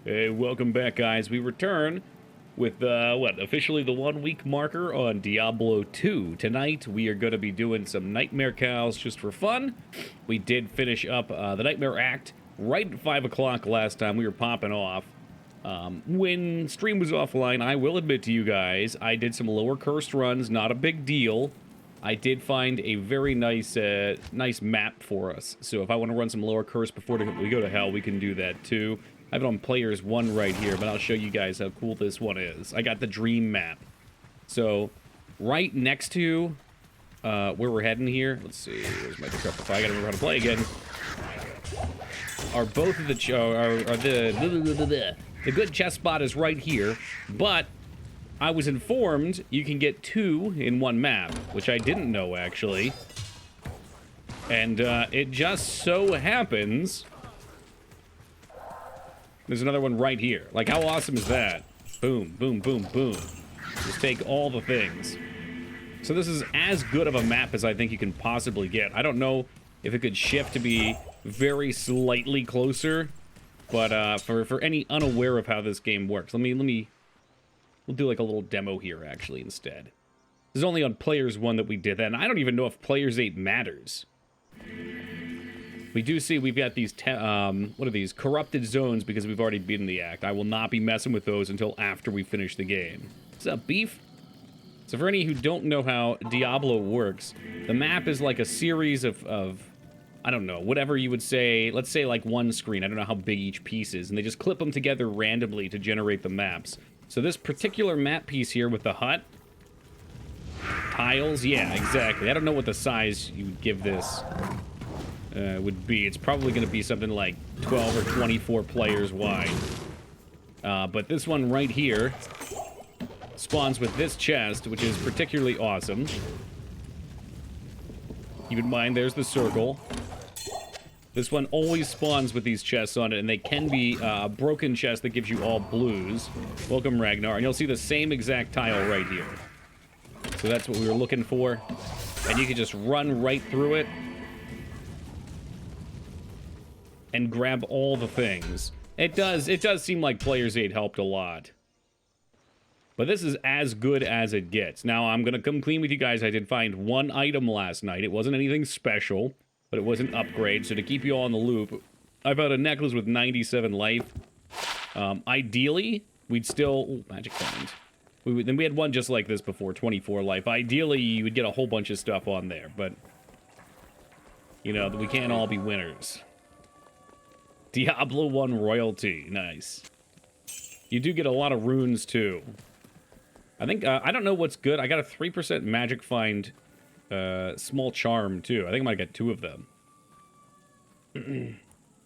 Hey, welcome back, guys. We return with, officially the 1 week marker on Diablo 2. Tonight, we are going to be doing some Nightmare Cows just for fun. We did finish up the Nightmare Act right at 5 o'clock last time. We were popping off. When stream was offline, I will admit to you guys, I did some lower cursed runs, not a big deal. I did find a very nice nice map for us. So if I want to run some lower curse before we go to hell, we can do that too. I have it on players 1 right here, but I'll show you guys how cool this one is. I got the dream map. So, right next to where we're heading here, let's see, where's my decrepify? I gotta remember how to play again. Are both of the the good chest spot is right here, but I was informed you can get 2 in 1 map, which I didn't know actually. And it just so happens there's another one right here. Like, how awesome is that? Boom, boom, boom, boom. Just take all the things. So this is as good of a map as I think you can possibly get. I don't know if it could shift to be very slightly closer, but for any unaware of how this game works, we'll do like a little demo here actually instead. This is only on players 1 that we did that, and I don't even know if players 8 matters. We do see we've got these, what are these? Corrupted zones because we've already beaten the act. I will not be messing with those until after we finish the game. What's up, beef? So for any who don't know how Diablo works, the map is like a series of I don't know, whatever you would say, let's say like 1 screen. I don't know how big each piece is, and they just clip them together randomly to generate the maps. So this particular map piece here with the hut, tiles, yeah, exactly. I don't know what the size you would give this would be. It's probably going to be something like 12 or 24 players wide. But this one right here spawns with this chest, which is particularly awesome. Keep in mind, there's the circle. This one always spawns with these chests on it, and they can be a broken chest that gives you all blues. Welcome, Ragnar. And you'll see the same exact tile right here. So that's what we were looking for. And you can just run right through it and grab all the things. It does seem like Players 8 helped a lot. But this is as good as it gets. Now, I'm gonna come clean with you guys. I did find 1 item last night. It wasn't anything special, but it was an upgrade. So to keep you all in the loop, I found a necklace with 97 life. Ideally, we'd still... Ooh, magic find. Then we had one just like this before, 24 life. Ideally, you would get a whole bunch of stuff on there, but... You know, we can't all be winners. Diablo 1 royalty. Nice. You do get a lot of runes, too. I think, I don't know what's good. I got a 3% magic find, small charm, too. I think I might get 2 of them.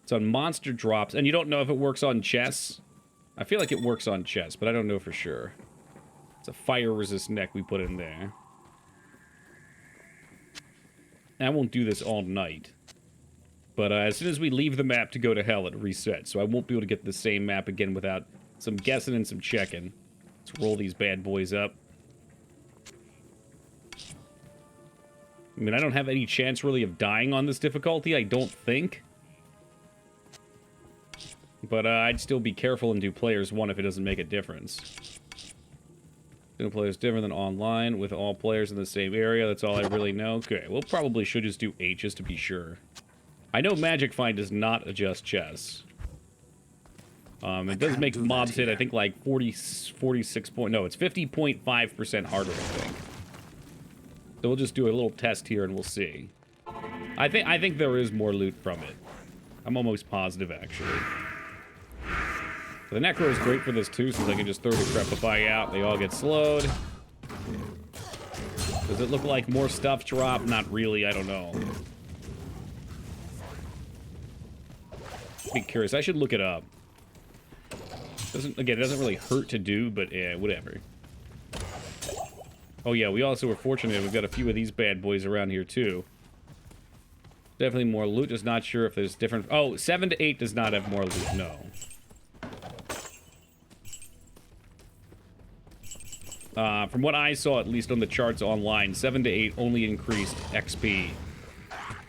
It's on monster drops, and you don't know if it works on chests. I feel like it works on chests, but I don't know for sure. It's a fire resist neck we put in there. And I won't do this all night. But as soon as we leave the map to go to hell, it resets. So I won't be able to get the same map again without some guessing and some checking. Let's roll these bad boys up. I mean, I don't have any chance really of dying on this difficulty, I don't think. But I'd still be careful and do players 1 if it doesn't make a difference. Single player is different than online with all players in the same area. That's all I really know. Okay, we'll probably should just do 8 just to be sure. I know Magic Find does not adjust chests. It does make mobs hit, I think, like 46 point... No, it's 50.5% harder, I think. So we'll just do a little test here and we'll see. I think there is more loot from it. I'm almost positive, actually. The Necro is great for this, too, since I can just throw the Decrepify out. They all get slowed. Does it look like more stuff drop? Not really, I don't know. Be curious. I should look it up. Again, it doesn't really hurt to do, but yeah, whatever. Oh yeah, we also were fortunate. We've got a few of these bad boys around here too. Definitely more loot. Just not sure if there's different. Oh, 7 to 8 does not have more loot. No. From what I saw, at least on the charts online, 7 to 8 only increased XP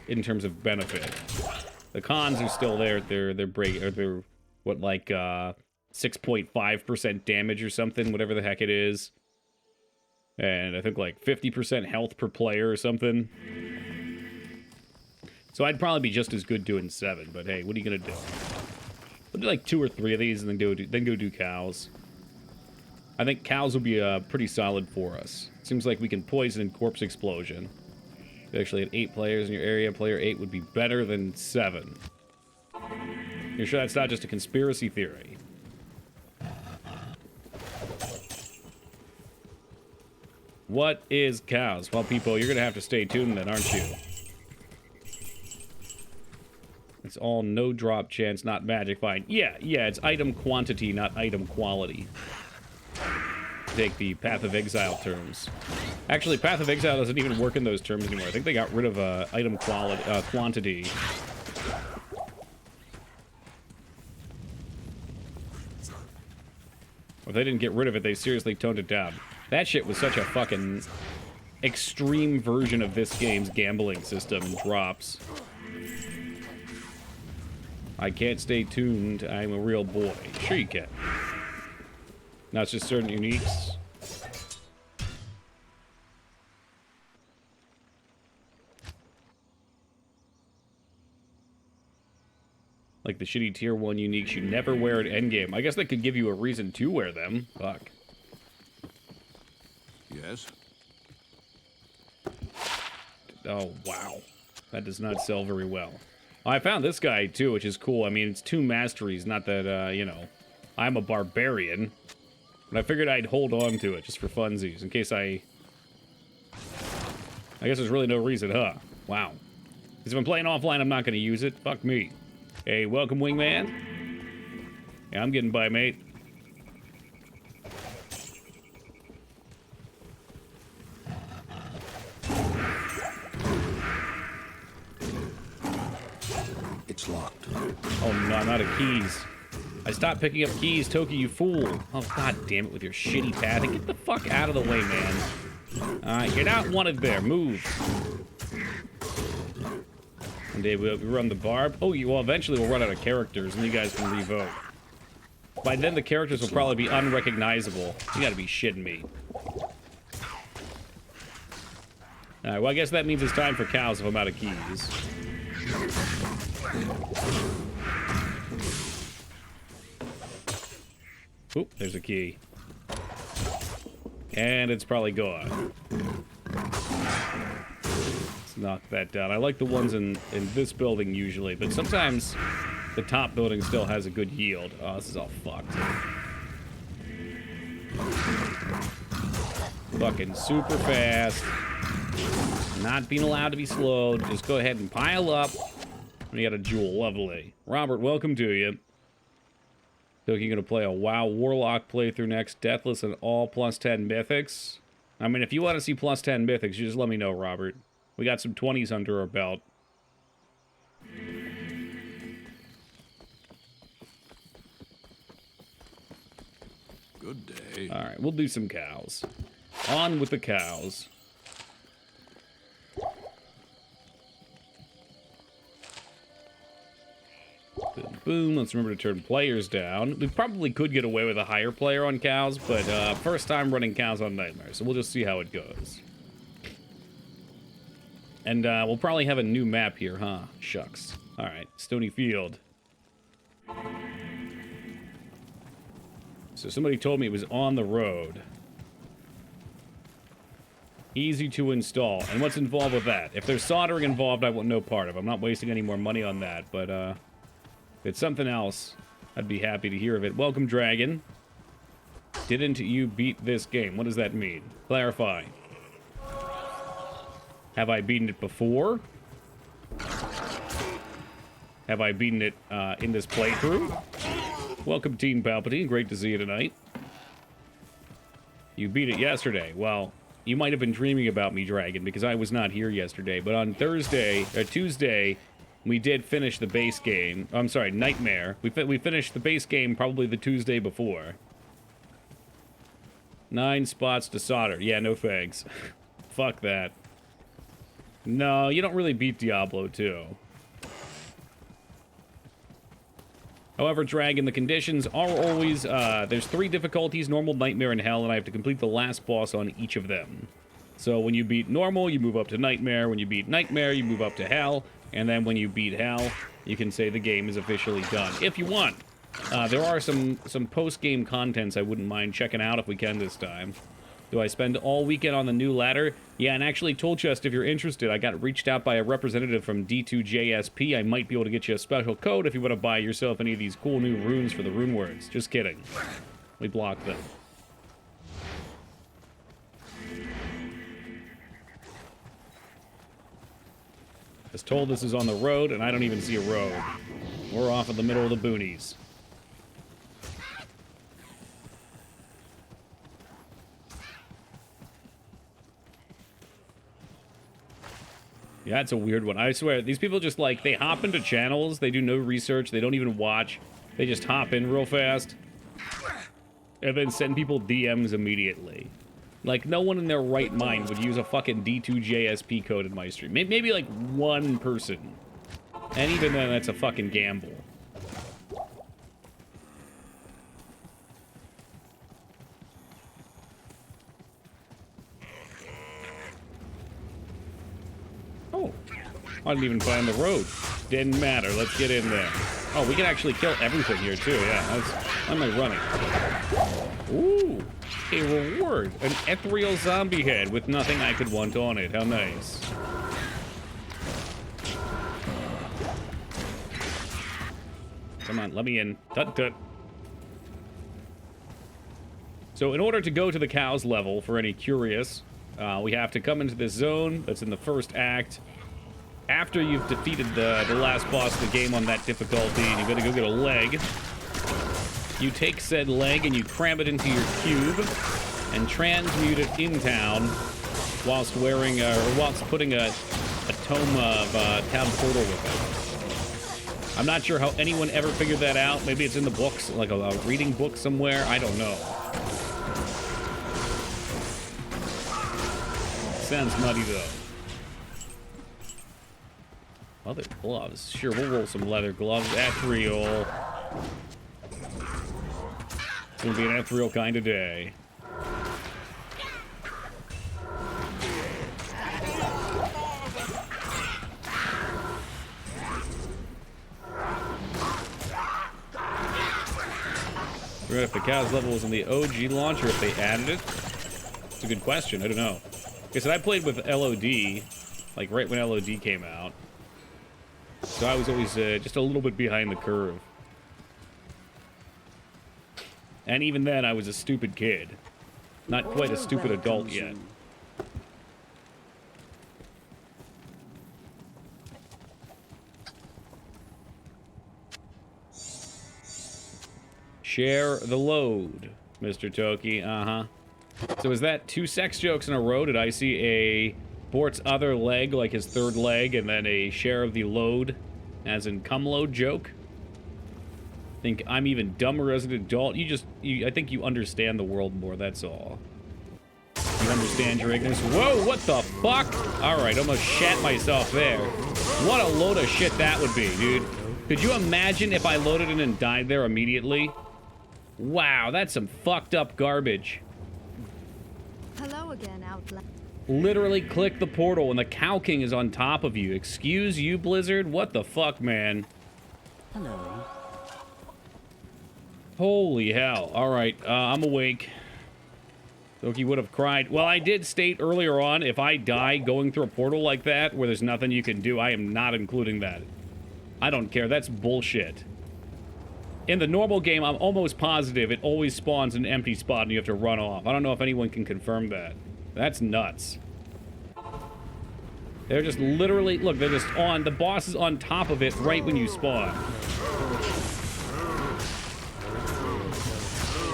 in terms of benefit. The cons are still there. They're what, like 6.5% damage or something, whatever the heck it is. And I think like 50% health per player or something. So I'd probably be just as good doing 7, but hey, what are you gonna do? We'll do like 2 or 3 of these and then go do cows. I think cows will be pretty solid for us. Seems like we can poison and corpse explosion. If you actually had 8 players in your area, player 8 would be better than 7. You're sure that's not just a conspiracy theory? What is cows? Well, people, you're gonna have to stay tuned then, aren't you? It's all no drop chance, not magic. Fine. Yeah, it's item quantity, not item quality. Take the Path of Exile terms. Actually, Path of Exile doesn't even work in those terms anymore. I think they got rid of item quantity. Or if they didn't get rid of it, they seriously toned it down. That shit was such a fucking extreme version of this game's gambling system and drops. I can't stay tuned. I'm a real boy. Sure you can. Now it's just certain uniques. Like the shitty tier 1 uniques you never wear at endgame. I guess that could give you a reason to wear them. Fuck. Yes? Oh, wow. That does not sell very well. I found this guy, too, which is cool. I mean, it's 2 masteries, not that, you know, I'm a barbarian. But I figured I'd hold on to it, just for funsies, in case I guess there's really no reason, huh? Wow. Because if I'm playing offline, I'm not going to use it. Fuck me. Hey, welcome, wingman. Yeah, I'm getting by, mate. It's locked. Oh, no, I'm out of keys. I stopped picking up keys, Toki, you fool. Oh, god damn it with your shitty pathing. Get the fuck out of the way, man. Alright, you're not wanted there. Move. One day we'll run the barb. Oh, well, eventually we'll run out of characters, and you guys can revote. By then, the characters will probably be unrecognizable. You gotta be shitting me. Alright, well, I guess that means it's time for cows if I'm out of keys. Oop, there's a key. And it's probably gone. Let's knock that down. I like the ones in this building usually, but sometimes the top building still has a good yield. Oh, this is all fucked. Fucking super fast. Not being allowed to be slowed. Just go ahead and pile up. We got a jewel. Lovely. Robert, welcome to you. So you're going to play a WoW Warlock playthrough next. Deathless and all +10 mythics. I mean, if you want to see +10 mythics, you just let me know, Robert. We got some 20s under our belt. Good day. Alright, we'll do some cows. On with the cows. Boom, boom. Let's remember to turn players down. We probably could get away with a higher player on cows, but first time running cows on Nightmare, so we'll just see how it goes. And we'll probably have a new map here, huh? Shucks. Alright, Stony Field. So somebody told me it was on the road. Easy to install. And what's involved with that? If there's soldering involved, I want no part of it. I'm not wasting any more money on that, but if it's something else, I'd be happy to hear of it. Welcome, Dragon. Didn't you beat this game? What does that mean? Clarify. Have I beaten it before? Have I beaten it in this playthrough? Welcome, Teen Palpatine. Great to see you tonight. You beat it yesterday. Well, you might have been dreaming about me, Dragon, because I was not here yesterday. But on Tuesday, we did finish the base game. I'm sorry, Nightmare. We finished the base game probably the Tuesday before. 9 spots to solder. Yeah, no thanks. Fuck that. No, you don't really beat Diablo 2. However, Dragon, the conditions are always, there's 3 difficulties, normal, nightmare, and hell, and I have to complete the last boss on each of them. So when you beat normal, you move up to nightmare. When you beat nightmare, you move up to hell. And then when you beat hell, you can say the game is officially done, if you want. There are some post-game contents I wouldn't mind checking out if we can this time. Do I spend all weekend on the new ladder? Yeah, and actually, Toolchest, if you're interested, I got reached out by a representative from D2JSP. I might be able to get you a special code if you want to buy yourself any of these cool new runes for the rune words. Just kidding. We blocked them. Was told this is on the road, and I don't even see a road. We're off in the middle of the boonies. Yeah, it's a weird one. I swear, these people just, like, they hop into channels, they do no research, they don't even watch. They just hop in real fast, and then send people DMs immediately. Like, no one in their right mind would use a fucking D2JSP code in my stream. Maybe, like, one person. And even then, that's a fucking gamble. Oh. I didn't even find the road. Didn't matter. Let's get in there. Oh, we can actually kill everything here, too. Yeah, how am I running? Ooh. A reward. An ethereal zombie head with nothing I could want on it. How nice. Come on, let me in. Tut tut. So in order to go to the cows level, for any curious, we have to come into this zone that's in the first act. After you've defeated the last boss of the game on that difficulty, and you're gonna go get a leg. You take said leg and you cram it into your cube and transmute it in town whilst wearing, or whilst putting a tome of town portal with it. I'm not sure how anyone ever figured that out. Maybe it's in the books, like a reading book somewhere. I don't know. Sounds nutty though. Leather gloves. Sure, we'll roll some leather gloves. Ethereal. It's gonna be an ethereal kind of day. Forgot if the cow's level was in the OG launcher, if they added it. It's a good question. I don't know. Like I said, I played with LOD, like right when LOD came out. So I was always just a little bit behind the curve. And even then, I was a stupid kid. Not quite a stupid adult yet. Share the load, Mr. Toki. Uh-huh. So is that 2 sex jokes in a row? Did I see a Bort's other leg, like his third leg, and then a share of the load, as in cum load joke? Think I'm even dumber as an adult. I think you understand the world more, that's all. You understand your ignorance. Whoa, what the fuck? Alright, almost shat myself there. What a load of shit that would be, dude. Could you imagine if I loaded in and died there immediately? Wow, that's some fucked up garbage. Hello again, Outlaw. Literally click the portal and the Cow King is on top of you. Excuse you, Blizzard? What the fuck, man? Hello. Holy hell. Alright, I'm awake. Toki would have cried. Well, I did state earlier on, if I die going through a portal like that, where there's nothing you can do, I am not including that. I don't care. That's bullshit. In the normal game, I'm almost positive it always spawns an empty spot and you have to run off. I don't know if anyone can confirm that. That's nuts. They're just literally... Look, they're just on... The boss is on top of it right when you spawn.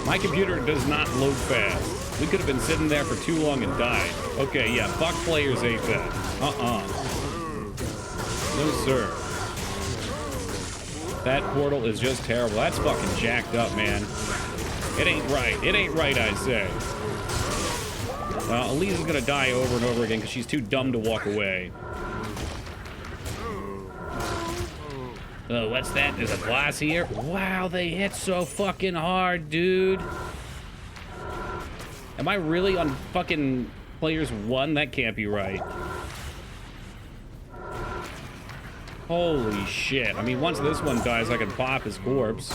My computer does not load fast. We could have been sitting there for too long and died. Okay, yeah, fuck players ate that. No, sir. That portal is just terrible. That's fucking jacked up, man. It ain't right. It ain't right, I say. Elise is gonna die over and over again because she's too dumb to walk away. Oh, what's that? There's a boss here? Wow, they hit so fucking hard, dude. Am I really on fucking players 1? That can't be right. Holy shit. I mean, once this one dies, I can pop his corpse.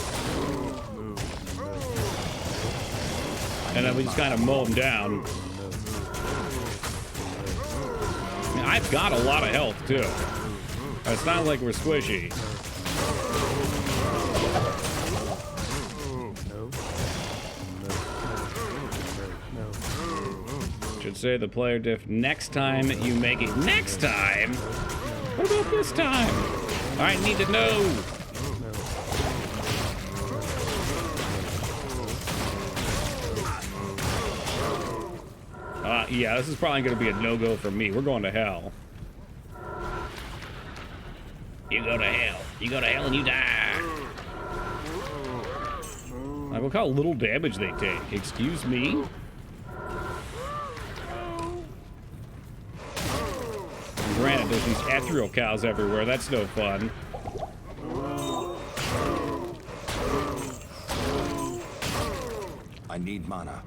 And then we just kind of mow him down. I mean, I've got a lot of health, too. It's not like we're squishy. Should say the player diff next time you make it. Next time? What about this time? I need to know. Yeah, this is probably going to be a no-go for me. We're going to hell. You go to hell. You go to hell and you die. Like, look how little damage they take. Excuse me? Granted, there's these ethereal cows everywhere. That's no fun. I need mana.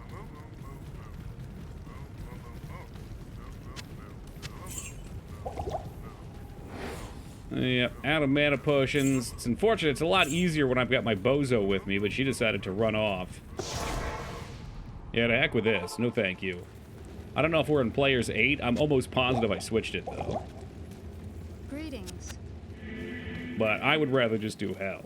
Yep, out of mana potions. It's unfortunate. It's a lot easier when I've got my bozo with me, but she decided to run off. Yeah, to heck with this. No thank you. I don't know if we're in players 8. I'm almost positive I switched it, though. Greetings. But I would rather just do hell.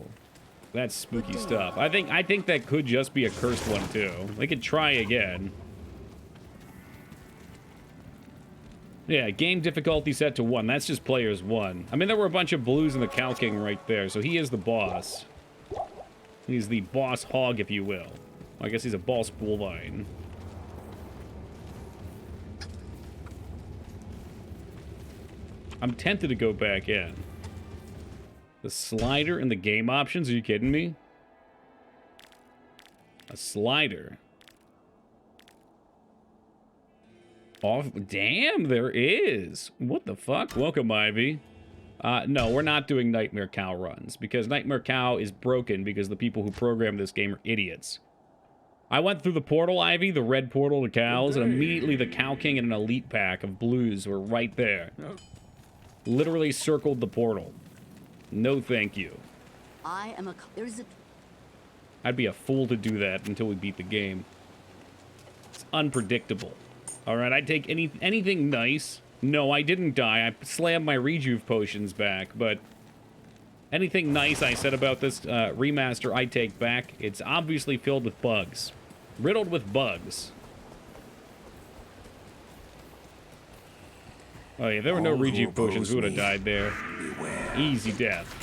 That's spooky stuff. I think that could just be a cursed one, too. They could try again. Yeah, game difficulty set to 1. That's just players 1. I mean, there were a bunch of blues in the Cow King right there, so he is the boss. He's the boss hog, if you will. I guess he's a boss bovine. I'm tempted to go back in. The slider and the game options? Are you kidding me? A slider. Off. Damn, there is. What the fuck? Welcome, Ivy. No, we're not doing Nightmare Cow runs because Nightmare Cow is broken because the people who programmed this game are idiots. I went through the portal, Ivy, the red portal to cows, and immediately the Cow King and an elite pack of blues were right there. Literally circled the portal. No thank you. I am a... There's a... I'd be a fool to do that until we beat the game. It's unpredictable. Alright, I'd take anything nice. No, I didn't die. I slammed my rejuve potions back, but... anything nice I said about this remaster, I take back. It's obviously filled with bugs. Riddled with bugs. Oh yeah, if there were no rejuve potions, we would have died there. Easy death.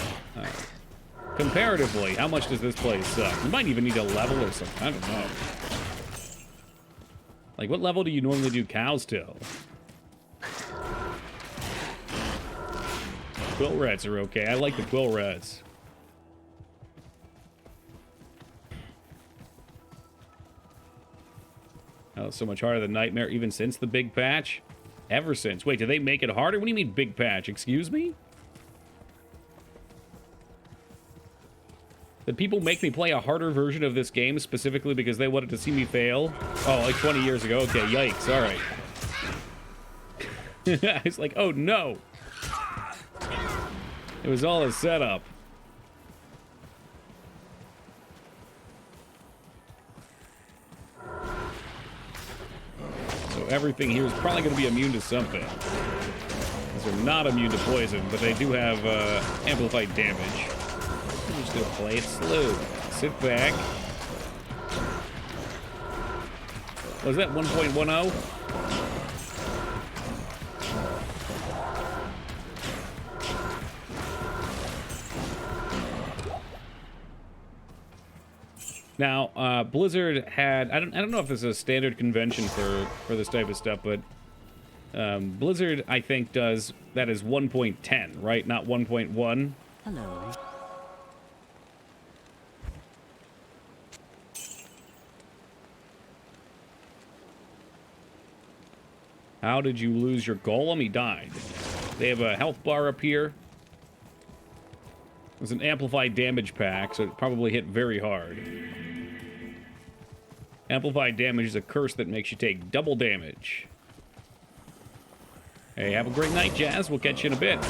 Comparatively, how much does this place suck? You might even need a level or something. I don't know. Like, what level do you normally do cows till? Quill rats are okay. I like the quill rats. Oh, so much harder than Nightmare even since the big patch? Ever since. Wait, did they make it harder? What do you mean big patch? Excuse me? Did people make me play a harder version of this game specifically because they wanted to see me fail? Oh, like 20 years ago? Okay, yikes. All right. It's like, oh no. It was all a setup. So everything here is probably going to be immune to something. These are not immune to poison, but they do have amplified damage. I'm just going to play it slow. Sit back. Was that 1.10? Now, Blizzard had... I don't know if this is a standard convention for this type of stuff, but Blizzard, I think, does... That is 1.10, right? Not 1.1? Hello. How did you lose your golem? He died. They have a health bar up here. It's an amplified damage pack, so it probably hit very hard. Amplified damage is a curse that makes you take double damage. Hey, have a great night, Jazz. We'll catch you in a bit. Look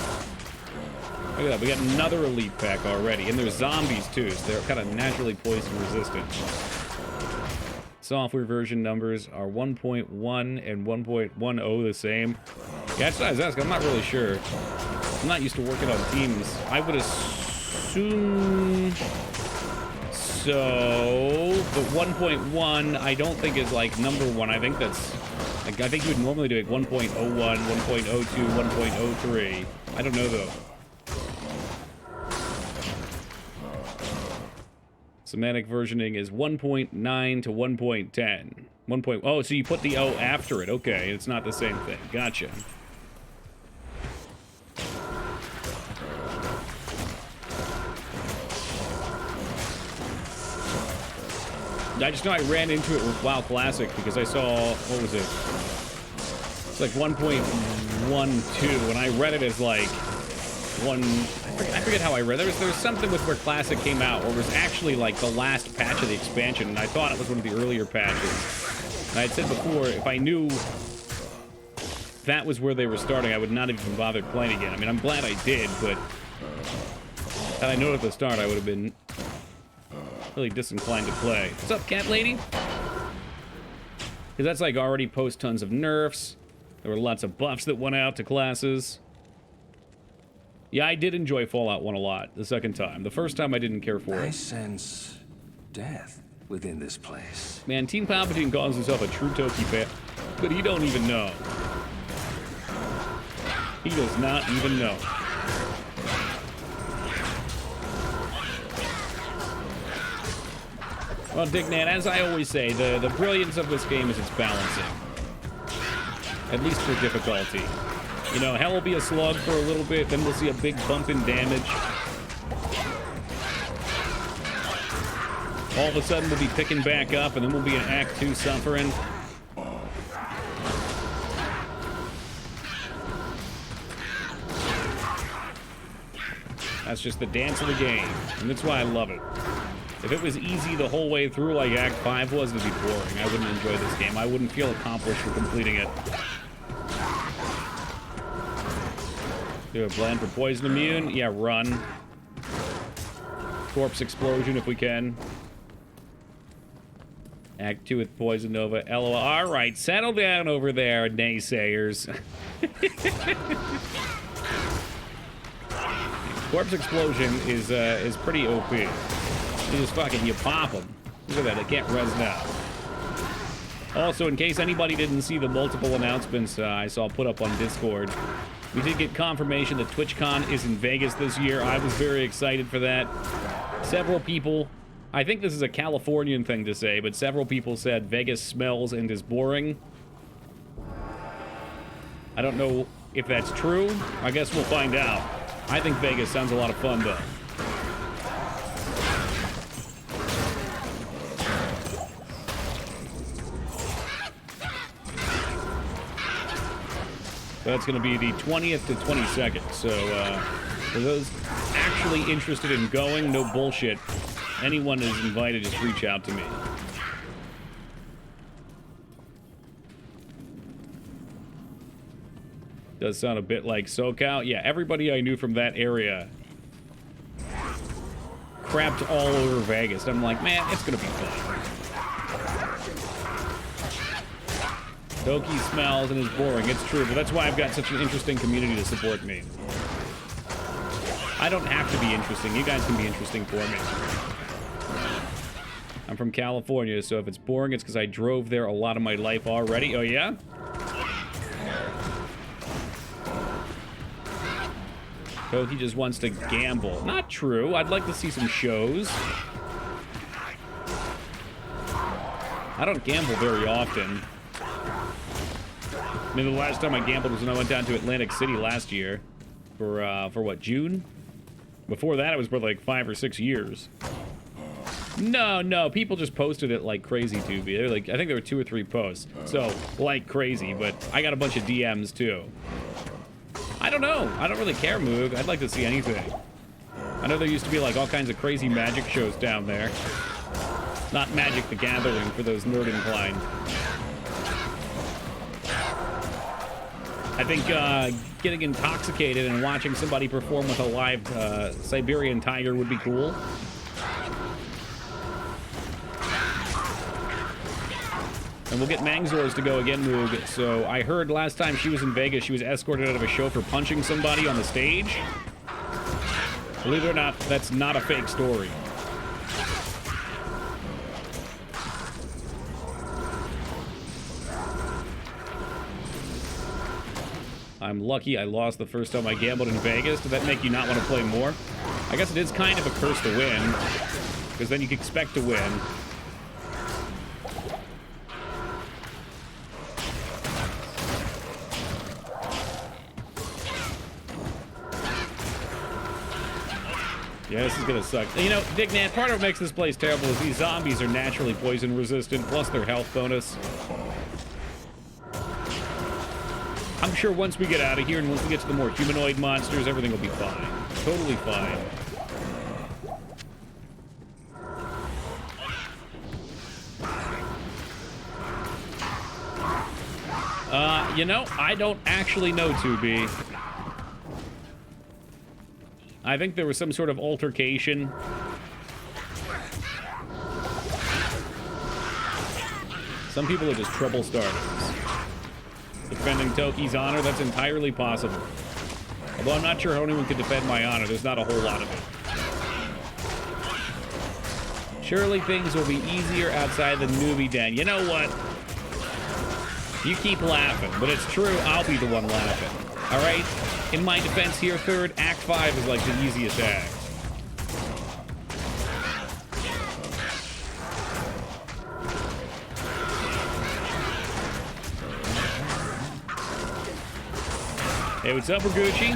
at that. We got another elite pack already. And there's zombies, too, so they're kind of naturally poison resistant. Software version numbers are 1.1 and 1.10 the same. Yeah, that's what I was asking. I'm not really sure. I'm not used to working on teams. I would assume so, but 1.1 I don't think is like number one. I think that's like, I think you would normally do like 1.01, 1.02, 1.03. I don't know though. Semantic versioning is 1.9 to 1.10. Oh, so you put the O after it. Okay, it's not the same thing. Gotcha. I just know I ran into it with WoW Classic because I saw, what was it? It's like 1.12, and I read it as like I forget how I read it. There was something with where Classic came out, or it was actually like the last patch of the expansion, and I thought it was one of the earlier patches. And I had said before, if I knew that was where they were starting, I would not have even bothered playing again. I mean, I'm glad I did, but had I known at the start, I would have been really disinclined to play. What's up, cat lady? Because that's like already post tons of nerfs. There were lots of buffs that went out to classes. Yeah, I did enjoy Fallout 1 a lot the second time. The first time I didn't care for I it. sense death within this place. Man, Team Palpatine calls himself a true Toki fan, but he don't even know. He does not even know. Well, Dignan, as I always say, the brilliance of this game is its balancing. At least for difficulty. You know, hell will be a slug for a little bit, then we'll see a big bump in damage. All of a sudden we'll be picking back up, and then we'll be in Act 2 suffering. That's just the dance of the game, and that's why I love it. If it was easy the whole way through like Act 5 was, it'd be boring. I wouldn't enjoy this game. I wouldn't feel accomplished for completing it. Do a blend for poison immune. Yeah, run. Corpse explosion if we can. Act 2 with poison nova. LOL. All right, settle down over there, naysayers. Corpse explosion is pretty OP. You just fucking, you pop them. Look at that, they can't res now. Also, in case anybody didn't see the multiple announcements I saw put up on Discord, we did get confirmation that TwitchCon is in Vegas this year. I was very excited for that. Several people, I think this is a Californian thing to say, but several people said Vegas smells and is boring. I don't know if that's true. I guess we'll find out. I think Vegas sounds a lot of fun, though. So that's going to be the 20th to 22nd. So for those actually interested in going, no bullshit. Anyone is invited, just reach out to me. Does sound a bit like SoCal. Yeah, everybody I knew from that area crapped all over Vegas. I'm like, man, it's going to be fun. Toki smells and is boring. It's true, but that's why I've got such an interesting community to support me. I don't have to be interesting. You guys can be interesting for me. I'm from California, so if it's boring, it's because I drove there a lot of my life already. Oh, yeah? Toki just wants to gamble. Not true. I'd like to see some shows. I don't gamble very often. I mean, the last time I gambled was when I went down to Atlantic City last year. For what, June? Before that, it was for like 5 or 6 years. No, people just posted it like crazy, Tubi. They're like, I think there were 2 or 3 posts. So, like crazy, but I got a bunch of DMs too. I don't know. I don't really care, Moog. I'd like to see anything. I know there used to be like all kinds of crazy magic shows down there. Not Magic the Gathering for those nerd inclined. I think getting intoxicated and watching somebody perform with a live Siberian tiger would be cool. And we'll get Mangzors to go again, Moog. So I heard last time she was in Vegas, she was escorted out of a show for punching somebody on the stage. Believe it or not, that's not a fake story. I'm lucky I lost the first time I gambled in Vegas. Does that make you not want to play more? I guess it is kind of a curse to win, because then you can expect to win. Yeah, this is gonna suck. You know, Dignat, part of what makes this place terrible is these zombies are naturally poison resistant, plus their health bonus. I'm sure once we get out of here and once we get to the more humanoid monsters, everything will be fine. Totally fine. You know, I don't actually know, 2B. I think there was some sort of altercation. Some people are just trouble starters. Defending Toki's honor, that's entirely possible. Although I'm not sure how anyone could defend my honor. There's not a whole lot of it. Surely things will be easier outside the newbie den. You know what? You keep laughing, but it's true, I'll be the one laughing. All right? In my defense here, third, Act 5 is like the easiest act. Hey, what's up, Raguchi?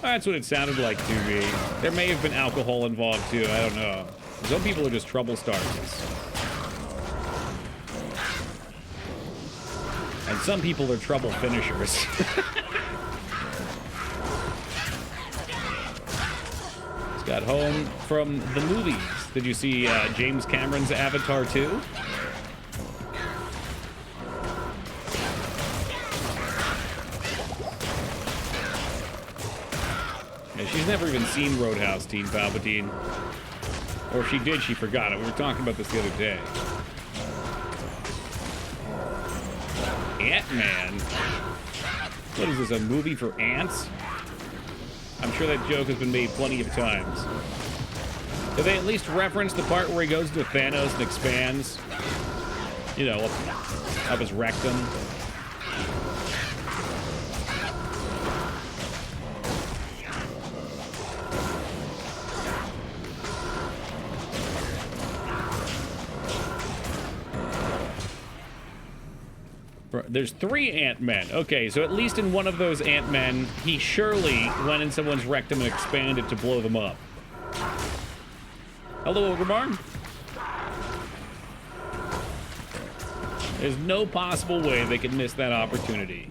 That's what it sounded like to me. There may have been alcohol involved, too. I don't know. Some people are just trouble starters. And some people are trouble finishers. Just got home from the movies. Did you see James Cameron's Avatar 2? Yeah, she's never even seen Roadhouse, Teen Palpatine. Or if she did, she forgot it. We were talking about this the other day. Ant-Man? What is this, a movie for ants? I'm sure that joke has been made plenty of times. Did they at least reference the part where he goes to Thanos and expands? You know, up his rectum. There's 3 Ant-Men. Okay, so at least in one of those Ant-Men, he surely went in someone's rectum and expanded to blow them up. Hello, Ogremar. There's no possible way they could miss that opportunity.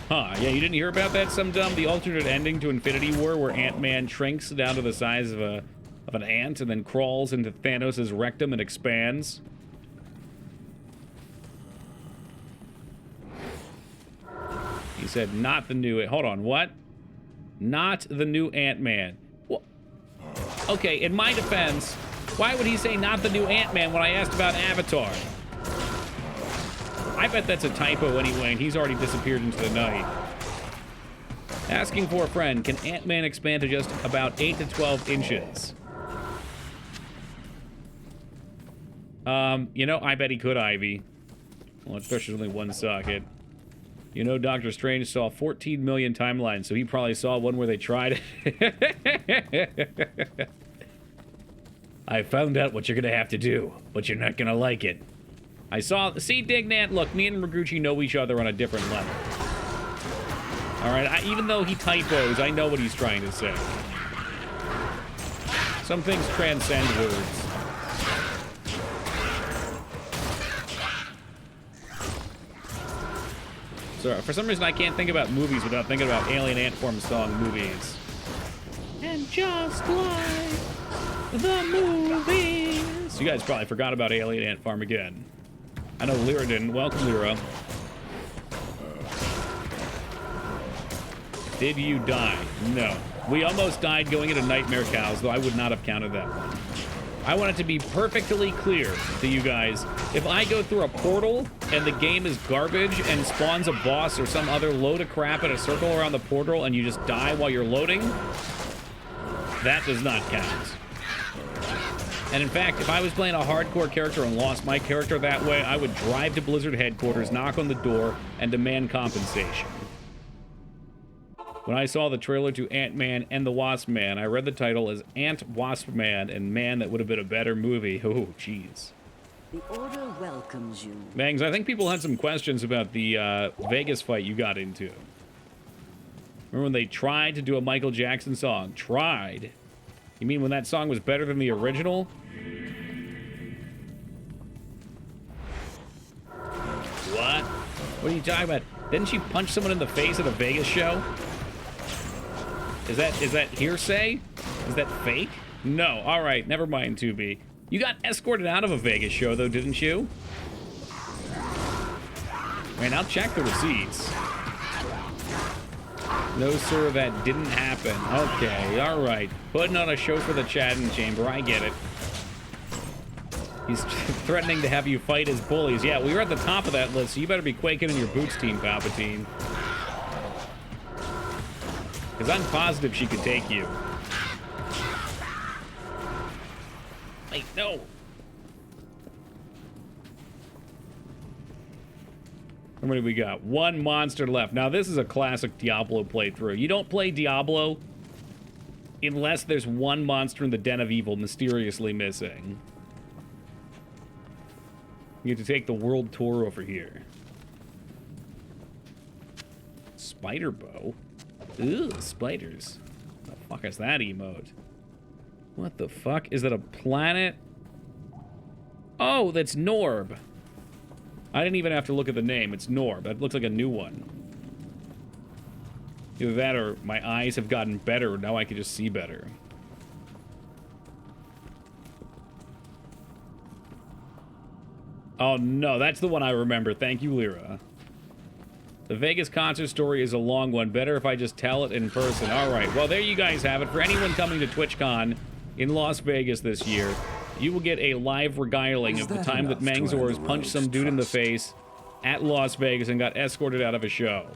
Huh, yeah, you didn't hear about that, some dumb? The alternate ending to Infinity War where Ant-Man shrinks down to the size of an ant and then crawls into Thanos' rectum and expands? He said, not the new... Hold on, what? Not the new Ant-Man. Well, okay, in my defense, why would he say not the new Ant-Man when I asked about Avatar? I bet that's a typo anyway, and he's already disappeared into the night. Asking for a friend, can Ant-Man expand to just about 8 to 12 inches? You know, I bet he could, Ivy. Well, especially only one socket. You know, Doctor Strange saw 14 million timelines, so he probably saw one where they tried it. I found out what you're gonna have to do, but you're not gonna like it. I saw... See, Dignat, look, me and Raguchi know each other on a different level. Alright, even though he typos, I know what he's trying to say. Some things transcend words. So for some reason I can't think about movies without thinking about Alien Ant Farm song movies. And just like the movies. You guys probably forgot about Alien Ant Farm again. I know Lyra didn't. Welcome, Lyra. Did you die? No. We almost died going into Nightmare Cows, though I would not have counted that one. I want it to be perfectly clear to you guys. If I go through a portal and the game is garbage and spawns a boss or some other load of crap in a circle around the portal and you just die while you're loading, that does not count. And in fact, if I was playing a hardcore character and lost my character that way, I would drive to Blizzard headquarters, knock on the door, and demand compensation. When I saw the trailer to Ant-Man and the Wasp Man, I read the title as Ant Wasp Man, and man, that would have been a better movie. Oh, jeez. The Order welcomes you. Bangs, I think people had some questions about the Vegas fight you got into. Remember when they tried to do a Michael Jackson song? Tried? You mean when that song was better than the original? What? What are you talking about? Didn't she punch someone in the face at a Vegas show? Is that hearsay? Is that fake? No. All right, never mind, 2B. You got escorted out of a Vegas show, though, didn't you? Man, I'll check the receipts. No, sir, that didn't happen. Okay, all right. Putting on a show for the chatting chamber. I get it. He's threatening to have you fight his bullies. Yeah, we were at the top of that list, so you better be quaking in your boots, Team Palpatine. Because I'm positive she could take you. Wait, no. How many we got? One monster left. Now, this is a classic Diablo playthrough. You don't play Diablo unless there's one monster in the Den of Evil mysteriously missing. You get to take the world tour over here. Spider bow? Ooh, spiders. What the fuck is that emote? What the fuck? Is that a planet? Oh, that's Norb. I didn't even have to look at the name. It's Norb. That looks like a new one. Either that or my eyes have gotten better. Now I can just see better. Oh, no. That's the one I remember. Thank you, Lyra. The Vegas concert story is a long one. Better if I just tell it in person. All right. Well, there you guys have it. For anyone coming to TwitchCon in Las Vegas this year, you will get a live regaling of the time that Mangzors punched some dude in the face at Las Vegas and got escorted out of a show.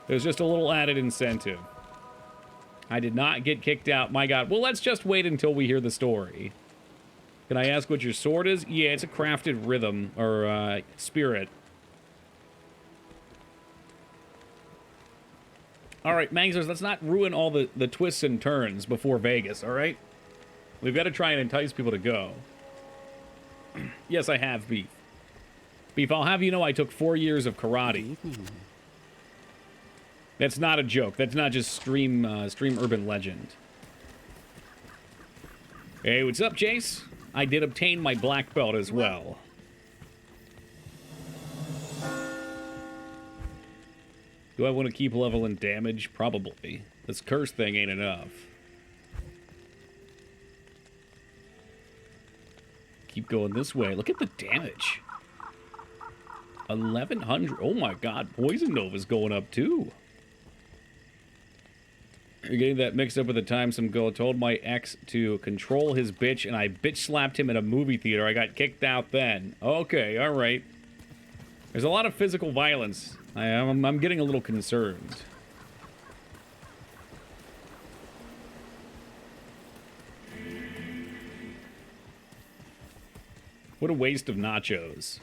There's just a little added incentive. I did not get kicked out. My God. Well, let's just wait until we hear the story. Can I ask what your sword is? Yeah, it's a crafted rhythm, or spirit. All right, Mangzors, let's not ruin all the twists and turns before Vegas, all right? We've got to try and entice people to go. Yes, I have, Beef. Beef, I'll have you know I took 4 years of karate. That's not a joke. That's not just stream urban legend. Hey, what's up, Jace? I did obtain my black belt as well. Do I want to keep leveling damage? Probably. This curse thing ain't enough. Keep going this way. Look at the damage. 1100. Oh my God. Poison Nova's going up too. You're getting that mixed up with the time some girl told my ex to control his bitch and I bitch slapped him in a movie theater. I got kicked out then. Okay, all right. There's a lot of physical violence. I'm getting a little concerned. What a waste of nachos.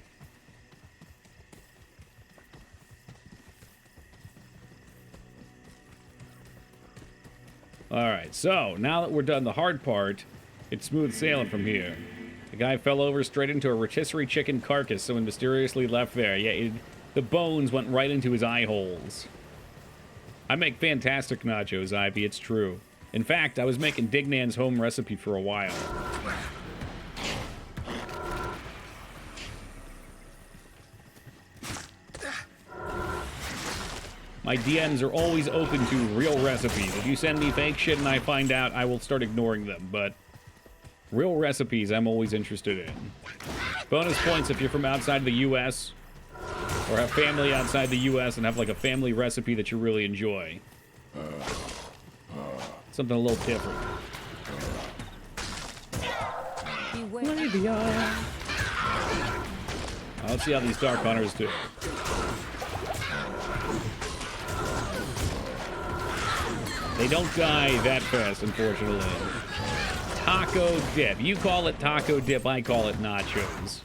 Alright, so now that we're done the hard part, it's smooth sailing from here. The guy fell over straight into a rotisserie chicken carcass someone mysteriously left there. Yeah, the bones went right into his eye holes. I make fantastic nachos, Ivy, it's true. In fact, I was making Dignan's home recipe for a while. My DMs are always open to real recipes. If you send me fake shit and I find out, I will start ignoring them. But real recipes, I'm always interested in. Bonus points if you're from outside the U.S. or have family outside the U.S. and have like a family recipe that you really enjoy. Something a little different. Let's see how these Dark Hunters do. They don't die that fast, unfortunately. Taco dip. You call it taco dip, I call it nachos.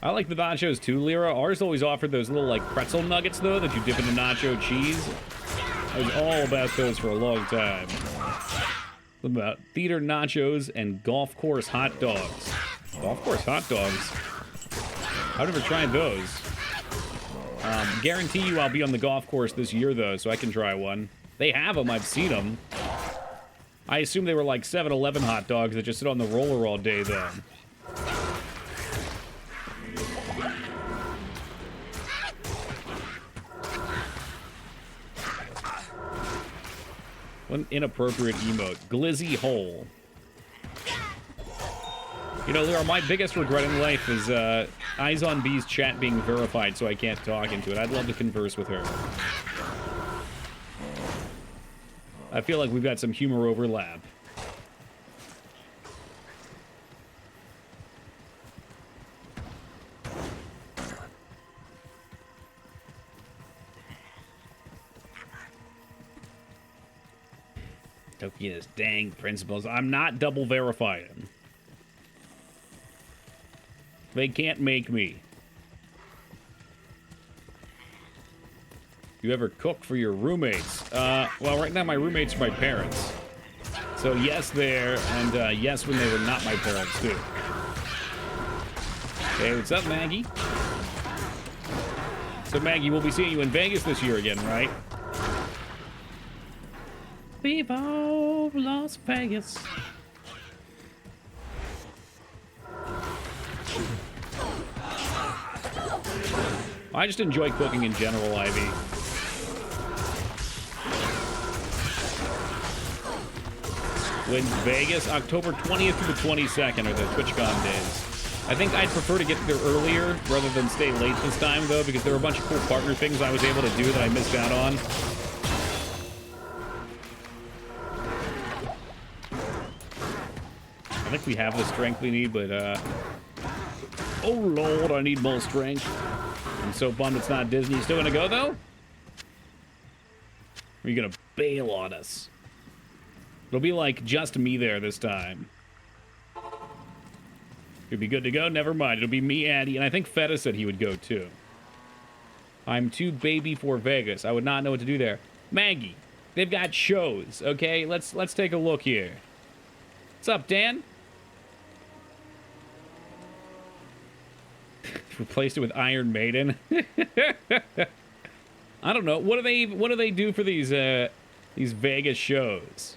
I like the nachos too, Lyra. Ours always offered those little like pretzel nuggets though that you dip into nacho cheese. I was all about those for a long time. What about theater nachos and golf course hot dogs? Golf course hot dogs? I've never tried those. Guarantee you I'll be on the golf course this year though, so I can try one. They have them, I've seen them. I assume they were like 7-Eleven hot dogs that just sit on the roller all day though. What an inappropriate emote. Glizzy hole. You know, Lyra, my biggest regret in life is Eyes on B's chat being verified, so I can't talk into it. I'd love to converse with her. I feel like we've got some humor overlap. Tokia's dang principles. I'm not double verifying. They can't make me. You ever cook for your roommates? Well, right now my roommates are my parents. So yes there, and yes when they were not my parents too. Hey, what's up, Maggie? So Maggie, we'll be seeing you in Vegas this year again, right? Viva Las Vegas. I just enjoy cooking in general, Ivy. When's Vegas? October 20th through the 22nd are the TwitchCon days. I think I'd prefer to get there earlier rather than stay late this time, though, because there were a bunch of cool partner things I was able to do that I missed out on. I think we have the strength we need, but, oh, Lord, I need more strength. I'm so bummed it's not Disney. You still gonna go, though? Or are you gonna bail on us? It'll be like just me there this time. You'll be good to go? Never mind. It'll be me, Andy, and I think Feta said he would go, too. I'm too baby for Vegas. I would not know what to do there. Maggie, they've got shows, okay? Let's take a look here. What's up, Dan? Replaced it with Iron Maiden. I don't know. What do they do for these Vegas shows?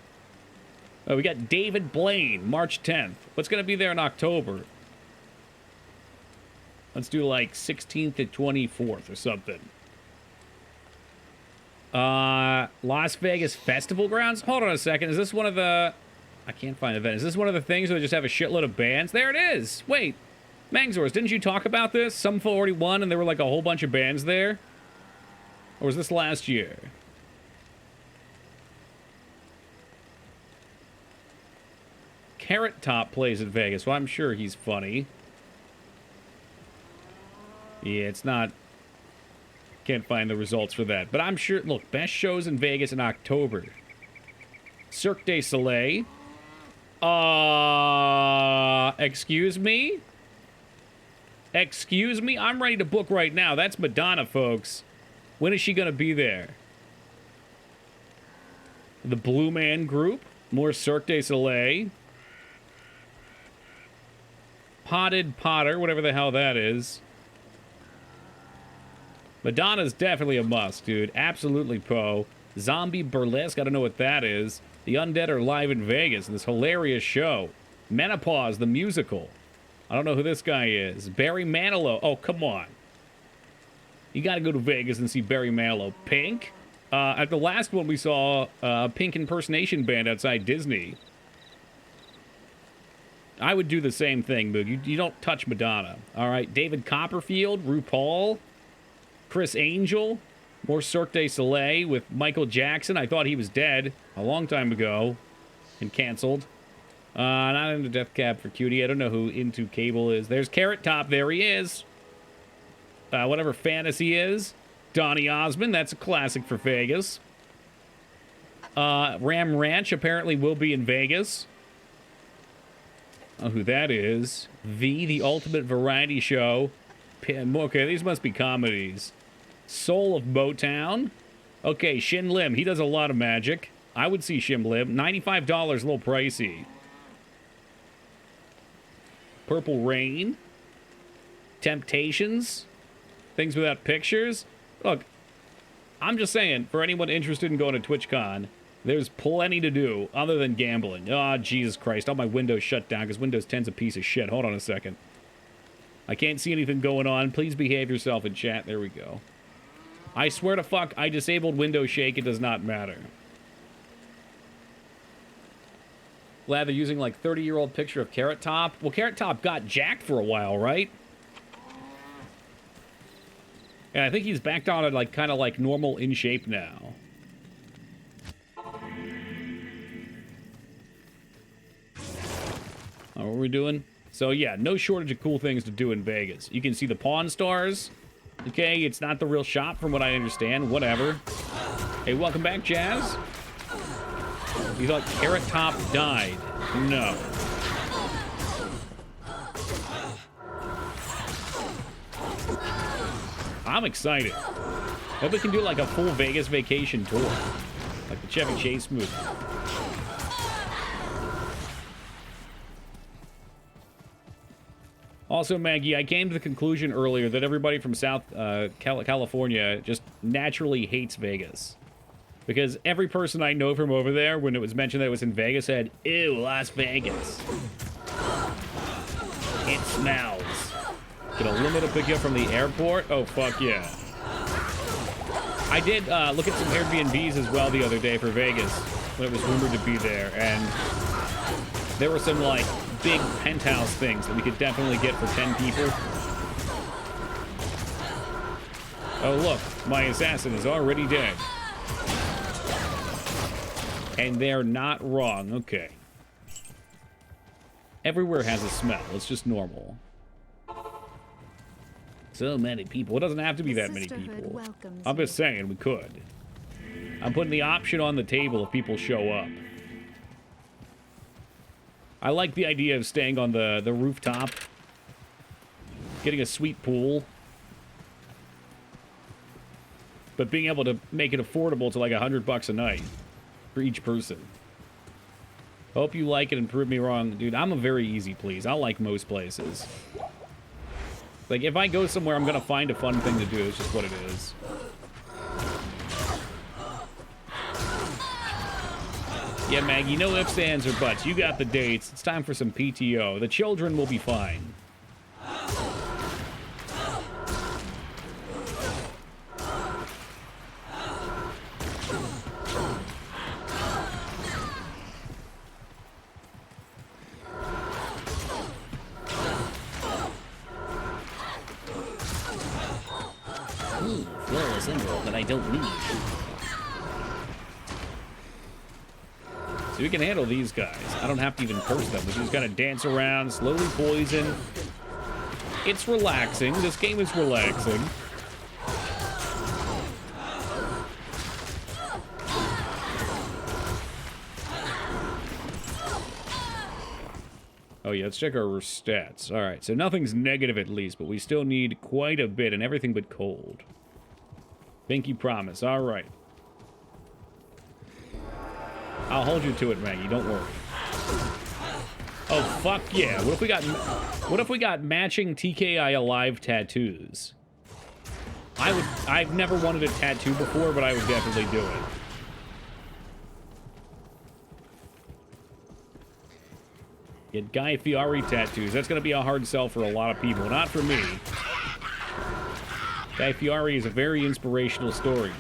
Oh, we got David Blaine, March 10th. What's gonna be there in October? Let's do like 16th to 24th or something. Las Vegas Festival Grounds? Hold on a second. Is this one of the... I can't find the event. Is this one of the things where they just have a shitload of bands? There it is! Wait. Mangzors, didn't you talk about this? Some already won and there were like a whole bunch of bands there? Or was this last year? Carrot Top plays at Vegas, well, I'm sure he's funny. Yeah, it's not... Can't find the results for that. But I'm sure... Look, best shows in Vegas in October. Cirque du Soleil. Excuse me? Excuse me? I'm ready to book right now. That's Madonna, folks. When is she gonna be there? The Blue Man Group. More Cirque du Soleil. Potted Potter, whatever the hell that is. Madonna's definitely a must, dude. Absolutely, Poe. Zombie Burlesque, I don't know what that is. The Undead are live in Vegas in this hilarious show. Menopause, the musical. I don't know who this guy is. Barry Manilow. Oh, come on. You got to go to Vegas and see Barry Manilow. Pink? At the last one, we saw a Pink impersonation band outside Disney. I would do the same thing, Moog. You don't touch Madonna. All right, David Copperfield, RuPaul, Chris Angel, more Cirque du Soleil with Michael Jackson. I thought he was dead a long time ago and canceled. Not into Death Cab for Cutie. I don't know who Into Cable is. There's Carrot Top. There he is. Whatever Fantasy is. Donny Osmond. That's a classic for Vegas. Ram Ranch apparently will be in Vegas. Oh, who that is. The Ultimate Variety Show. Okay, these must be comedies. Soul of Motown. Okay, Shin Lim. He does a lot of magic. I would see Shin Lim. $95, a little pricey. Purple Rain. Temptations. Things Without Pictures. Look, I'm just saying, for anyone interested in going to TwitchCon, there's plenty to do other than gambling. Oh, Jesus Christ. All my windows shut down because Windows 10's a piece of shit. Hold on a second. I can't see anything going on. Please behave yourself in chat. There we go. I swear to fuck, I disabled Windows Shake. It does not matter. Glad they're using like 30-year-old picture of Carrot Top. Well, Carrot Top got jacked for a while, right? And I think he's back down to like kind of like normal in shape now. What are we doing? So yeah, no shortage of cool things to do in Vegas. You can see the Pawn Stars. Okay, it's not the real shop from what I understand. Whatever. Hey, welcome back, Jazz. You thought Carrot Top died? No. I'm excited. Hope we can do like a full Vegas vacation tour. Like the Chevy Chase movie. Also, Maggie, I came to the conclusion earlier that everybody from South California just naturally hates Vegas. Because every person I know from over there, when it was mentioned that it was in Vegas, said, ew, Las Vegas. It smells. Gonna limit a pickup from the airport? Oh, fuck yeah. I did look at some Airbnbs as well the other day for Vegas, when it was rumored to be there, and there were some, like, big penthouse things that we could definitely get for 10 people. Oh, look, my assassin is already dead. And they're not wrong. Okay. Everywhere has a smell. It's just normal. So many people. It doesn't have to be that many people. I'm just saying we could. I'm putting the option on the table if people show up. I like the idea of staying on the rooftop. Getting a sweet pool. But being able to make it affordable to like $100 a night. For each person. Hope you like it and prove me wrong. Dude, I'm a very easy please. I like most places. Like, if I go somewhere, I'm gonna find a fun thing to do. It's just what it is. Yeah, Maggie, no ifs, ands, or buts. You got the dates. It's time for some PTO. The children will be fine. Flawless emerald that I don't need. So we can handle these guys. I don't have to even curse them. We just gotta dance around, slowly poison. It's relaxing. This game is relaxing. Oh yeah, let's check our stats. Alright, so nothing's negative at least, but we still need quite a bit and everything but cold. Pinky promise. Alright. I'll hold you to it, Maggie. Don't worry. Oh, fuck yeah. What if we got matching TKI Alive tattoos? I've never wanted a tattoo before, but I would definitely do it. Get Guy Fieri tattoos. That's going to be a hard sell for a lot of people. Not for me. Guy Fieri is a very inspirational story.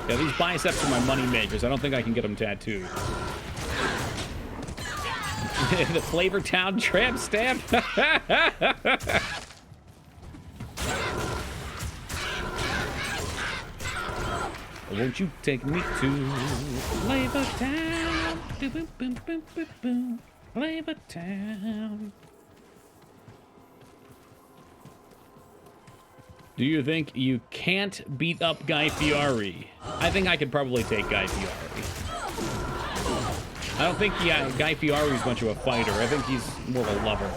Yeah, these biceps are my money makers. I don't think I can get them tattooed. The Flavor Town tramp stamp. Won't you take me to Flavor Town? Boom, boom, boom, boom, boom. Flavor Town. Do you think you can't beat up Guy Fieri? I think I could probably take Guy Fieri. I don't think Guy Fieri is much of a fighter. I think he's more of a lover.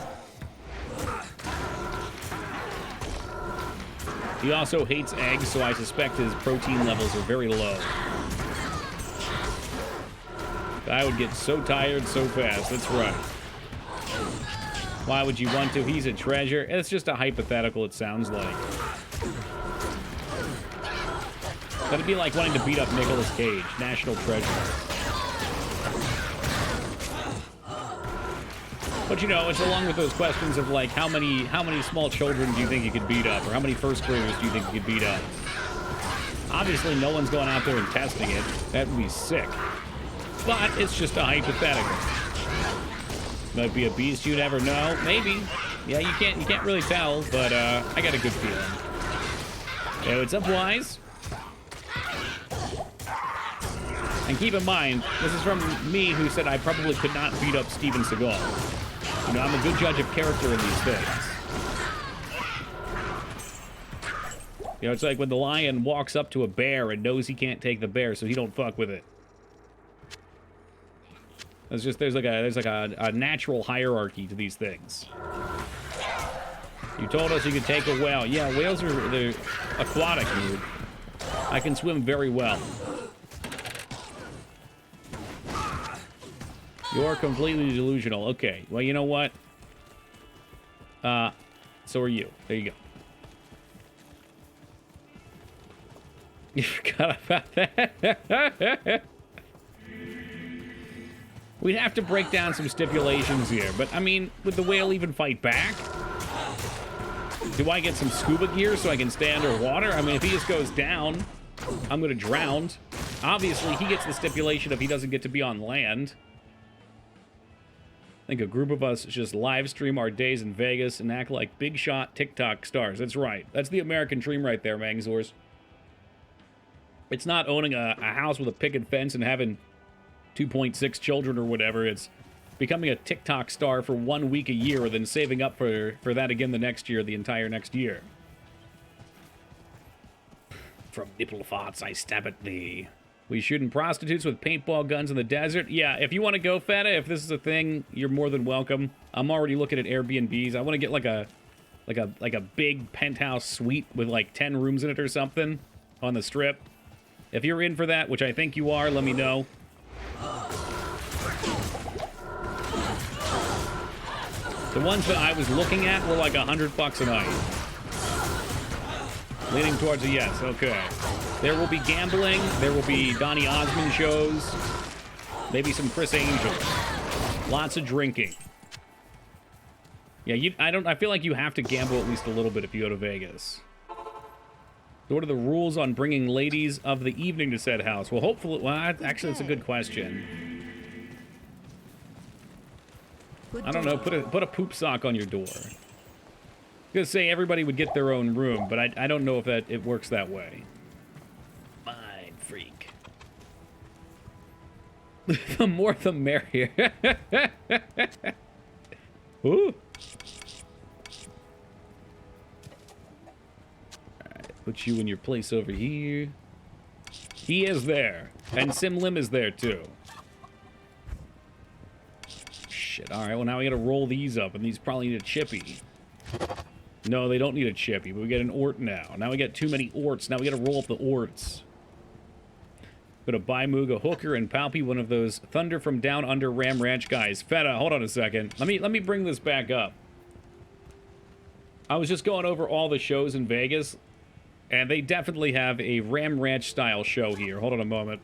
He also hates eggs, so I suspect his protein levels are very low. I would get so tired so fast. That's right. Why would you want to? He's a treasure. It's just a hypothetical, it sounds like. That'd be like wanting to beat up Nicolas Cage. National treasure. But you know, it's along with those questions of like, how many small children do you think you could beat up? Or how many first graders do you think you could beat up? Obviously, no one's going out there and testing it. That would be sick. But it's just a hypothetical. Might be a beast, you never know. Maybe. Yeah, you can't really tell, but I got a good feeling. Hey, what's up, Wise? And keep in mind, this is from me who said I probably could not beat up Steven Seagal. You know, I'm a good judge of character in these things. You know, it's like when the lion walks up to a bear and knows he can't take the bear, so he don't fuck with it. It's just there's like a natural hierarchy to these things. You told us you could take a whale. Yeah, whales they're aquatic, dude. I can swim very well. You're completely delusional. Okay, well, you know what? So are you. There you go. You forgot about that. We'd have to break down some stipulations here, but I mean, would the whale even fight back? Do I get some scuba gear so I can stay underwater? I mean, if he just goes down, I'm gonna drown. Obviously, he gets the stipulation if he doesn't get to be on land. I think a group of us just live stream our days in Vegas and act like big shot TikTok stars. That's right. That's the American dream right there, Mangzors. It's not owning a house with a picket fence and having 2.6 children or whatever. It's becoming a TikTok star for 1 week a year, then saving up for that again the next year, the entire next year. From nipple farts I stab at thee. We shooting prostitutes with paintball guns in the desert? Yeah, if you want to go, Feta, if this is a thing, you're more than welcome. I'm already looking at Airbnbs. I want to get like a big penthouse suite with like 10 rooms in it or something on the strip. If you're in for that, which I think you are, let me know. The ones that I was looking at were like $100 a night. Leaning towards a yes, okay. There will be gambling, there will be Donny Osmond shows, maybe some Chris Angel. Lots of drinking. Yeah, I feel like you have to gamble at least a little bit if you go to Vegas. So what are the rules on bringing ladies of the evening to said house? Well, hopefully, well, actually, that's a good question. I don't know, put a poop sock on your door. I was gonna say everybody would get their own room, but I don't know if it works that way. Mind freak. The more the merrier. Ooh. Alright, put you in your place over here. He is there. And Sim Lim is there too. Shit, alright, well now we gotta roll these up, and these probably need a chippy. No, they don't need a chippy, but we get an ort now. Now we got too many orts. Now we gotta roll up the orts. Gonna buy Moog a hooker and Palpy, one of those Thunder from Down Under Ram Ranch guys. Feta, hold on a second. Let me bring this back up. I was just going over all the shows in Vegas, and they definitely have a Ram Ranch style show here. Hold on a moment.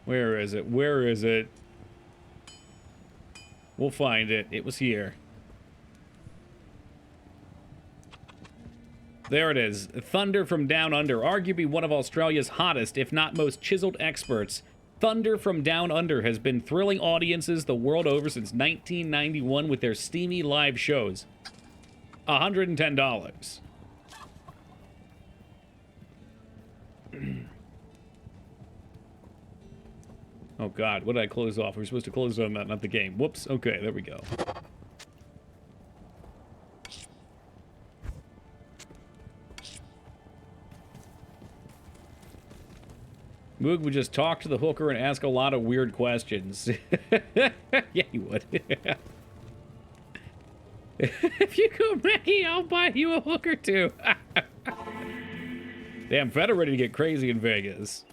Where is it? Where is it? We'll find it. It was here. There it is. Thunder from Down Under. Arguably one of Australia's hottest, if not most chiseled experts. Thunder from Down Under has been thrilling audiences the world over since 1991 with their steamy live shows. $110. Oh god, what did I close off? We were supposed to close on that, not the game. Whoops. Okay, there we go. Moog would just talk to the hooker and ask a lot of weird questions. Yeah, he would. If you go Maggie, I'll buy you a hooker too. Damn, Fed ready to get crazy in Vegas.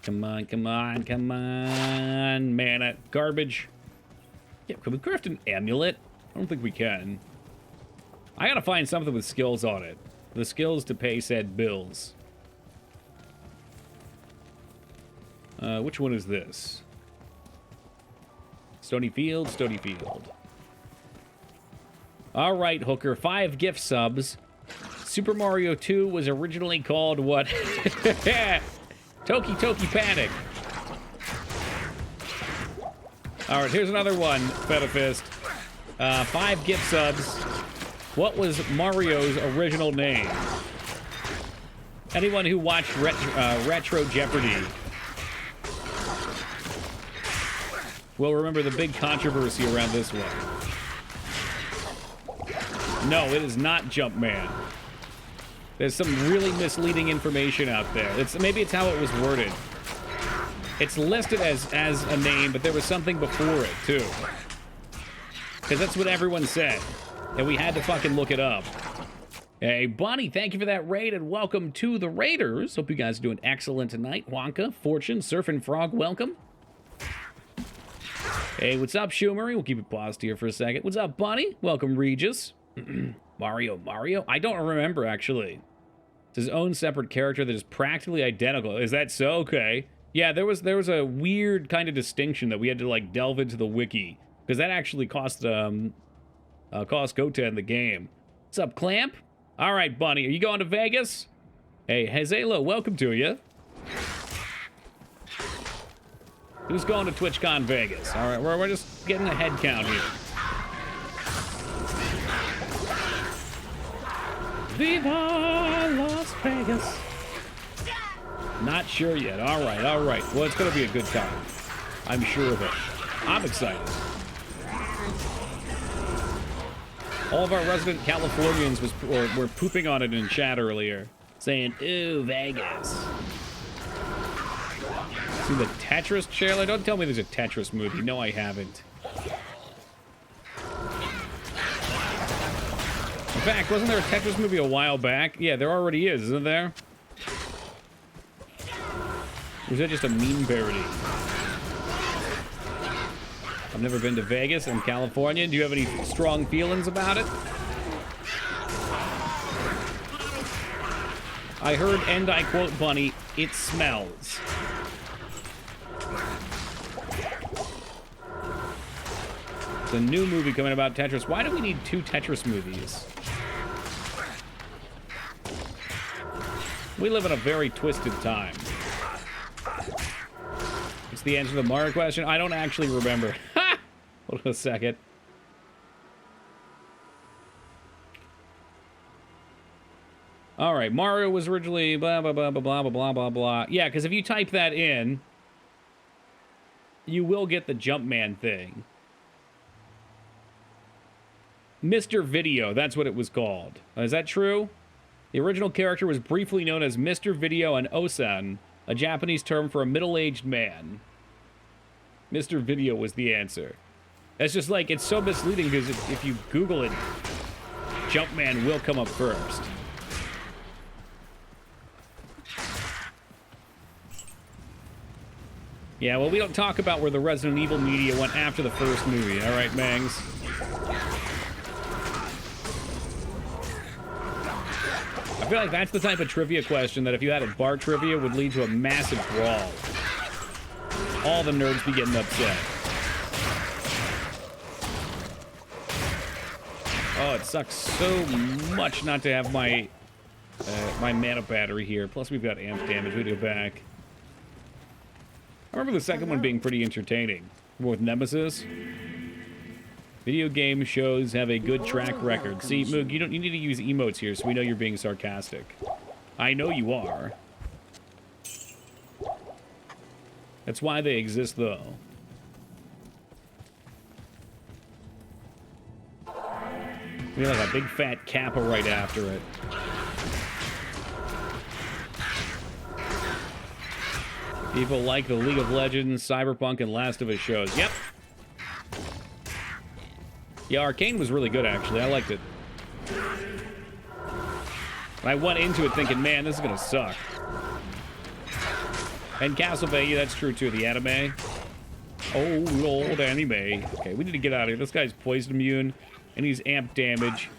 Come on, come on, come on. Mana. Garbage. Yeah, can we craft an amulet? I don't think we can. I gotta find something with skills on it. The skills to pay said bills. Which one is this? Stony Field, Stony Field. Alright, Hooker. 5 gift subs. Super Mario 2 was originally called what? Toki Toki Panic. Alright, here's another one, Fetafist. 5 gift subs. What was Mario's original name? Anyone who watched Retro Jeopardy will remember the big controversy around this one. No, it is not Jumpman. There's some really misleading information out there. Maybe it's how it was worded. It's listed as a name, but there was something before it, too. Because that's what everyone said. And we had to fucking look it up. Hey, Bonnie, thank you for that raid, and welcome to the Raiders. Hope you guys are doing excellent tonight. Wonka, Fortune, Surfing Frog, welcome. Hey, what's up, Schumery? We'll keep it paused here for a second. What's up, Bonnie? Welcome, Regis. Mario? I don't remember, actually. It's his own separate character that is practically identical. Is that so? Okay. Yeah, there was a weird kind of distinction that we had to, like, delve into the wiki. Because that actually cost Gota in the game. What's up, Clamp? All right, Bunny, are you going to Vegas? Hey, Hazelo, welcome to you. Who's going to TwitchCon Vegas? All right, we're just getting a head count here. Viva Las Vegas. Not sure yet. All right. Well, it's going to be a good time. I'm sure of it. I'm excited. All of our resident Californians were pooping on it in chat earlier, saying, ooh, Vegas. See the Tetris trailer? Don't tell me there's a Tetris movie. No, I haven't. In fact, wasn't there a Tetris movie a while back? Yeah, there already is, isn't there? Or is that just a meme parody? I've never been to Vegas. I'm California. Do you have any strong feelings about it? I heard, and I quote Bunny, it smells. It's a new movie coming about Tetris. Why do we need 2 Tetris movies? We live in a very twisted time. What's the answer to the Mario question? I don't actually remember. Ha! Hold on a second. All right, Mario was originally blah, blah, blah, blah, blah, blah, blah, blah, blah. Yeah, because if you type that in, you will get the Jumpman thing. Mr. Video, that's what it was called. Is that true? The original character was briefly known as Mr. Video and Osan, a Japanese term for a middle-aged man. Mr. Video was the answer. That's just like, it's so misleading because if you Google it, Jumpman will come up first. Yeah, well, we don't talk about where the Resident Evil media went after the first movie. All right, Mangs. I feel like that's the type of trivia question that if you had at bar trivia would lead to a massive brawl. All the nerds be getting upset. Oh, it sucks so much not to have my my mana battery here. Plus we've got amp damage. We go back. I remember the second one being pretty entertaining. With Nemesis. Video game shows have a good track record. See, Moog, you need to use emotes here so we know you're being sarcastic. I know you are. That's why they exist, though. We have like a big fat kappa right after it. People like the League of Legends, Cyberpunk, and Last of Us shows. Yep. Yeah, Arcane was really good, actually. I liked it. I went into it thinking, man, this is gonna suck. And Castlevania, that's true too. The anime. Oh, old anime. Okay, we need to get out of here. This guy's poison immune, and he's amp damage.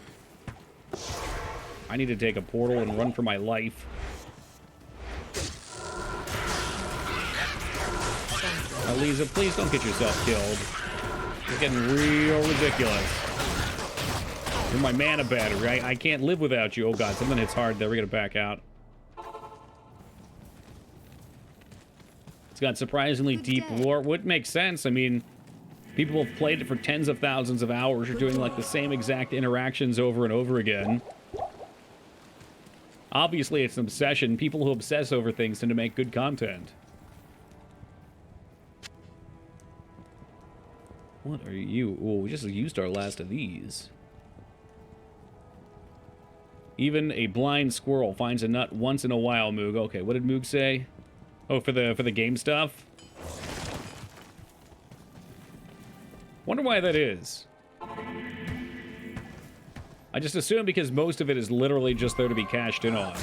I need to take a portal and run for my life. Elisa, please don't get yourself killed. It's getting real ridiculous. You're my mana battery. I can't live without you. Oh god, something hits hard there. We're gonna back out. It's got surprisingly deep lore. Would make sense. I mean, people have played it for tens of thousands of hours. Are doing like the same exact interactions over and over again. Obviously, it's an obsession. People who obsess over things tend to make good content. What are you? Oh, we just used our last of these. Even a blind squirrel finds a nut once in a while, Moog. Okay, what did Moog say? Oh, for the game stuff? Wonder why that is. I just assume because most of it is literally just there to be cashed in on.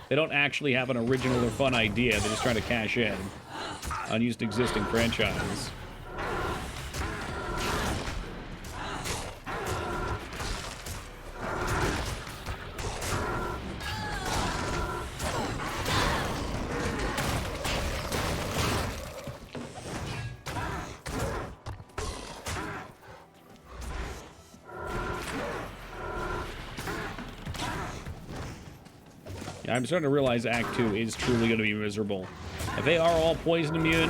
They don't actually have an original or fun idea. They're just trying to cash in on used existing franchises. I'm starting to realize Act 2 is truly going to be miserable. If they are all poison immune,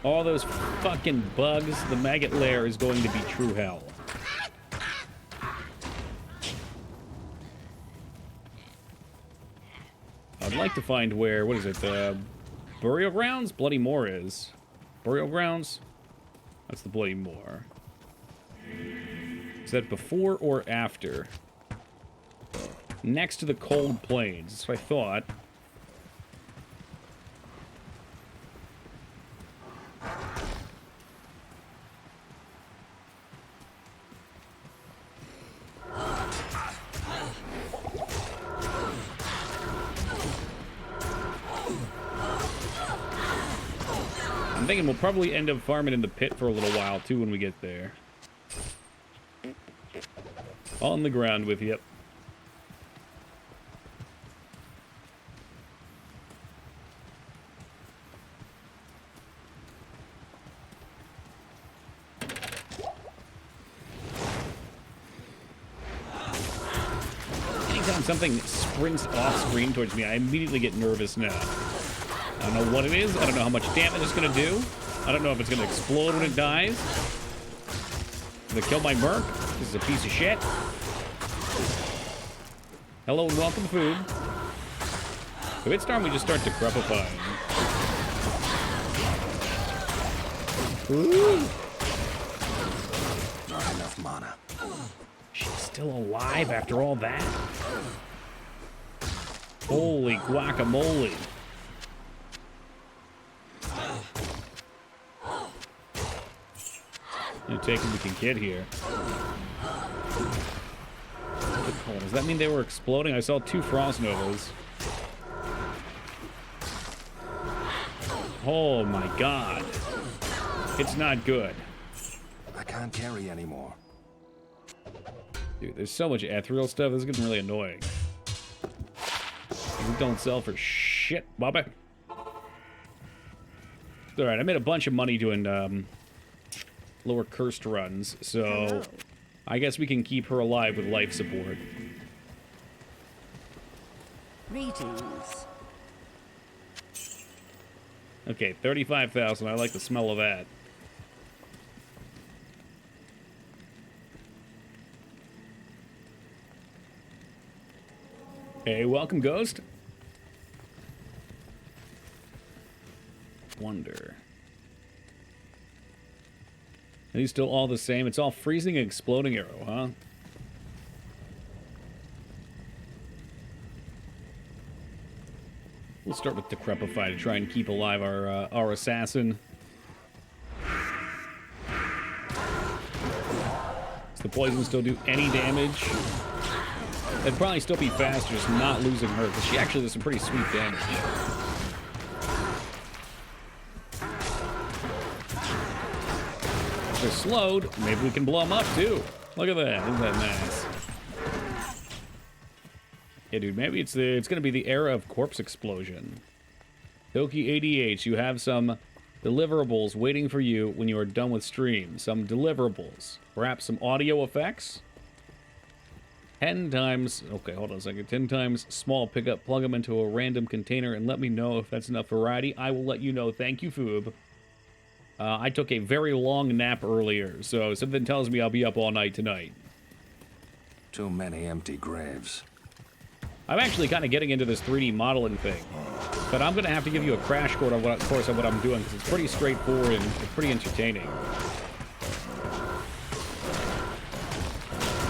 all those fucking bugs, the maggot lair is going to be true hell. I'd like to find where, what is it, Burial Grounds? Bloody Moor is. Burial Grounds? That's the Bloody Moor. Is that before or after? Next to the Cold Plains. That's what I thought. I'm thinking we'll probably end up farming in the pit for a little while, too, when we get there. On the ground with you. Something sprints off screen towards me, I immediately get nervous now. I don't know what it is. I don't know how much damage it's going to do. I don't know if it's going to explode when it dies. Gonna kill my merc. This is a piece of shit. Hello and welcome, food. If it's time we just start decrepifying. Ooh. Not enough mana. She's still alive after all that? Holy guacamole. Gonna take what we can get here. Does that mean they were exploding? I saw 2 frost novas. Oh my god. It's not good. I can't carry anymore. Dude, there's so much ethereal stuff. This is getting really annoying. We don't sell for shit, Bobby. Alright, I made a bunch of money doing lower cursed runs, so Hello. I guess we can keep her alive with life support. Greetings. Okay, 35,000. I like the smell of that. Hey, welcome, Ghost. Wonder. Are these still all the same? It's all freezing and exploding arrow, huh? We'll start with Decrepify to try and keep alive our assassin. Does the poison still do any damage? It'd probably still be faster, just not losing her, because she actually does some pretty sweet damage. If they're slowed, maybe we can blow them up too. Look at that, isn't that nice? Yeah, dude, maybe it's gonna be the era of corpse explosion. Doki ADH, you have some deliverables waiting for you when you are done with stream. Some deliverables. Perhaps some audio effects? 10 times, okay, hold on a second. 10 times small pickup, plug them into a random container, and let me know if that's enough variety. I will let you know. Thank you, Foob. I took a very long nap earlier, so something tells me I'll be up all night tonight. Too many empty graves. I'm actually kind of getting into this 3D modeling thing, but I'm going to have to give you a crash course on what I'm doing, because it's pretty straightforward and it's pretty entertaining.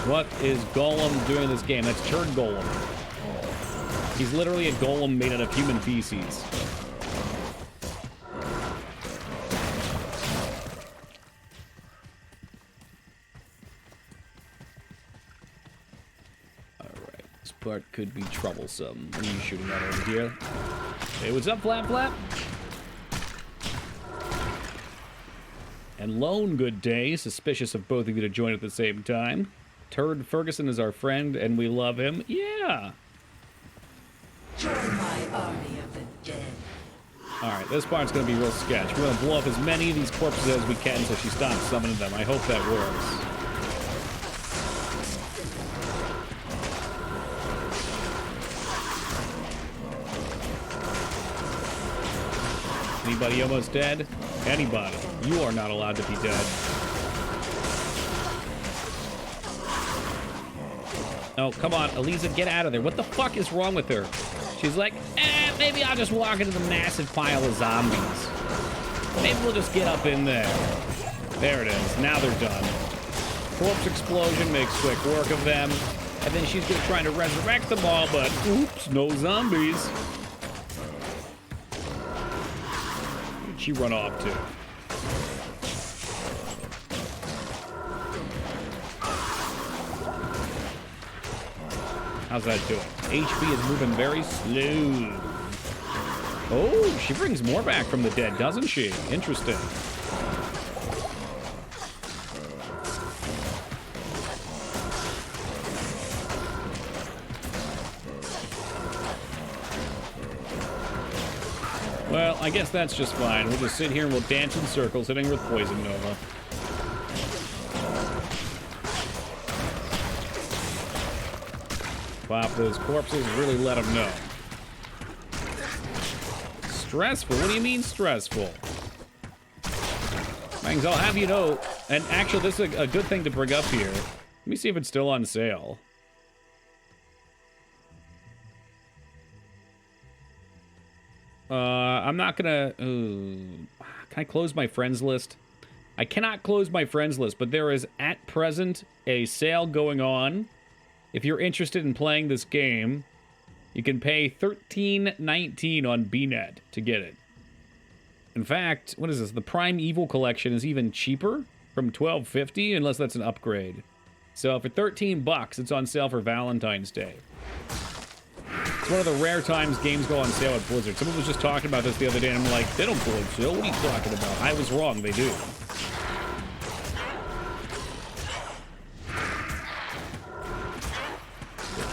What is Golem doing in this game? That's Turd Golem. He's literally a golem made out of human feces. Alright, this part could be troublesome. What are you shooting at over here? Hey, what's up, Flap Flap? And Lone, good day. Suspicious of both of you to join at the same time. Turd Ferguson is our friend, and we love him. Yeah. Join my army of the dead. Alright, this part's gonna be real sketch. We're gonna blow up as many of these corpses as we can so she stops summoning them. I hope that works. Anybody almost dead? Anybody. You are not allowed to be dead. Oh, come on, Eliza, get out of there. What the fuck is wrong with her? She's like, maybe I'll just walk into the massive pile of zombies. Maybe we'll just get up in there. There it is. Now they're done. Corpse explosion makes quick work of them. And then she's gonna try to resurrect them all, but oops, no zombies. Where'd she run off to? How's that doing? HP is moving very slow. Oh, she brings more back from the dead, doesn't she? Interesting. Well, I guess that's just fine. We'll just sit here and we'll dance in circles, hitting her with Poison Nova. Pop those corpses, really let them know. Stressful? What do you mean stressful? Mangs, I'll have you know, and actually this is a good thing to bring up here. Let me see if it's still on sale. I'm not gonna... can I close my friends list? I cannot close my friends list, but there is at present a sale going on. If you're interested in playing this game, you can pay $13.19 on BNet to get it. In fact, what is this? The Prime Evil Collection is even cheaper from $12.50, unless that's an upgrade. So for 13 bucks, it's on sale for Valentine's Day. It's one of the rare times games go on sale at Blizzard. Someone was just talking about this the other day, and I'm like, they don't go on sale. What are you talking about? I was wrong. They do.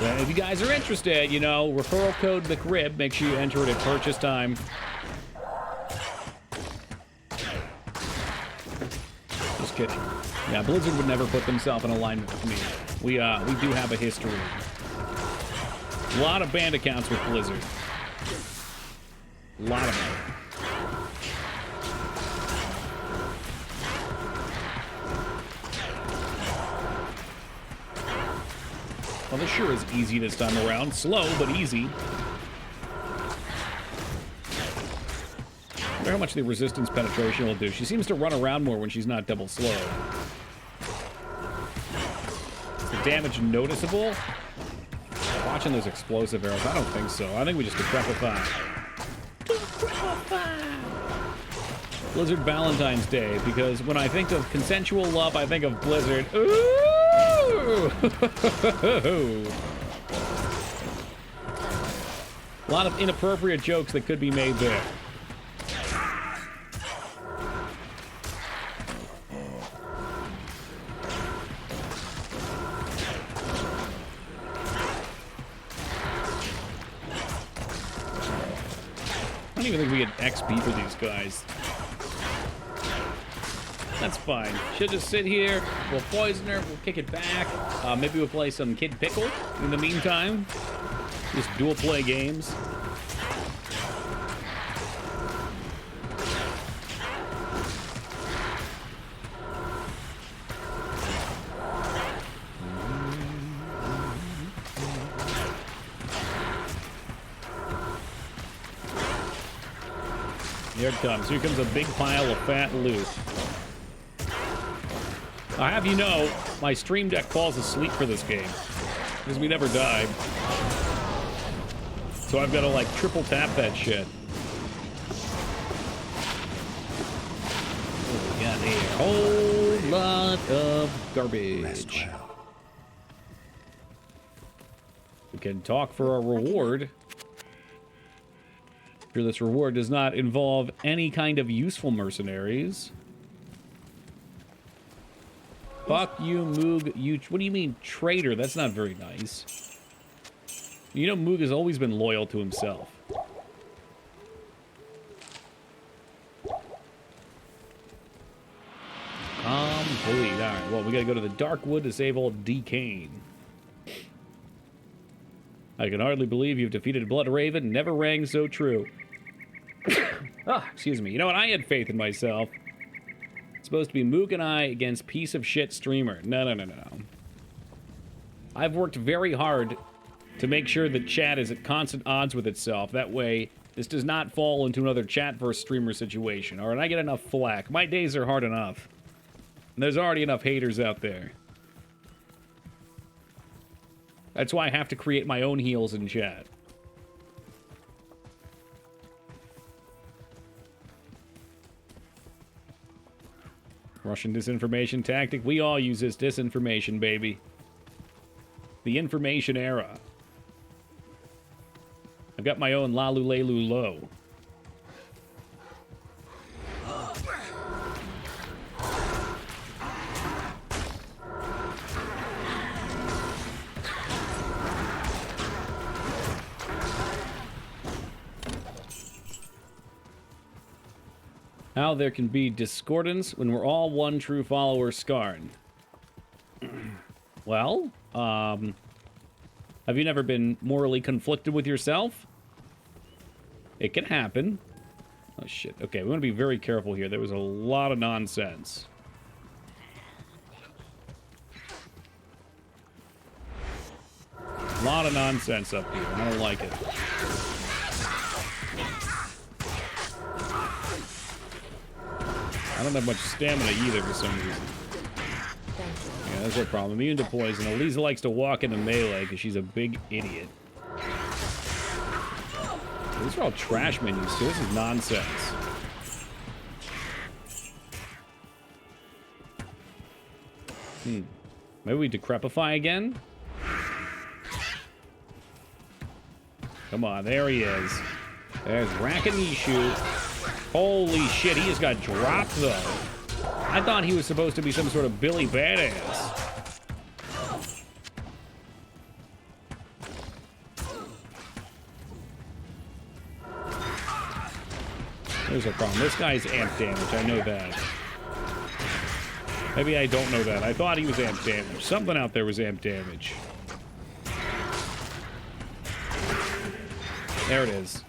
If you guys are interested, you know, referral code McRib. Make sure you enter it at purchase time. Just kidding. Yeah, Blizzard would never put themselves in alignment with me. We do have a history. A lot of banned accounts with Blizzard. A lot of them. Well, this sure is easy this time around. Slow, but easy. I wonder how much the resistance penetration will do. She seems to run around more when she's not double slow. Is the damage noticeable? Watching those explosive arrows, I don't think so. I think we just decrepify. Blizzard Valentine's Day, because when I think of consensual love, I think of Blizzard. Ooh! A lot of inappropriate jokes that could be made there. I don't even think we get XP for these guys. That's fine. She'll just sit here, we'll poison her, we'll kick it back. Maybe we'll play some Kid Pickle in the meantime. Just dual play games. Here it comes. Here comes a big pile of fat loot. I have you know, my stream deck falls asleep for this game because we never died. So I've got to like triple tap that shit. What do we got here? Whole lot of garbage. We can talk for a reward. Sure, this reward does not involve any kind of useful mercenaries. Fuck you, Moog. You. What do you mean, traitor? That's not very nice. You know, Moog has always been loyal to himself. Complete. All right. Well, we gotta go to the Darkwood to save old D. Kane. I can hardly believe you've defeated Blood Raven. Never rang so true. Excuse me. You know what? I had faith in myself. Supposed to be Moog and I against piece of shit streamer. No. I've worked very hard to make sure that chat is at constant odds with itself. That way, this does not fall into another chat versus streamer situation. Alright, I get enough flack. My days are hard enough. And there's already enough haters out there. That's why I have to create my own heels in chat. Russian disinformation tactic. We all use this disinformation, baby. The information era. I've got my own Lalu Lelu Lo. How there can be discordance when we're all one true follower, Skarn. Well, have you never been morally conflicted with yourself? It can happen. Oh, shit. Okay, we want to be very careful here. There was a lot of nonsense. A lot of nonsense up here. I don't like it. I don't have much stamina either for some reason. Yeah, that's our problem. Immune to poison. Elisa likes to walk into melee because she's a big idiot. These are all trash menus too. This is nonsense. Maybe we decrepify again? Come on, there he is. There's Rakanishu. Holy shit, he just got dropped, though. I thought he was supposed to be some sort of Billy Badass. There's a problem. This guy's amp damage. I know that. Maybe I don't know that. I thought he was amp damage. Something out there was amp damage. There it is.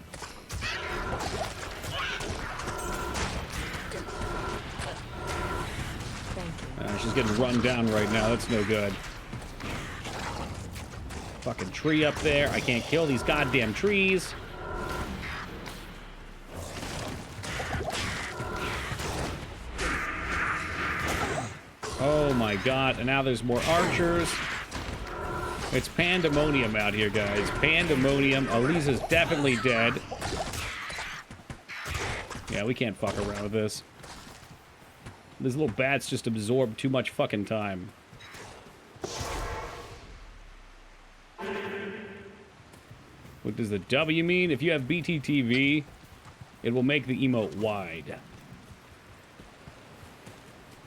She's getting run down right now. That's no good. Fucking tree up there. I can't kill these goddamn trees. Oh my god. And now there's more archers. It's pandemonium out here, guys. Pandemonium. Elisa's definitely dead. Yeah, we can't fuck around with this. These little bats just absorb too much fucking time. What does the W mean? If you have BTTV, it will make the emote wide.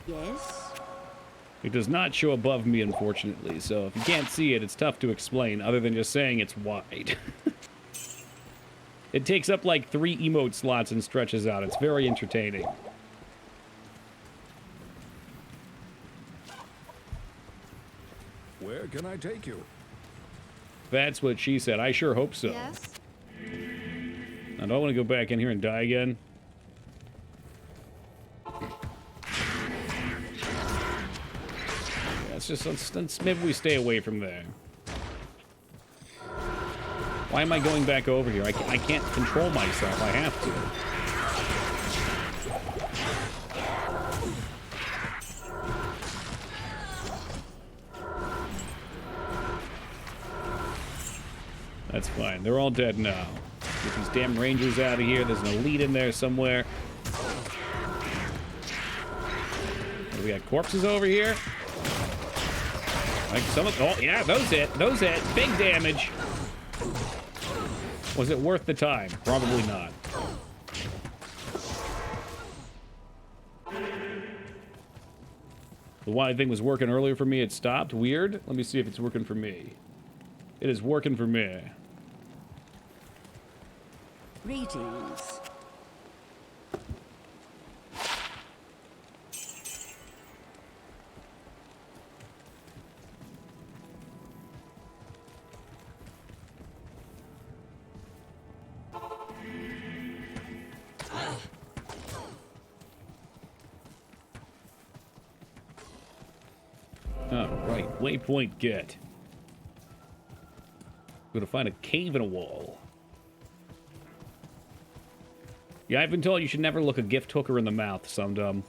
Yes? It does not show above me, unfortunately, so if you can't see it, it's tough to explain, other than just saying it's wide. It takes up like 3 emote slots and stretches out. It's very entertaining. Where can I take you? That's what she said. I sure hope so. Yes? I don't want to go back in here and die again. Yeah, let's maybe we stay away from there. Why am I going back over here? I can't control myself. I have to. That's fine. They're all dead now. Get these damn rangers out of here. There's an elite in there somewhere. We got corpses over here. Like some of, oh yeah, those hit. Those hit. Big damage. Was it worth the time? Probably not. The wide thing was working earlier for me. It stopped. Weird. Let me see if it's working for me. It is working for me. Greetings. Alright, waypoint get. We're gonna find a cave in a wall. Yeah, I've been told you should never look a gift hooker in the mouth, so I'm dumb.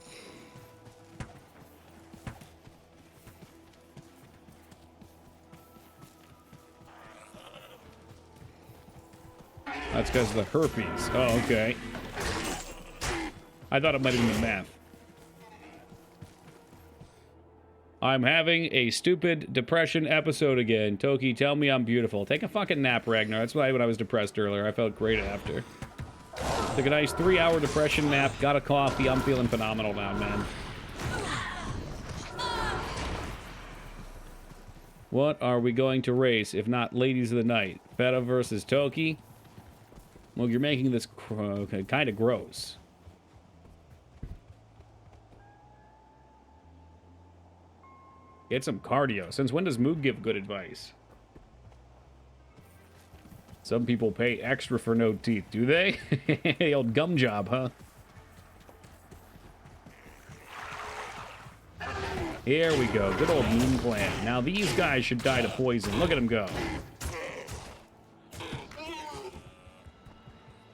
That's because of the herpes. Oh, okay. I thought it might have been the meth. I'm having a stupid depression episode again. Toki, tell me I'm beautiful. Take a fucking nap, Ragnar. That's why when I was depressed earlier, I felt great after. Took a nice 3-hour depression nap, got a coffee. I'm feeling phenomenal now, man. What are we going to race, if not Ladies of the Night? Beta versus Toki? Well, you're making this kind of gross. Get some cardio. Since when does Moog give good advice? Some people pay extra for no teeth, do they? The old gum job, huh? Here we go. Good old Moon Clan. Now these guys should die to poison. Look at them go.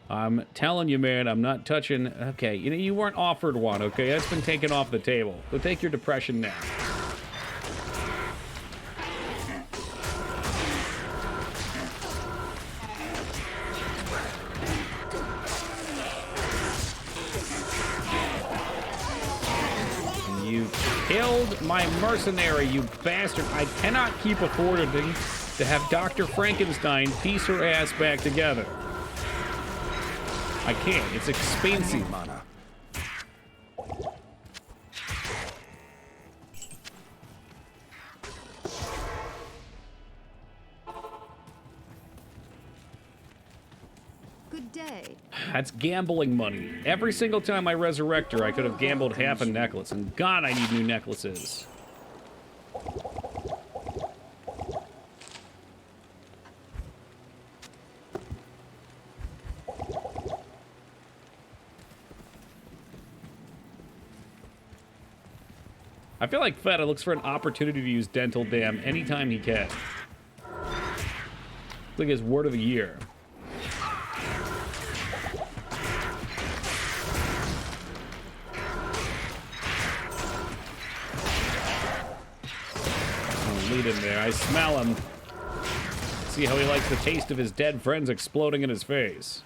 I'm telling you, man, I'm not touching... Okay, you know, you weren't offered one, okay? That's been taken off the table. Go take your depression nap. You killed my mercenary, you bastard. I cannot keep affording to have Dr. Frankenstein piece her ass back together. I can't. It's expensive. Mana. Good Good day. That's gambling money. Every single time I resurrect her, I could have gambled half a necklace. And God, I need new necklaces. I feel like Feta looks for an opportunity to use Dental Dam anytime he can. It's like his word of the year. Oh, lead him there. I smell him. See how he likes the taste of his dead friends exploding in his face.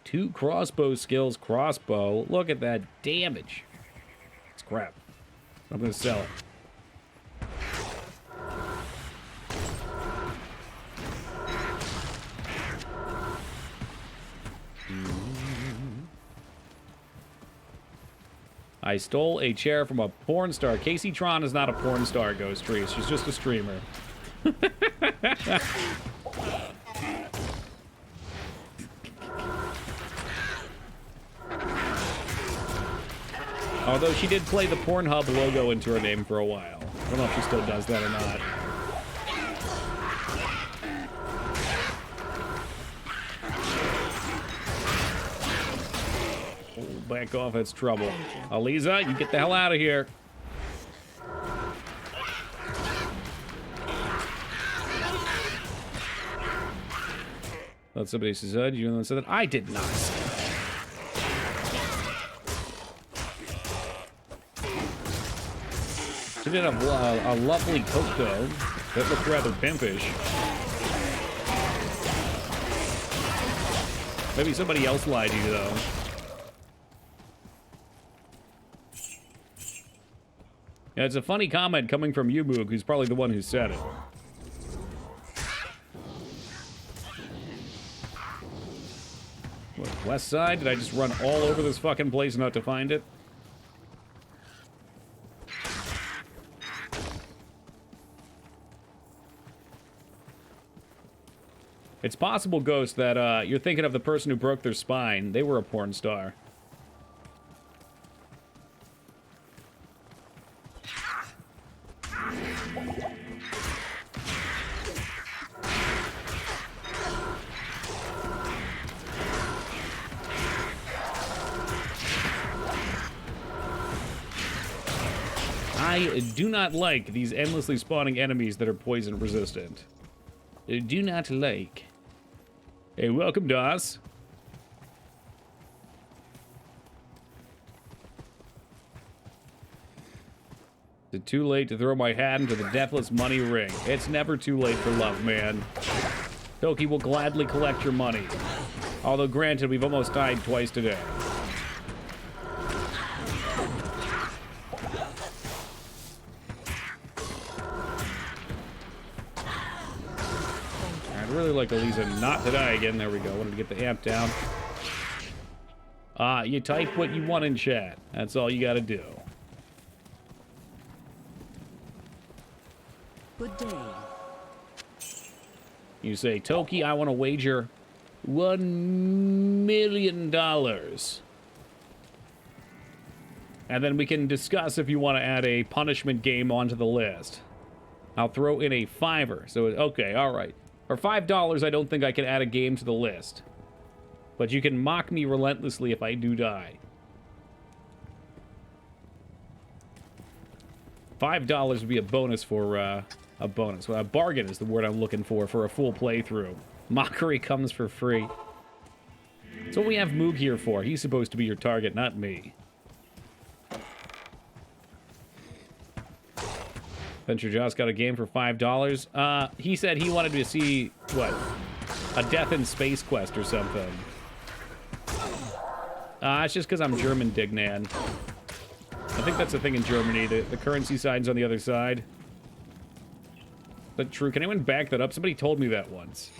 2 crossbow skills, crossbow. Look at that damage. It's crap. I'm gonna sell it. I stole a chair from a porn star. Casey Tron is not a porn star, Ghost Tree. She's just a streamer. Although she did play the Pornhub logo into her name for a while. I don't know if she still does that or not. Oh, back off, that's trouble. Aliza, you get the hell out of here. Thought somebody said, you said that I did not. She did have a lovely coat, though. That looked rather pimpish. Maybe somebody else lied to you, though. Yeah, it's a funny comment coming from you, Moog, who's probably the one who said it. What, west side? Did I just run all over this fucking place not to find it? It's possible, Ghost, that you're thinking of the person who broke their spine. They were a porn star. I do not like these endlessly spawning enemies that are poison resistant. I do not like. Hey, welcome, DOS. Is it too late to throw my hat into the Deathless money ring? It's never too late for love, man. Toki will gladly collect your money. Although, granted, we've almost died twice today. Really like Aliza not to die again. There we go. Wanted to get the amp down. You type what you want in chat. That's all you gotta do. Good day. You say, Toki, I want to wager $1 million. And then we can discuss if you want to add a punishment game onto the list. I'll throw in a $5. So, okay, all right. For $5, I don't think I can add a game to the list. But you can mock me relentlessly if I do die. $5 would be a bonus for, a bonus. Well, a bargain is the word I'm looking for a full playthrough. Mockery comes for free. That's what we have Moog here for. He's supposed to be your target, not me. Venture Joss got a game for $5. He said he wanted to see, what? A Death in Space Quest or something. It's just because I'm German, Dignan. I think that's the thing in Germany. The currency sign's on the other side. Is that true? Can anyone back that up? Somebody told me that once.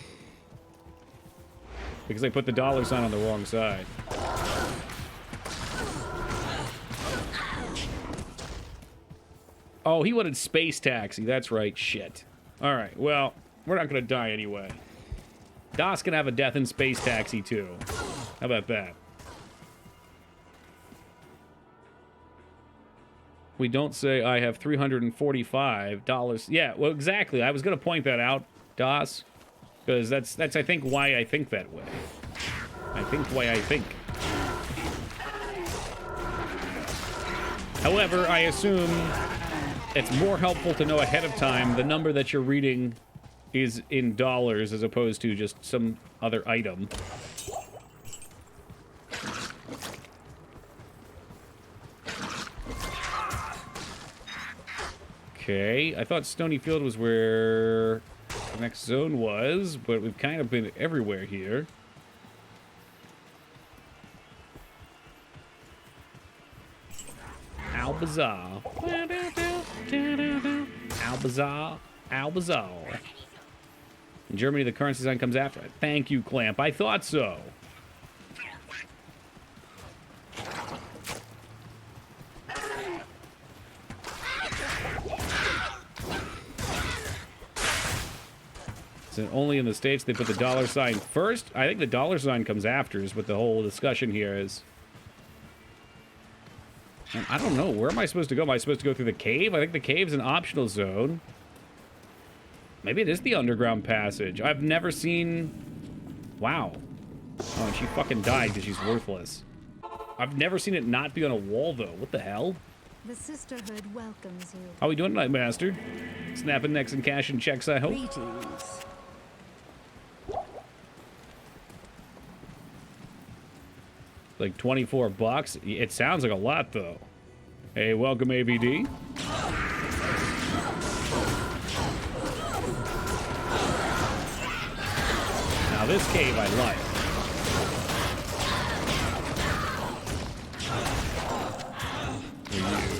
Because I put the dollar sign on the wrong side. Oh, he wanted Space Taxi. That's right. Shit. All right. Well, we're not going to die anyway. DOS can have a death in space taxi, too. How about that? We don't say I have $345. Yeah, well, exactly. I was going to point that out, DOS, because that's I think why I think that way. I think why I think. However, I assume it's more helpful to know ahead of time the number that you're reading is in dollars as opposed to just some other item. Okay, I thought Stonyfield was where the next zone was, but we've kind of been everywhere here. How bizarre. How bizarre. How bizarre. In Germany, the currency sign comes after it. Thank you, Clamp. I thought so. So only in the States they put the dollar sign first? I think the dollar sign comes after is what the whole discussion here is. And I don't know. Where am I supposed to go? Am I supposed to go through the cave? I think the cave's an optional zone. Maybe it is the underground passage. I've never seen... Wow. Oh, and she fucking died because she's worthless. I've never seen it not be on a wall, though. What the hell? The sisterhood welcomes you. How we doing tonight, Master? Snapping necks and cashing checks, I hope. Greetings. Like 24 bucks? It sounds like a lot, though. Hey, welcome, ABD. Now, this cave I like.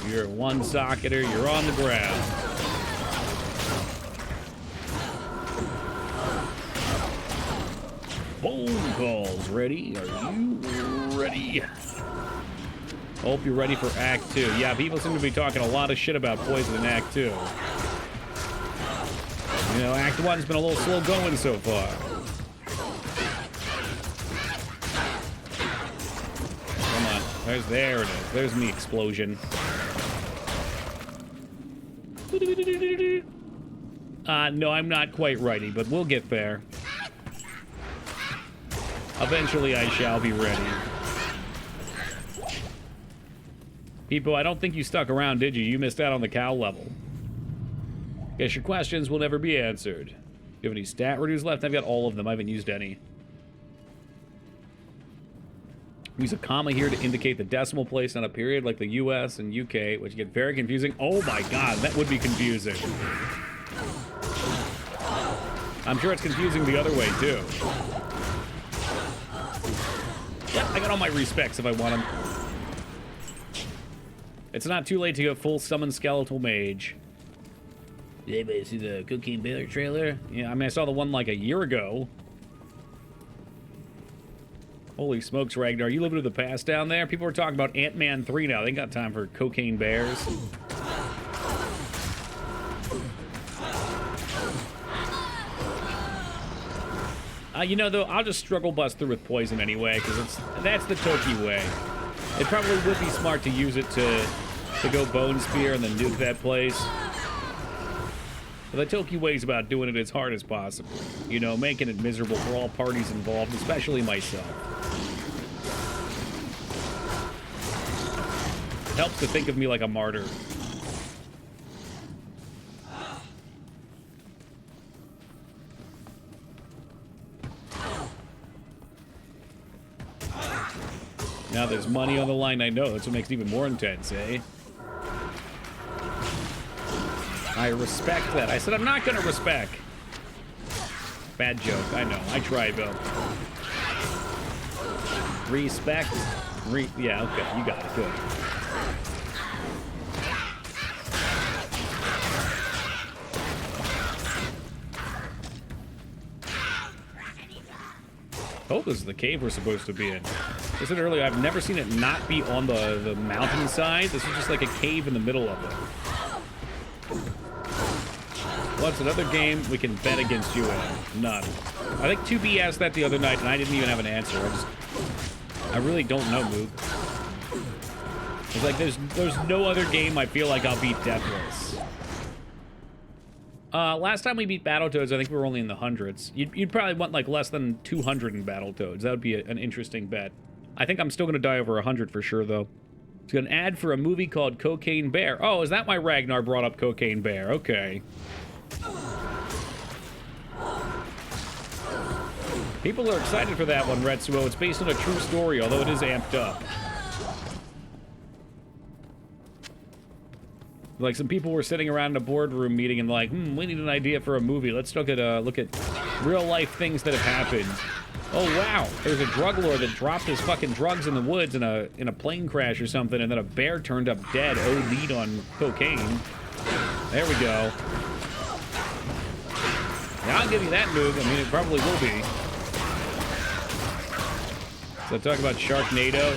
You're a one-socketer. You're on the ground. Phone calls ready. Are you ready? Hope you're ready for Act 2. Yeah, people seem to be talking a lot of shit about Poison in Act 2. You know, Act 1's been a little slow going so far. Come on. There it is. There's the explosion. No, I'm not quite ready, but we'll get there. Eventually, I shall be ready. People, I don't think you stuck around, did you? You missed out on the cow level. Guess your questions will never be answered. You have any stat reduce left? I've got all of them. I haven't used any. Use a comma here to indicate the decimal place, not a period, like the US and UK, which get very confusing. Oh my god, that would be confusing. I'm sure it's confusing the other way, too. Yep, I got all my respects if I want them. It's not too late to go full summon skeletal mage. Did anybody see the Cocaine Baylor trailer? Yeah, I mean, I saw the one like a year ago. Holy smokes, Ragnar. You living in the past down there? People are talking about Ant-Man 3 now. They ain't got time for cocaine bears. You know, though, I'll just struggle bust through with poison anyway, because that's the Toki way. It probably would be smart to use it to go Bone Spear and then nuke that place. But the Toki way is about doing it as hard as possible. You know, making it miserable for all parties involved, especially myself. It helps to think of me like a martyr. Now there's money on the line, I know. That's what makes it even more intense, eh? I respect that. I said I'm not gonna respect. Bad joke, I know. I tried, though. Respect. Yeah, okay, you got it. Good. Oh, this is the cave we're supposed to be in. I said earlier, I've never seen it not be on the mountainside. This is just like a cave in the middle of it. What's another game we can bet against you in? None. I think 2B asked that the other night, and I didn't even have an answer. I really don't know, Moog. It's like there's no other game I feel like I'll beat Deathless. Last time we beat Battletoads, I think we were only in the hundreds. You'd probably want like less than 200 in Battletoads. That would be an interesting bet. I think I'm still gonna die over 100 for sure, though. It's got an ad for a movie called Cocaine Bear. Oh, is that why Ragnar brought up Cocaine Bear? Okay. People are excited for that one, Retsuo. It's based on a true story, although it is amped up. Like, some people were sitting around in a boardroom meeting and like, we need an idea for a movie. Let's look at real-life things that have happened. Oh, wow. There's a drug lord that dropped his fucking drugs in the woods in a plane crash or something, and then a bear turned up dead, OD'd on cocaine. There we go. Yeah, I'll give you that, Moog. I mean, it probably will be. So talk about Sharknado.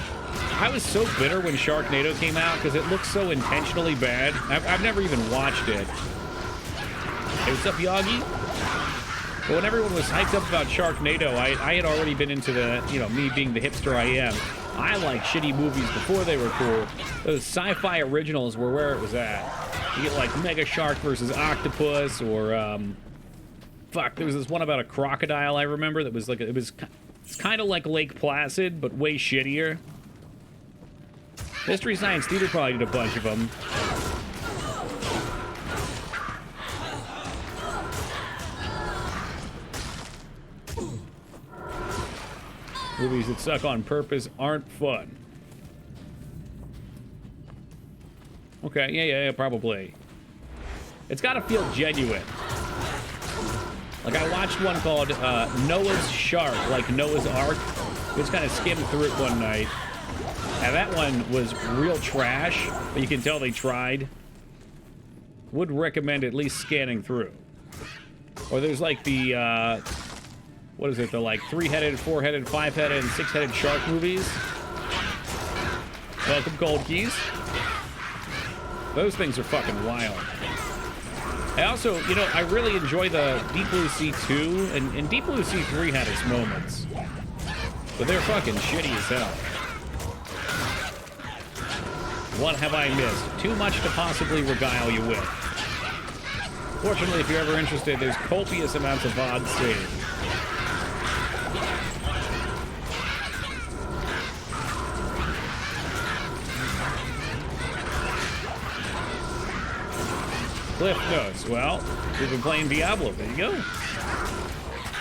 I was so bitter when Sharknado came out because it looked so intentionally bad. I've never even watched it. Hey, what's up, Yagi? But when everyone was hyped up about Sharknado, I had already been into the, you know, me being the hipster I am. I liked shitty movies before they were cool. Those sci-fi originals were where it was at. You get like Mega Shark versus Octopus, or fuck, there was this one about a crocodile I remember that was like it's kind of like Lake Placid, but way shittier. Mystery Science Theater probably did a bunch of them. Movies that suck on purpose aren't fun. Okay, yeah, probably. It's gotta feel genuine. Like, I watched one called Noah's Shark, like Noah's Ark. Just kind of skimmed through it one night. And that one was real trash, but you can tell they tried. Would recommend at least scanning through. Or there's like the, what is it, the like 3-headed, 4-headed, 5-headed, and 6-headed shark movies. Welcome, Cold Keys. Those things are fucking wild. I also, you know, I really enjoy the Deep Blue Sea 2, and Deep Blue Sea 3 had its moments. But they're fucking shitty as hell. What have I missed? Too much to possibly regale you with. Fortunately, if you're ever interested, there's copious amounts of VOD saved. Cliff Notes. Well, we've been playing Diablo. There you go.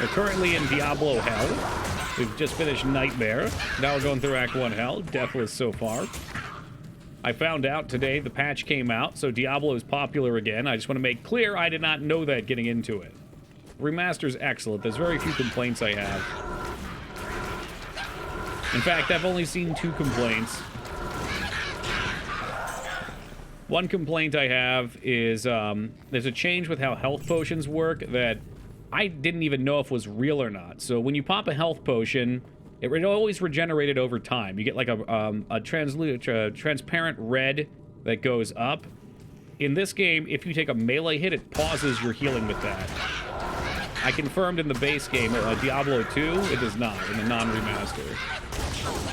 We're currently in Diablo Hell. We've just finished Nightmare. Now we're going through Act 1 Hell. Deathless so far. I found out today the patch came out, so Diablo is popular again. I just want to make clear I did not know that getting into it. Remaster's excellent. There's very few complaints I have. In fact, I've only seen 2 complaints. One complaint I have is there's a change with how health potions work that I didn't even know if was real or not. So when you pop a health potion, it always regenerated over time. You get like a transparent red that goes up. In this game, if you take a melee hit, it pauses your healing with that. I confirmed in the base game, Diablo 2, it does not, in the non-remaster.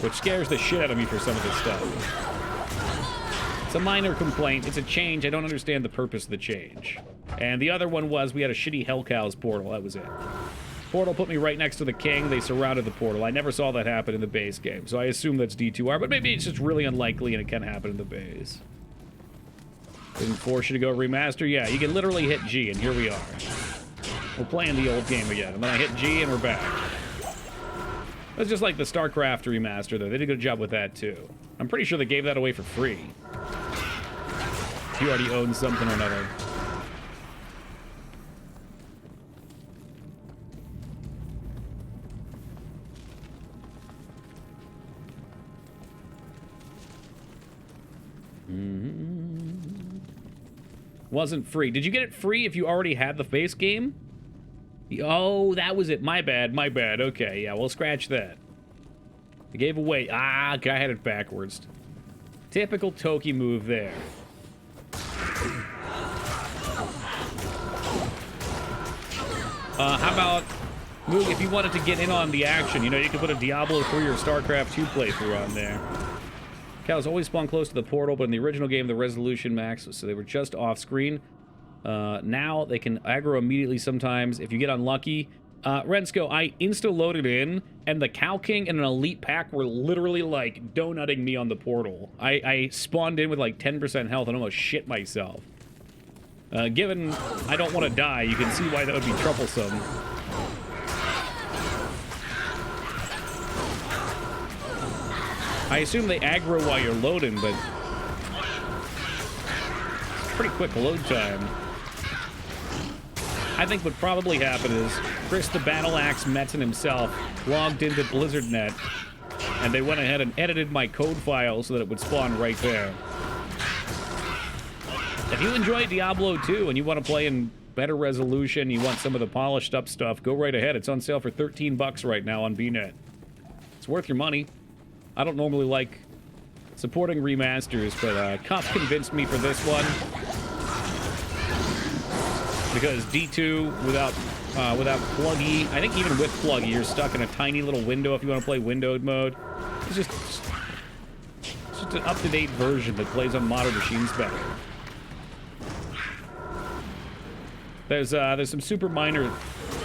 Which scares the shit out of me for some of this stuff. It's a minor complaint. It's a change. I don't understand the purpose of the change. And the other one was we had a shitty Hellcows portal. That was it. Portal put me right next to the king. They surrounded the portal. I never saw that happen in the base game, so I assume that's D2R, but maybe it's just really unlikely and it can happen in the base. Didn't force you to go remaster? Yeah, you can literally hit G, and here we are. We're playing the old game again, and then I hit G, and we're back. That's just like the StarCraft remaster, though. They did a good job with that, too. I'm pretty sure they gave that away for free. If you already own something or another. Wasn't free. Did you get it free if you already had the base game? Oh, that was it. My bad. My bad. Okay, yeah, we'll scratch that. I gave away. Ah, I had it backwards. Typical Toki move there. How about, Moog, if you wanted to get in on the action, you know, you could put a Diablo 3 or StarCraft 2 playthrough on there. Cows always spawn close to the portal, but in the original game, the resolution max, so they were just off screen. Now they can aggro immediately sometimes if you get unlucky. Rensko, I insta-loaded in, and the Cow King and an Elite Pack were literally, like, donutting me on the portal. I spawned in with, like, 10% health and almost shit myself. Given I don't want to die, you can see why that would be troublesome. I assume they aggro while you're loading, but it's pretty quick load time. I think what probably happened is Chris the Battle Axe Metzen himself logged into BlizzardNet, and they went ahead and edited my code file so that it would spawn right there. If you enjoy Diablo 2 and you want to play in better resolution, you want some of the polished up stuff, go right ahead. It's on sale for 13 bucks right now on VNet. It's worth your money. I don't normally like supporting remasters, but Cup convinced me for this one. Because D2 without Pluggy, I think even with Pluggy, you're stuck in a tiny little window if you want to play windowed mode. It's just an up-to-date version that plays on modern machines better. There's some super minor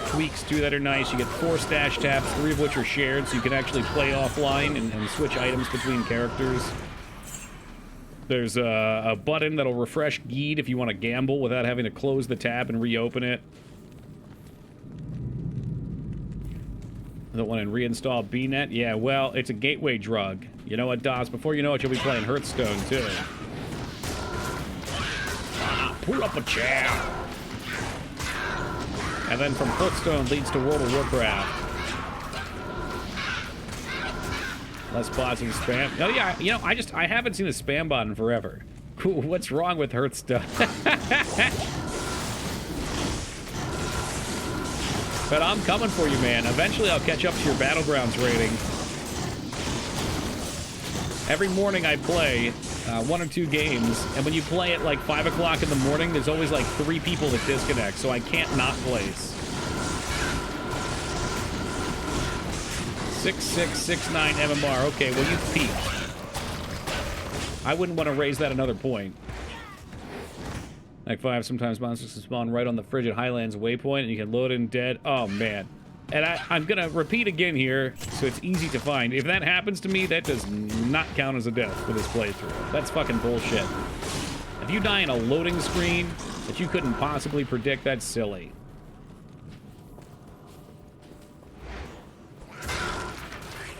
tweaks too that are nice. You get 4 stash tabs, 3 of which are shared, so you can actually play offline and switch items between characters. There's a button that'll refresh Geed if you want to gamble without having to close the tab and reopen it. I don't want to reinstall BNet. Yeah, well, it's a gateway drug. You know what, DOS? Before you know it, you'll be playing Hearthstone, too. Pull up a chair. And then from Hearthstone leads to World of Warcraft. Less bots and spam. Oh yeah, you know, I haven't seen a spam bot in forever. Cool, what's wrong with Hearthstone? But I'm coming for you, man. Eventually I'll catch up to your Battlegrounds rating. Every morning I play 1 or 2 games, and when you play at like 5 o'clock in the morning, there's always like 3 people that disconnect, so I can't not place. 6669 MMR. Okay, well, you've peaked. I wouldn't want to raise that another point. Like 5, sometimes monsters can spawn right on the frigid Highlands waypoint, and you can load in dead. Oh, man. And I'm going to repeat again here, so it's easy to find. If that happens to me, that does not count as a death for this playthrough. That's fucking bullshit. If you die in a loading screen that you couldn't possibly predict, that's silly.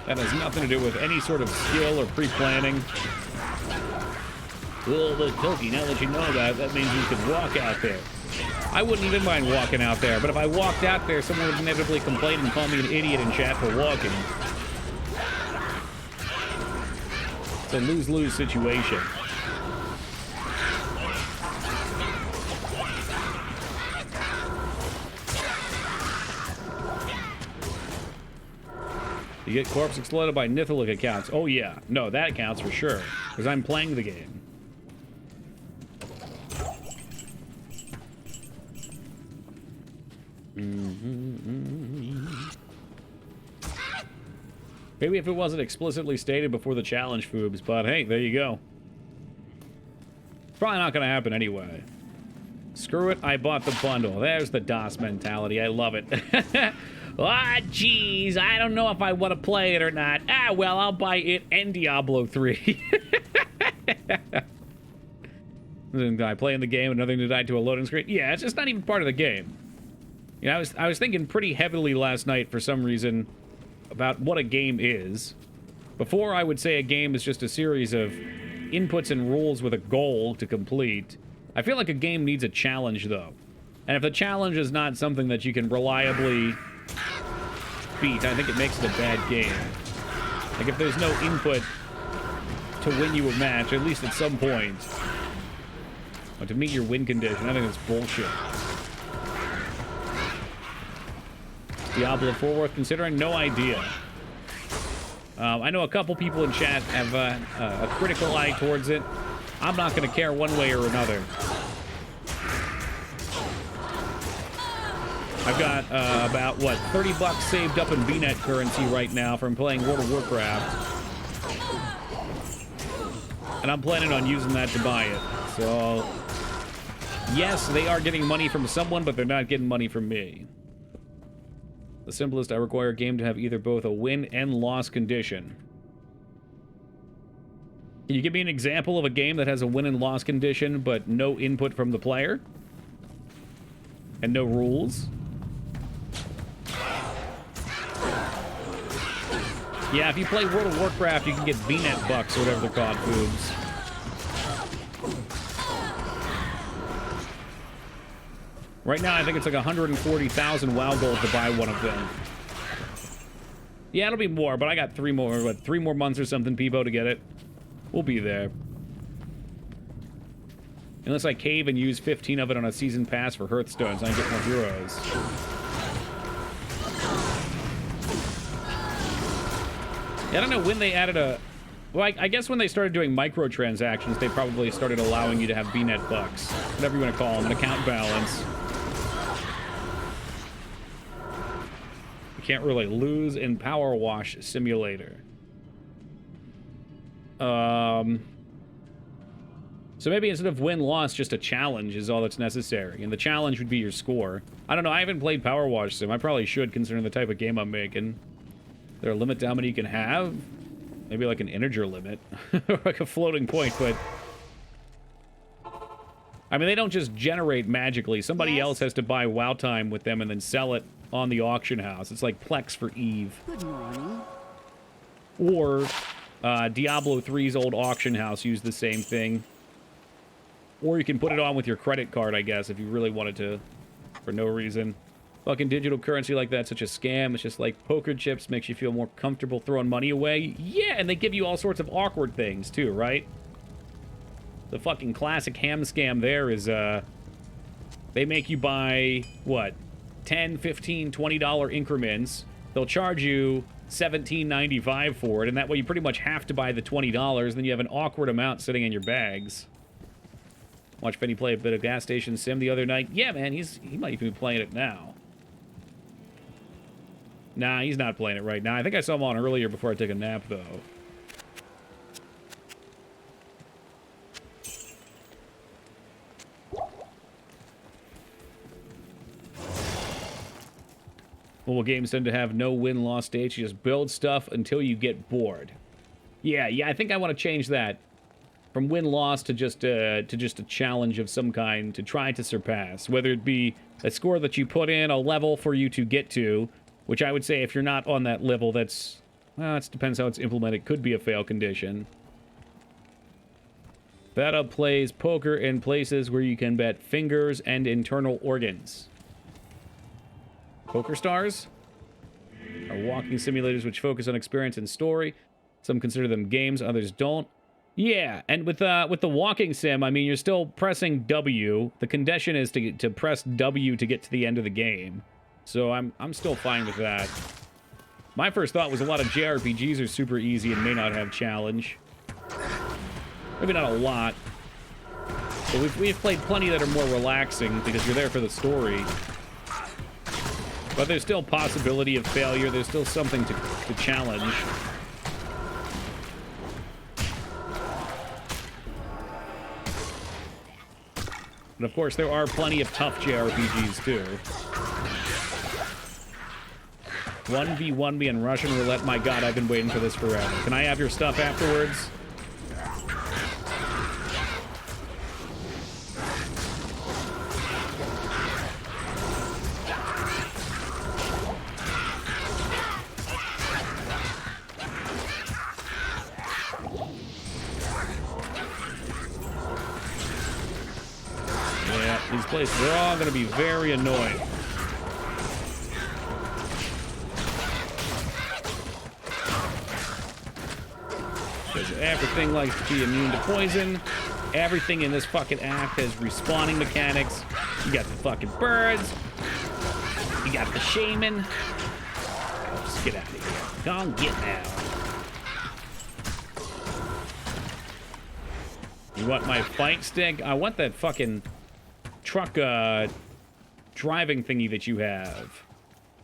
That has nothing to do with any sort of skill or pre-planning. Well, but Toki, now that you know that means you could walk out there. I wouldn't even mind walking out there, but if I walked out there, someone would inevitably complain and call me an idiot in chat for walking. It's a lose-lose situation. You get corpse exploded by Nithilic accounts. Oh yeah, no, that counts for sure, because I'm playing the game. Maybe if it wasn't explicitly stated before the challenge, Foobs, but hey, there you go. Probably not going to happen anyway. Screw it, I bought the bundle. There's the DOS mentality. I love it. Ah, jeez, I don't know if I want to play it or not. Ah, well, I'll buy it and Diablo 3. Did I play in the game and nothing to die to a loading screen? Yeah, it's just not even part of the game. You know, I was thinking pretty heavily last night for some reason about what a game is. Before, I would say a game is just a series of inputs and rules with a goal to complete. I feel like a game needs a challenge, though. And if the challenge is not something that you can reliably beat, I think it makes it a bad game. Like, if there's no input to win you a match, at least at some point, or to meet your win condition, I think it's bullshit. Diablo 4 worth considering? No idea. I know a couple people in chat have a critical eye towards it. I'm not going to care one way or another. I've got about, what, 30 bucks saved up in VNet currency right now from playing World of Warcraft. And I'm planning on using that to buy it. So, yes, they are getting money from someone, but they're not getting money from me. The simplest, I require a game to have either both a win and loss condition. Can you give me an example of a game that has a win and loss condition, but no input from the player? And no rules? Yeah, if you play World of Warcraft, you can get VNet bucks or whatever they're called, boobs. Right now, I think it's like 140,000 WoW gold to buy one of them. Yeah, it'll be more, but I got 3 more months or something, Peebo, to get it. We'll be there. Unless I cave and use 15 of it on a season pass for Hearthstones, I get more heroes. Yeah, I don't know when they added a... Well, I guess when they started doing microtransactions, they probably started allowing you to have VNet bucks. Whatever you want to call them, an account balance. You can't really lose in Power Wash Simulator. So maybe instead of win-loss, just a challenge is all that's necessary. And the challenge would be your score. I don't know, I haven't played Power Wash Sim. I probably should, considering the type of game I'm making. Is there a limit to how many you can have? Maybe like an integer limit. Like a floating point, but... I mean, they don't just generate magically. Somebody else has to buy WoW time with them and then sell it on the auction house. It's like Plex for Eve. Good morning. Or Diablo 3's old auction house used the same thing. Or you can put it on with your credit card, I guess, if you really wanted to, for no reason. Fucking digital currency like that's such a scam. It's just like poker chips, makes you feel more comfortable throwing money away. Yeah, and they give you all sorts of awkward things, too, right? The fucking classic ham scam there is, they make you buy, what, $10, $15, $20 increments. They'll charge you $17.95 for it, and that way you pretty much have to buy the $20, then you have an awkward amount sitting in your bags. Watched Benny play a bit of gas station sim the other night. Yeah, man, he might even be playing it now. Nah, he's not playing it right now. I think I saw him on earlier before I took a nap, though. Mobile games tend to have no win-loss states. You just build stuff until you get bored. Yeah, I think I want to change that. From win-loss to just a challenge of some kind to try to surpass. Whether it be a score that you put in, a level for you to get to, which I would say if you're not on that level, that's... Well, it depends how it's implemented. Could be a fail condition. Beta plays poker in places where you can bet fingers and internal organs. Poker stars are walking simulators which focus on experience and story. Some consider them games, others don't. Yeah, and with the walking sim, I mean, you're still pressing W. The condition is to press W to get to the end of the game. So I'm still fine with that. My first thought was a lot of JRPGs are super easy and may not have challenge. Maybe not a lot. But we've played plenty that are more relaxing because you're there for the story. But there's still possibility of failure. There's still something to challenge. And of course, there are plenty of tough JRPGs, too. 1v1 me in Russian roulette. My god, I've been waiting for this forever. Can I have your stuff afterwards? Yeah, these places are all going to be very annoying. Because everything likes to be immune to poison. Everything in this fucking app has respawning mechanics. You got the fucking birds. You got the shaman. Oh, just get out of here. Go on, get now. You want my fight stick? I want that fucking truck driving thingy that you have.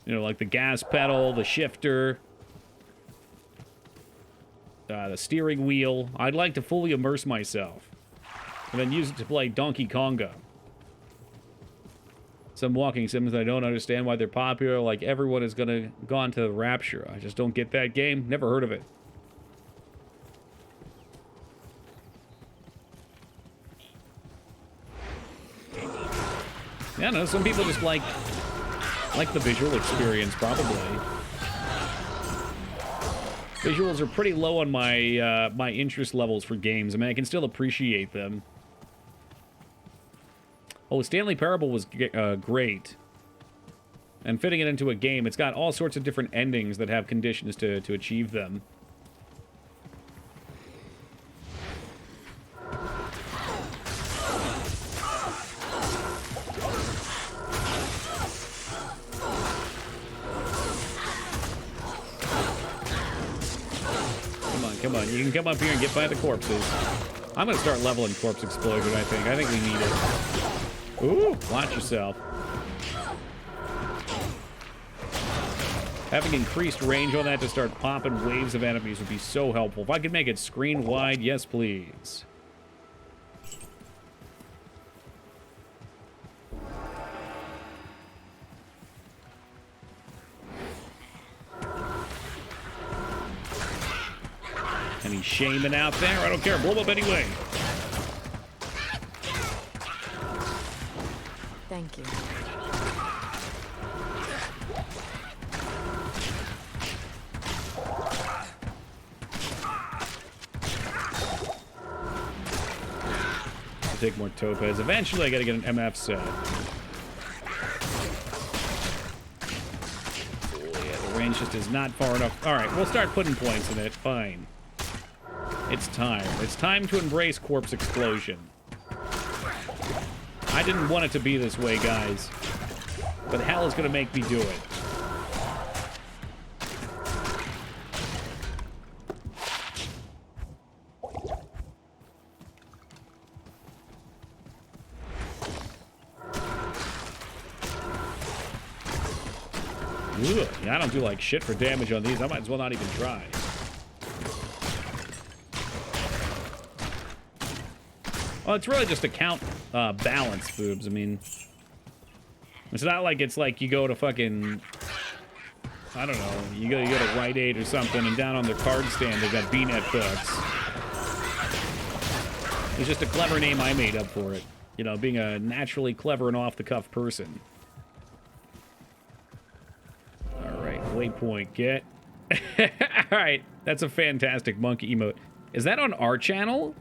You know, like the gas pedal, the shifter, the steering wheel. I'd like to fully immerse myself and then use it to play Donkey Konga. Some walking sims I don't understand why they're popular, like everyone is gonna gone to Rapture. I just don't get that game. Never heard of it. Yeah, no, some people just like the visual experience, probably. Visuals are pretty low on my my interest levels for games. I mean, I can still appreciate them. Oh, Stanley Parable was great. And fitting it into a game, it's got all sorts of different endings that have conditions to achieve them. Come on, you can come up here and get by the corpses. I'm gonna start leveling Corpse Explosion, I think. I think we need it. Ooh, watch yourself. Having increased range on that to start popping waves of enemies would be so helpful. If I could make it screen wide, yes please. Any shaming out there? I don't care. Blow up anyway. Thank you. I'll take more topaz. Eventually I gotta get an MF set. Oh yeah, the range just is not far enough. Alright, we'll start putting points in it. Fine. It's time. It's time to embrace Corpse Explosion. I didn't want it to be this way, guys. But hell is gonna make me do it. Ugh, yeah, I don't do like shit for damage on these. I might as well not even try. Well, it's really just a count balance, boobs. I mean, it's not like it's like you go to fucking, I don't know, you go to Rite Aid or something, and down on their card stand they got B-net books. It's just a clever name I made up for it. You know, being a naturally clever and off-the-cuff person. All right, waypoint, get. All right, that's a fantastic monkey emote. Is that on our channel?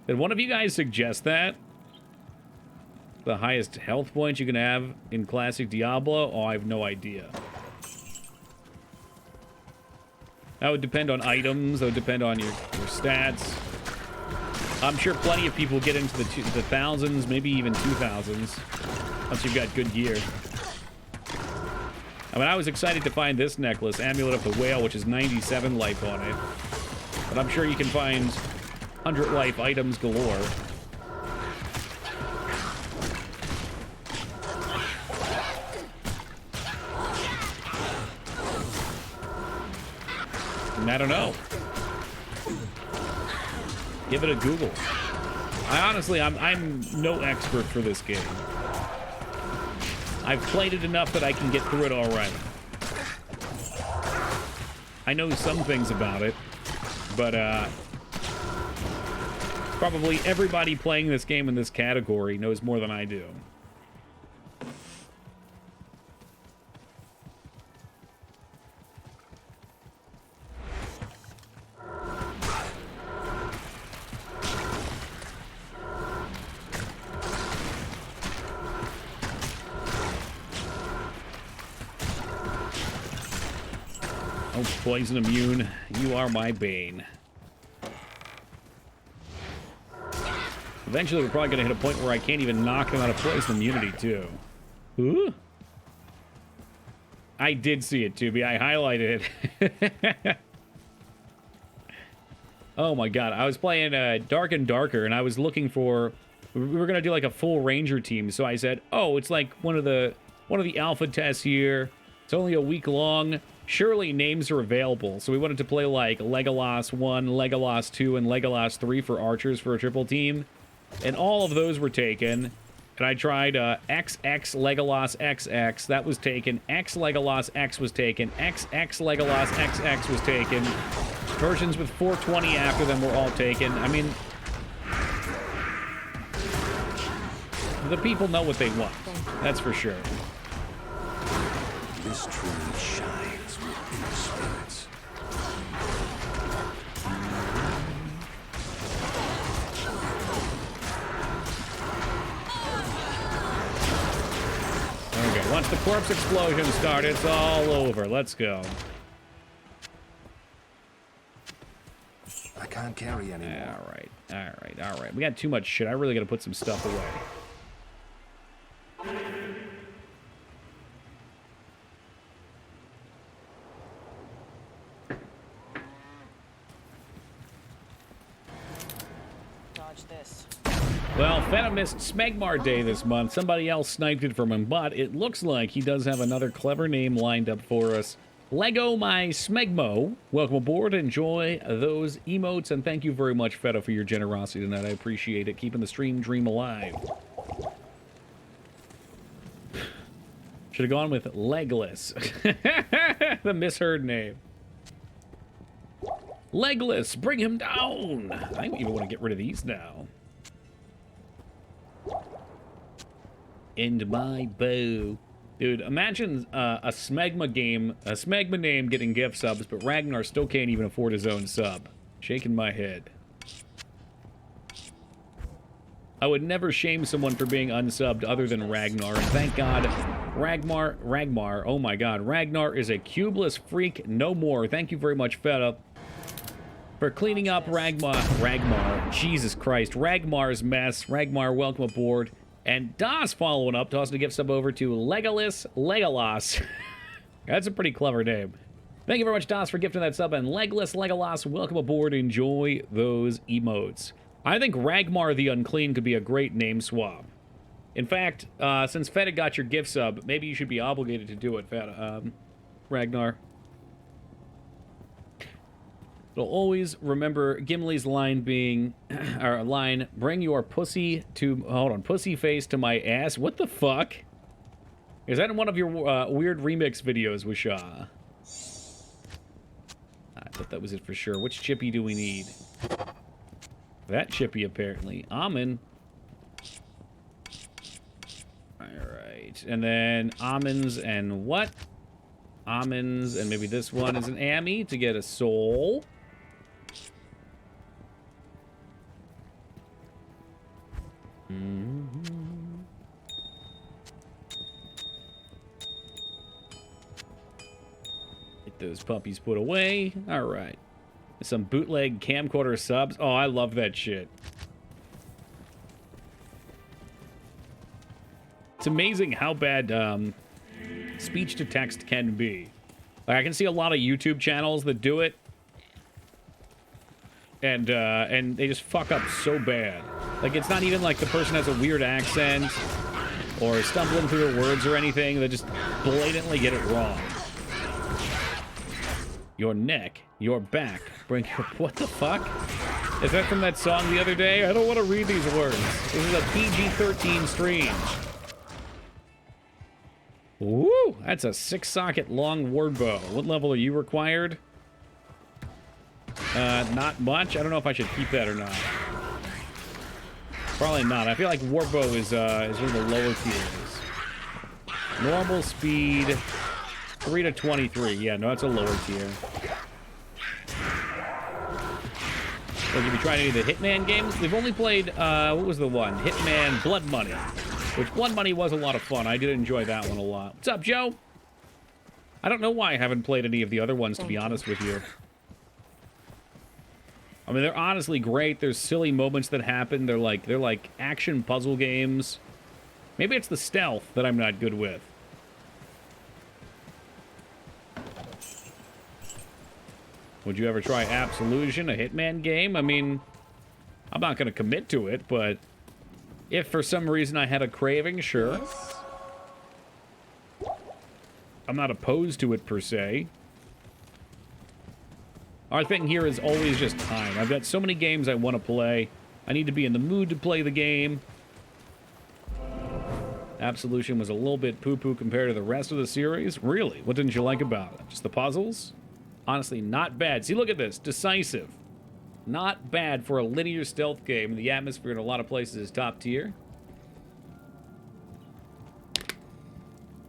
Did one of you guys suggest that? The highest health points you can have in classic Diablo? Oh, I have no idea. That would depend on items. That would depend on your stats. I'm sure plenty of people get into the thousands, maybe even 2000s, once you've got good gear. I mean, I was excited to find this necklace, Amulet of the Whale, which is 97 life on it. But I'm sure you can find 100 life items galore. And I don't know. Give it a Google. I'm no expert for this game. I've played it enough that I can get through it all right. I know some things about it, but probably everybody playing this game in this category knows more than I do. Oh, poison immune, you are my bane. Eventually, we're probably going to hit a point where I can't even knock them out of poison immunity, too. Ooh. I did see it, Tubi. I highlighted it. Oh, my God. I was playing Dark and Darker, and I was looking for We were gonna do like a full ranger team, so I said, oh, it's like one of the alpha tests here. It's only a week long. Surely names are available. So we wanted to play like Legolas 1, Legolas 2, and Legolas 3 for archers for a triple team. And all of those were taken. And I tried XX Legolas XX. That was taken. X Legolas X was taken. XX Legolas XX was taken. Versions with 420 after them were all taken. I mean, the people know what they want. That's for sure. This tree shines with inner spirits. Okay, once the corpse explosion starts, it's all over. Let's go. I can't carry anymore. All right. We got too much shit. I really got to put some stuff away. Well, Feta missed Smegmar Day this month. Somebody else sniped it from him, but it looks like he does have another clever name lined up for us. Lego my Smegmo. Welcome aboard. Enjoy those emotes, and thank you very much, Feta, for your generosity tonight. I appreciate it. Keeping the stream dream alive. Should have gone with Legless. The misheard name. Legless, bring him down. I even want to get rid of these now. And my bow. Dude, imagine a Smegma game, a Smegma name getting gift subs, but Ragnar still can't even afford his own sub. Shaking my head. I would never shame someone for being unsubbed other than Ragnar, and thank God, Ragnar, oh my God, Ragnar is a cubeless freak no more. Thank you very much, Feta, for cleaning up Ragnar, Jesus Christ, Ragmar's mess. Ragnar, welcome aboard. And Das following up, tossing a gift sub over to Legolas. That's a pretty clever name. Thank you very much, Das, for gifting that sub. And Legolas, welcome aboard. Enjoy those emotes. I think Ragnar the Unclean could be a great name swap. In fact, since Feta got your gift sub, maybe you should be obligated to do it, Feta. Ragnar. I'll always remember Gimli's line being, or line, bring your pussy to, hold on, pussy face to my ass. What the fuck? Is that in one of your weird remix videos, Wishaw? I thought that was it for sure. Which chippy do we need? That chippy, apparently. Almond. Alright. And then almonds and what? Almonds, and maybe this one is an Ammy to get a soul. Get those puppies put away. All right. Some bootleg camcorder subs. Oh, I love that shit. It's amazing how bad speech to text can be. Like, I can see a lot of YouTube channels that do it, and they just fuck up so bad. Like, it's not even like the person has a weird accent or stumbling through their words or anything. They just blatantly get it wrong. Your neck, your back, bring your... What the fuck? Is that from that song the other day? I don't want to read these words. This is a PG-13 stream. Woo! That's a 6-socket long word bow. What level are you required? Not much. I don't know if I should keep that or not. Probably not. I feel like Warbow is one of the lower tiers. Normal speed, 3 to 23. Yeah, no, that's a lower tier. Like, if you try any of the Hitman games, we've only played, what was the one? Hitman Blood Money. Which Blood Money was a lot of fun. I did enjoy that one a lot. What's up, Joe? I don't know why I haven't played any of the other ones, to be honest with you. I mean, they're honestly great. There's silly moments that happen. They're like action puzzle games. Maybe it's the stealth that I'm not good with. Would you ever try Absolution, a Hitman game? I mean, I'm not going to commit to it, but If for some reason I had a craving, sure. Yes. I'm not opposed to it per se. Our thing here is always just time. I've got so many games I want to play. I need to be in the mood to play the game. Absolution was a little bit poo-poo compared to the rest of the series. Really? What didn't you like about it? Just the puzzles? Honestly, not bad. See, look at this. Decisive. Not bad for a linear stealth game. The atmosphere in a lot of places is top tier.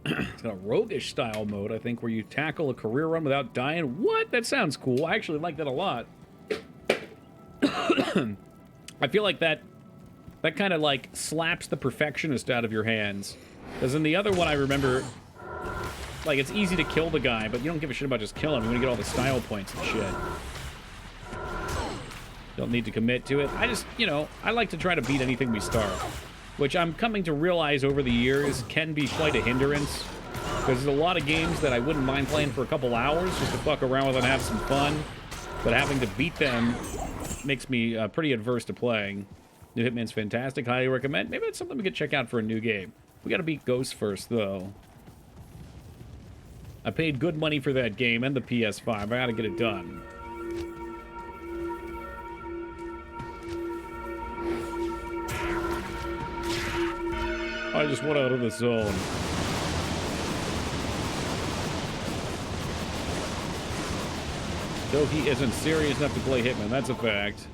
It's got a roguish style mode, I think, where you tackle a career run without dying. What? That sounds cool. I actually like that a lot. I feel like that kind of like slaps the perfectionist out of your hands. Because in the other one, I remember, like, it's easy to kill the guy, but you don't give a shit about just killing him. You want to get all the style points and shit. Don't need to commit to it. I just, you know, I like to try to beat anything we start. Which I'm coming to realize over the years can be quite a hindrance. Because there's a lot of games that I wouldn't mind playing for a couple hours just to fuck around with and have some fun. But having to beat them makes me pretty adverse to playing. New Hitman's fantastic. Highly recommend. Maybe it's something we could check out for a new game. We gotta beat Ghost first, though. I paid good money for that game and the PS5. I gotta get it done. I just went out of the zone. Doki isn't serious enough to play Hitman, that's a fact.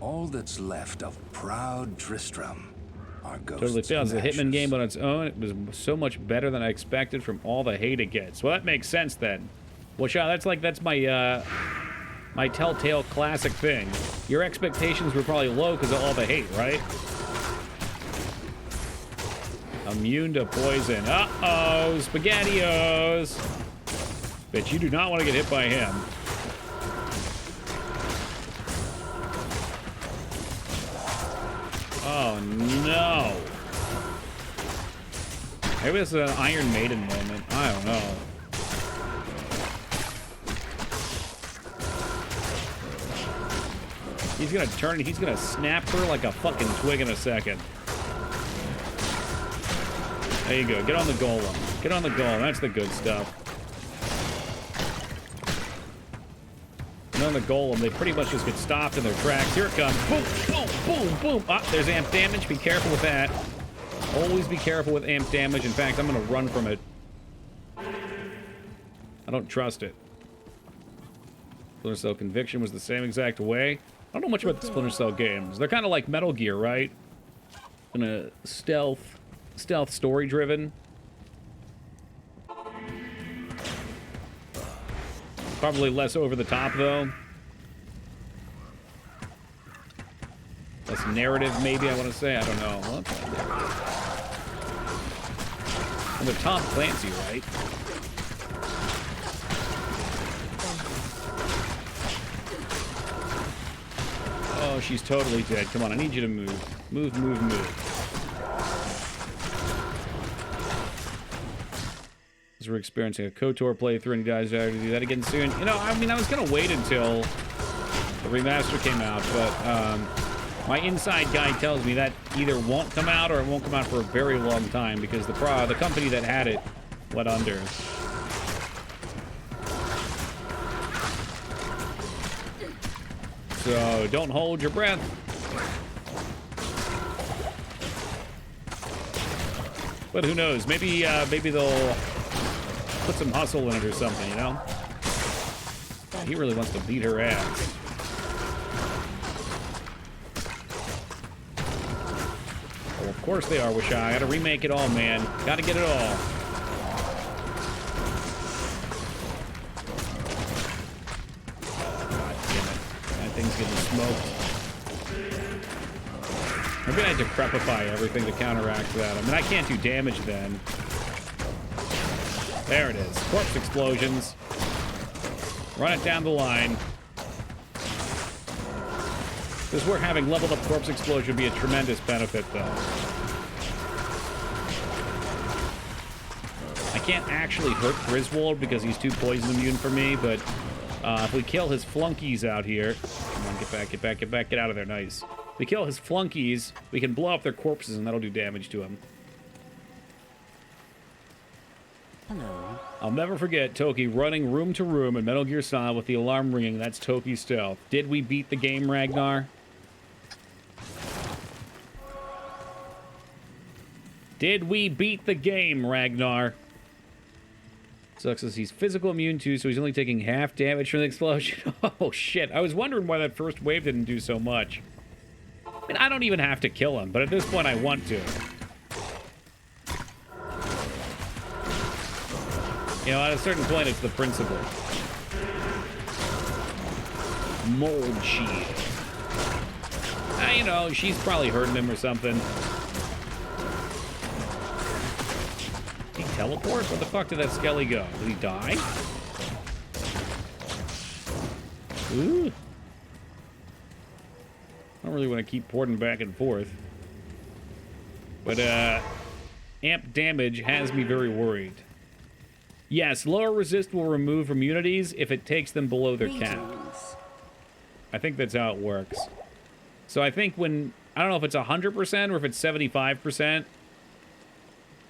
All that's left of proud Tristram are ghosts. Totally fails. The and Hitman ashes. game on its own, it was so much better than I expected from all the hate it gets. Well, that makes sense then. Well, Shaw, that's my my Telltale classic thing. Your expectations were probably low because of all the hate, right? Immune to poison. Uh-oh, SpaghettiOs. Bet you do not want to get hit by him. Oh, no. Maybe this is an Iron Maiden moment. I don't know. He's gonna turn and he's gonna snap her like a fucking twig in a second. There you go. Get on the golem. Get on the golem. That's the good stuff. And on the golem, they pretty much just get stopped in their tracks. Here it comes. Boom, boom, boom, boom. Ah, there's amp damage. Be careful with that. Always be careful with amp damage. In fact, I'm going to run from it. I don't trust it. Splinter Cell Conviction was the same exact way. I don't know much about the Splinter Cell games. They're kind of like Metal Gear, right? In a stealth story driven. Probably less over the top though. Less narrative maybe, I want to say. I don't know. What's that there? And they're Tom Clancy, right? Oh, she's totally dead. Come on, I need you to move. Move, move, move. We're experiencing a KOTOR playthrough and you guys are to do that again soon. You know, I mean, I was gonna wait until the remaster came out, but my inside guy tells me that either won't come out or it won't come out for a very long time because the company that had it went under. So don't hold your breath. But who knows? Maybe they'll put some hustle in it or something, you know? He really wants to beat her ass. Well, of course they are, Wishai. I gotta remake it all, man. Gotta get it all. God damn it. That thing's getting smoked. Maybe I had to crepify everything to counteract that. I mean, I can't do damage then. There it is. Corpse explosions. Run it down the line. This where having leveled up corpse explosion would be a tremendous benefit, though. I can't actually hurt Griswold because he's too poison immune for me, but if we kill his flunkies out here... Come on, get back, get back, get back, get out of there. Nice. We kill his flunkies, we can blow up their corpses, and that'll do damage to him. Hello. I'll never forget Toki running room to room in Metal Gear Solid with the alarm ringing. That's Toki stealth. Did we beat the game, Ragnar? Did we beat the game, Ragnar? Sucks as he's physical immune too, so he's only taking half damage from the explosion. Oh, shit. I was wondering why that first wave didn't do so much. I mean, I don't even have to kill him, but at this point I want to. You know, at a certain point, it's the principle. Mold shield. You know, she's probably hurting him or something. Did he teleport? Where the fuck did that Skelly go? Did he die? Ooh. I don't really want to keep porting back and forth. But, amp damage has me very worried. Yes, lower resist will remove immunities if it takes them below their cap. I think that's how it works. So I think when... I don't know if it's 100% or if it's 75%.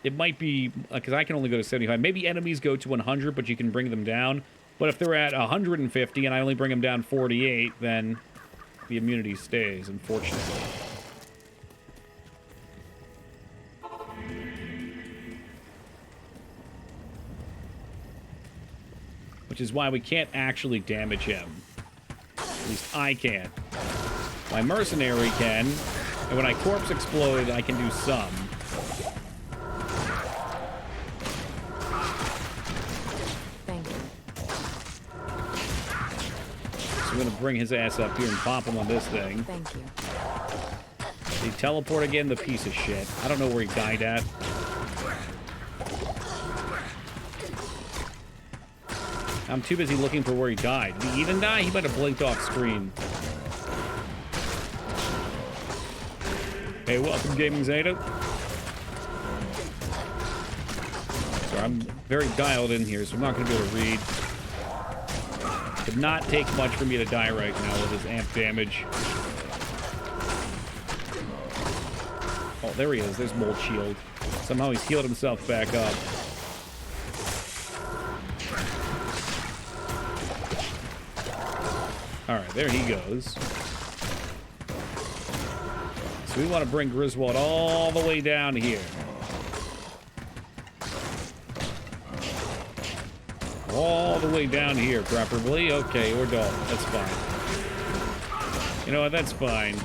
It might be... Because I can only go to 75. Maybe enemies go to 100, but you can bring them down. But if they're at 150 and I only bring them down 48, then the immunity stays, unfortunately. Which is why we can't actually damage him. At least I can't. My mercenary can, and when I corpse explode, I can do some. Thank you. So I'm gonna bring his ass up here and pop him on this thing. Thank you. Did he teleport again? The piece of shit. I don't know where he died at. I'm too busy looking for where he died. Did he even die? He might have blinked off screen. Hey, welcome, Gaming Zeta. Sorry, I'm very dialed in here, so I'm not going to be able to read. Could not take much for me to die right now with his amp damage. Oh, there he is. There's Mold Shield. Somehow he's healed himself back up. Alright, there he goes. So we want to bring Griswold all the way down here. All the way down here, preferably. Okay, or don't. That's fine. You know what? That's fine.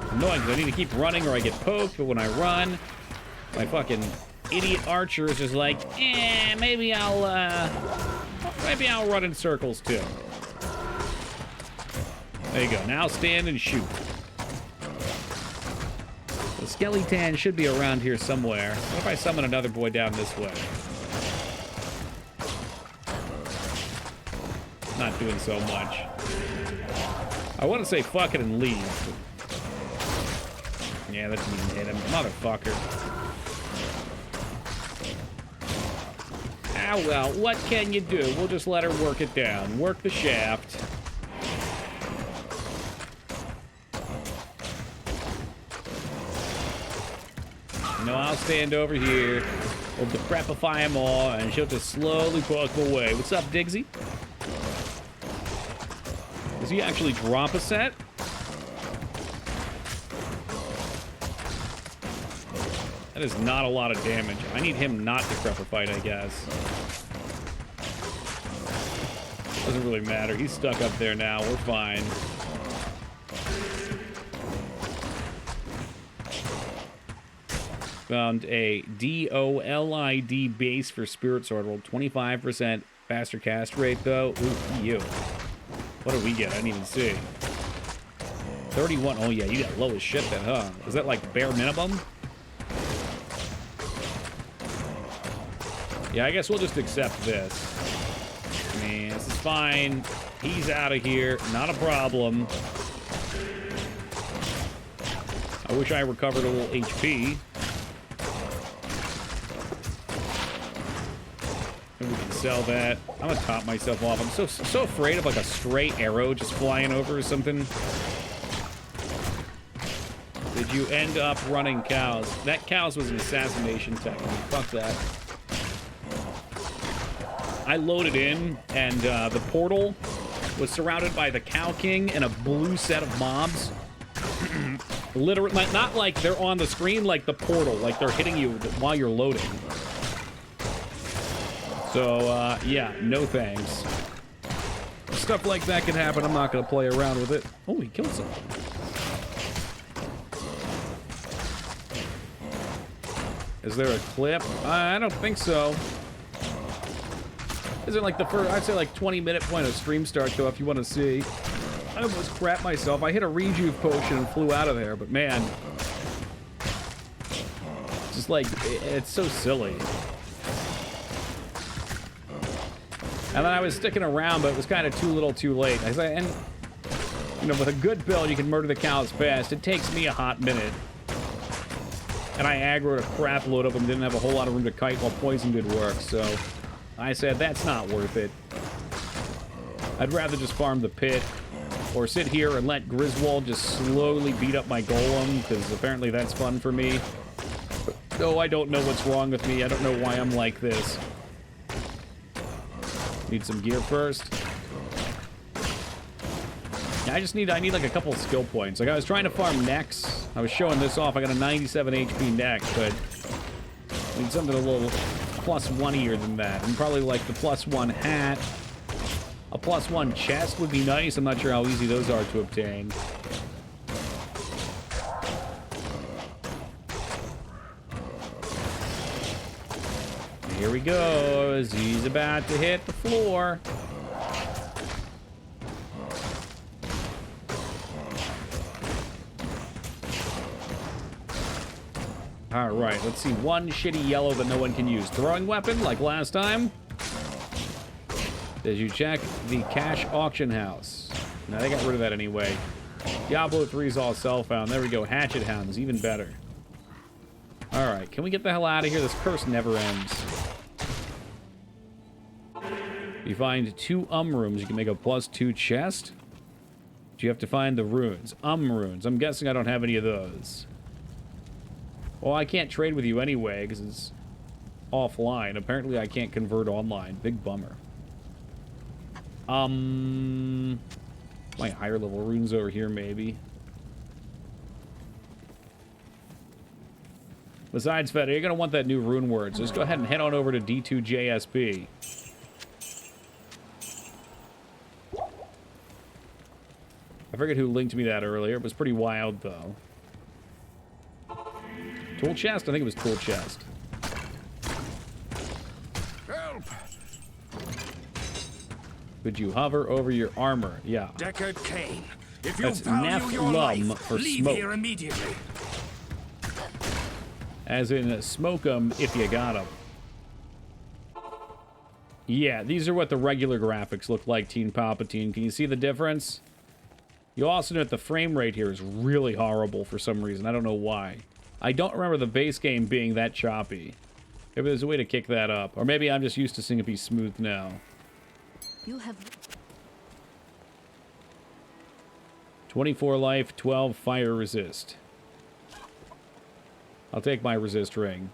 Annoying because I need to keep running or I get poked, but when I run, my fucking idiot archer is just like, maybe I'll run in circles too. There you go. Now stand and shoot. The skeleton should be around here somewhere. What if I summon another boy down this way? Not doing so much. I want to say fuck it and leave. Yeah, that didn't even hit him. Motherfucker. Ah, well, what can you do? We'll just let her work it down. Work the shaft. No, I'll stand over here. We'll decrepify them all, and she'll just slowly walk away. What's up, Diggsy? Does he actually drop a set? That is not a lot of damage. I need him not to decrepify, I guess. Doesn't really matter. He's stuck up there now. We're fine. Found a DOLID base for Spirit Sword. Rolled 25% faster cast rate, though. Ooh, you. What do we get? I didn't even see. 31. Oh, yeah, you got low as shit then, huh? Is that like bare minimum? Yeah, I guess we'll just accept this. I mean, this is fine. He's out of here. Not a problem. I wish I recovered a little HP. sell that. I'm gonna top myself off. I'm so afraid of like a stray arrow just flying over or something. Did you end up running cows? That cows was an assassination technique. Fuck that. I loaded in, and the portal was surrounded by the Cow King and a blue set of mobs. Literally, not like they're on the screen, like the portal, like they're hitting you while you're loading. So, yeah, no thanks. Stuff like that can happen. I'm not going to play around with it. Oh, he killed someone. Is there a clip? I don't think so. Is it like the first, I'd say like 20-minute point of stream start, though, if you want to see. I almost crap myself. I hit a rejuve potion and flew out of there, but man. Just like, it's so silly. And then I was sticking around, but it was kind of too little too late. And, you know, with a good build, you can murder the cows fast. It takes me a hot minute. And I aggroed a crap load of them, didn't have a whole lot of room to kite while poison did work, so I said, that's not worth it. I'd rather just farm the pit, or sit here and let Griswold just slowly beat up my golem, because apparently that's fun for me. But, no, I don't know what's wrong with me. I don't know why I'm like this. Need some gear first. I need like a couple of skill points. Like I was trying to farm necks. I was showing this off. I got a 97 HP neck, but I need something a little +1-ier than that. And probably like the +1 hat. A +1 chest would be nice. I'm not sure how easy those are to obtain. Here we go. He's about to hit the floor. All right, let's see. One shitty yellow that no one can use. Throwing weapon, like last time. Did you check the cash auction house? No, they got rid of that anyway. Diablo 3 is all self-found. There we go. Hatchet hounds, even better. All right, can we get the hell out of here? This curse never ends. You find 2 rooms. You can make a +2 chest. But you have to find the runes. Runes. I'm guessing I don't have any of those. Well, I can't trade with you anyway, because it's offline. Apparently, I can't convert online. Big bummer. My higher level runes over here, maybe. Besides, Feta, you're going to want that new rune word, so just go ahead and head on over to D2JSP. I forget who linked me that earlier. It was pretty wild, though. Tool chest? I think it was tool chest. Help! Could you hover over your armor? Yeah. Deckard Cain, if you That's value your Nephlum life, for leave smoke. here immediately. As in, smoke them if you got them. Yeah, these are what the regular graphics look like, Teen Palpatine. Can you see the difference? You also note the frame rate here is really horrible for some reason. I don't know why. I don't remember the base game being that choppy. Maybe there's a way to kick that up. Or maybe I'm just used to seeing it be smooth now. You have 24 life, 12 fire resist. I'll take my resist ring.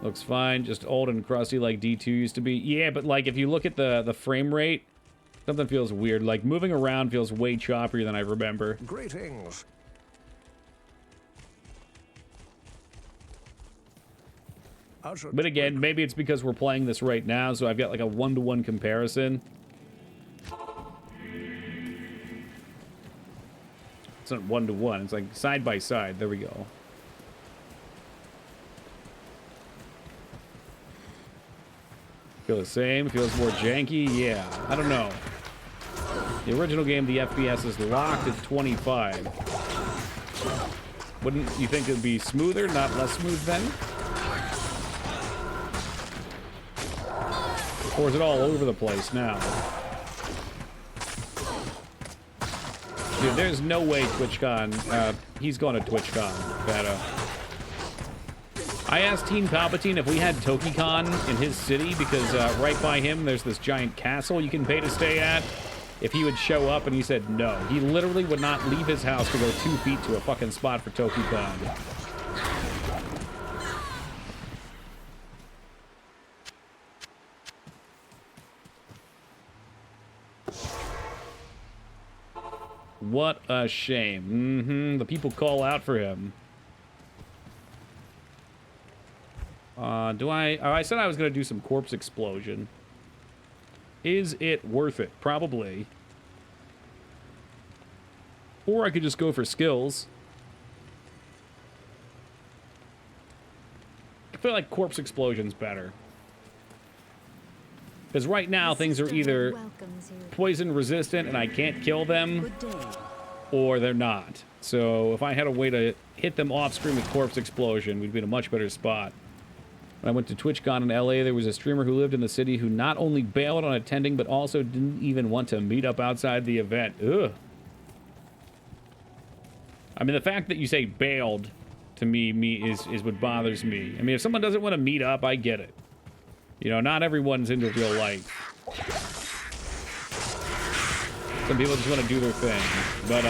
Looks fine, just old and crusty like D2 used to be. Yeah, but like if you look at the frame rate, something feels weird. Like moving around feels way choppier than I remember. Greetings. But again, maybe it's because we're playing this right now, so I've got like a 1-to-1 comparison. It's not 1-to-1, it's like side by side. There we go. Feel the same? Feels more janky? Yeah, I don't know. The original game, the FPS is locked at 25. Wouldn't you think it would be smoother, not less smooth then? Or is it all over the place now? Dude, there's no way TwitchCon, he's going to TwitchCon, Beto. I asked Teen Palpatine if we had TokiCon in his city, because right by him there's this giant castle you can pay to stay at, if he would show up, and he said no. He literally would not leave his house to go 2 feet to a fucking spot for TokiCon. What a shame. The people call out for him. I said I was going to do some corpse explosion. Is it worth it? Probably. Or I could just go for skills. I feel like corpse explosion's better. Because right now, things are either poison resistant and I can't kill them, or they're not. So if I had a way to hit them off screen with corpse explosion, we'd be in a much better spot. When I went to TwitchCon in LA, there was a streamer who lived in the city who not only bailed on attending, but also didn't even want to meet up outside the event. Ugh. I mean, the fact that you say bailed, to me is what bothers me. I mean, if someone doesn't want to meet up, I get it. You know, not everyone's into real life. Some people just want to do their thing. But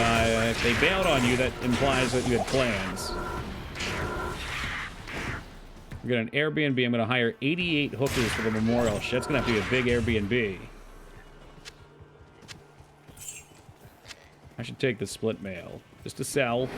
if they bailed on you, that implies that you had plans. We're going to an Airbnb. I'm going to hire 88 hookers for the memorial. Shit's going to have to be a big Airbnb. I should take the split mail. Just to sell.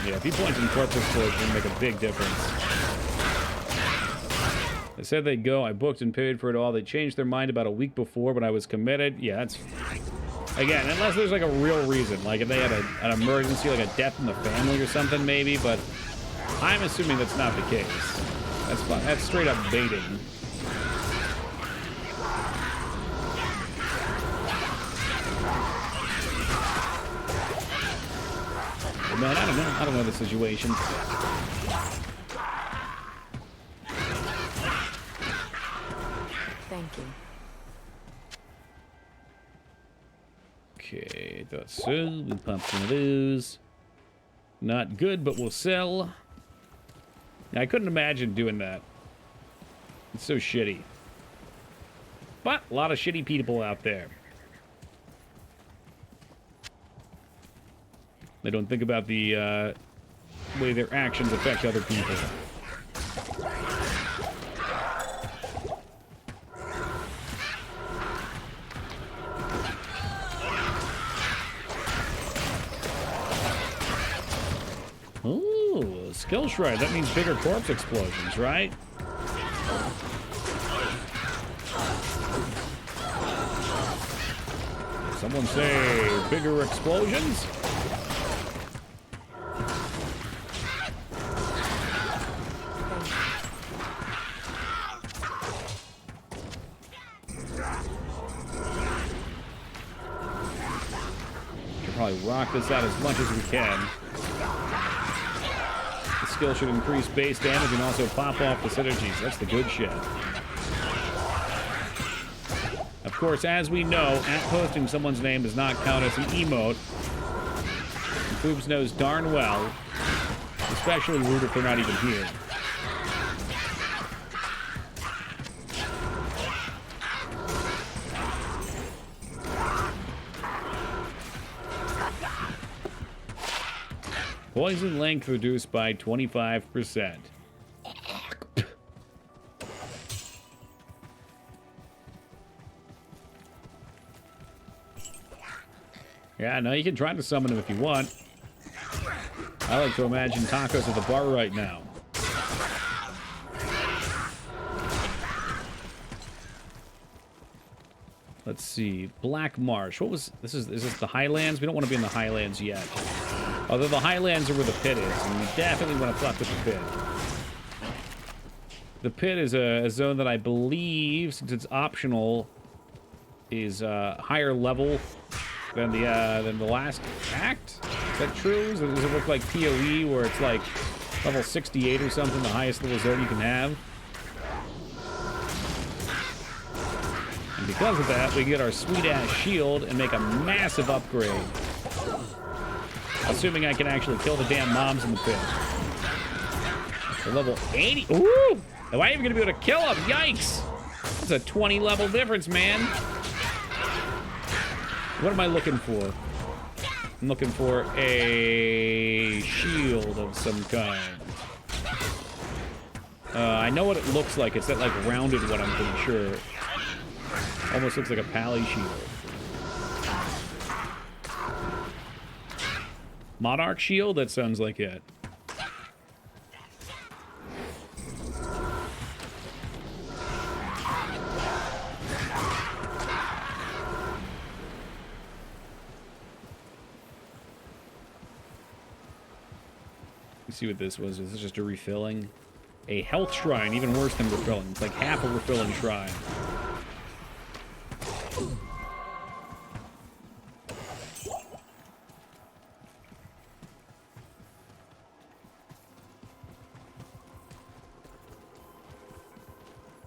Yeah, if he points in corpse explosion, it'll make a big difference. They said they'd go. I booked and paid for it all. They changed their mind about a week before, but I was committed. Yeah, that's... Again, unless there's like a real reason. Like if they had an emergency, like a death in the family or something, maybe. But I'm assuming that's not the case. That's fine. That's straight up baiting. Man, I don't know the situation. Thank you. Okay, thought so. We'll pump some of those. Not good, but we'll sell. Now, I couldn't imagine doing that. It's so shitty. But a lot of shitty people out there. They don't think about the way their actions affect other people. Ooh, skill shred. That means bigger corpse explosions, right? Someone say bigger explosions? Probably rock this out as much as we can. The skill should increase base damage and also pop off the synergies. That's the good shit. Of course, as we know, posting someone's name does not count as an emote. And Boobs knows darn well, especially rude if they're not even here. Poison length reduced by 25%. Yeah, no, you can try to summon him if you want. I like to imagine tacos at the bar right now. Let's see. Black Marsh. What was this? Is this the Highlands? We don't want to be in the Highlands yet. Although the Highlands are where the pit is, and we definitely want to fuck with the pit. The pit is a zone that I believe, since it's optional, is higher level than the last act. Is that true? Does it look like PoE, where it's like Level 68 or something, the highest level zone you can have. And because of that, we get our sweet-ass shield and make a massive upgrade. Assuming I can actually kill the damn mobs in the pit. So level 80. Ooh! Am I even going to be able to kill them? Yikes! That's a 20 level difference, man. What am I looking for? I'm looking for a shield of some kind. I know what it looks like. It's that, like, rounded one, I'm pretty sure. Almost looks like a pally shield. Monarch shield? That sounds like it. Let's see what this was. Is this just a refilling? A health shrine, even worse than refilling. It's like half a refilling shrine.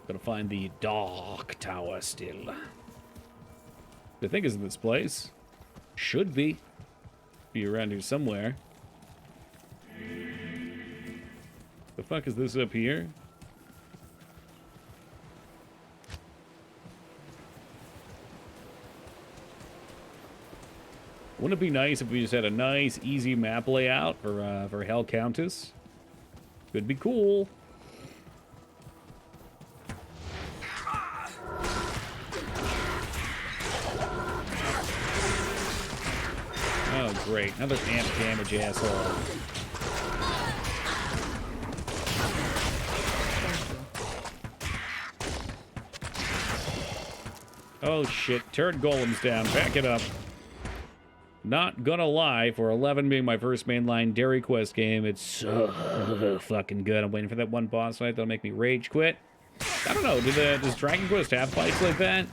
Gotta find the Dark Tower still. I think is in this place. Should be. Be around here somewhere. The fuck is this up here? Wouldn't it be nice if we just had a nice, easy map layout for Hell Countess? Could be cool. Oh, great. Another amp damage asshole. Oh shit, turret golem's down. Back it up. Not gonna lie, for 11 being my first mainline Dairy Quest game, it's so fucking good. I'm waiting for that one boss fight that'll make me rage quit. I don't know, does Dragon Quest have fights like that?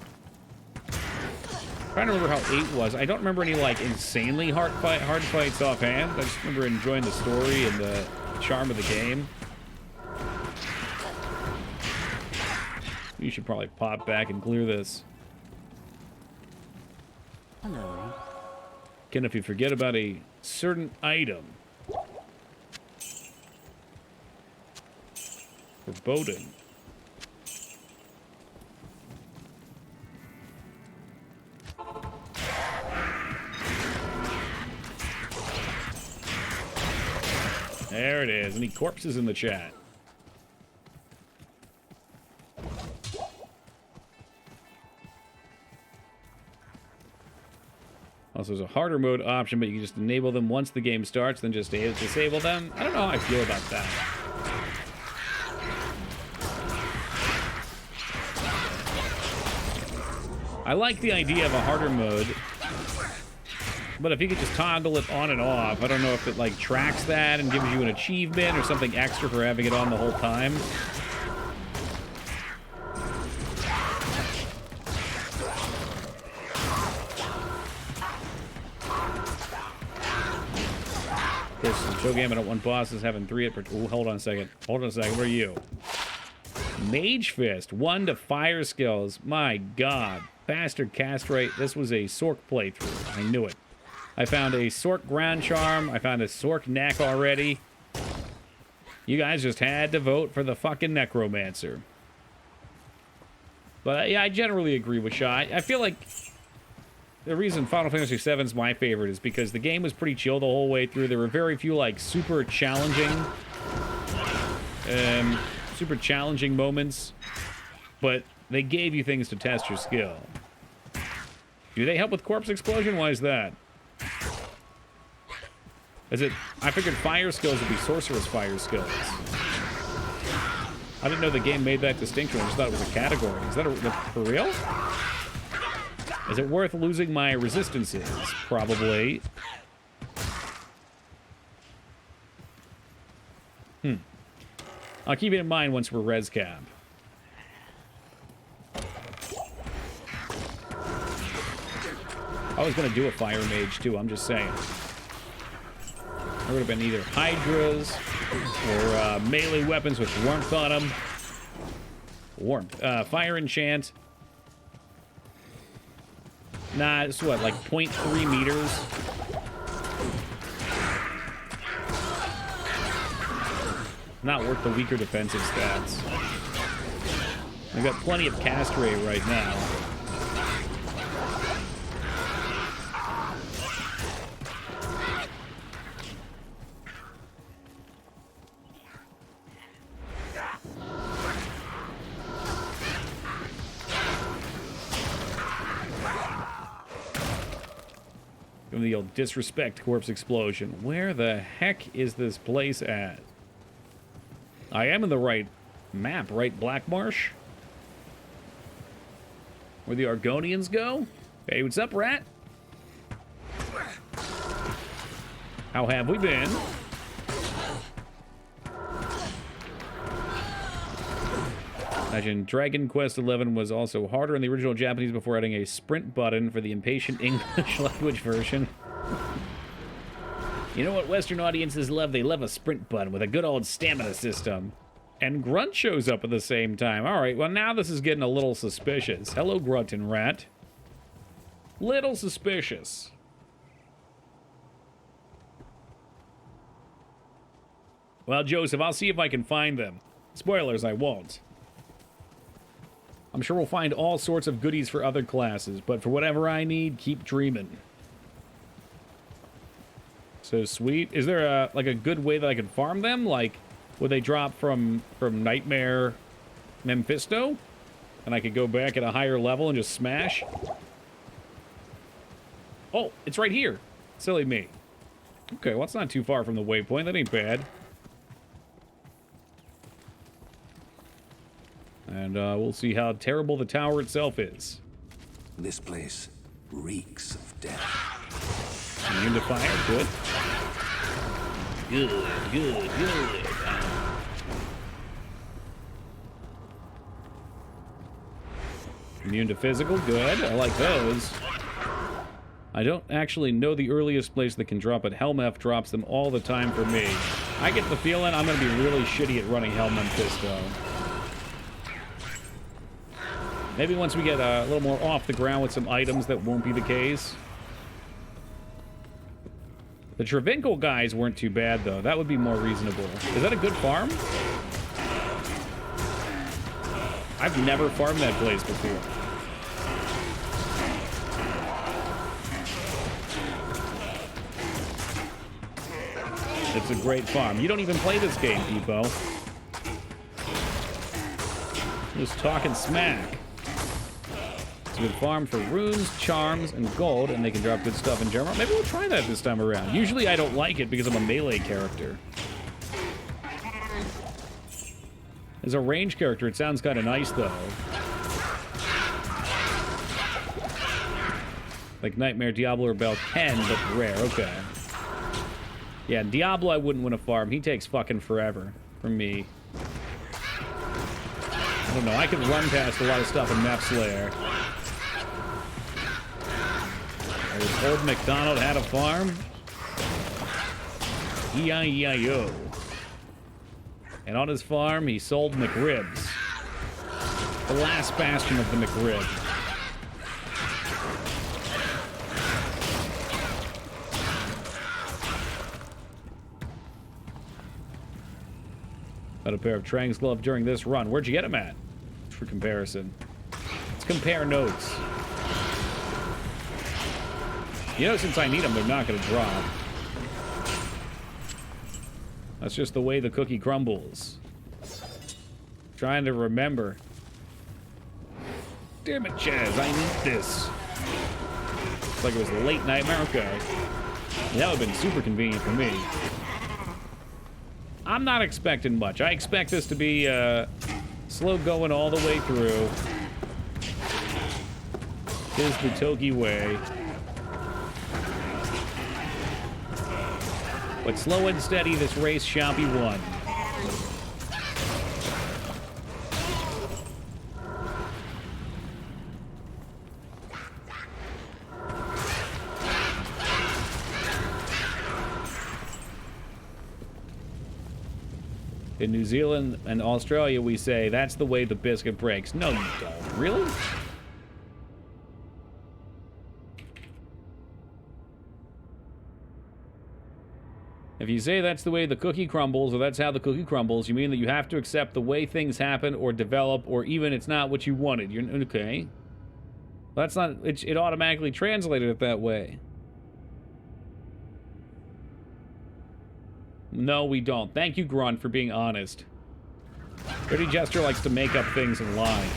I'm trying to remember how 8 was. I don't remember any, like, insanely hard fights offhand. I just remember enjoying the story and the charm of the game. You should probably pop back and clear this. Hello. Ken, if you forget about a certain item. Foreboding. There it is. Any corpses in the chat? Also, there's a harder mode option, but you can just enable them once the game starts, then just disable them. I don't know how I feel about that. I like the idea of a harder mode, but if you could just toggle it on and off, I don't know if it, like, tracks that and gives you an achievement or something extra for having it on the whole time. Show game, I don't want bosses having 3 at... Ooh, hold on a second. Hold on a second. Where are you? Mage Fist. 1 to fire skills. My god. Bastard cast rate. This was a Sork playthrough. I knew it. I found a Sork ground charm. I found a Sork neck already. You guys just had to vote for the fucking Necromancer. But yeah, I generally agree with Shaw. I feel like... The reason Final Fantasy VII is my favorite is because the game was pretty chill the whole way through. There were very few, like, super challenging moments, but they gave you things to test your skill. Do they help with corpse explosion? Why is that? Is it... I figured fire skills would be sorceress fire skills. I didn't know the game made that distinction. I just thought it was a category. Is that for real? Is it worth losing my resistances? Probably. I'll keep it in mind once we're res cap. I was going to do a fire mage too, I'm just saying. There would have been either hydras Or melee weapons with warmth on them. Warmth. Fire enchant. Nah, it's what, like 0.3 meters? Not worth the weaker defensive stats. I've got plenty of cast rate right now. Give me the old disrespect corpse explosion. Where the heck is this place at? I am in the right map, right, Black Marsh? Where the Argonians go? Hey, what's up, rat? How have we been? Imagine Dragon Quest XI was also harder in the original Japanese before adding a sprint button for the impatient English language version. You know what Western audiences love? They love a sprint button with a good old stamina system. And Grunt shows up at the same time. All right, well, now this is getting a little suspicious. Hello, Grunt and Rat. Little suspicious. Well, Joseph, I'll see if I can find them. Spoilers, I won't. I'm sure we'll find all sorts of goodies for other classes, but for whatever I need, keep dreaming. So sweet. Is there a good way that I can farm them? Like, would they drop from Nightmare Mephisto? And I could go back at a higher level and just smash? Oh, it's right here. Silly me. Okay, well, it's not too far from the waypoint. That ain't bad. And we'll see how terrible the tower itself is. This place reeks of death. Immune to fire, good. Good. Immune to physical, good. I like those. I don't actually know the earliest place that can drop it. Helmeth drops them all the time for me. I get the feeling I'm going to be really shitty at running Helmeth Fisto. Maybe once we get a little more off the ground with some items, that won't be the case. The Travinkel guys weren't too bad, though. That would be more reasonable. Is that a good farm? I've never farmed that place before. It's a great farm. You don't even play this game, Depot. Just talking smack. It's a good farm for runes, charms, and gold, and they can drop good stuff in general. Maybe we'll try that this time around. Usually I don't like it because I'm a melee character. As a range character, it sounds kind of nice, though. Like Nightmare, Diablo, or Bell 10, but rare. Okay. Yeah, Diablo I wouldn't want to farm. He takes fucking forever from me. I don't know. I can run past a lot of stuff in Map Slayer. Old MacDonald had a farm. E-I-E-I-O. And on his farm, he sold McRibs. The last bastion of the McRib. Got a pair of Trang's gloves during this run. Where'd you get them at? For comparison. Let's compare notes. You know, since I need them, they're not going to drop. That's just the way the cookie crumbles. Trying to remember. Damn it, Chaz, I need this. It's like it was a late nightmare. Okay. That would have been super convenient for me. I'm not expecting much. I expect this to be slow going all the way through. Tis the Toki way. But slow and steady, this race shall be won. In New Zealand and Australia, we say, that's the way the biscuit breaks. No, you don't. Really? If you say that's the way the cookie crumbles, or that's how the cookie crumbles, you mean that you have to accept the way things happen or develop, or even it's not what you wanted. You're okay. That's not, it automatically translated it that way. No, we don't. Thank you, Grunt, for being honest. Dirty Jester likes to make up things and lie.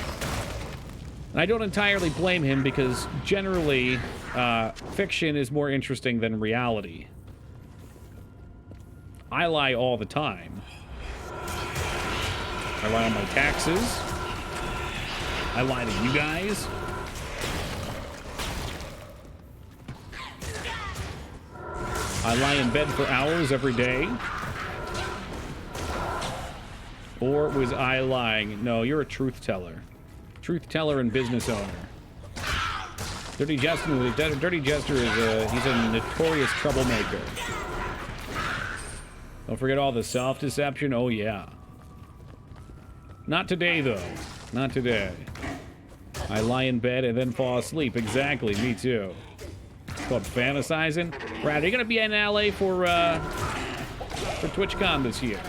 And I don't entirely blame him, because generally, fiction is more interesting than reality. I lie all the time. I lie on my taxes. I lie to you guys. I lie in bed for hours every day. Or was I lying? No, you're a truth teller. Truth teller and business owner. Dirty Jester is he's a notorious troublemaker. Don't forget all the self-deception. Oh, yeah. Not today, though. Not today. I lie in bed and then fall asleep. Exactly. Me too. It's called fantasizing. Brad, are you going to be in LA for TwitchCon this year?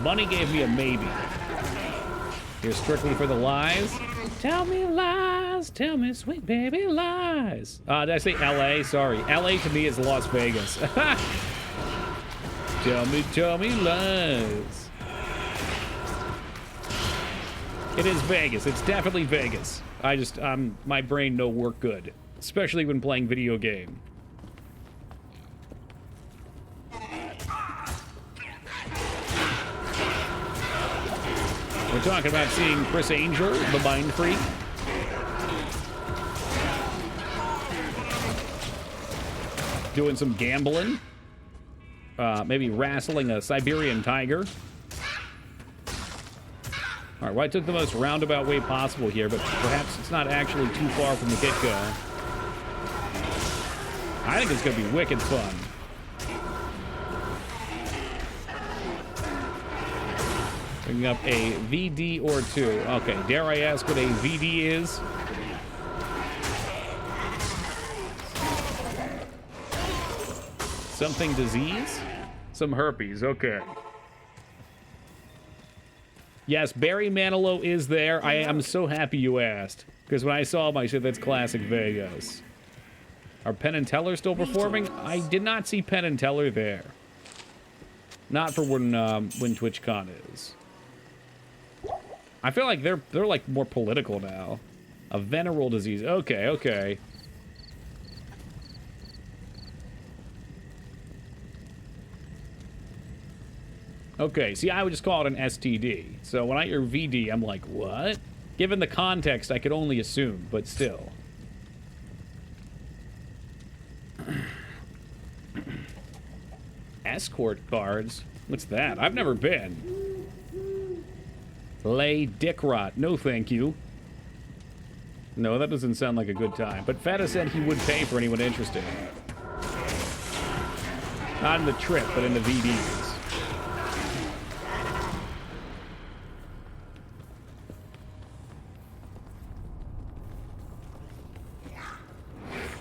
Bunny gave me a maybe. You're strictly for the lies. Tell me lies. Tell me sweet baby lies. Did I say LA? Sorry. LA to me is Las Vegas. Tell me lies. It is Vegas. It's definitely Vegas. My brain no work good. Especially when playing video game. We're talking about seeing Chris Angel, the Mind Freak. Doing some gambling. Maybe wrestling a Siberian tiger. Alright, well, I took the most roundabout way possible here, but perhaps it's not actually too far from the get-go. I think it's going to be wicked fun. Bringing up a VD or two. Okay, dare I ask what a VD is? Something disease? Some herpes, okay. Yes, Barry Manilow is there. I am so happy you asked. Because when I saw him, I said, that's classic Vegas. Are Penn and Teller still performing? I did not see Penn and Teller there. Not for when TwitchCon is. I feel like they're like more political now. A venereal disease. Okay, okay. Okay, see, I would just call it an STD. So when I hear VD, I'm like, what? Given the context, I could only assume, but still. Escort cards? What's that? I've never been. Lay dick rot. No, thank you. No, that doesn't sound like a good time. But Feta said he would pay for anyone interested. Not in the trip, but in the VDs.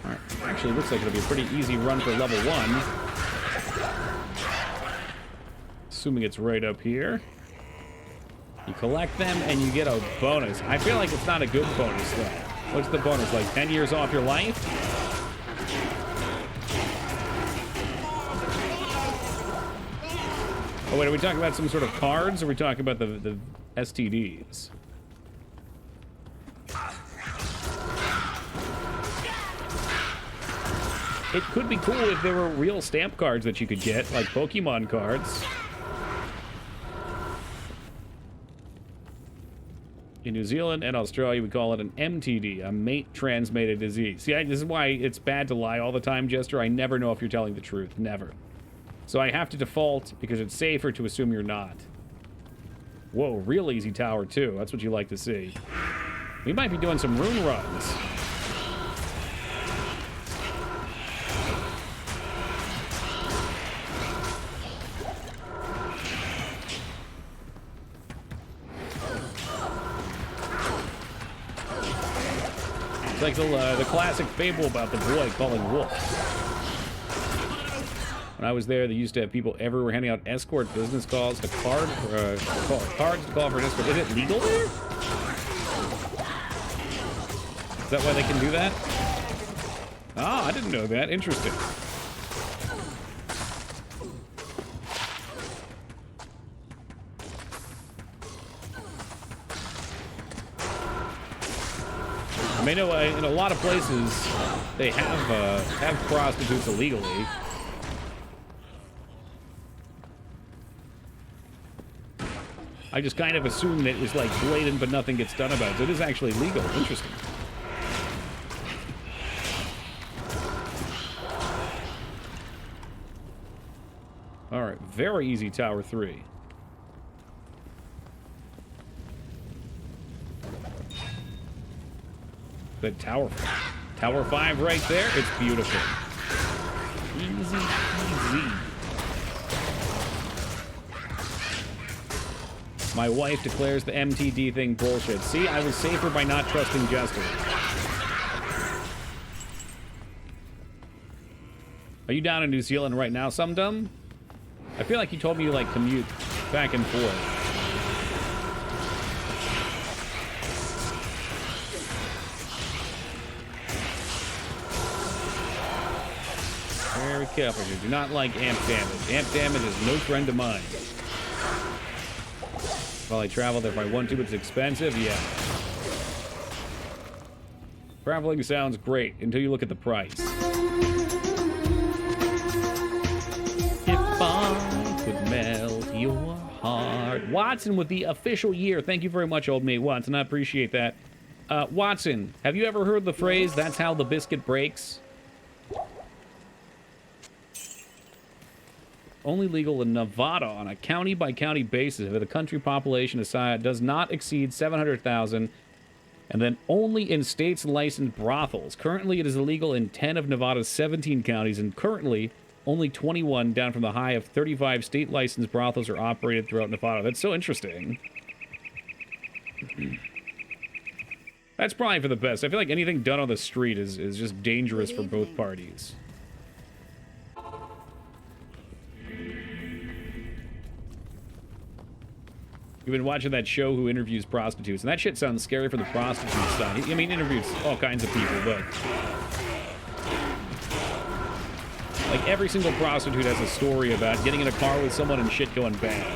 Alright, actually looks like it'll be a pretty easy run for level 1. Assuming it's right up here. You collect them and you get a bonus. I feel like it's not a good bonus though. What's the bonus, like 10 years off your life? Oh wait, are we talking about some sort of cards, or are we talking about the STDs? It could be cool if there were real stamp cards that you could get, like Pokemon cards. In New Zealand and Australia, we call it an MTD, a mate-transmitted disease. See, this is why it's bad to lie all the time, Jester. I never know if you're telling the truth. Never. So I have to default, because it's safer to assume you're not. Whoa, real easy tower, too. That's what you like to see. We might be doing some rune runs. like the classic fable about the boy calling wolf. When I was there, they used to have people everywhere handing out escort business calls to cards to call for an escort. Is it legal there? Is that why they can do that? Ah, I didn't know that. Interesting. I mean, in a lot of places, they have prostitutes illegally. I just kind of assumed that it was like blatant, but nothing gets done about it. So it is actually legal. Interesting. All right, very easy Tower 3. Good Tower 5. Tower 5 right there. It's beautiful. Easy, easy. My wife declares the MTD thing bullshit. See, I was safer by not trusting justice. Are you down in New Zealand right now, Sumdum? I feel like you told me you like commute back and forth. Very careful. You do not like amp damage. Amp damage is no friend of mine. While I travel there if I want to, it's expensive, yeah. Traveling sounds great until you look at the price. If I could melt your heart. Watson with the official year. Thank you very much, old mate Watson. I appreciate that. Watson, have you ever heard the phrase, that's how the biscuit breaks? Only legal in Nevada on a county-by-county basis if the country population does not exceed 700,000, and then only in states licensed brothels. Currently, it is illegal in 10 of Nevada's 17 counties, and currently, only 21, down from the high of 35 state licensed brothels, are operated throughout Nevada. That's so interesting. That's probably for the best. I feel like anything done on the street is just dangerous for both parties. You've been watching that show Who Interviews Prostitutes, and that shit sounds scary for the prostitute side. I mean, interviews all kinds of people, but like every single prostitute has a story about getting in a car with someone and shit going bad.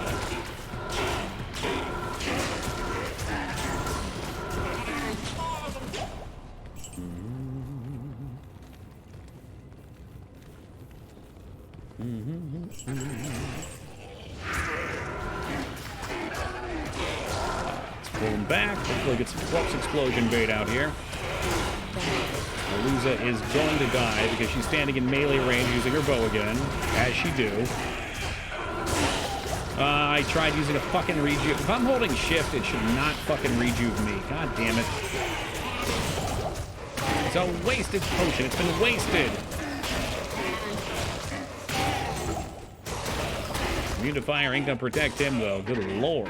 Pull him back. Hopefully get some corpse explosion bait out here. Aluza is going to die because she's standing in melee range using her bow again, as she do. I tried using a fucking rejuve. If I'm holding shift, it should not fucking rejuve me. God damn it. It's a wasted potion. It's been wasted. Immune to fire ain't gonna protect him, though. Good lord.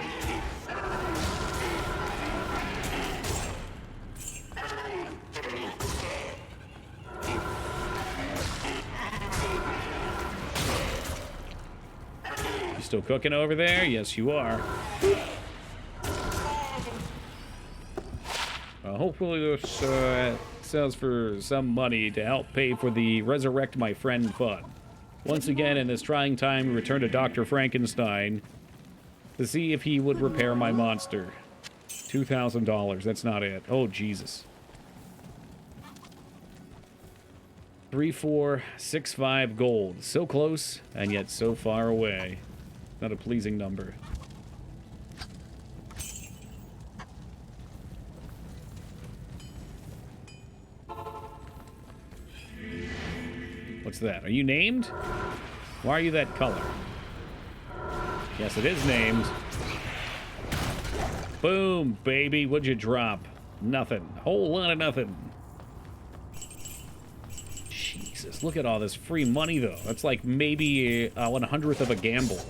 Still cooking over there? Yes, you are. Hopefully this sells for some money to help pay for the Resurrect My Friend fund. Once again, in this trying time, we return to Dr. Frankenstein to see if he would repair my monster. $2,000. That's not it. Oh, Jesus. 3465 gold. So close, and yet so far away. Not a pleasing number. What's that? Are you named? Why are you that color? Yes, it is named. Boom, baby. What'd you drop? Nothing. A whole lot of nothing. Jesus, look at all this free money, though. That's like maybe 1/100th of a gamble.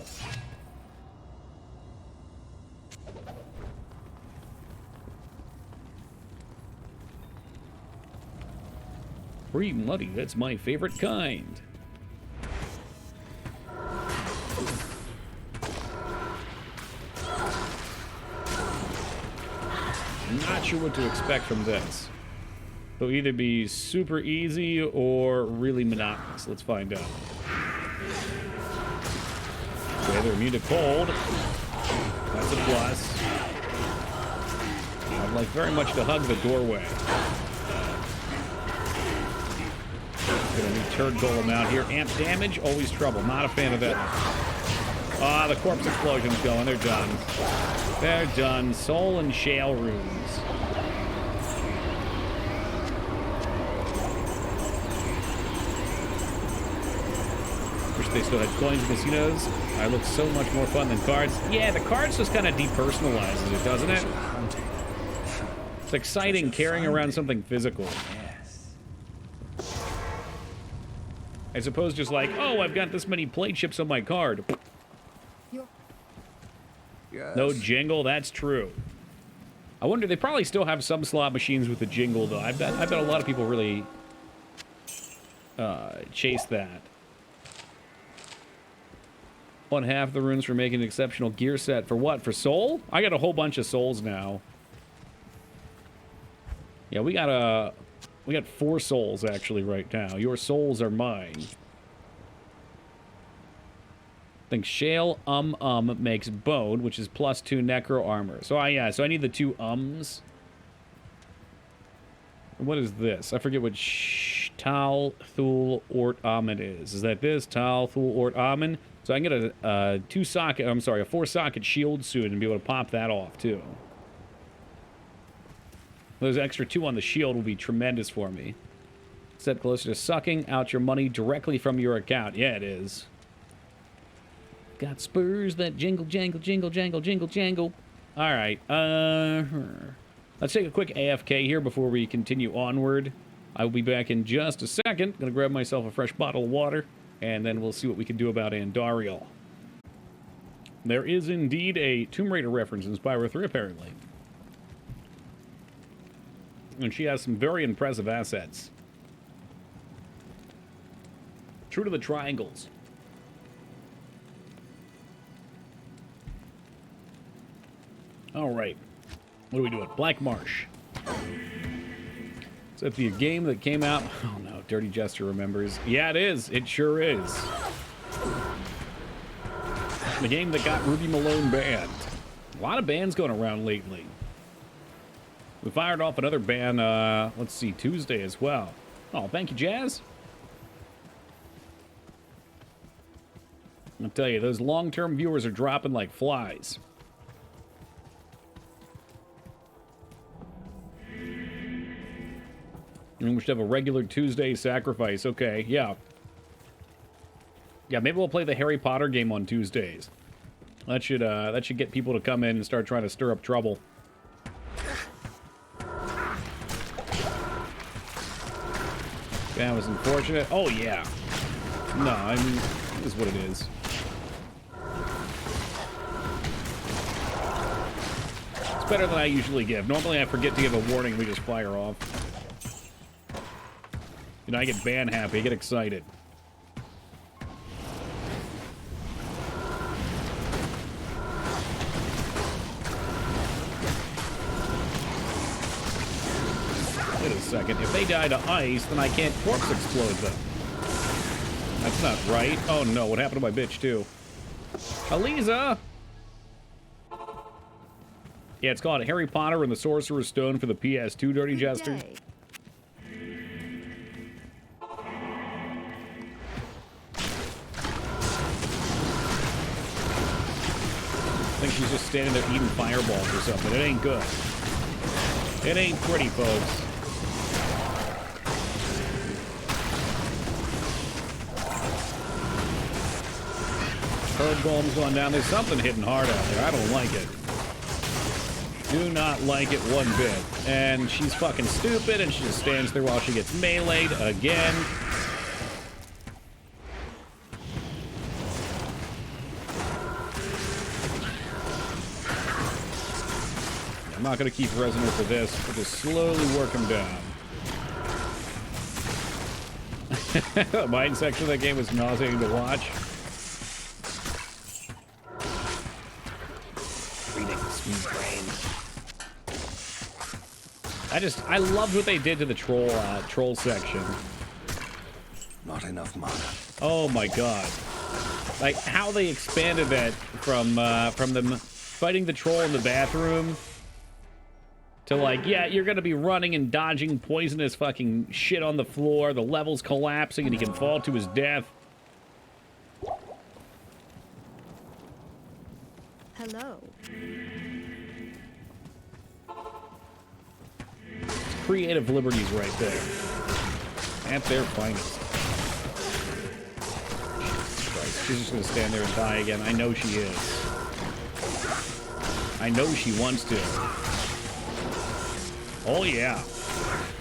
Free money, that's my favorite kind. Not sure what to expect from this. It'll either be super easy or really monotonous. Let's find out. Okay, they're immune to cold. That's a plus. I'd like very much to hug the doorway. Gonna need turd golem out here. Amp damage, always trouble. Not a fan of that. Ah, the corpse explosion's going. They're done. They're done. Soul and shale runes. Wish they still had coins in casinos. I look so much more fun than cards. Yeah, the cards just kind of depersonalizes it, doesn't it? It's exciting carrying around something physical. I suppose just like, oh, I've got this many plate chips on my card. Yes. No jingle, that's true. I wonder, they probably still have some slot machines with the jingle, though. I bet a lot of people really chase that. One half the runes for making an exceptional gear set. For what? For soul? I got a whole bunch of souls now. Yeah, we got 4 souls, actually, right now. Your souls are mine. I think shale makes bone, which is +2 necro armor. So yeah, so I need the 2 ums. What is this? I forget what Tal Thul Ort Amen is. Is that this? Tal Thul Ort Amen? So I can get a 4-socket shield soon and be able to pop that off too. Those extra 2 on the shield will be tremendous for me. Set closer to sucking out your money directly from your account. Yeah, it is. Got spurs that jingle, jangle, jingle, jangle, jingle, jangle. All right. Let's take a quick AFK here before we continue onward. I will be back in just a second. Gonna grab myself a fresh bottle of water, and then we'll see what we can do about Andariel. There is indeed a Tomb Raider reference in Spyro 3, apparently. And she has some very impressive assets. True to the triangles. All right. What are we doing? Black Marsh. Is that the game that came out? Oh no, Dirty Jester remembers. Yeah, it is. It sure is. The game that got Ruby Malone banned. A lot of bans going around lately. We fired off another ban, let's see, Tuesday as well. Oh, thank you, Jazz. I'll tell you, those long-term viewers are dropping like flies. And we should have a regular Tuesday sacrifice. Okay, yeah. Yeah, maybe we'll play the Harry Potter game on Tuesdays. That should get people to come in and start trying to stir up trouble. That was unfortunate. Oh, yeah. No, I mean, it is what it is. It's better than I usually give. Normally I forget to give a warning, we just fire off. You know, I get ban happy, I get excited. Wait a second, if they die to ice, then I can't corpse explode them. That's not right. Oh no, what happened to my bitch too? Aliza! Yeah, it's called Harry Potter and the Sorcerer's Stone for the PS2, Dirty Jester. I think she's just standing there eating fireballs or something. It ain't good. It ain't pretty, folks. Herd golem's going down. There's something hitting hard out there. I don't like it. Do not like it one bit. And she's fucking stupid, and she just stands there while she gets meleeed again. I'm not going to keep Resonant for this. I'll just slowly work him down. The mine section of that game was nauseating to watch. Reading sweet brain. I loved what they did to the troll section. Not enough mana. Oh my god. Like, how they expanded that from them fighting the troll in the bathroom to, like, yeah, you're gonna be running and dodging poisonous fucking shit on the floor, the level's collapsing, and he can fall to his death. Hello. Creative liberties right there. At their finest. Jesus Christ, she's just gonna stand there and die again. I know she is. I know she wants to. Oh yeah.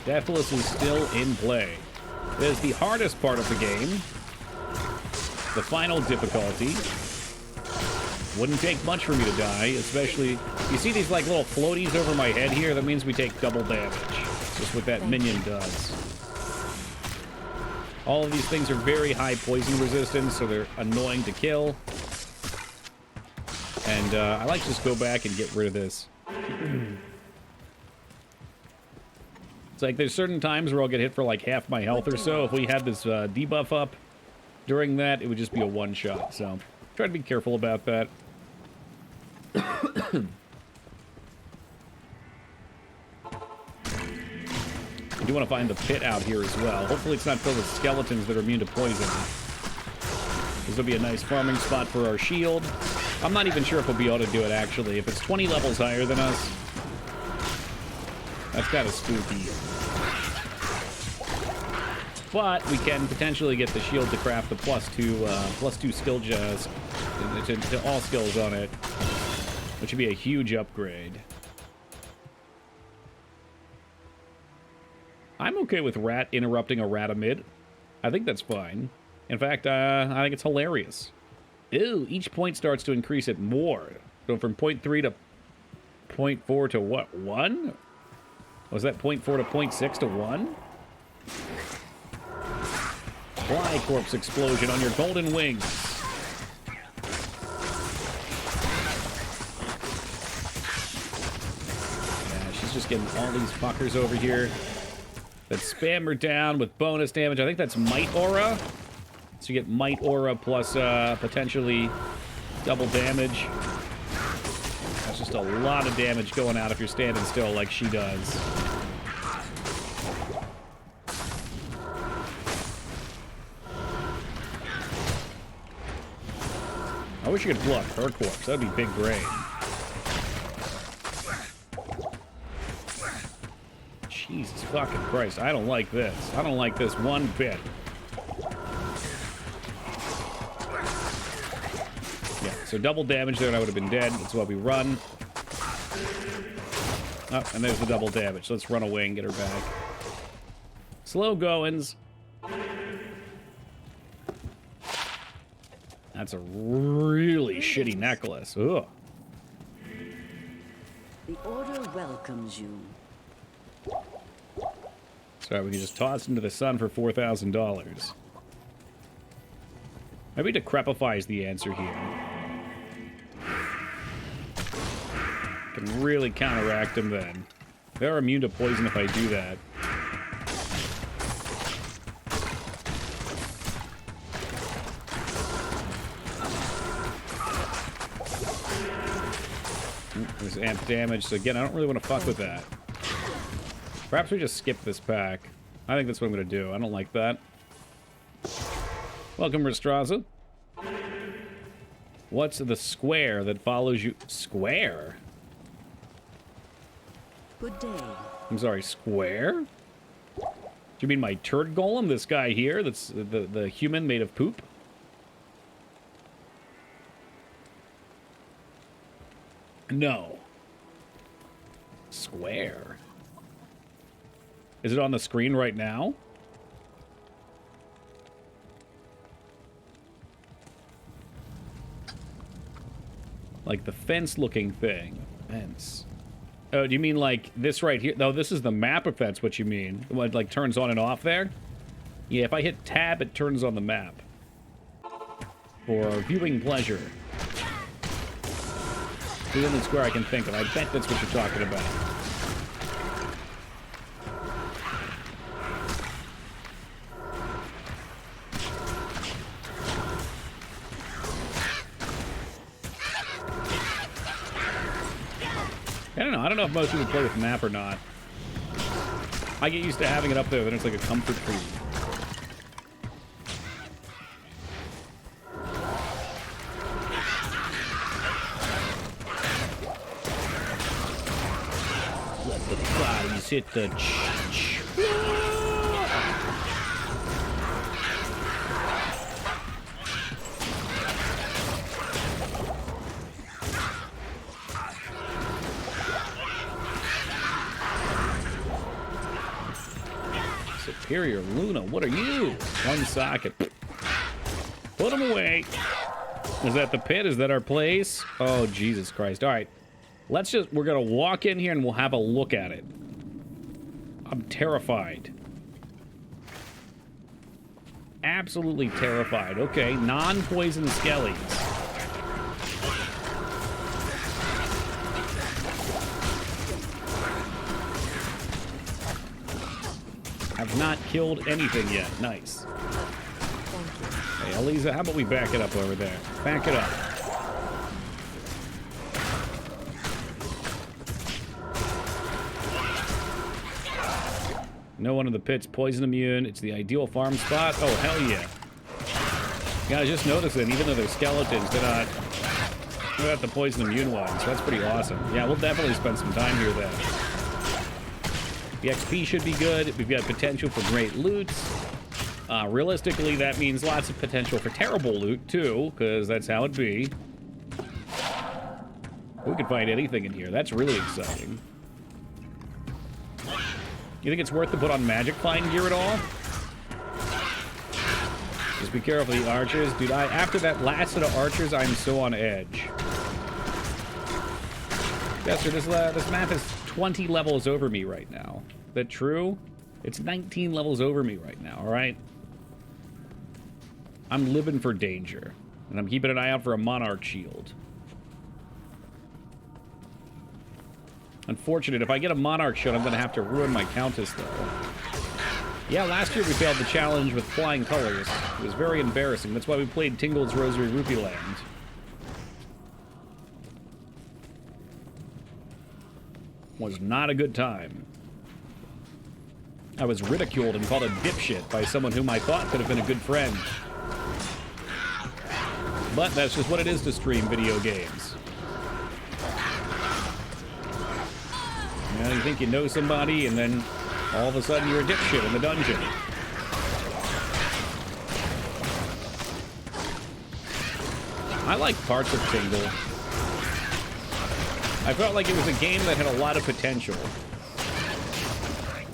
Deathless is still in play. It is the hardest part of the game. The final difficulty. Wouldn't take much for me to die, especially... You see these like little floaties over my head here? That means we take double damage. Just what that minion does. All of these things are very high poison resistance, so they're annoying to kill. And I like to just go back and get rid of this. It's like there's certain times where I'll get hit for like half my health or so. If we had this debuff up during that, it would just be a one-shot. So try to be careful about that. I do want to find the pit out here as well. Hopefully it's not filled with skeletons that are immune to poison. This will be a nice farming spot for our shield. I'm not even sure if we'll be able to do it, actually. If it's 20 levels higher than us, that's kind of spooky. But we can potentially get the shield to craft the +2 skill jazz to all skills on it, which would be a huge upgrade. I'm okay with Rat interrupting a Ratamid. I think that's fine. In fact, I think it's hilarious. Ew, each point starts to increase it more. So from 0.3 to 0.4 to what, 1? Was that 0.4 to 0.6 to 1? Fly corpse explosion on your golden wings. Yeah, she's just getting all these fuckers over here that spam her down with bonus damage. I think that's Might Aura. So you get Might Aura plus potentially double damage. That's just a lot of damage going out if you're standing still like she does. I wish you could blow up her corpse. That'd be big brain. Jesus fucking Christ. I don't like this. I don't like this one bit. Yeah, so double damage there and I would have been dead. That's why we run. Oh, and there's the double damage. So let's run away and get her back. Slow goings. That's a really shitty necklace. Ugh. The order welcomes you. Sorry, we can just toss into the sun for $4,000. Maybe Decrepify is the answer here. Can really counteract them then. They're immune to poison if I do that. There's amp damage, so again, I don't really want to fuck with that. Perhaps we just skip this pack. I think that's what I'm going to do. I don't like that. Welcome, Restraza. What's the square that follows you? Square? Good day. I'm sorry, square? Do you mean my turd golem? This guy here? That's the human made of poop? No. Square. Is it on the screen right now? Like the fence-looking thing. Fence. Oh, do you mean like this right here? No, this is the map, if that's what you mean. What, like, turns on and off there? Yeah, if I hit tab, it turns on the map. For viewing pleasure. The only square I can think of. I bet that's what you're talking about. I don't know. I don't know if most people play with map or not. I get used to having it up there, then it's like a comfort food. Let the bodies hit the Superior Luna, what are you? One socket. Put them away. Is that the pit? Is that our place? Oh, Jesus Christ. All right. We're going to walk in here and we'll have a look at it. I'm terrified. Absolutely terrified. Okay, non-poison skellies. I've not killed anything yet. Nice. Hey, Eliza, how about we back it up over there? Back it up. No one in the pit's poison immune. It's the ideal farm spot. Oh, hell yeah. Yeah, I just noticed that even though they're skeletons, they're not the poison immune ones. That's pretty awesome. Yeah, we'll definitely spend some time here then. The XP should be good. We've got potential for great loot. Realistically, that means lots of potential for terrible loot, too, because that's how it be. We could find anything in here. That's really exciting. You think it's worth to put on magic flying gear at all? Just be careful of the archers. Dude, after that last set of archers, I'm so on edge. Jester, this map is 20 levels over me right now. Is that true? It's 19 levels over me right now, alright? I'm living for danger. And I'm keeping an eye out for a Monarch shield. Unfortunate, if I get a Monarch shield, I'm going to have to ruin my Countess, though. Yeah, last year we failed the challenge with flying colors. It was very embarrassing. That's why we played Tingle's Rosary Rupee Land. Was not a good time. I was ridiculed and called a dipshit by someone whom I thought could have been a good friend. But that's just what it is to stream video games. You know, you think you know somebody, and then all of a sudden you're a dipshit in the dungeon. I like parts of Tingle. I felt like it was a game that had a lot of potential.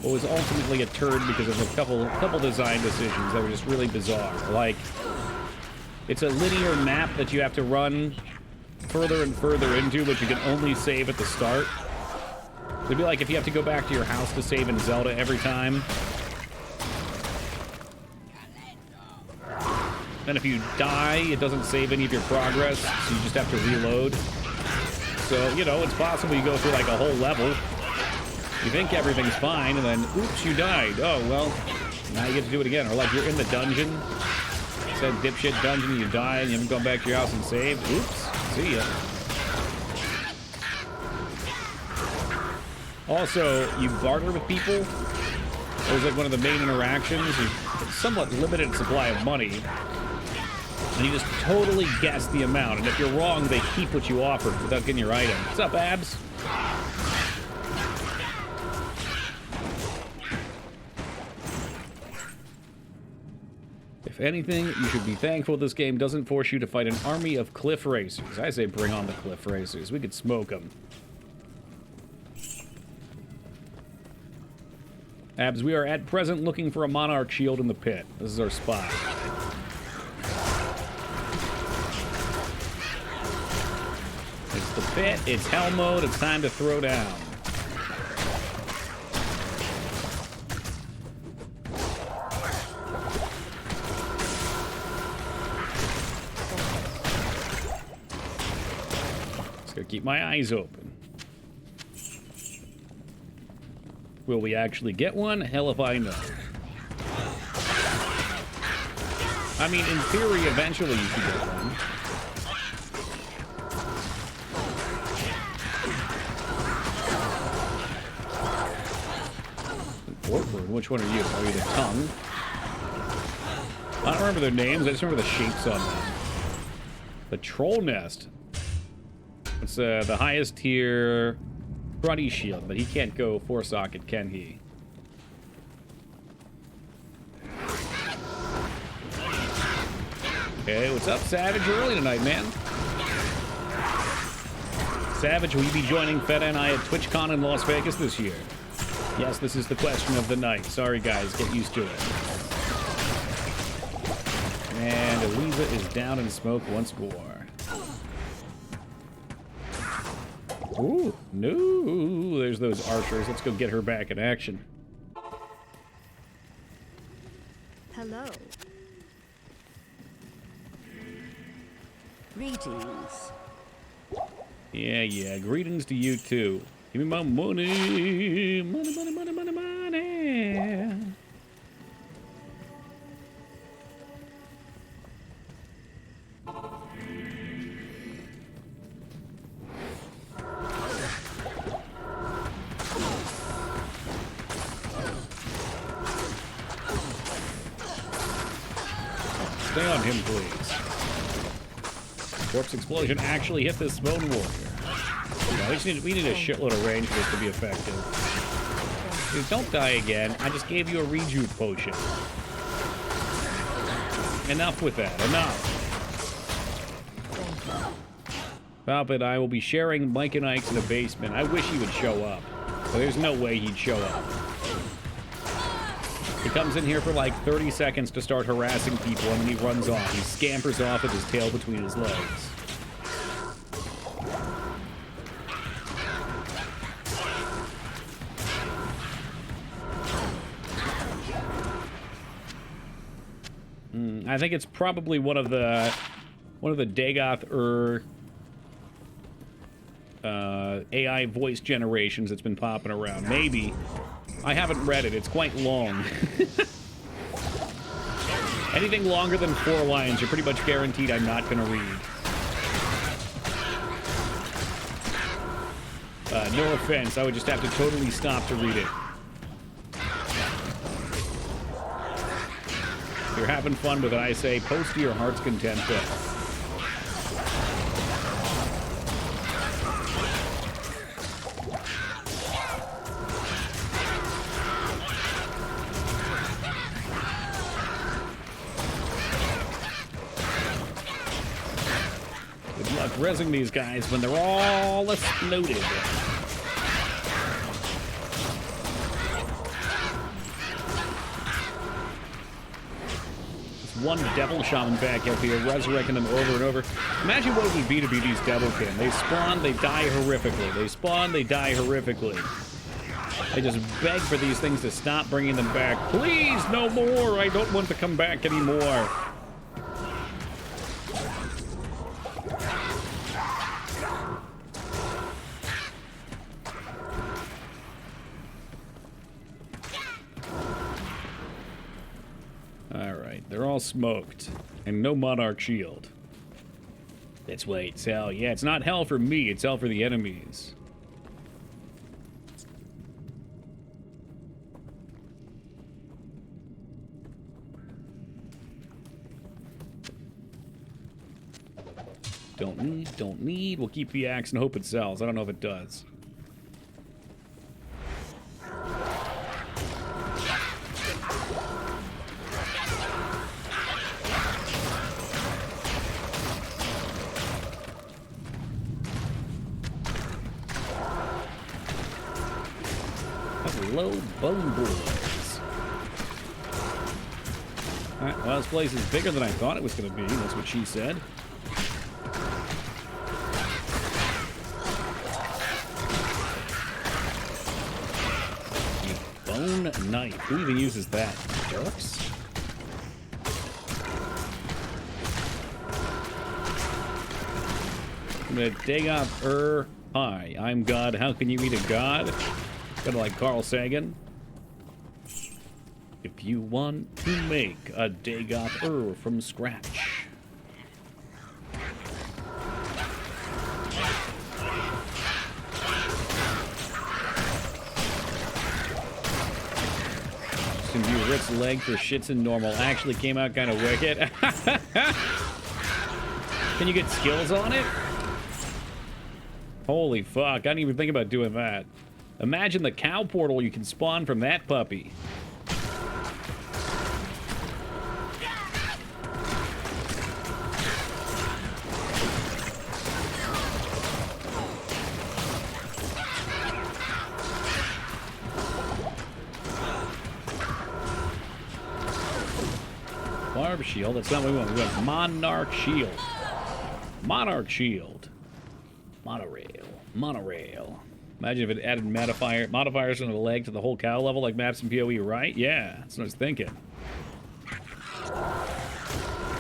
But was ultimately a turd because of a couple design decisions that were just really bizarre. Like, it's a linear map that you have to run further and further into, but you can only save at the start. It'd be like if you have to go back to your house to save in Zelda every time. And if you die, it doesn't save any of your progress, so you just have to reload. So, you know, it's possible you go through like a whole level. You think everything's fine, and then, oops, you died. Oh, well, now you get to do it again. Or like you're in the dungeon. It said dipshit dungeon, you die, and you haven't gone back to your house and saved. Oops, see ya. Also, you barter with people. It was like one of the main interactions. You somewhat limited supply of money. And you just totally guess the amount. And if you're wrong, they keep what you offered without getting your item. What's up, Abs? If anything, you should be thankful this game doesn't force you to fight an army of cliff racers. I say bring on the cliff racers. We could smoke them. Abs, we are at present looking for a Monarch shield in the pit. This is our spot. It's the pit, it's hell mode, it's time to throw down. Gotta keep my eyes open. Will we actually get one? Hell if I know. I mean, in theory, eventually you could get one. Ortward, which one are you? Are you the tongue? I don't remember their names, I just remember the shapes on them. The troll nest. It's the highest tier Cruddy shield, but he can't go 4-socket, can he? Okay, what's up, Savage? Early tonight, man. Savage, will you be joining Feta and I at TwitchCon in Las Vegas this year? Yes, this is the question of the night. Sorry, guys, get used to it. And Eliza is down in smoke once more. Ooh, no, there's those archers. Let's go get her back in action. Hello. Greetings. Yeah, greetings to you too. Give me my money. Money. Stay on him, please. Corpse explosion actually hit this Bone Warrior. Yeah, we need a shitload of range for this to be effective. Dude, don't die again. I just gave you a rejuve potion. Enough with that. Enough. Pop and I will be sharing Mike and Ike's in the basement. I wish he would show up. But there's no way he'd show up. He comes in here for like 30 seconds to start harassing people, and then he runs off. He scampers off with his tail between his legs. I think it's probably one of the Dagoth AI voice generations that's been popping around. Maybe. I haven't read it. It's quite long. Anything longer than 4 lines, you're pretty much guaranteed I'm not going to read. No offense, I would just have to totally stop to read it. If you're having fun with it, I say post to your heart's content. Good luck rezzing these guys when they're all exploded. One devil shaman back up here, resurrecting them over and over. Imagine what it would be to be these devilkin. They spawn, they die horrifically. They spawn, they die horrifically. They just beg for these things to stop bringing them back. Please, no more! I don't want to come back anymore. They're all smoked. And no Monarch shield. That's why it's hell. Yeah, it's not hell for me, it's hell for the enemies. Don't need. We'll keep the axe and hope it sells. I don't know if it does. Hello, Bone Boys. Alright, well, this place is bigger than I thought it was going to be. That's what she said. A bone knife. Who even uses that? Jerks? I'm gonna dig up Hi, I'm God. How can you eat a god? Kinda like Carl Sagan. If you want to make a Dagoth from scratch. Some view Rick's leg for shits and normal. Actually came out kind of wicked. Can you get skills on it? Holy fuck, I didn't even think about doing that. Imagine the cow portal you can spawn from that puppy. Barb shield, that's not what we want. We want Monarch shield. Monarch shield. Monorail. Monorail. Imagine if it added modifiers on the leg to the whole cow level like maps in PoE, right? Yeah, that's what I was thinking.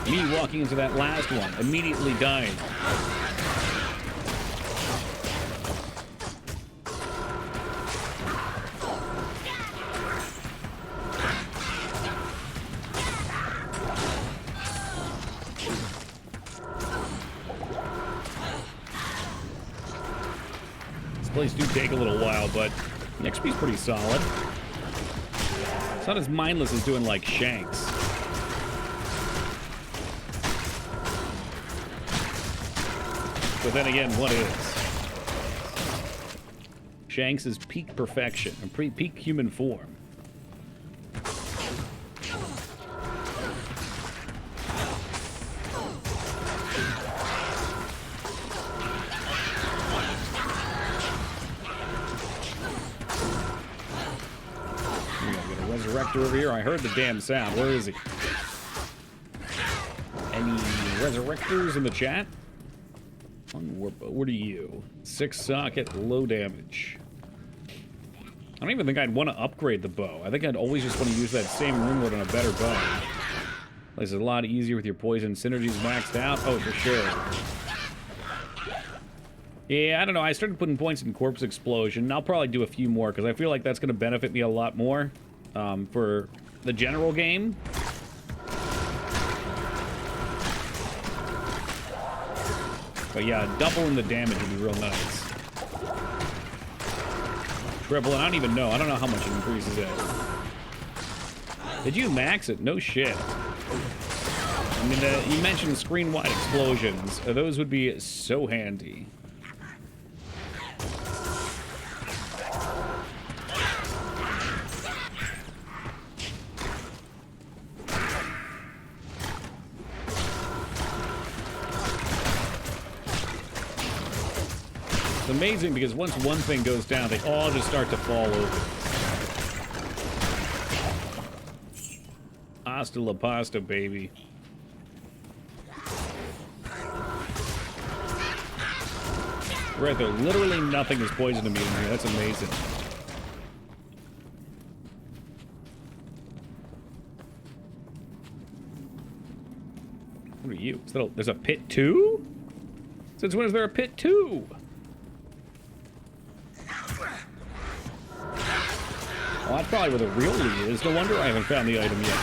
Me walking into that last one, immediately dying. Plays do take a little while, but the XP's pretty solid. It's not as mindless as doing like Shanks. But then again, what is? Shanks is peak perfection, and peak human form. Resurrected over here. I heard the damn sound. Where is he? Any resurrectors in the chat? What are you? 6 socket, low damage. I don't even think I'd want to upgrade the bow. I think I'd always just want to use that same ringwood on a better bow. This is a lot easier with your poison synergies maxed out. Oh, for sure. Yeah, I don't know. I started putting points in Corpse Explosion. I'll probably do a few more because I feel like that's going to benefit me a lot more. For the general game. But yeah, doubling the damage would be real nice. Triple, and I don't even know. I don't know how much it increases it. Did you max it? No shit. I mean, you mentioned screen-wide explosions. Those would be so handy. It's amazing because once one thing goes down, they all just start to fall over. Hasta la pasta, baby. Right there, literally nothing is poison to me in here. That's amazing. What are you? There's a pit 2? Since when is there a pit 2? Well, that's probably where the real lead is. No wonder I haven't found the item yet.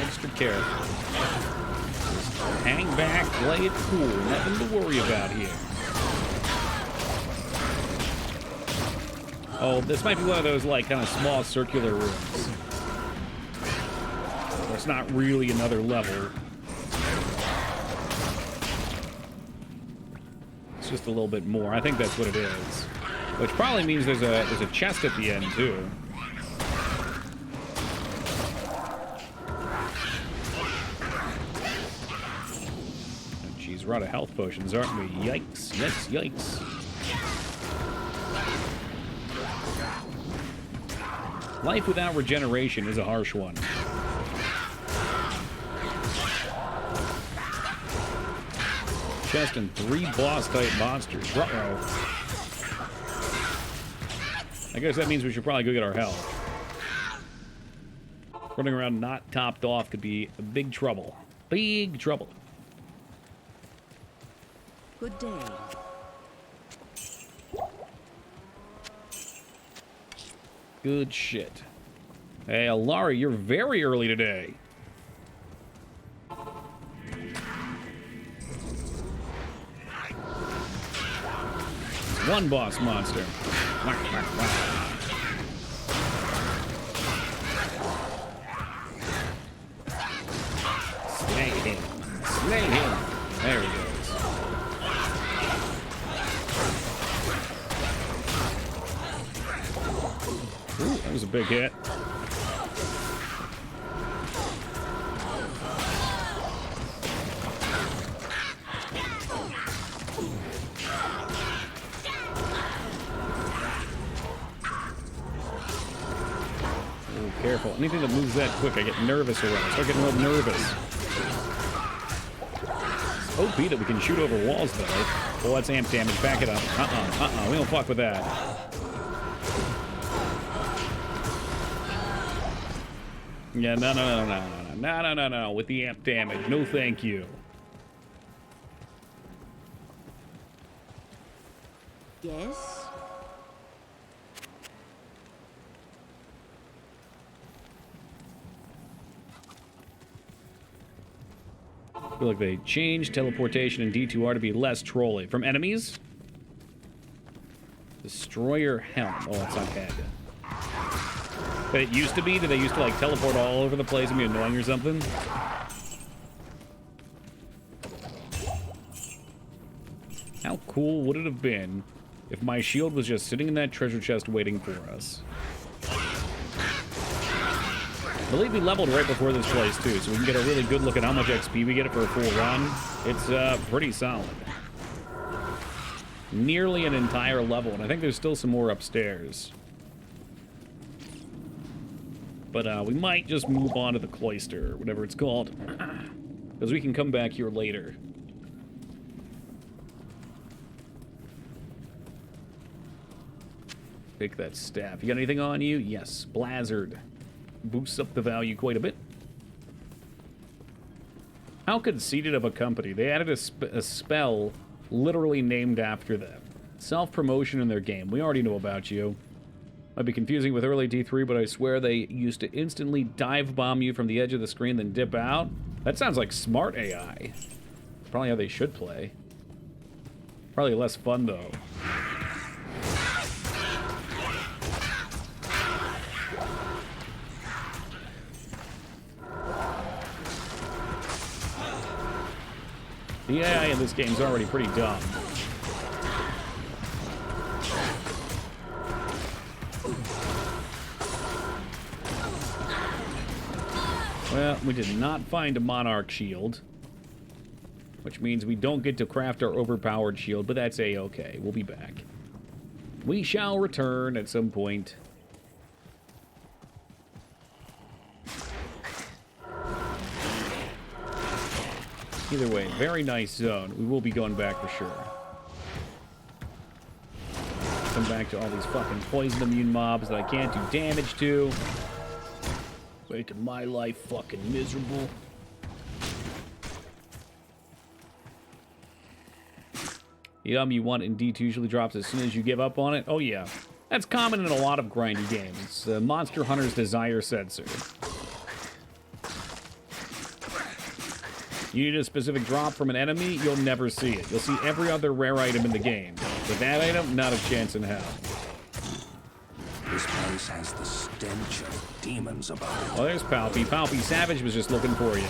Extra careful. Just hang back, play it cool. Nothing to worry about here. Oh, this might be one of those, like, kind of small circular rooms. Where it's not really another level. It's just a little bit more. I think that's what it is. Which probably means there's a chest at the end, too. Oh, geez, we're out of health potions, aren't we? Yikes. Yes, yikes. Life without regeneration is a harsh one. chest and 3 boss-type monsters. Ruh-roh. I guess that means we should probably go get our health. Running around not topped off could be a big trouble. Big trouble. Good day. Good shit. Hey, Alari, you're very early today. One boss monster. Slay him. Slay him. There he goes. Ooh, that was a big hit. Careful. Anything that moves that quick, I get nervous around. I start getting real nervous. It's OP that we can shoot over walls, though. Oh, that's amp damage. Back it up. We don't fuck with that. Yeah, no. With the amp damage. No, thank you. Yes? I feel like they changed teleportation in D2R to be less trolly. From enemies? Destroyer helm. Oh, it's not bad. But it used to be? Did they used to, like, teleport all over the place and be annoying or something? How cool would it have been if my shield was just sitting in that treasure chest waiting for us? I believe we leveled right before this place, too, so we can get a really good look at how much XP we get for a full run. It's pretty solid. Nearly an entire level, and I think there's still some more upstairs. But we might just move on to the cloister, or whatever it's called. Because we can come back here later. Take that staff. You got anything on you? Yes. Blizzard. Boosts up the value quite a bit. How conceited of a company. They added a spell literally named after them. Self-promotion in their game. We already know about you. Might be confusing with early D3, but I swear they used to instantly dive bomb you from the edge of the screen, then dip out. That sounds like smart AI. Probably how they should play. Probably less fun, though. The AI in this game's already pretty dumb. Well, we did not find a Monarch shield. Which means we don't get to craft our overpowered shield, but that's a-okay. We'll be back. We shall return at some point. Either way, very nice zone. We will be going back for sure. Come back to all these fucking poison immune mobs that I can't do damage to. Making my life fucking miserable. The item you want in D2 usually drops as soon as you give up on it. Oh yeah. That's common in a lot of grindy games. It's the Monster Hunter's Desire Sensor. You need a specific drop from an enemy, you'll never see it. You'll see every other rare item in the game. With that item, not a chance in hell. This place has the stench of demons about it. Oh, there's Palpy. Palpy Savage was just looking for you.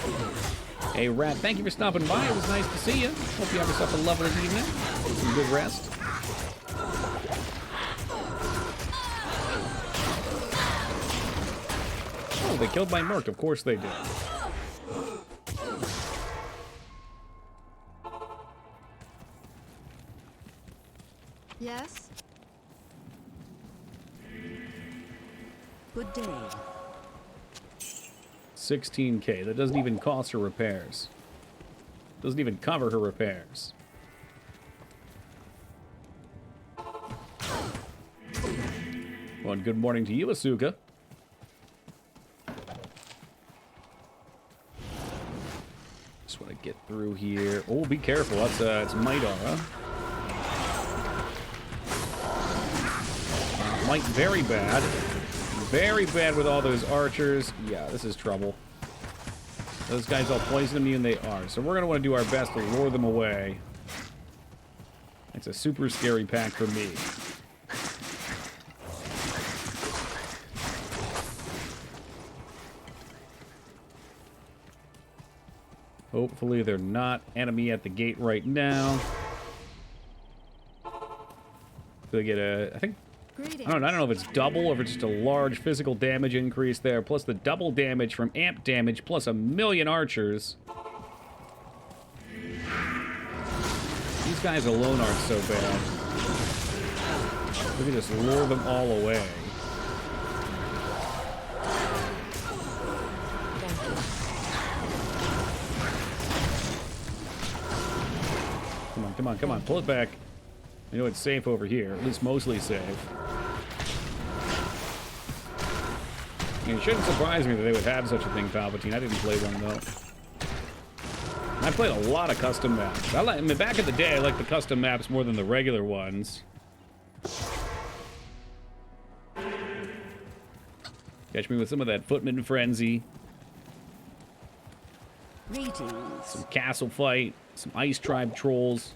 Hey, Rat, thank you for stopping by. It was nice to see you. Hope you have yourself a lovely evening. Some good rest. Oh, they killed my Merc. Of course they did. Yes? Good day. 16K. That doesn't even cost her repairs. Doesn't even cover her repairs. Well, good morning to you, Asuka. Just want to get through here. Oh, be careful. That's it's Midara. Might very bad. Very bad with all those archers. Yeah, this is trouble. Those guys all poison immune, they are. So we're going to want to do our best to lure them away. It's a super scary pack for me. Hopefully they're not enemy at the gate right now. They get a, I think, I don't know if it's double or if it's just a large physical damage increase there, plus the double damage from amp damage, plus 1,000,000 archers. These guys alone aren't so bad. We can just lure them all away. Come on, come on, come on, pull it back. I know it's safe over here, at least mostly safe. It shouldn't surprise me that they would have such a thing, Palpatine. I didn't play one, though. I played a lot of custom maps. I mean, back in the day, I liked the custom maps more than the regular ones. Catch me with some of that Footman Frenzy. Greetings. Some castle fight. Some Ice Tribe trolls.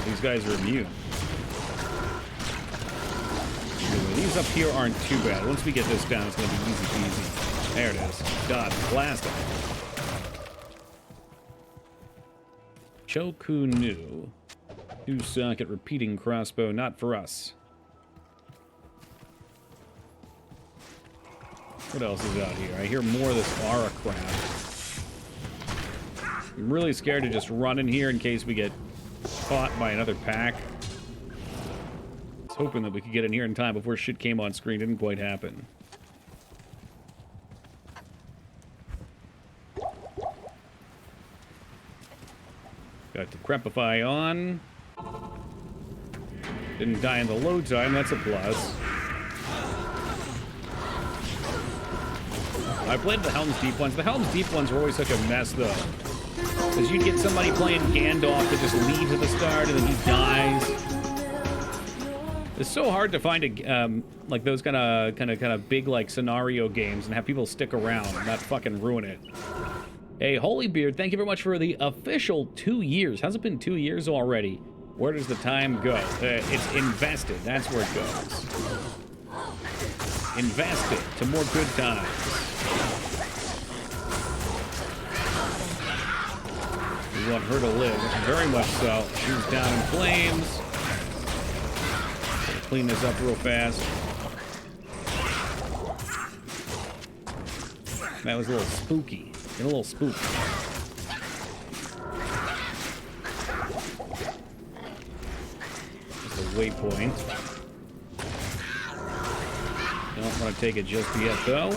These guys are immune. Anyway, these up here aren't too bad. Once we get this down, it's going to be easy peasy. There it is. Done. Blasted. Chokunu. 2-socket repeating crossbow. Not for us. What else is out here? I hear more of this aura crap. I'm really scared to just run in here in case we get caught by another pack. I was hoping that we could get in here in time before shit came on screen. Didn't quite happen. Got the Crepify on. Didn't die in the load time. That's a plus. I played the Helm's Deep ones. The Helm's Deep ones were always such a mess, though. Because you'd get somebody playing Gandalf that just leaves at the start and then he dies. It's so hard to find a like those kind of big like scenario games and have people stick around and not fucking ruin it. Hey, Holybeard, thank you very much for the official 2 years. How's it been 2 years already? Where does the time go? It's invested. That's where it goes. Invested to more good times. We want her to live, very much so. She's down in flames. Gotta clean this up real fast. That was a little spooky. A little spooky. Just a waypoint. Don't want to take it just yet, though.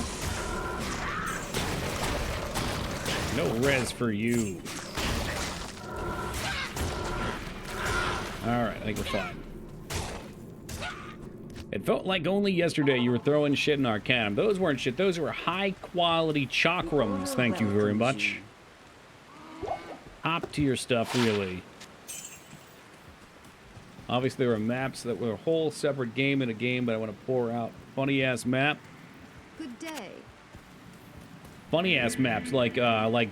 No res for you. Alright, I think we're fine. It felt like only yesterday you were throwing shit in Arcanum. Those weren't shit. Those were high-quality chakrams. Thank you very much. Top tier stuff, really. Obviously, there were maps that were a whole separate game in a game, but I want to pour out funny-ass map. Good day. Funny-ass maps like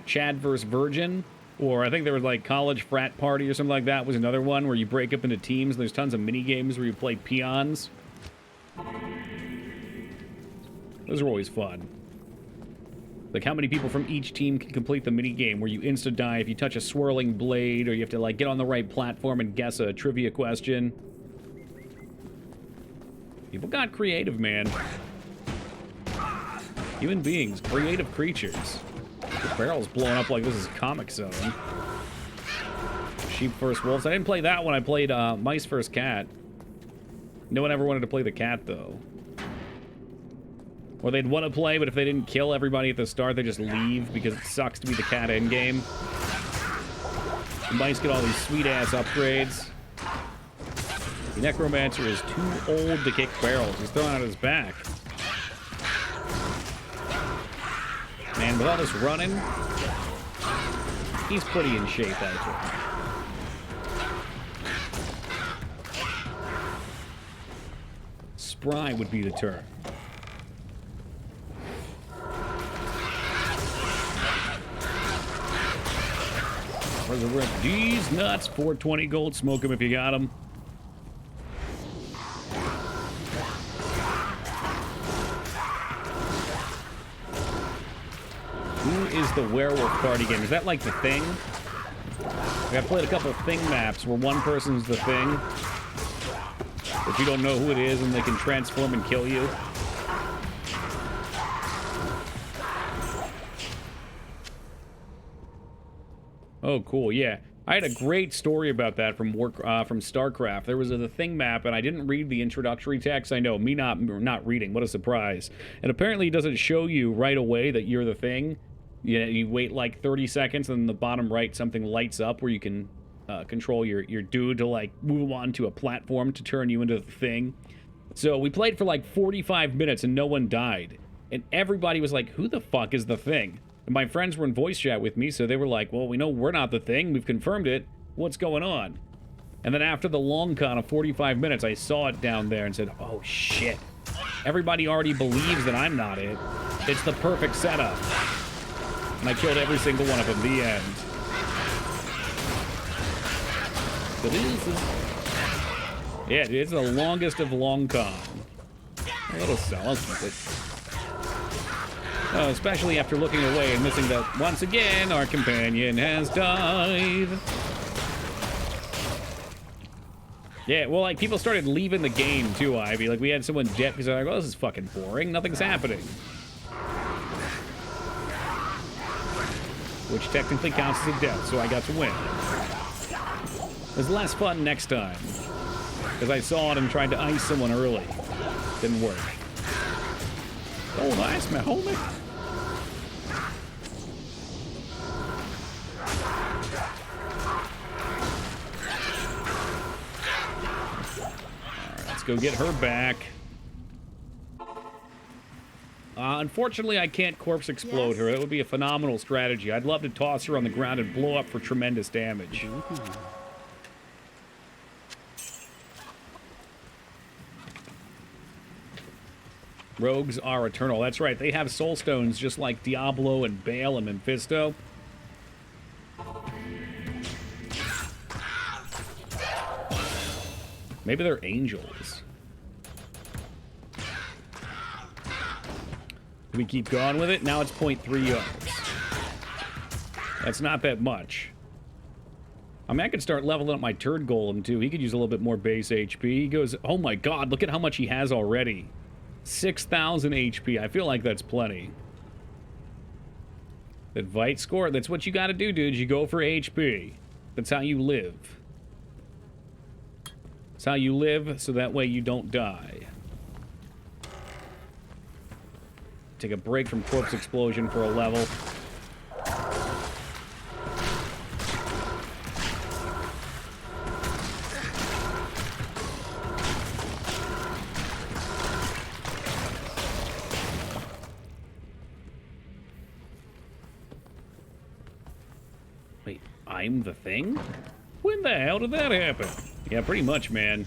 Chad vs. Virgin. Or I think there was like College Frat Party or something like that was another one where you break up into teams and there's tons of mini games where you play peons. Those are always fun. Like how many people from each team can complete the mini game where you insta-die if you touch a swirling blade or you have to like get on the right platform and guess a trivia question. People got creative, man. Human beings, creative creatures. The barrel's blowing up like this is Comic Zone. Sheep vs. Wolves. I didn't play that one. I played Mice vs. Cat. No one ever wanted to play the cat, though. Or they'd want to play, but if they didn't kill everybody at the start, they just leave because it sucks to be the cat endgame. The mice get all these sweet-ass upgrades. The Necromancer is too old to kick barrels. He's throwing out his back. Man, with all this running, he's pretty in shape, actually. Spry would be the term. Resurrect these nuts. 420 gold. Smoke them if you got them. Who is the werewolf party game? Is that like the Thing? I've played a couple Thing maps where one person's the Thing, but you don't know who it is and they can transform and kill you. Oh, cool. Yeah, I had a great story about that from StarCraft. There was the Thing map, and I didn't read the introductory text. I know, me not reading. What a surprise! And apparently, it doesn't show you right away that you're the Thing. You wait like 30 seconds, and in the bottom right, something lights up where you can control your dude to like move him onto a platform to turn you into the Thing. So we played for like 45 minutes, and no one died. And everybody was like, "Who the fuck is the Thing?" And my friends were in voice chat with me, so they were like, well, we know we're not the Thing. We've confirmed it. What's going on? And then after the long con of 45 minutes, I saw it down there and said, oh, shit. Everybody already believes that I'm not it. It's the perfect setup. And I killed every single one of them. The end. Yeah, dude, it's the longest of long con. A little sell. I'll keep it. Especially after looking away and missing that once again our companion has died. Yeah, well, like people started leaving the game too, Ivy. Like we had someone dead because they're like, well, this is fucking boring. Nothing's happening. Which technically counts as a death, so I got to win. It was less fun next time. Because I saw it and tried to ice someone early. Didn't work. Oh, nice, my homie. Alright, let's go get her back. Unfortunately, I can't corpse explode her. That would be a phenomenal strategy. I'd love to toss her on the ground and blow up for tremendous damage. Rogues are eternal. That's right. They have soul stones just like Diablo and Bale and Mephisto. Maybe they're angels. We keep going with it. Now it's 0.3 yards. That's not that much. I mean, I could start leveling up my turd golem, too. He could use a little bit more base HP. He goes, oh my god, look at how much he has already. 6,000 HP. I feel like that's plenty. That Vite score, that's what you gotta do, dude. You go for HP. That's how you live. That's how you live, so that way you don't die. Take a break from Corpse Explosion for a level. Wait, I'm the Thing? When the hell did that happen? Yeah, pretty much, man.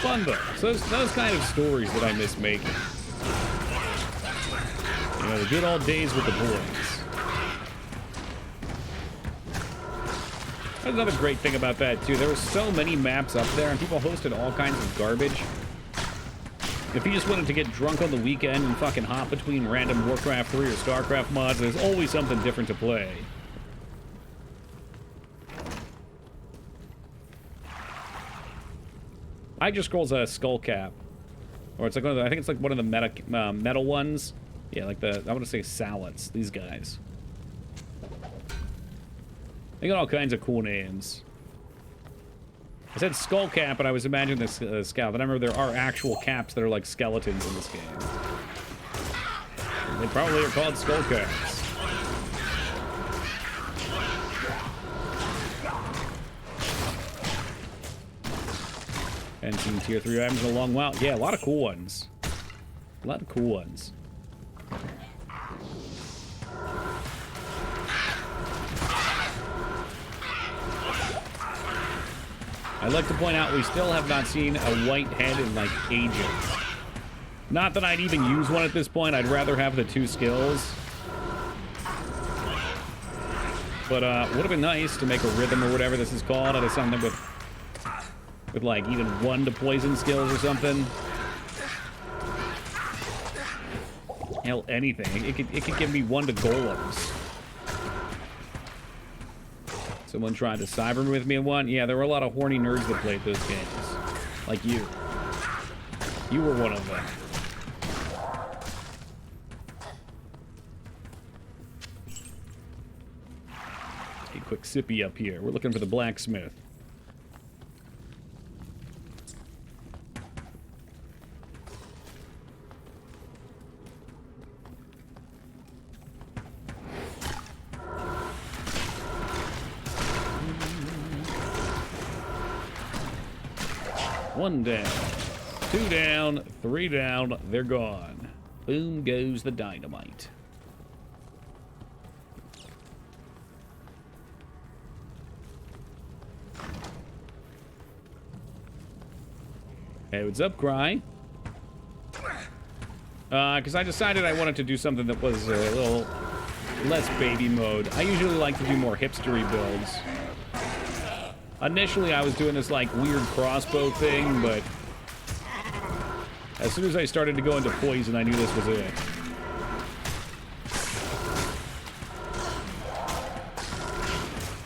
Fun though. So those kind of stories that I miss making. You know, the good old days with the boys. That's another great thing about that too. There were so many maps up there and people hosted all kinds of garbage. If you just wanted to get drunk on the weekend and fucking hop between random Warcraft 3 or StarCraft mods, there's always something different to play. I just scrolls a skull cap, or it's like one of the, I think it's like one of the metal ones. Yeah, like the, I want to say salads. These guys. They got all kinds of cool names. said skull cap, but I was imagining this scalp. And I remember there are actual caps that are like skeletons in this game. They probably are called skull caps. And seen tier 3 items in a long while. Yeah, a lot of cool ones. A lot of cool ones. I'd like to point out we still have not seen a white head in like ages. Not that I'd even use one at this point. I'd rather have the 2 skills. But would have been nice to make a rhythm or whatever this is called out of something with like even 1 to poison skills or something. Hell, anything. It could give me 1 to golems. Someone tried to cyber me with me in one. Yeah, there were a lot of horny nerds that played those games. Like you. You were one of them. Let's get a quick sippy up here. We're looking for the blacksmith. One down, 2 down, 3 down, they're gone. Boom goes the dynamite. Hey, what's up, Cry? Because I decided I wanted to do something that was a little less baby mode. I usually like to do more hipstery builds. Initially, I was doing this, like, weird crossbow thing, but as soon as I started to go into poison, I knew this was it.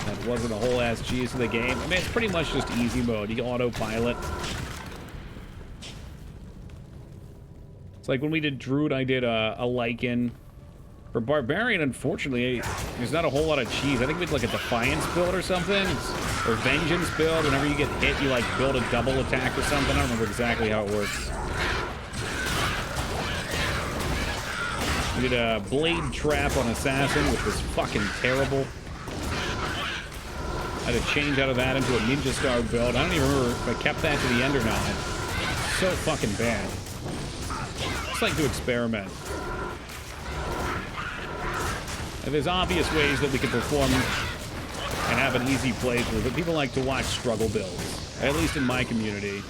That wasn't a whole ass cheese of the game. I mean, it's pretty much just easy mode. You can autopilot. It's like when we did Druid, I did a Lycan. For Barbarian, unfortunately, there's not a whole lot of cheese. I think we did like a Defiance build or something. Or Vengeance build. Whenever you get hit, you like build a double attack or something. I don't remember exactly how it works. We did a Blade Trap on Assassin, which was fucking terrible. I had to change out of that into a Ninja Star build. I don't even remember if I kept that to the end or not. So fucking bad. Just like to experiment. There's obvious ways that we can perform and have an easy playthrough, but people like to watch struggle builds, at least in my community.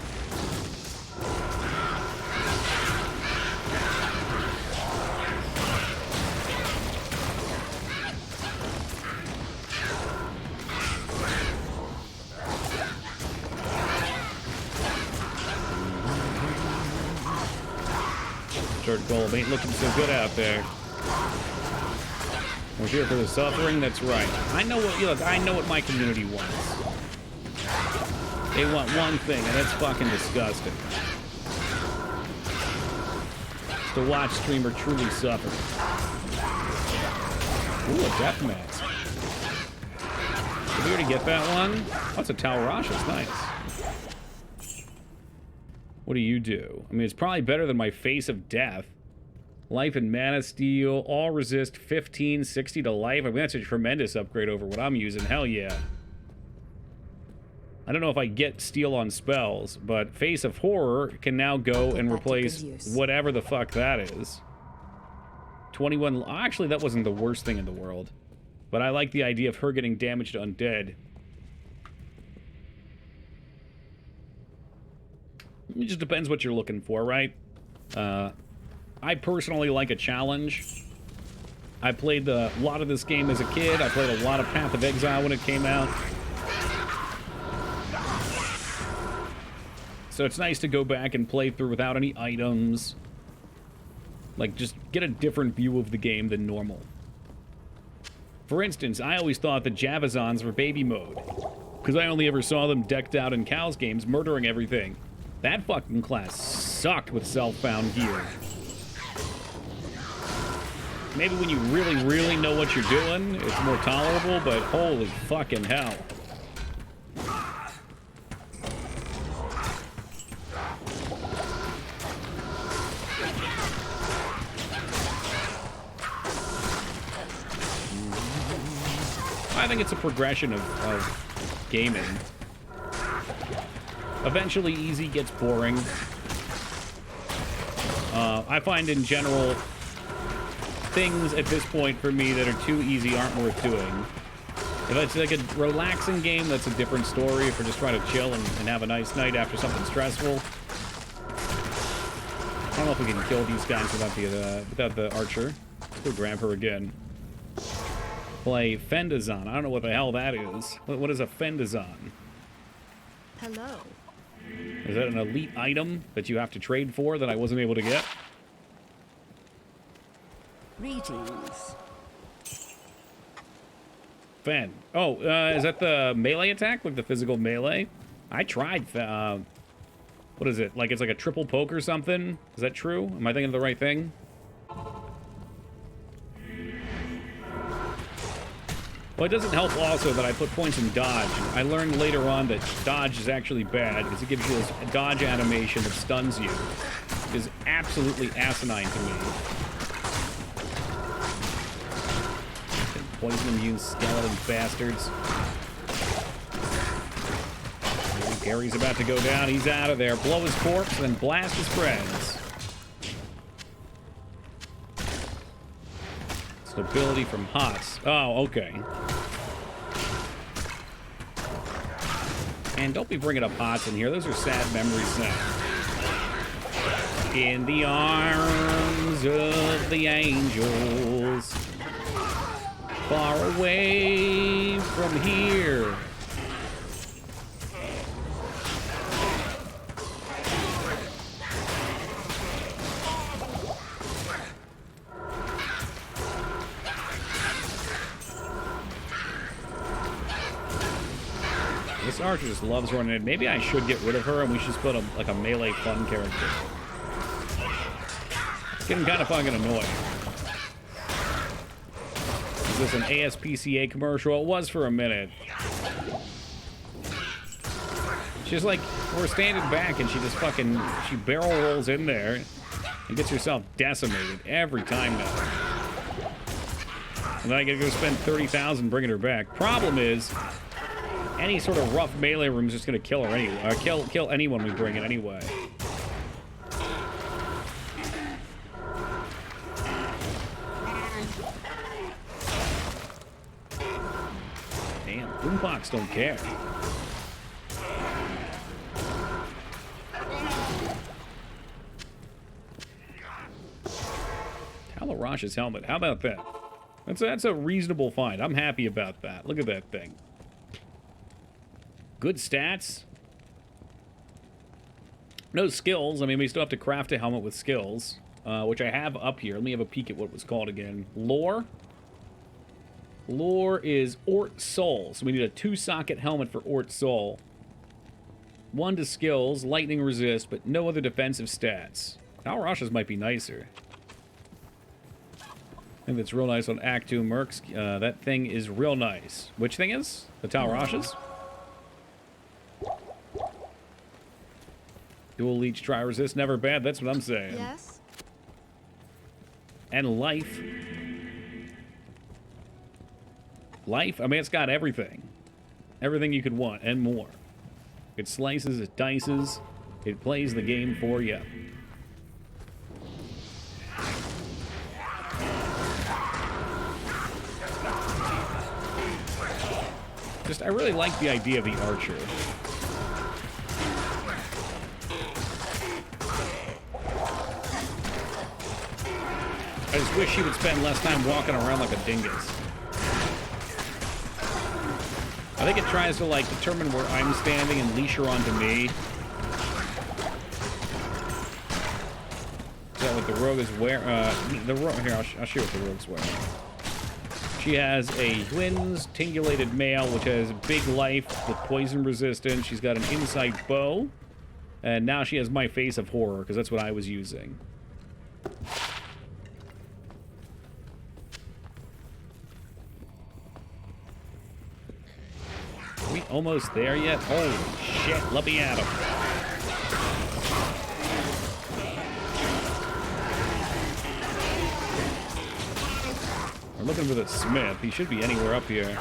Short gold ain't looking so good out there. We're here for the suffering, that's right. I know what, look, I know what my community wants. They want one thing, and it's fucking disgusting. It's to watch streamer truly suffer. Ooh, a death mask. Did we already get that one? Oh, it's a Talrasha, it's nice. What do you do? I mean, it's probably better than my Face of Death. Life and Mana Steel, all resist 15, 60 to life. I mean, that's a tremendous upgrade over what I'm using. Hell yeah. I don't know if I get Steel on spells, but Face of Horror can now go and replace whatever the fuck that is. 21... Actually, that wasn't the worst thing in the world. But I like the idea of her getting damage to undead. It just depends what you're looking for, right? I personally like a challenge. I played a lot of this game as a kid. I played a lot of Path of Exile when it came out. So it's nice to go back and play through without any items. Like, just get a different view of the game than normal. For instance, I always thought the Javazons were baby mode. Because I only ever saw them decked out in Cal's games, murdering everything. That fucking class sucked with self-found gear. Maybe when you really, really know what you're doing, it's more tolerable, but holy fucking hell. I think it's a progression of gaming. Eventually, easy gets boring. I find in general, things at this point for me that are too easy aren't worth doing. If it's like a relaxing game, that's a different story. If we're just trying to chill and have a nice night after something stressful. I don't know if we can kill these guys without the archer. Let's go grab her again. Play Fendazon. I don't know what the hell that is. What is a Fendazon? Hello. Is that an elite item that you have to trade for that I wasn't able to get? Greetings. Fen. Oh, is that the melee attack? Like the physical melee? I tried, what is it? Like it's like a triple poke or something? Is that true? Am I thinking of the right thing? Well, it doesn't help also that I put points in dodge. I learned later on that dodge is actually bad because it gives you this dodge animation that stuns you. It is absolutely asinine to me. Poison immune skeleton bastards. Gary's about to go down. He's out of there. Blow his corpse and then blast his friends. Stability from HOTS. Oh, okay. And don't be bringing up HOTS in here. Those are sad memories now. In the arms of the angels. Far away from here. This archer just loves running in. Maybe I should get rid of her and we should just put like a melee fun character. It's getting kind of fucking annoying. Is this an ASPCA commercial? It was for a minute. She's like, we're standing back and she just fucking, she barrel rolls in there and gets herself decimated every time now. And then I gotta go spend 30,000 bringing her back. Problem is, any sort of rough melee room is just gonna kill her anyway. Kill anyone we bring in anyway. Damn, Boombox don't care. Talarash's helmet. How about that? That's a reasonable find. I'm happy about that. Look at that thing. Good stats. No skills. I mean, we still have to craft a helmet with skills, which I have up here. Let me have a peek at what it was called again. Lore. Lore is Ort Soul. So we need a 2-socket helmet for Ort Soul. 1 to skills, lightning resist, but no other defensive stats. Talarash's might be nicer. I think that's real nice on Act 2 Mercs. That thing is real nice. Which thing is? The Talarash's? Dual leech, try resist, never bad. That's what I'm saying. Yes. And life. Life, I mean, it's got everything. Everything you could want and more. It slices, it dices, it plays the game for you. I really like the idea of the archer. I just wish she would spend less time walking around like a dingus. I think it tries to, like, determine where I'm standing and leash her onto me. Is that what the rogue is wearing? Here, I'll show you what the rogue's wearing. She has a twins tingulated mail, which has big life with poison resistance. She's got an insight bow. And now she has my face of horror, because that's what I was using. Are we almost there yet? Holy shit, let me at him. We're looking for the smith. He should be anywhere up here.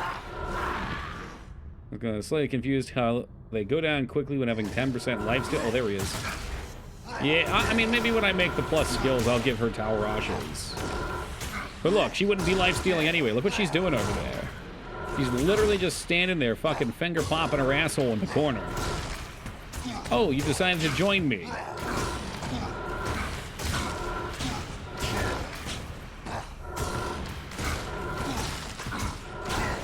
I'm gonna slightly confused how they go down quickly when having 10% lifesteal. Oh, there he is. Yeah, I mean, maybe when I make the plus skills, I'll give her Tower Ashes. But look, she wouldn't be lifestealing anyway. Look what she's doing over there. She's literally just standing there, fucking finger popping her asshole in the corner. Oh, you decided to join me.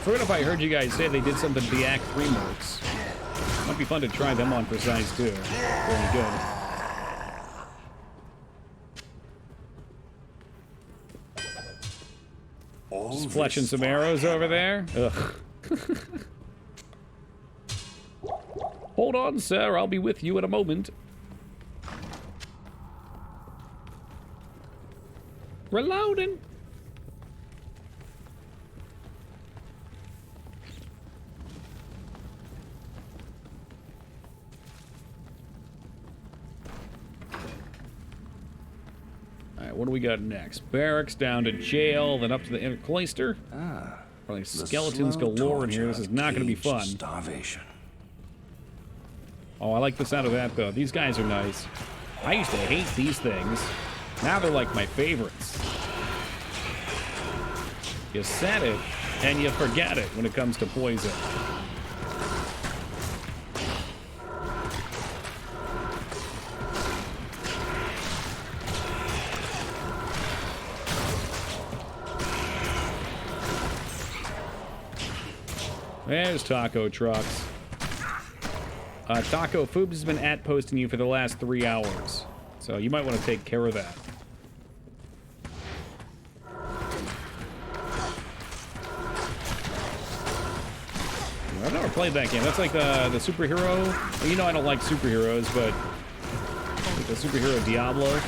Forget if I heard you guys say they did something to the Act 3 mercs. Might be fun to try them on for size 2. Very good. Just fletching some arrows over there. Ugh. Hold on, sir. I'll be with you in a moment. Reloading. Alright, what do we got next? Barracks, down to jail, then up to the inner cloister. Probably skeletons galore in here. This is not going to be fun. Starvation. Oh, I like the sound of that, though. These guys are nice. I used to hate these things. Now they're like my favorites. You said it, and you forget it when it comes to poison. There's taco trucks. Taco Foobs has been posting you for the last 3 hours. So you might want to take care of that. I've never played that game. That's like the superhero. Well, you know I don't like superheroes, but like the superhero Diablo. I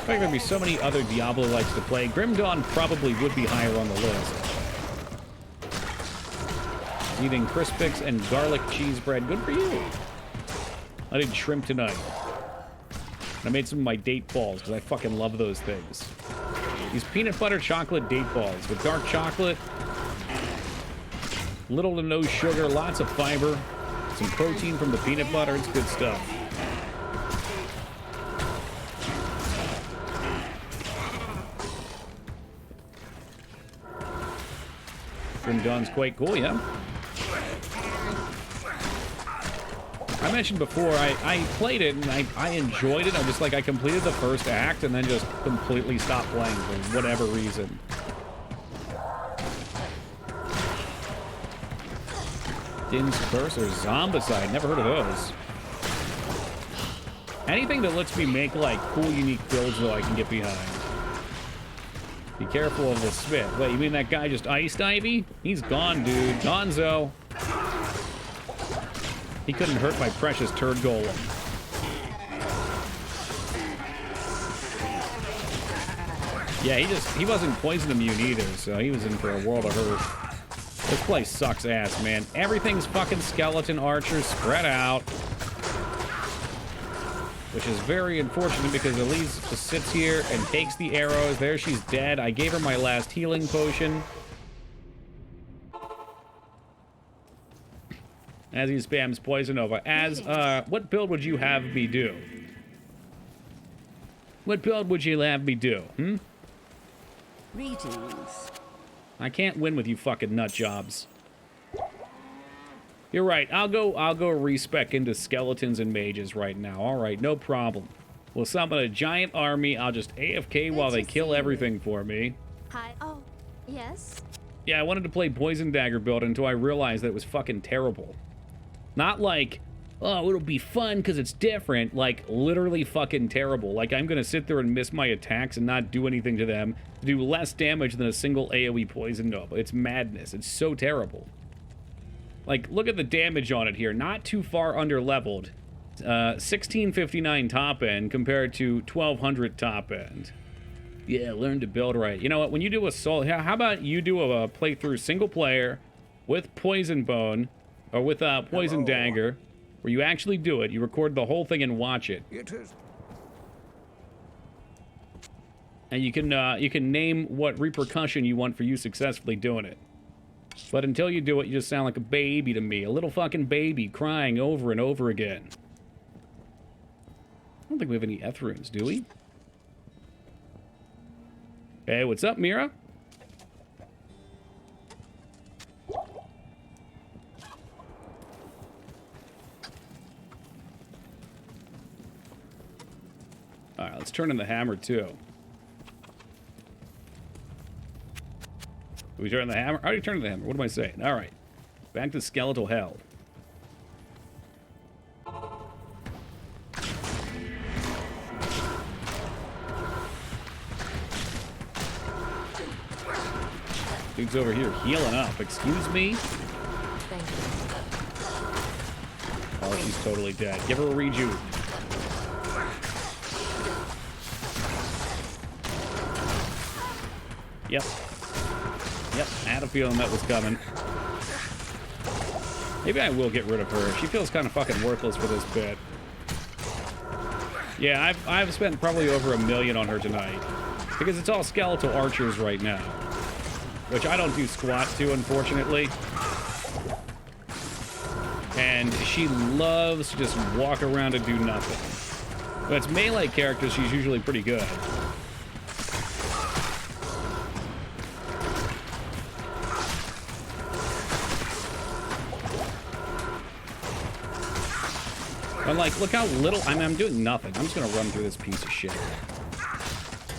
think there'd be so many other Diablo-likes to play. Grim Dawn probably would be higher on the list. Eating Crispix and garlic cheese bread. Good for you. I did shrimp tonight. I made some of my date balls because I fucking love those things. These peanut butter chocolate date balls with dark chocolate, little to no sugar, lots of fiber, some protein from the peanut butter. It's good stuff. Grim Dawn's quite cool, yeah. I mentioned before, I played it and I enjoyed it. I'm just like, I completed the first act and then just completely stopped playing for whatever reason. Din's Curse or Zombicide, never heard of those. Anything that lets me make like cool, unique builds though I can get behind. Be careful of the Smith. Wait, you mean that guy just iced Ivy? He's gone, dude. Gonzo. He couldn't hurt my precious turd golem. Yeah, he wasn't poison immune either, so he was in for a world of hurt. This place sucks ass, man. Everything's fucking skeleton archers spread out. Which is very unfortunate because Elise just sits here and takes the arrows. There, she's dead. I gave her my last healing potion. As he spams Poison Nova. What build would you have me do? What build would you have me do, hmm? Greetings. I can't win with you fucking nut jobs. You're right. I'll go respec into skeletons and mages right now. All right, no problem. We'll summon a giant army. I'll just AFK while they kill everything for me. Hi. Oh, yes? Yeah, I wanted to play Poison Dagger build until I realized that it was fucking terrible. Not like, oh, it'll be fun because it's different. Like, literally fucking terrible. Like, I'm going to sit there and miss my attacks and not do anything to them. Do less damage than a single AoE Poison Nova. It's madness. It's so terrible. Like, look at the damage on it here. Not too far under-leveled. 1659 top end compared to 1200 top end. Yeah, learn to build right. You know what? When you do a solo... How about you do a playthrough single player with Poison Bone, or with Poison Dagger, where you actually do it. You record the whole thing and watch it. And you can name what repercussion you want for you successfully doing it. But until you do it, you just sound like a baby to me. A little fucking baby crying over and over again. I don't think we have any Eth runes, do we? Hey, what's up, Mira? Alright, let's turn in the hammer, too. We turn the hammer? I already turned the hammer. What am I saying? Alright. Back to skeletal hell. Dude's over here healing up. Excuse me? Thank you. Oh, she's totally dead. Give her a rejuve. Yep. Yep, I had a feeling that was coming. Maybe I will get rid of her. She feels kind of fucking worthless for this bit. Yeah, I've spent probably over $1 million on her tonight. Because it's all skeletal archers right now. Which I don't do squat to, unfortunately. And she loves to just walk around and do nothing. But it's melee characters, she's usually pretty good. But like, look how little, I mean, I'm doing nothing. I'm just gonna run through this piece of shit.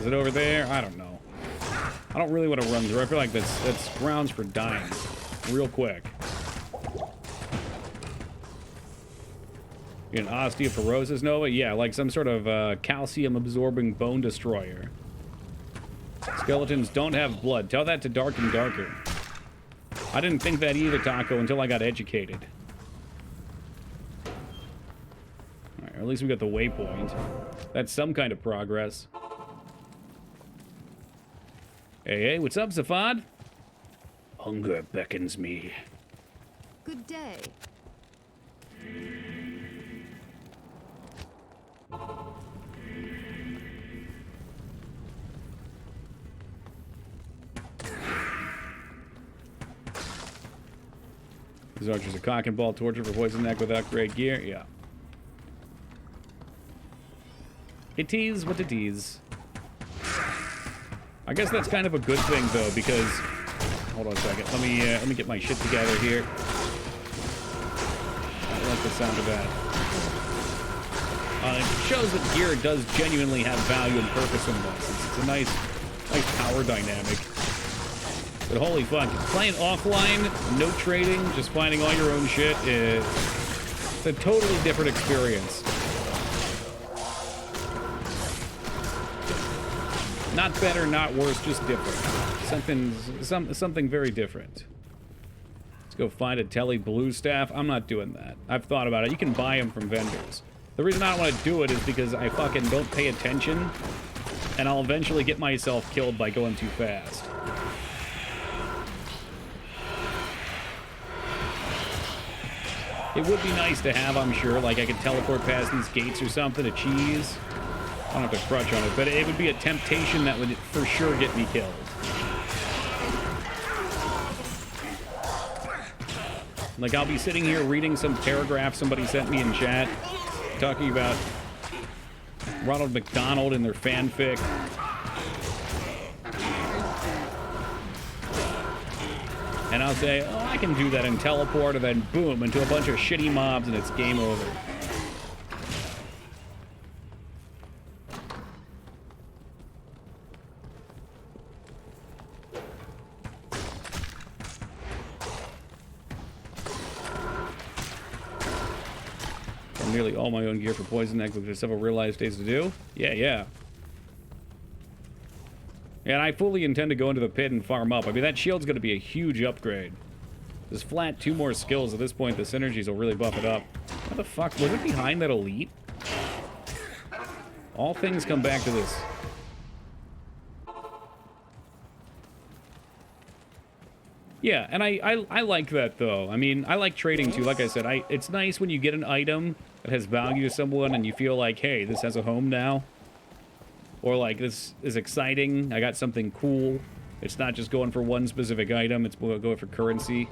Is it over there? I don't know. I don't really want to run through. I feel like that's grounds for dying real quick. An osteoporosis nova? Yeah, like some sort of calcium-absorbing bone destroyer. Skeletons don't have blood. Tell that to Dark and Darker. I didn't think that either, Taco, until I got educated. Alright, or at least we got the waypoint. That's some kind of progress. Hey, hey, what's up, Zafad? Hunger beckons me. Good day. These archers are cock and ball torture for poison neck without great gear. Yeah. It is what it is. I guess that's kind of a good thing, though, because... Hold on a second. Let me get my shit together here. I like the sound of that. It shows that gear does genuinely have value and purpose in this. It's a nice power dynamic. But holy fuck, playing offline, no trading, just finding all your own shit, it's a totally different experience. Not better, not worse, just different. Something very different. Let's go find a Telly Blue Staff. I'm not doing that. I've thought about it. You can buy them from vendors. The reason I don't want to do it is because I fucking don't pay attention, and I'll eventually get myself killed by going too fast. It would be nice to have, I'm sure, like I could teleport past these gates or something, a cheese. I don't have to crutch on it, but it would be a temptation that would for sure get me killed. Like, I'll be sitting here reading some paragraph somebody sent me in chat, talking about Ronald McDonald and their fanfic. And I'll say, oh, I can do that and teleport, and then boom, into a bunch of shitty mobs, and it's game over. Nearly all my own gear for Poison Egg, with several real-life days to do. Yeah. And I fully intend to go into the pit and farm up. I mean, that shield's going to be a huge upgrade. Just flat 2 more skills. At this point, the synergies will really buff it up. What the fuck? Was it behind that elite? All things come back to this. Yeah, and I like that, though. I mean, I like trading, too. Like I said, it's nice when you get an item that has value to someone and you feel like, hey, this has a home now. Or like, this is exciting. I got something cool. It's not just going for one specific item, it's going for currency.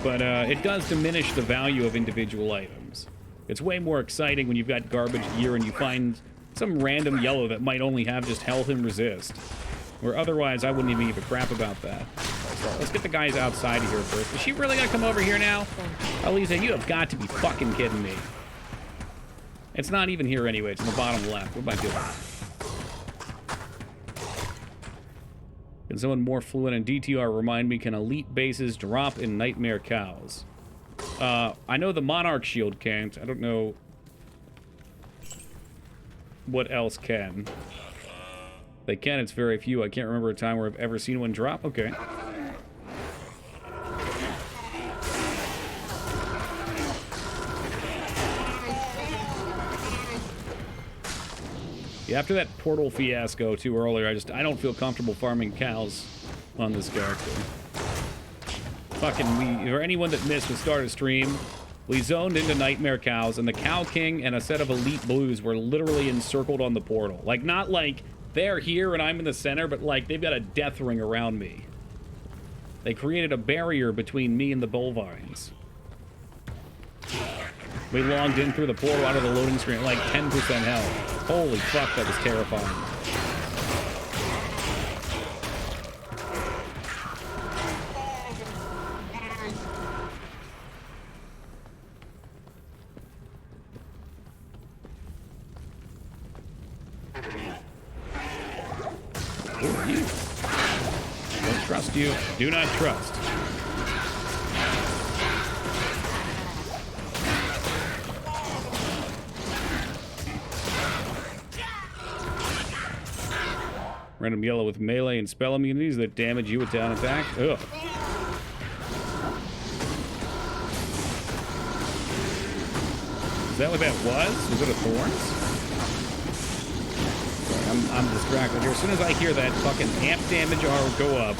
But it does diminish the value of individual items. It's way more exciting when you've got garbage gear and you find some random yellow that might only have just health and resist. Where otherwise, I wouldn't even give a crap about that. So let's get the guys outside of here first. Is she really gonna come over here now? Elisa, you have got to be fucking kidding me. It's not even here anyway. It's in the bottom left. What am I doing? Can someone more fluent in DTR remind me, can elite bases drop in Nightmare Cows? I know the Monarch Shield can't. I don't know what else can. They can, it's very few. I can't remember a time where I've ever seen one drop. Okay. Yeah, after that portal fiasco too earlier, I don't feel comfortable farming cows on this character. Fucking, or anyone that missed the start of stream, we zoned into Nightmare Cows, and the Cow King and a set of Elite Blues were literally encircled on the portal. Like, not like they're here and I'm in the center, but like they've got a death ring around me. They created a barrier between me and the bovines. We logged in through the portal out of the loading screen at like 10% health. Holy fuck, that was terrifying. Who are you? Don't trust you. Do not trust. Random yellow with melee and spell immunities that damage you with down attack. Ugh. Is that what that was? Was it a thorns? Sorry, I'm distracted here. As soon as I hear that fucking amp damage go up,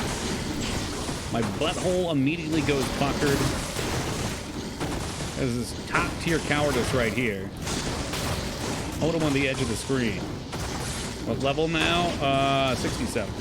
my butthole immediately goes puckered. There's this top tier cowardice right here. Hold him on the edge of the screen. What level now? 67.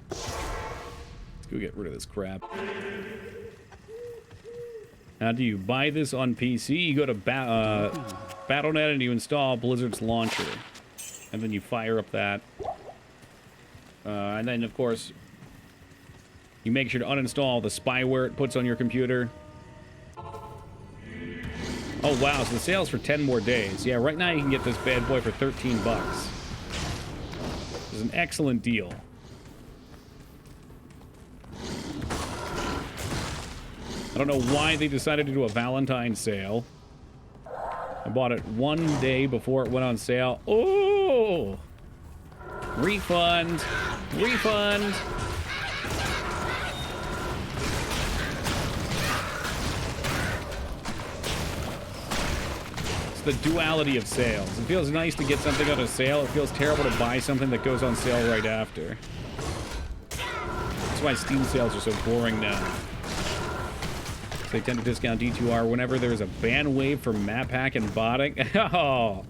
Let's go get rid of this crap. How do you buy this on PC? You go to Battle.net and you install Blizzard's launcher. And then you fire up that. And then, of course, you make sure to uninstall the spyware it puts on your computer. Oh, wow. So the sale's for 10 more days. Yeah, right now you can get this bad boy for 13 bucks. This is an excellent deal. I don't know why they decided to do a Valentine's sale. I bought it one day before it went on sale. Oh! Refund! Refund! It's the duality of sales. It feels nice to get something on a sale. It feels terrible to buy something that goes on sale right after. That's why Steam sales are so boring now. They tend to discount D2R whenever there's a ban wave for map hack and botting. Oh.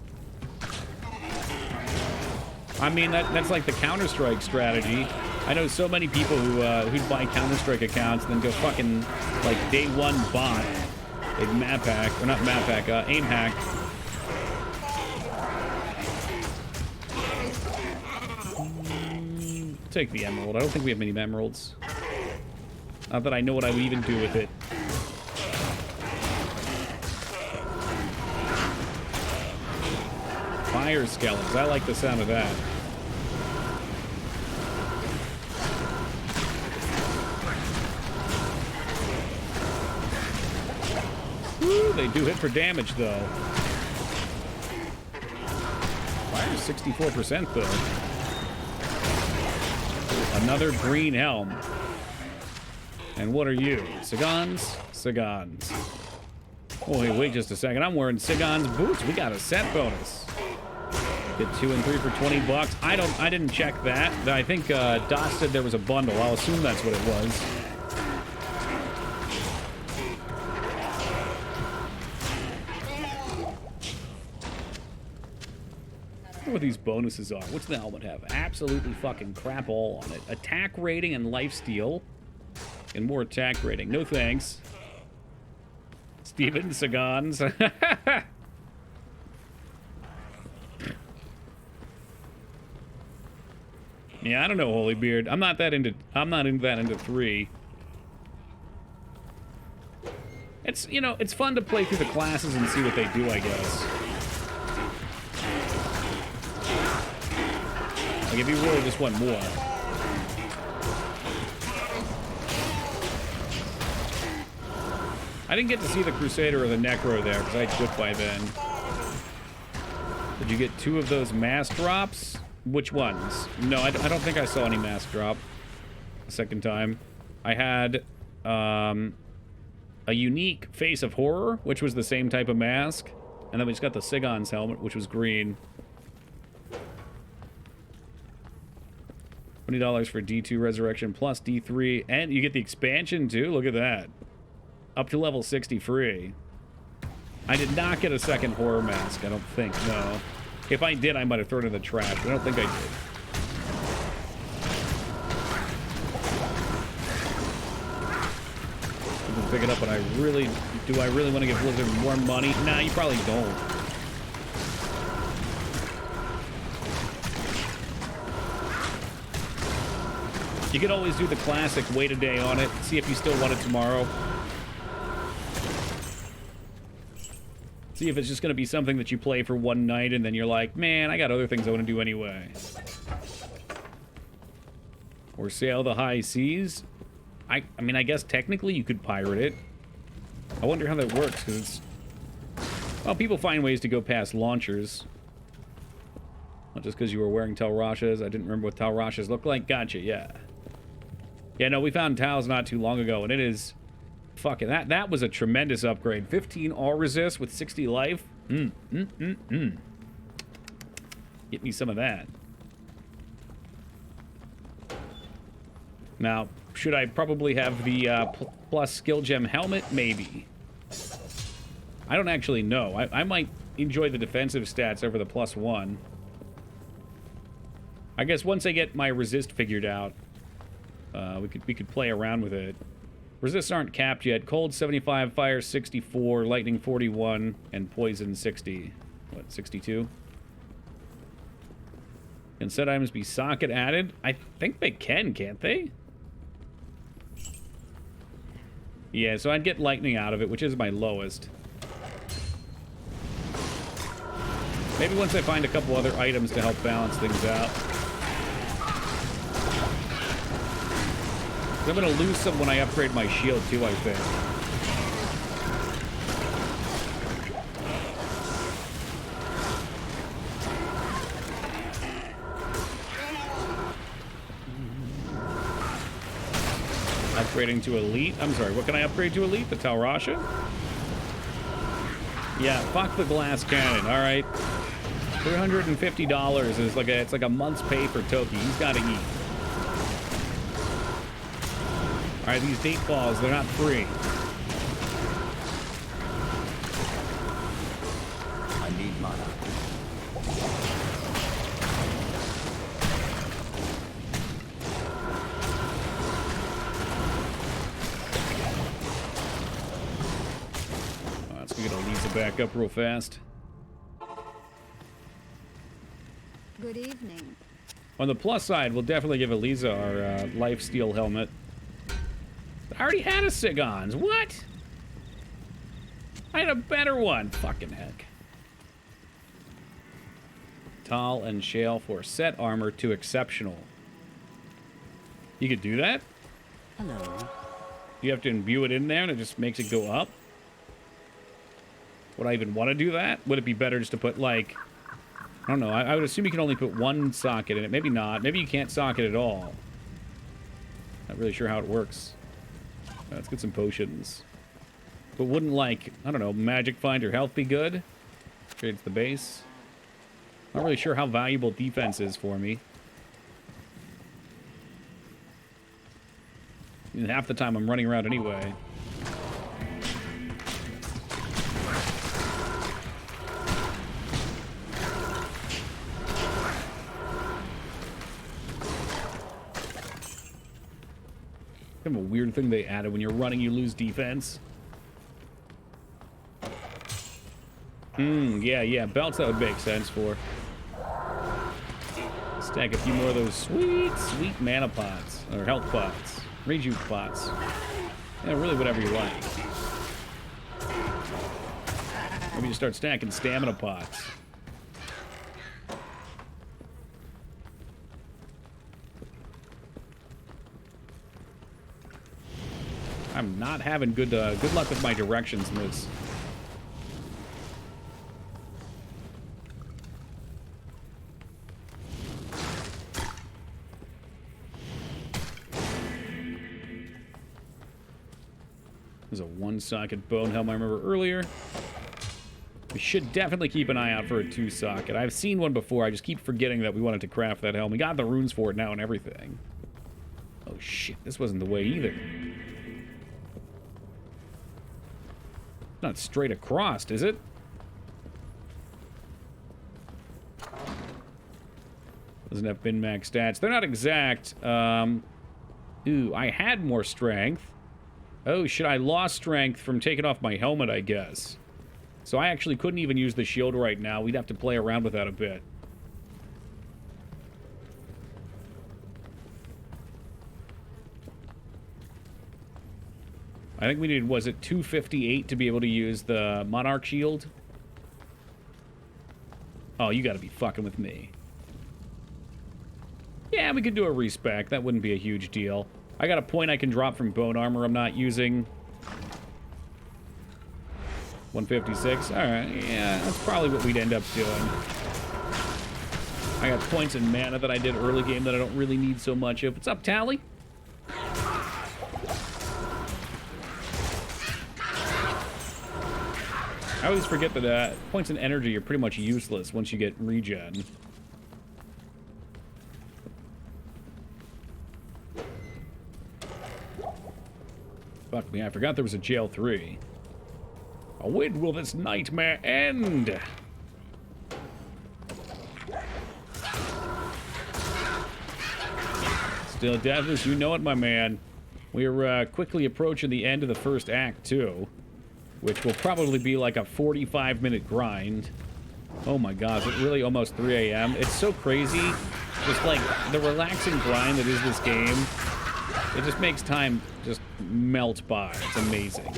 I mean, that's like the Counter-Strike strategy. I know so many people who'd buy Counter-Strike accounts and then go fucking, like, day one bot. They'd map hack, or not map hack, aim hack. Take the emerald. I don't think we have many emeralds. Not that I know what I would even do with it. Fire skeletons. I like the sound of that. Woo, they do hit for damage, though. Fire's 64%, though. Another green helm. And what are you? Sigons? Sigons. Oh, hey, wait just a second. I'm wearing Sigons boots. We got a set bonus. Get 2 and 3 for 20 bucks. I didn't check that. I think Doc said there was a bundle. I'll assume that's what it was. I wonder what these bonuses are. What's the helmet have? Absolutely fucking crap all on it. Attack rating and lifesteal. And more attack rating. No thanks. Steven Sagans. Yeah, I don't know, Holybeard. I'm not into that into 3. It's, you know, it's fun to play through the classes and see what they do, I guess. Like, if you really just want more. I didn't get to see the Crusader or the Necro there, because I took by then. Did you get 2 of those mask drops? Which ones? No, I don't think I saw any mask drop the second time. I had a unique Face of Horror, which was the same type of mask. And then we just got the Sigon's helmet, which was green. $20 for D2 Resurrection plus D3. And you get the expansion, too. Look at that. Up to level 60 free. I did not get a second horror mask, I don't think, no. If I did, I might have thrown it in the trash, but I don't think I did. You can pick it up, but do I really want to give Blizzard more money? Nah, you probably don't. You could always do the classic, wait a day on it, see if you still want it tomorrow. See if it's just going to be something that you play for one night and then you're like, man, I got other things I want to do anyway. Or sail the high seas. I mean, I guess technically you could pirate it. I wonder how that works, because it's... Well, people find ways to go past launchers. Not just because you were wearing Tal Rashas. I didn't remember what Tal Rashas looked like. Gotcha, yeah. Yeah, no, we found Tals not too long ago, and it is... Fucking, that was a tremendous upgrade. 15 all resist with 60 life. Get me some of that. Now, should I probably have the plus skill gem helmet? Maybe. I don't actually know. I might enjoy the defensive stats over the +1. I guess once I get my resist figured out, we could play around with it. Resists aren't capped yet. Cold 75, fire 64, lightning 41, and poison 60. What, 62? Can set items be socket added? I think they can, can't they? Yeah, so I'd get lightning out of it, which is my lowest. Maybe once I find a couple other items to help balance things out. I'm going to lose some when I upgrade my shield, too, I think. Upgrading to Elite. I'm sorry, what can I upgrade to Elite? The Tal Rasha? Yeah, fuck the glass cannon, alright. $350 is like it's like a month's pay for Toki. He's got to eat. Alright, these date balls, they're not free. I need mana. Let's get Elisa back up real fast. Good evening. On the plus side, we'll definitely give Elisa our lifesteal helmet. I already had a Sigons. What? I had a better one. Fucking heck. Tal and Shale for set armor to exceptional. You could do that? Hello. You have to imbue it in there and it just makes it go up? Would I even want to do that? Would it be better just to put, like... I don't know. I would assume you can only put one socket in it. Maybe not. Maybe you can't socket at all. Not really sure how it works. Let's get some potions. But wouldn't, like, I don't know, magic find or health be good? Trades the base. Not really sure how valuable defense is for me. And half the time I'm running around anyway. Kind of a weird thing they added. When you're running, you lose defense. Yeah, belts that would make sense for. Stack a few more of those sweet mana pots. Or health pots. Rejuve pots. Yeah, really whatever you like. Maybe you start stacking stamina pots. I'm not having good luck with my directions in this. There's a one-socket bone helm I remember earlier. We should definitely keep an eye out for a two-socket. I've seen one before. I just keep forgetting that we wanted to craft that helm. We got the runes for it now and everything. Oh shit, this wasn't the way either. Not straight across, is it? Doesn't have bin max stats. They're not exact. Ooh, I had more strength. Oh, shit, I lost strength from taking off my helmet, I guess. So I actually couldn't even use the shield right now. We'd have to play around with that a bit. I think we needed, was it 258 to be able to use the Monarch shield? Oh, you gotta be fucking with me. Yeah, we could do a respec. That wouldn't be a huge deal. I got a point I can drop from bone armor I'm not using. 156. Alright, yeah, that's probably what we'd end up doing. I got points in mana that I did early game that I don't really need so much of. What's up, Tally? I always forget that points in energy are pretty much useless once you get regen. Fuck me, I forgot there was a jail 3. When will this nightmare end? Still, Deathless, you know it, my man. We're quickly approaching the end of the first act, too. Which will probably be like a 45-minute grind. Oh my god, is it really almost 3 a.m.? It's so crazy. Just like the relaxing grind that is this game. It just makes time just melt by. It's amazing.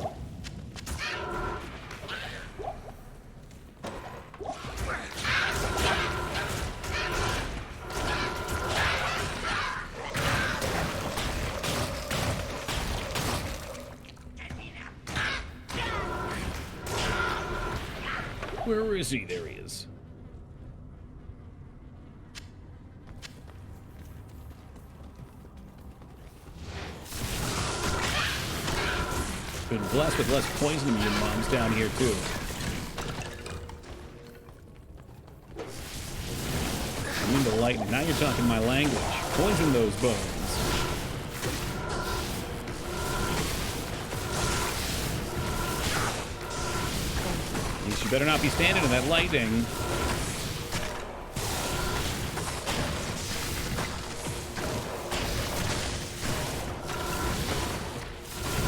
Where is he? There he is. Been blessed with less poison immune bombs down here, too. I mean the lightning. Now you're talking my language. Poison those bones. You better not be standing in that lightning.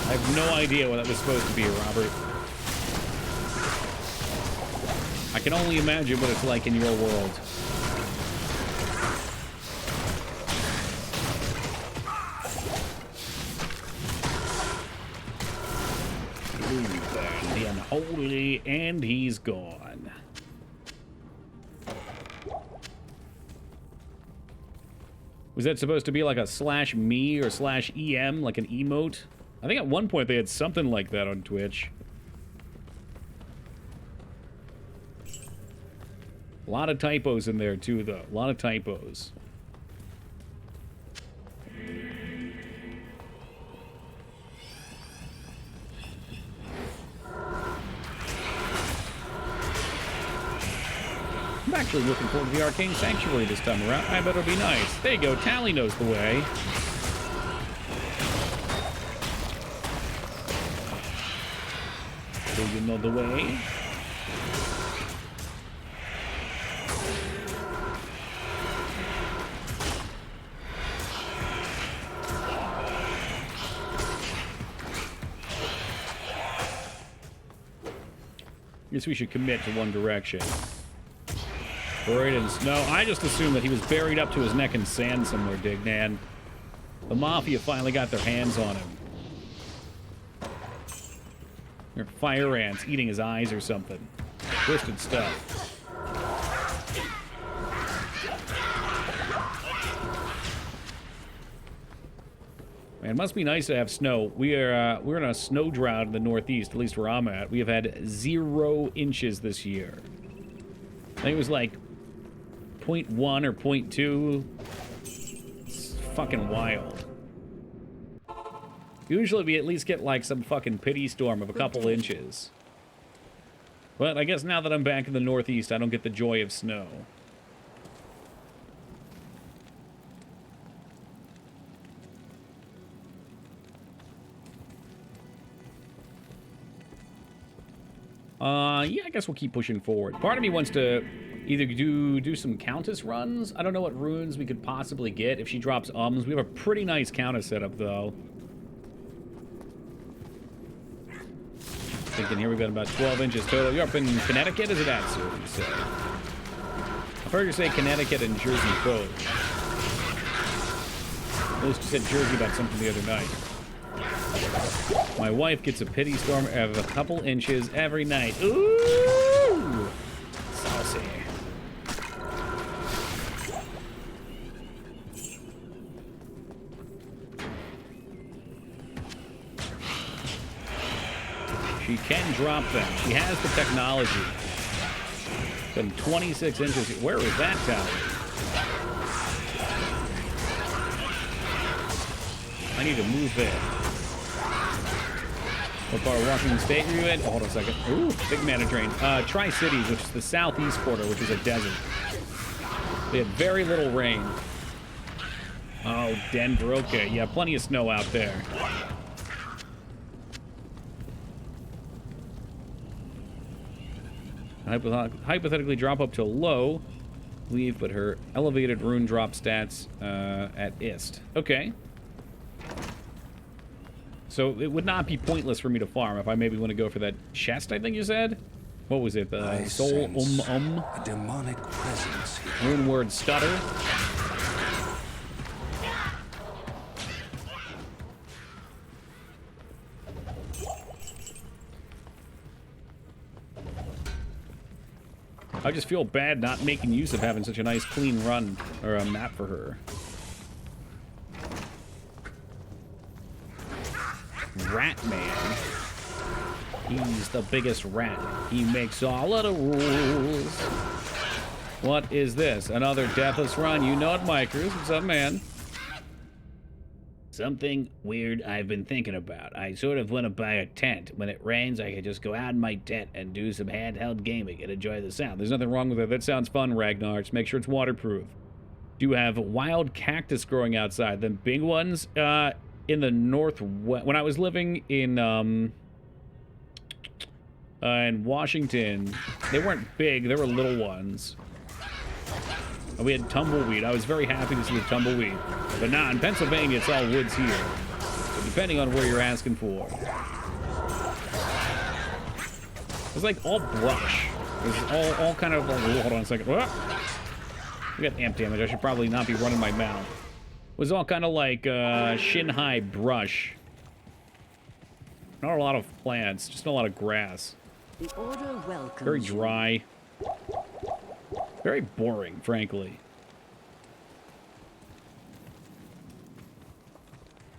I have no idea what that was supposed to be, Robert. I can only imagine what it's like in your world. The unholy, and he's gone. Was that supposed to be like a /me or /em, like an emote? I think at one point they had something like that on Twitch. A lot of typos in there too, though. A lot of typos. Back actually looking forward to the Arcane Sanctuary this time around. I bet it'll be nice. There you go. Tally knows the way. Do you know the way? Guess we should commit to one direction. Buried in snow. I just assumed that he was buried up to his neck in sand somewhere, Dignan. The Mafia finally got their hands on him. They're fire ants eating his eyes or something. Twisted stuff. Man, it must be nice to have snow. we're in a snow drought in the Northeast, at least where I'm at. We have had 0 inches this year. I think it was like 0.1 or 0.2. It's fucking wild. Usually we at least get like some fucking pity storm of a couple inches. But I guess now that I'm back in the Northeast, I don't get the joy of snow. Yeah, I guess we'll keep pushing forward. Part of me wants to either do some Countess runs. I don't know what runes we could possibly get if she drops ums. We have a pretty nice Countess setup, though. Thinking here we've got about 12 inches total. You're up in Connecticut? Is it that soon, you say? I've heard you say Connecticut and Jersey both. At least you said Jersey about something the other night. My wife gets a pity storm of a couple inches every night. Ooh! Saucy. She can drop them. She has the technology. Been 26 inches. Where is that tower? I need to move there. What part of Washington State are you in? Oh, hold on a second. Ooh, big mana drain. Tri-Cities, which is the southeast quarter, which is a desert. They had very little rain. Oh, Denver. Okay, yeah, plenty of snow out there. Hypothetically drop up to low. Leave, but her elevated rune drop stats at ist. Okay. So it would not be pointless for me to farm if I maybe want to go for that chest, I think you said? What was it? The soul a demonic presence here. Rune word stutter. I just feel bad not making use of having such a nice clean run or a map for her. Rat Man. He's the biggest rat. He makes all of the rules. What is this? Another Deathless run? You know it, Micros. What's up, man? Something weird I've been thinking about. I sort of want to buy a tent. When it rains, I can just go out in my tent and do some handheld gaming and enjoy the sound. There's nothing wrong with it. That sounds fun, Ragnar. Just make sure it's waterproof. Do you have wild cactus growing outside? Them big ones? In the northwest, when I was living in Washington, they weren't big, they were little ones. And we had tumbleweed. I was very happy to see the tumbleweed. But nah, in Pennsylvania, it's all woods here. So depending on where you're asking for. It's like all brush. It's all kind of like, hold on a second. I got amp damage. I should probably not be running my mouth. It was all kind of like shin-high brush. Not a lot of plants, just a lot of grass. The order welcomes Very dry. Very boring, frankly.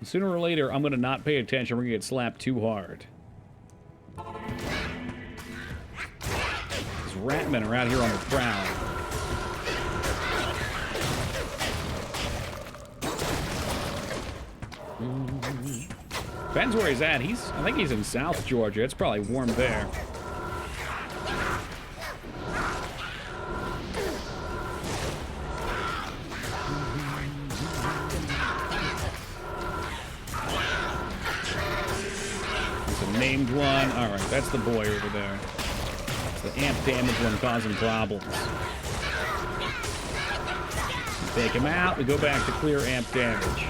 Sooner or later, I'm going to not pay attention. We're going to get slapped too hard. These ratmen are out here on the prowl. Depends where he's at. I think he's in South Georgia. It's probably warm there. named one. All right, that's the boy over there. It's the amp damage one causing problems. We take him out. We go back to clear amp damage.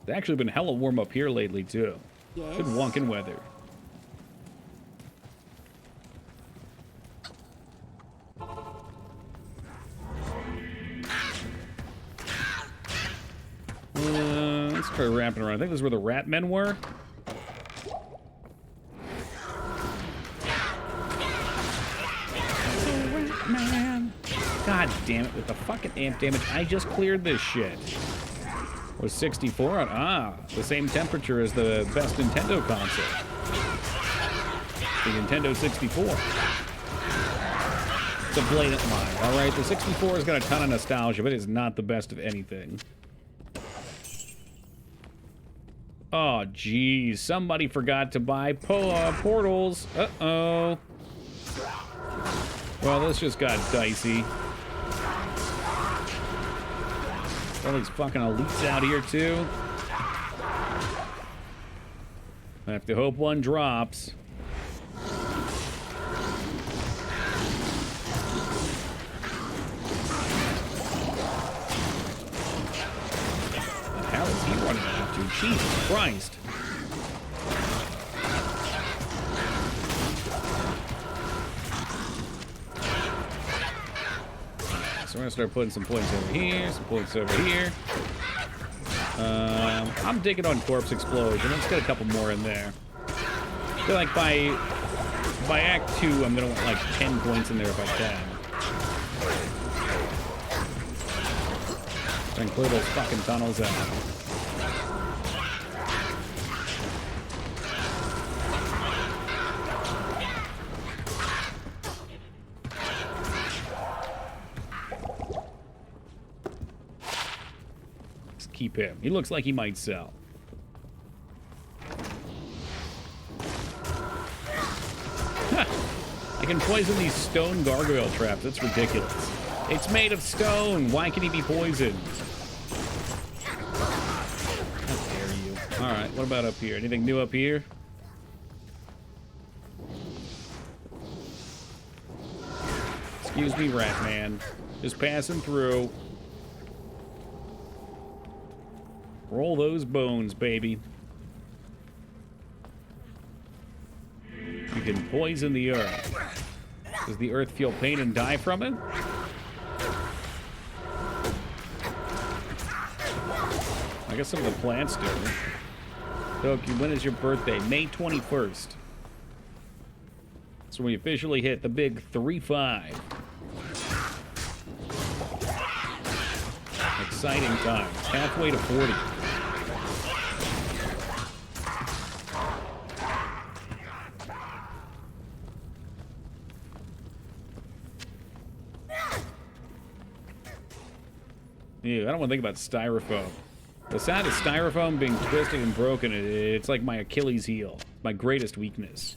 It's actually been hella warm up here lately, too. Yes. Good wonkin' weather. Let's try wrapping around. I think this is where the rat men were. Man. God damn it, with the fucking amp damage. I just cleared this shit. Was 64 on? Ah, the same temperature as the best Nintendo console. The Nintendo 64. It's a blatant lie, alright? The 64 has got a ton of nostalgia, but it is not the best of anything. Oh, geez. Somebody forgot to buy portals. Uh-oh. Well, this just got dicey. All these fucking elites out here, too. I have to hope one drops. What the hell is he running after? Jesus Christ. So we're gonna start putting some points over here, some points over here. I'm digging on Corpse Explosion. Let's get a couple more in there. I feel like by Act 2, I'm gonna want like 10 points in there if I can. And clear those fucking tunnels out. Keep him. He looks like he might sell. I can poison these stone gargoyle traps. That's ridiculous. It's made of stone. Why can he be poisoned? How dare you? Alright, what about up here? Anything new up here? Excuse me, rat man. Just passing through. Roll those bones, baby. You can poison the earth. Does the earth feel pain and die from it? I guess some of the plants do. Doki, when is your birthday? May 21st. So we officially hit the big 3-5. Exciting times. Halfway to 40. Ew, I don't want to think about styrofoam. The sound of styrofoam being twisted and broken, it's like my Achilles heel. My greatest weakness.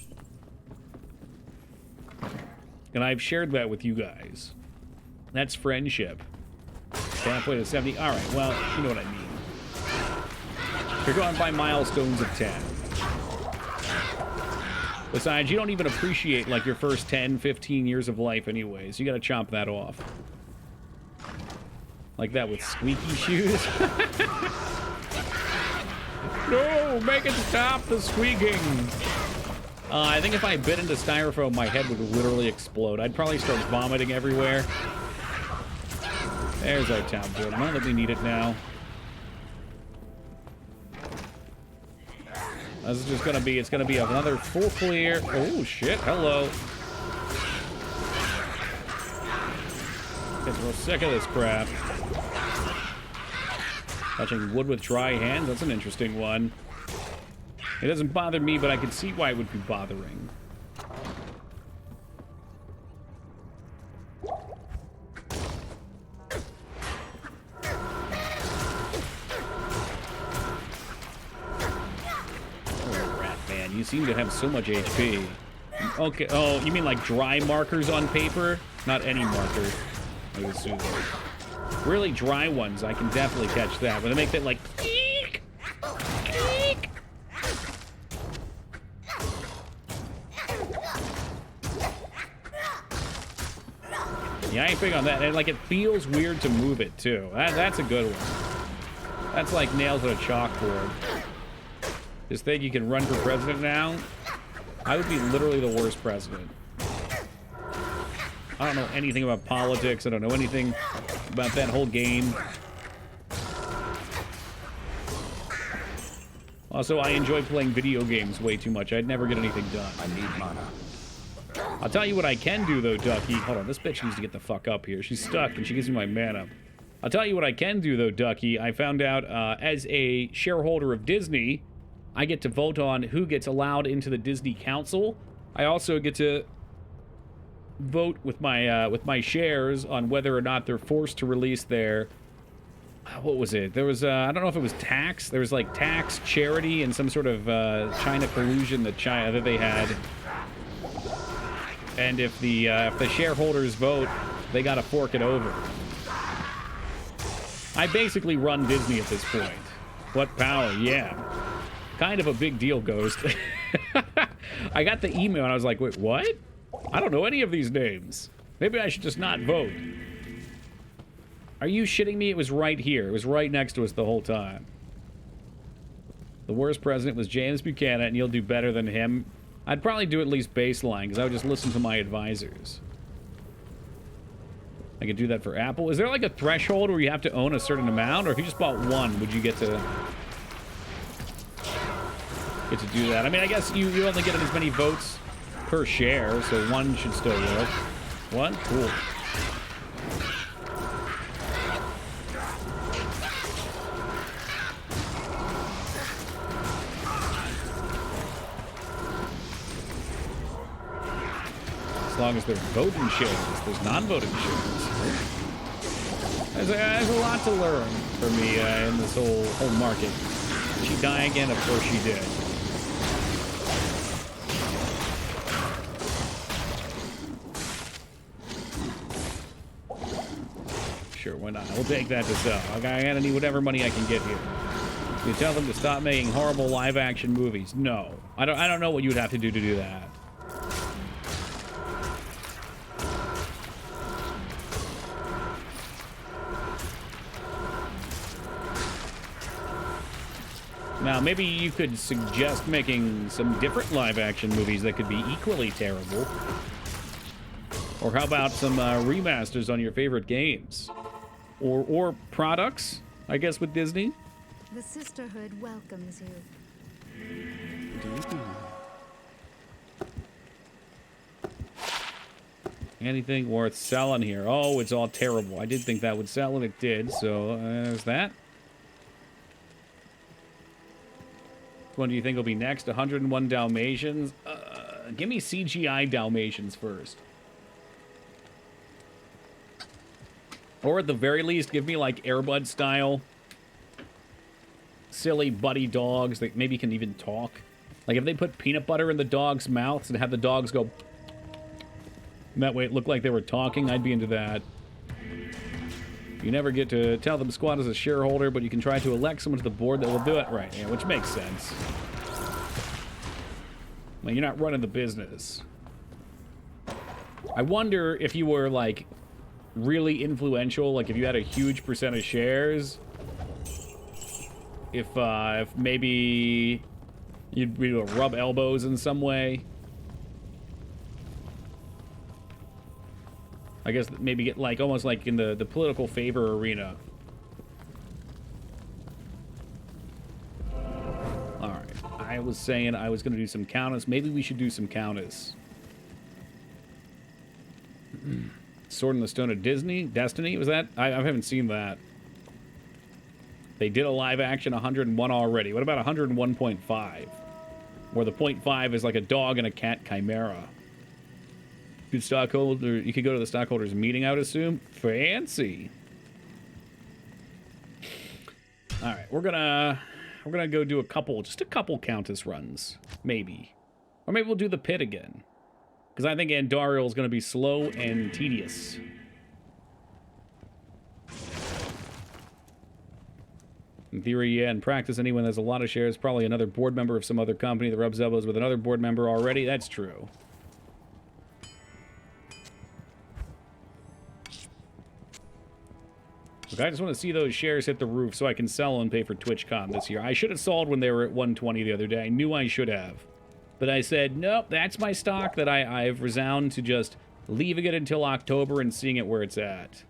And I've shared that with you guys. That's friendship. Halfway to 70. Alright, well, you know what I mean. You're going by milestones of 10. Besides, you don't even appreciate, like, your first 10, 15 years of life anyways. You gotta chomp that off. Like that with squeaky shoes. No, make it stop the squeaking. I think if I bit into styrofoam, my head would literally explode. I'd probably start vomiting everywhere. There's our town board. Not that we need it now. This is just gonna be, it's gonna be another full clear. Oh shit, hello. Getting real sick of this crap. Touching wood with dry hands, that's an interesting one. It doesn't bother me, but I can see why it would be bothering. seem to have so much HP. Okay, oh, you mean like dry markers on paper? Not any marker, I would assume. Really dry ones, I can definitely catch that. When they make that like... Eek! Eek! Yeah, I ain't big on that. And like, it feels weird to move it, too. That's a good one. That's like nails on a chalkboard. Just think you can run for president now? I would be literally the worst president. I don't know anything about politics. I don't know anything about that whole game. Also, I enjoy playing video games way too much. I'd never get anything done. I need mana. I'll tell you what I can do, though, Ducky. Hold on, this bitch needs to get the fuck up here. She's stuck, and she gives me my mana. I'll tell you what I can do, though, Ducky. I found out, as a shareholder of Disney, I get to vote on who gets allowed into the Disney Council. I also get to vote with my shares on whether or not they're forced to release their... What was it? There was, I don't know if it was tax. There was, like, tax, charity, and some sort of China collusion that they had. And if the shareholders vote, they gotta fork it over. I basically run Disney at this point. What power? Yeah. Kind of a big deal, Ghost. I got the email and I was like, wait, what? I don't know any of these names. Maybe I should just not vote. Are you shitting me? It was right here. It was right next to us the whole time. The worst president was James Buchanan, and you'll do better than him. I'd probably do at least baseline, because I would just listen to my advisors. I could do that for Apple. Is there like a threshold where you have to own a certain amount? Or if you just bought one, would you get to do that? I mean, I guess you only get as many votes per share, so one should still work. What? Cool. As long as they're voting shares, there's non-voting shares. There's a lot to learn for me in this whole market. Did she die again? Of course she did. Sure, why not? We'll take that to sell. I gotta need whatever money I can get here. You tell them to stop making horrible live-action movies. No, I don't know what you would have to do that. Now, maybe you could suggest making some different live-action movies that could be equally terrible. Or how about some remasters on your favorite games? Or products, I guess, with Disney? The Sisterhood welcomes you. Anything worth selling here? Oh, it's all terrible. I did think that would sell, and it did, so there's that. Which one do you think will be next? 101 Dalmatians? Give me CGI Dalmatians first. Or at the very least, give me like Air Bud style silly buddy dogs that maybe can even talk. Like if they put peanut butter in the dogs' mouths and have the dogs go... And that way it looked like they were talking, I'd be into that. You never get to tell them squat as a shareholder, but you can try to elect someone to the board that will do it right. Yeah, which makes sense. Well, you're not running the business. I wonder if you were, like, really influential, like if you had a huge percent of shares, if maybe you'd be able to rub elbows in some way. I guess maybe get like almost like in the political favor arena. All right, I was saying I was going to do some countess. Maybe we should do some countess. Sword in the Stone of Destiny? Was that? I haven't seen that. They did a live action 101 already. What about 101.5? Where the 0.5 is like a dog and a cat chimera. Good stockholder. You could go to the stockholders meeting, I would assume. Fancy. All right, we're gonna go do just a couple countess runs, maybe. Or maybe we'll do the pit again. Because I think Andariel is going to be slow and tedious. In theory, yeah. In practice, anyone that has a lot of shares, probably another board member of some other company that rubs elbows with another board member already. That's true. Look, I just want to see those shares hit the roof so I can sell and pay for TwitchCon this year. I should have sold when they were at 120 the other day. I knew I should have. But I said, nope, that's my stock that I've resounded to just leaving it until October and seeing it where it's at.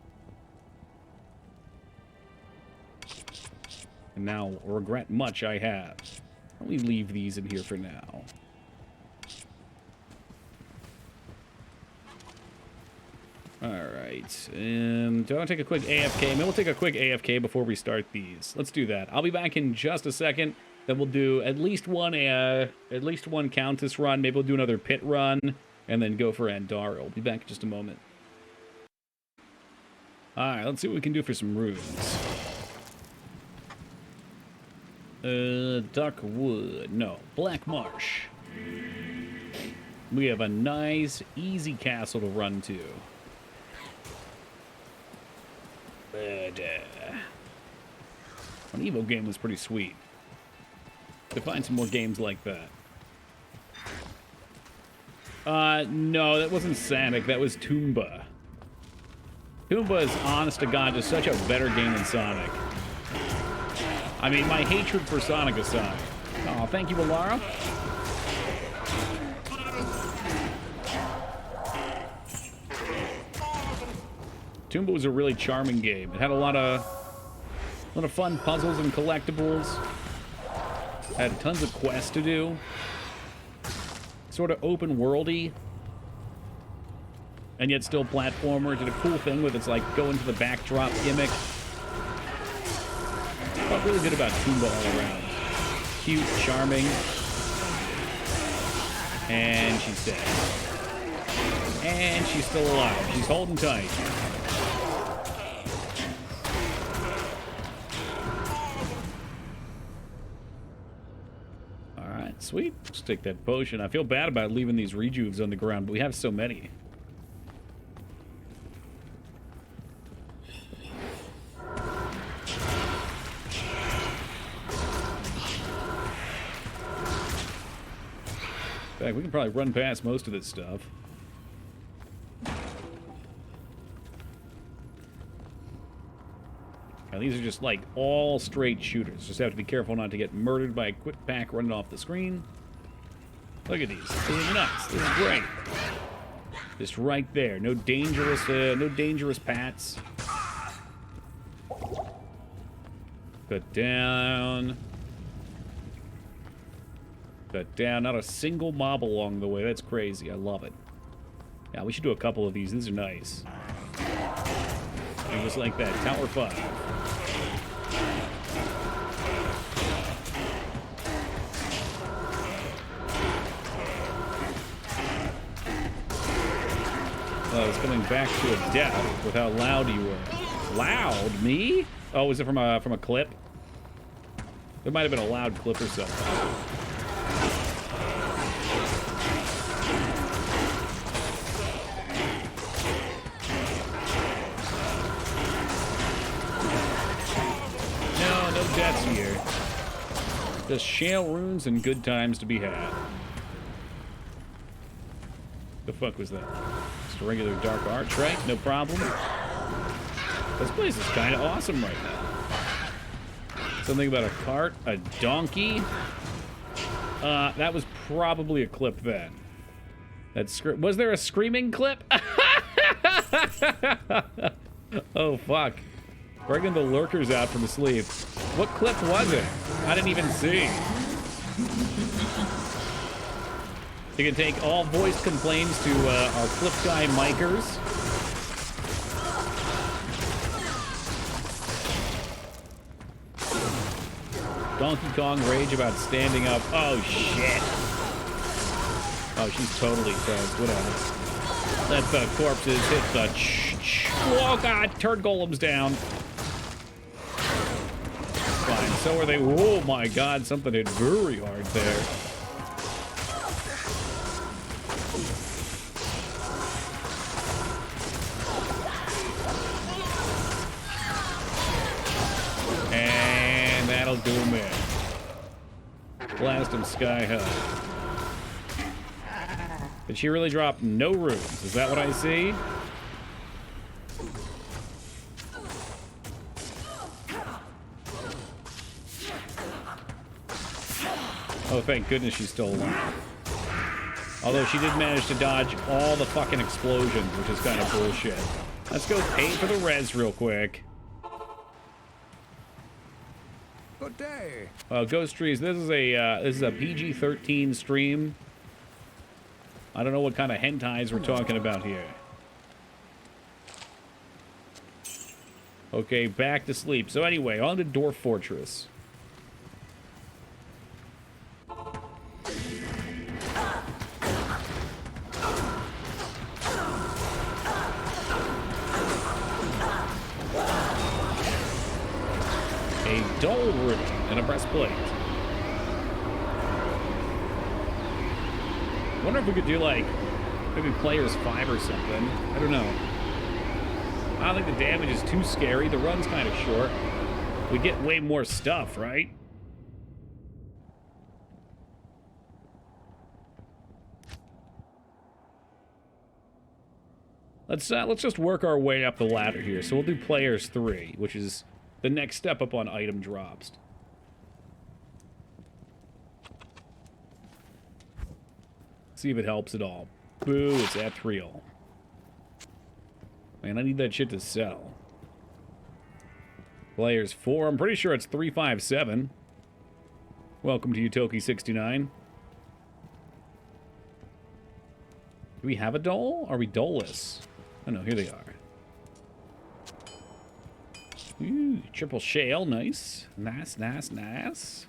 And now, regret much I have. Let me leave these in here for now. Alright. Do I want to take a quick AFK? Maybe we'll take a quick AFK before we start these. Let's do that. I'll be back in just a second. Then we'll do at least one Countess run. Maybe we'll do another pit run. And then go for Andariel. We'll be back in just a moment. Alright, let's see what we can do for some runes. Dark wood. No. Black marsh. We have a nice, easy castle to run to. But, an Evo game was pretty sweet. To find some more games like that. No, that wasn't Sonic. That was Toomba. Toomba is, honest to God, just such a better game than Sonic. I mean, my hatred for Sonic aside. Oh, thank you, Alara. Toomba was a really charming game. It had a lot of fun puzzles and collectibles. Had tons of quests to do. Sort of open worldy. And yet still platformer. It did a cool thing with its like go into the backdrop gimmick. Felt really good about Toomba all around. Cute, charming. And she's dead. And she's still alive. She's holding tight. Alright, sweet. Let's take that potion. I feel bad about leaving these rejuves on the ground, but we have so many. In fact, we can probably run past most of this stuff. Now, these are just like all straight shooters. Just have to be careful not to get murdered by a quick pack running off the screen. Look at these. This is nuts. This is great. Just right there. No dangerous pats. Cut down. Cut down. Not a single mob along the way. That's crazy. I love it. Yeah, we should do a couple of these. These are nice. And just like that. Tower 5. I was coming back to a death with how loud you were. Loud? Me? Oh, was it from a clip? There might have been a loud clip or something. No deaths here. Just shale runes and good times to be had. The fuck was that? Just a regular dark arch, right? No problem. This place is kind of awesome right now. Something about a cart, a donkey. That was probably a clip then. Was there a screaming clip? Oh fuck. Bringing the lurkers out from asleep. What clip was it? I didn't even see. You can take all voice complaints to our clip guy micers. Donkey Kong rage about standing up. Oh shit. Oh, she's totally toast. Whatever. Let the corpses hit the oh god, turd golem's down. Fine, so are they. Oh my god, something hit very hard there. Boom in. Blast him sky high. Did she really drop no runes? Is that what I see? Oh, thank goodness she's still alive. Although she did manage to dodge all the fucking explosions, which is kind of bullshit. Let's go pay for the res real quick. Good day. Ghost Trees, this is a PG-13 stream. I don't know what kind of hentais we're talking about here. Okay, back to sleep. So anyway, on to Dwarf Fortress. A dull root and a breastplate. I wonder if we could do, like, maybe players 5 or something. I don't know. I don't think the damage is too scary. The run's kind of short. We get way more stuff, right? Let's just work our way up the ladder here. So we'll do players 3, which is the next step up on item drops. See if it helps at all. Boo, it's ethereal. Man, I need that shit to sell. Players 4, I'm pretty sure it's 357. Welcome to Utoki69. Do we have a dole? Are we doleless? Oh no, here they are. Ooh, triple shale, nice. Nice, nice, nice.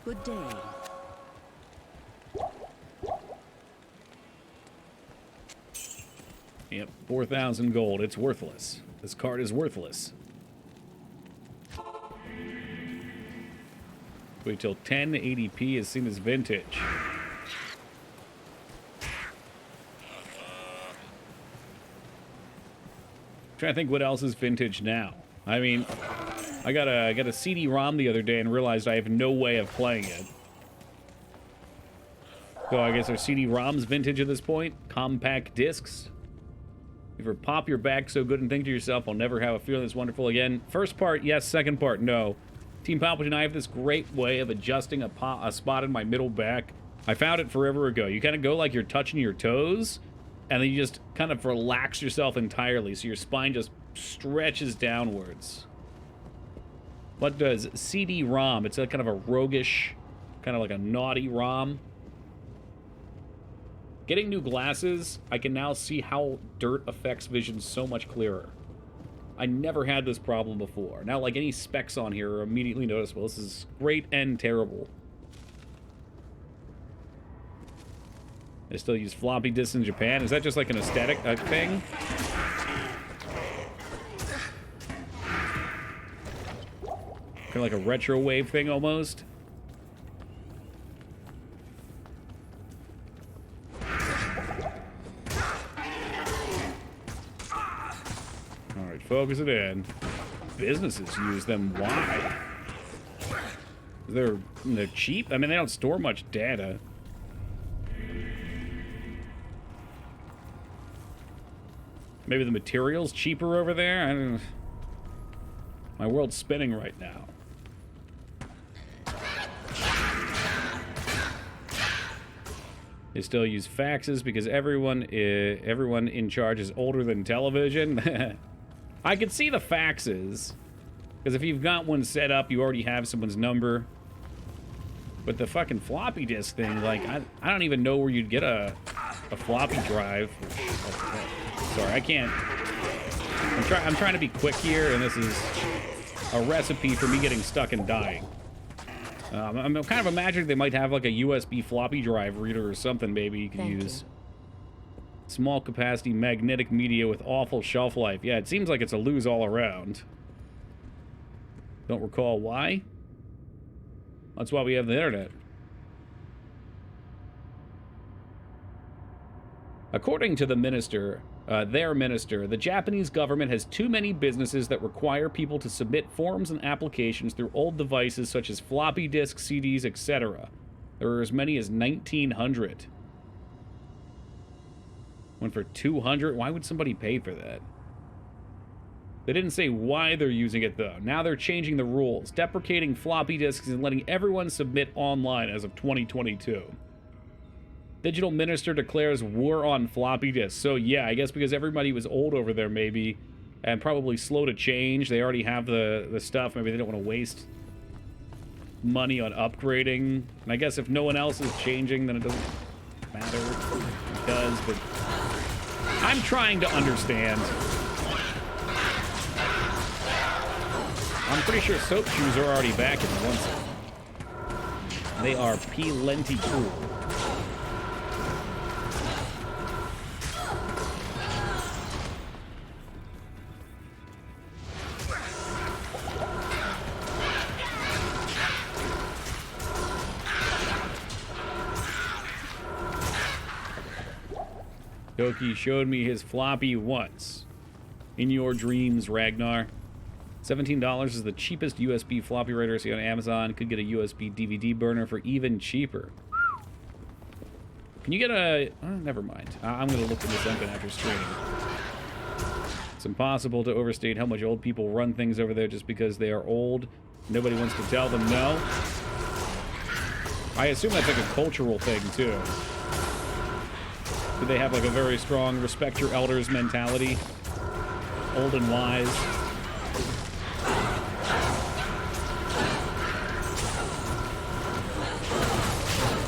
Good day. Yep, 4,000 gold. It's worthless. This card is worthless. Wait till 10 ADP is seen as vintage. Trying to think what else is vintage now. I mean, I got a CD-ROM the other day and realized I have no way of playing it. So I guess our CD-ROM's vintage at this point. Compact discs. You ever pop your back so good and think to yourself, I'll never have a feeling this wonderful again? First part, yes. Second part, no. Team Palpatine and I have this great way of adjusting a spot in my middle back. I found it forever ago. You kind of go like you're touching your toes, and then you just kind of relax yourself entirely, so your spine just stretches downwards. What does CD-ROM? It's a kind of a roguish, kind of like a naughty ROM. Getting new glasses, I can now see how dirt affects vision so much clearer. I never had this problem before. Now, like, any specs on here are immediately noticeable. This is great and terrible. They still use floppy disks in Japan. Is that just like an aesthetic thing? Kind of like a retro wave thing almost. Alright, focus it in. Businesses use them. Why? They're cheap? I mean, they don't store much data. Maybe the material's cheaper over there? I don't know. My world's spinning right now. They still use faxes because everyone in charge is older than television. I could see the faxes. Because if you've got one set up, you already have someone's number. But the fucking floppy disk thing, like, I don't even know where you'd get a floppy drive. Sorry, I can't. I'm trying to be quick here, and this is a recipe for me getting stuck and dying. I'm kind of imagining they might have like a USB floppy drive reader or something maybe you could use. Small capacity magnetic media with awful shelf life. Yeah, it seems like it's a lose all around. Don't recall why. That's why we have the internet. According to the minister, Their minister. The Japanese government has too many businesses that require people to submit forms and applications through old devices such as floppy disks, CDs, etc. There are as many as 1,900. Went for 200? Why would somebody pay for that? They didn't say why they're using it, though. Now they're changing the rules, deprecating floppy disks and letting everyone submit online as of 2022. Digital minister declares war on floppy disks. So yeah, I guess because everybody was old over there maybe, and probably slow to change. They already have the stuff. Maybe they don't want to waste money on upgrading. And I guess if no one else is changing, then it doesn't matter. It does, but I'm trying to understand. I'm pretty sure soap shoes are already back in one second. They are plenty cool. Doki showed me his floppy once. In your dreams, Ragnar. $17 is the cheapest USB floppy writer I see on Amazon. Could get a USB DVD burner for even cheaper. Can you get a... Oh, never mind. I'm going to look at this up after streaming. It's impossible to overstate how much old people run things over there just because they are old. Nobody wants to tell them no. I assume that's like a cultural thing, too. Do they have like a very strong respect your elders mentality? Old and wise.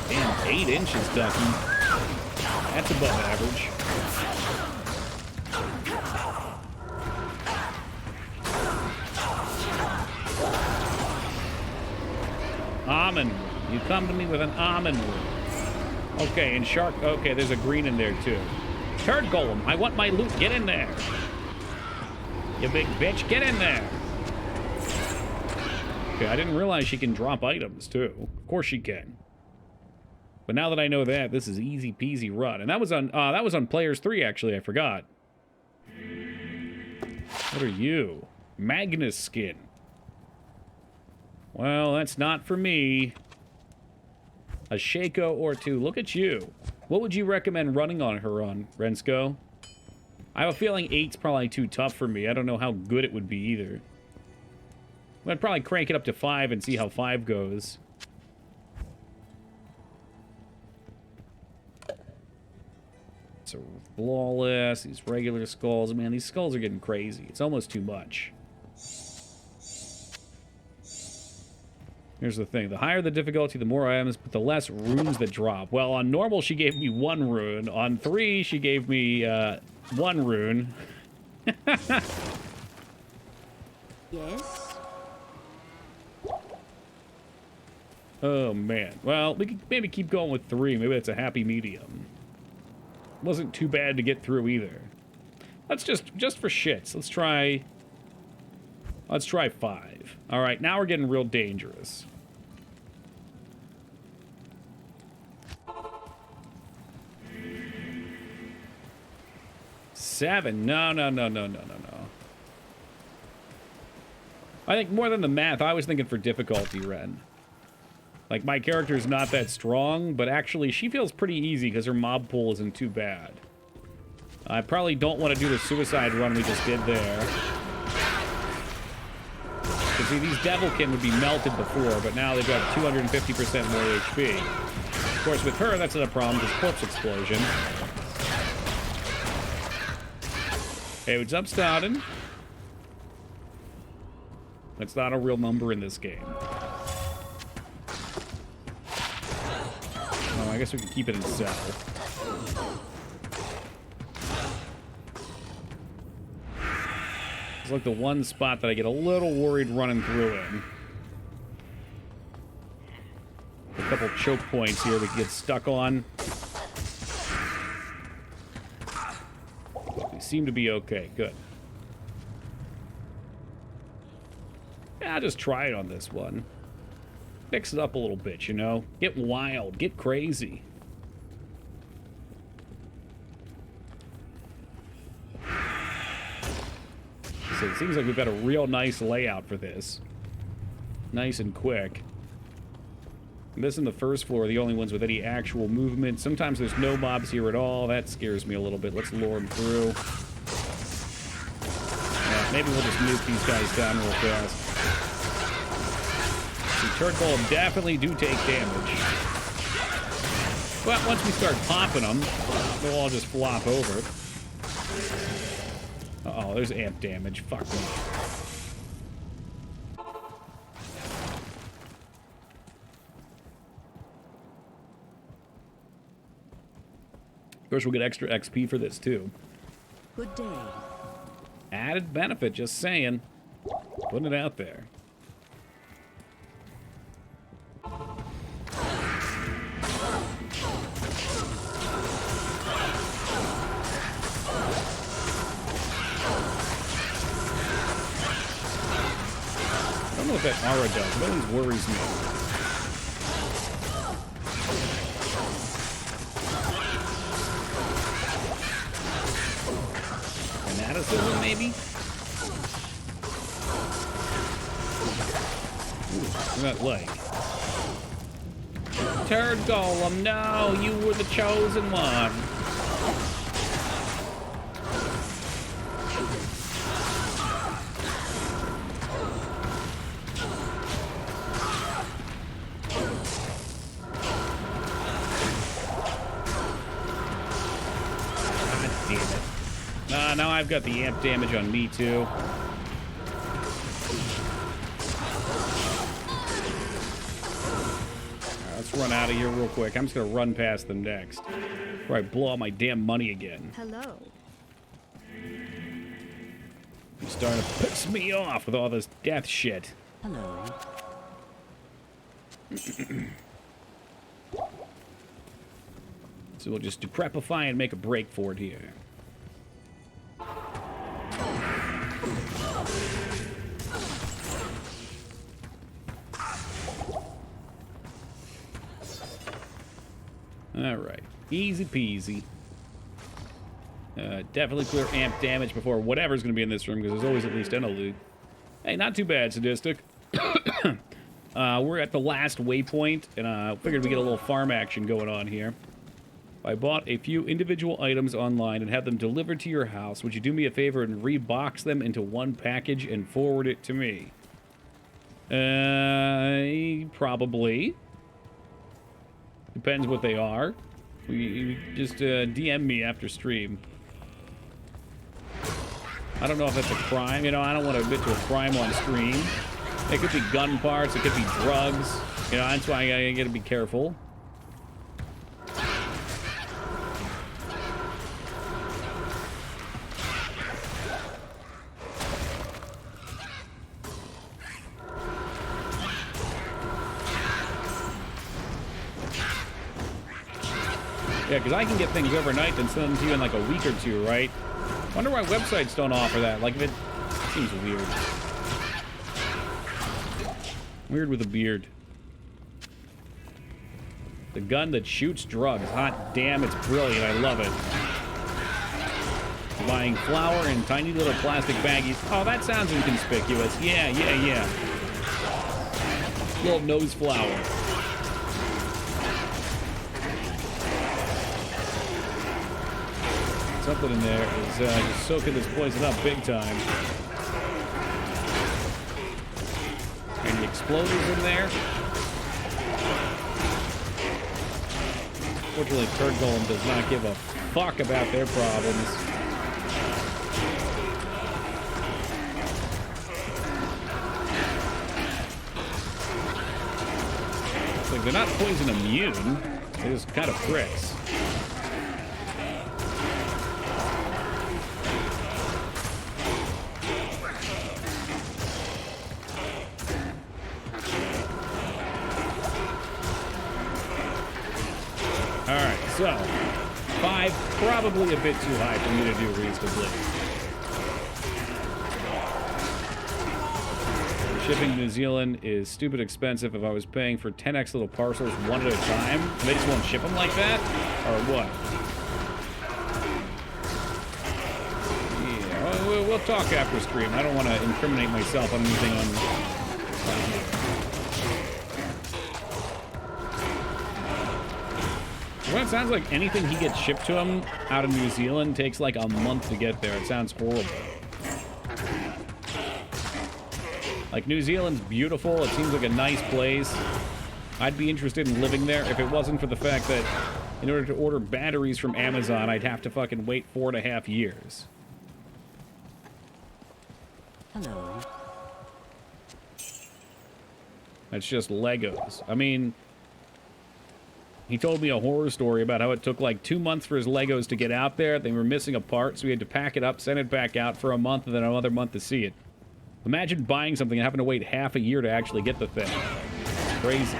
Damn, 8 inches, Ducky. That's above average. Almond. You come to me with an almond wood. Okay, and shark... Okay, there's a green in there, too. Turd golem, I want my loot. Get in there. You big bitch, get in there. Okay, I didn't realize she can drop items, too. Of course she can. But now that I know that, this is easy peasy run. And that was on Players 3, actually, I forgot. What are you? Magnus skin. Well, that's not for me. A Shaco or two. Look at you. What would you recommend running on her on, Rensko? I have a feeling 8's probably too tough for me. I don't know how good it would be either. I'd probably crank it up to 5 and see how 5 goes. So flawless, these regular skulls. Man, these skulls are getting crazy. It's almost too much. Here's the thing. The higher the difficulty, the more items, but the less runes that drop. Well, on normal, she gave me 1 rune. On 3, she gave me 1 rune. Yes? Oh, man. Well, we could maybe keep going with 3. Maybe that's a happy medium. Wasn't too bad to get through either. Let's just for shits. Let's try 5. All right, now we're getting real dangerous. Seven. No. I think more than the math, I was thinking for difficulty, Ren. Like, my character's not that strong, but actually she feels pretty easy because her mob pool isn't too bad. I probably don't want to do the suicide run we just did there. Because see, these Devilkin would be melted before, but now they've got 250% more HP. Of course, with her, that's not a problem, because corpse explosion. Hey, what's up, Stoughton? That's not a real number in this game. Oh, I guess we can keep it in cell. It's like the one spot that I get a little worried running through in. A couple choke points here we can get stuck on. We seem to be okay. Good. Yeah, I'll just try it on this one. Mix it up a little bit, you know? Get wild. Get crazy. It seems like we've got a real nice layout for this. Nice and quick. And this and the first floor are the only ones with any actual movement. Sometimes there's no mobs here at all. That scares me a little bit. Let's lure them through. Maybe we'll just nuke these guys down real fast. The turret golem definitely do take damage. But once we start popping them, they'll all just flop over. Uh-oh, there's amp damage. Fuck me. Of course, we'll get extra XP for this, too. Good day. Added benefit, just saying. Putting it out there. I don't know what that aura does. It always worries me. Fanaticism, maybe? Ooh, what's that leg? Turd Golem, no! You were the chosen one! Now I've got the amp damage on me, too. Let's run out of here real quick. I'm just going to run past them next. Before I blow all my damn money again. Hello. You're starting to piss me off with all this death shit. Hello. So we'll just decrepify and make a break for it here. Alright. Easy peasy. Definitely clear amp damage before whatever's going to be in this room, because there's always at least an elude. Hey, not too bad, Sadistic. We're at the last waypoint, and figured we'd get a little farm action going on here. I bought a few individual items online and had them delivered to your house. Would you do me a favor and rebox them into one package and forward it to me? Probably. Depends what they are. You just DM me after stream. I don't know if that's a crime. You know, I don't want to admit to a crime on stream. It could be gun parts. It could be drugs. You know, that's why I gotta be careful. Yeah, because I can get things overnight and send them to you in like a week or two, right? Wonder why websites don't offer that. Like, if it seems weird. Weird with a beard. The gun that shoots drugs. Hot damn, it's brilliant. I love it. Buying flour in tiny little plastic baggies. Oh, that sounds inconspicuous. Yeah. Little nose flour. Something in there is just soaking this poison up big time. Any exploders in there? Fortunately, Turd Golem does not give a fuck about their problems. It's like they're not poison immune. They're just kind of pricks. Alright, so 5, probably a bit too high for me to do reasonably. Shipping to New Zealand is stupid expensive. If I was paying for 10x little parcels one at a time, they just won't ship them like that? Or what? Yeah, we'll talk after stream. I don't want to incriminate myself on anything on... Well, it sounds like anything he gets shipped to him out of New Zealand takes like a month to get there. It sounds horrible. Like, New Zealand's beautiful. It seems like a nice place. I'd be interested in living there if it wasn't for the fact that in order to order batteries from Amazon, I'd have to fucking wait 4.5 years. Hello. That's just Legos. I mean, he told me a horror story about how it took like 2 months for his Legos to get out there. They were missing a part, so he had to pack it up, send it back out for a month, and then another month to see it. Imagine buying something and having to wait half a year to actually get the thing. It's crazy.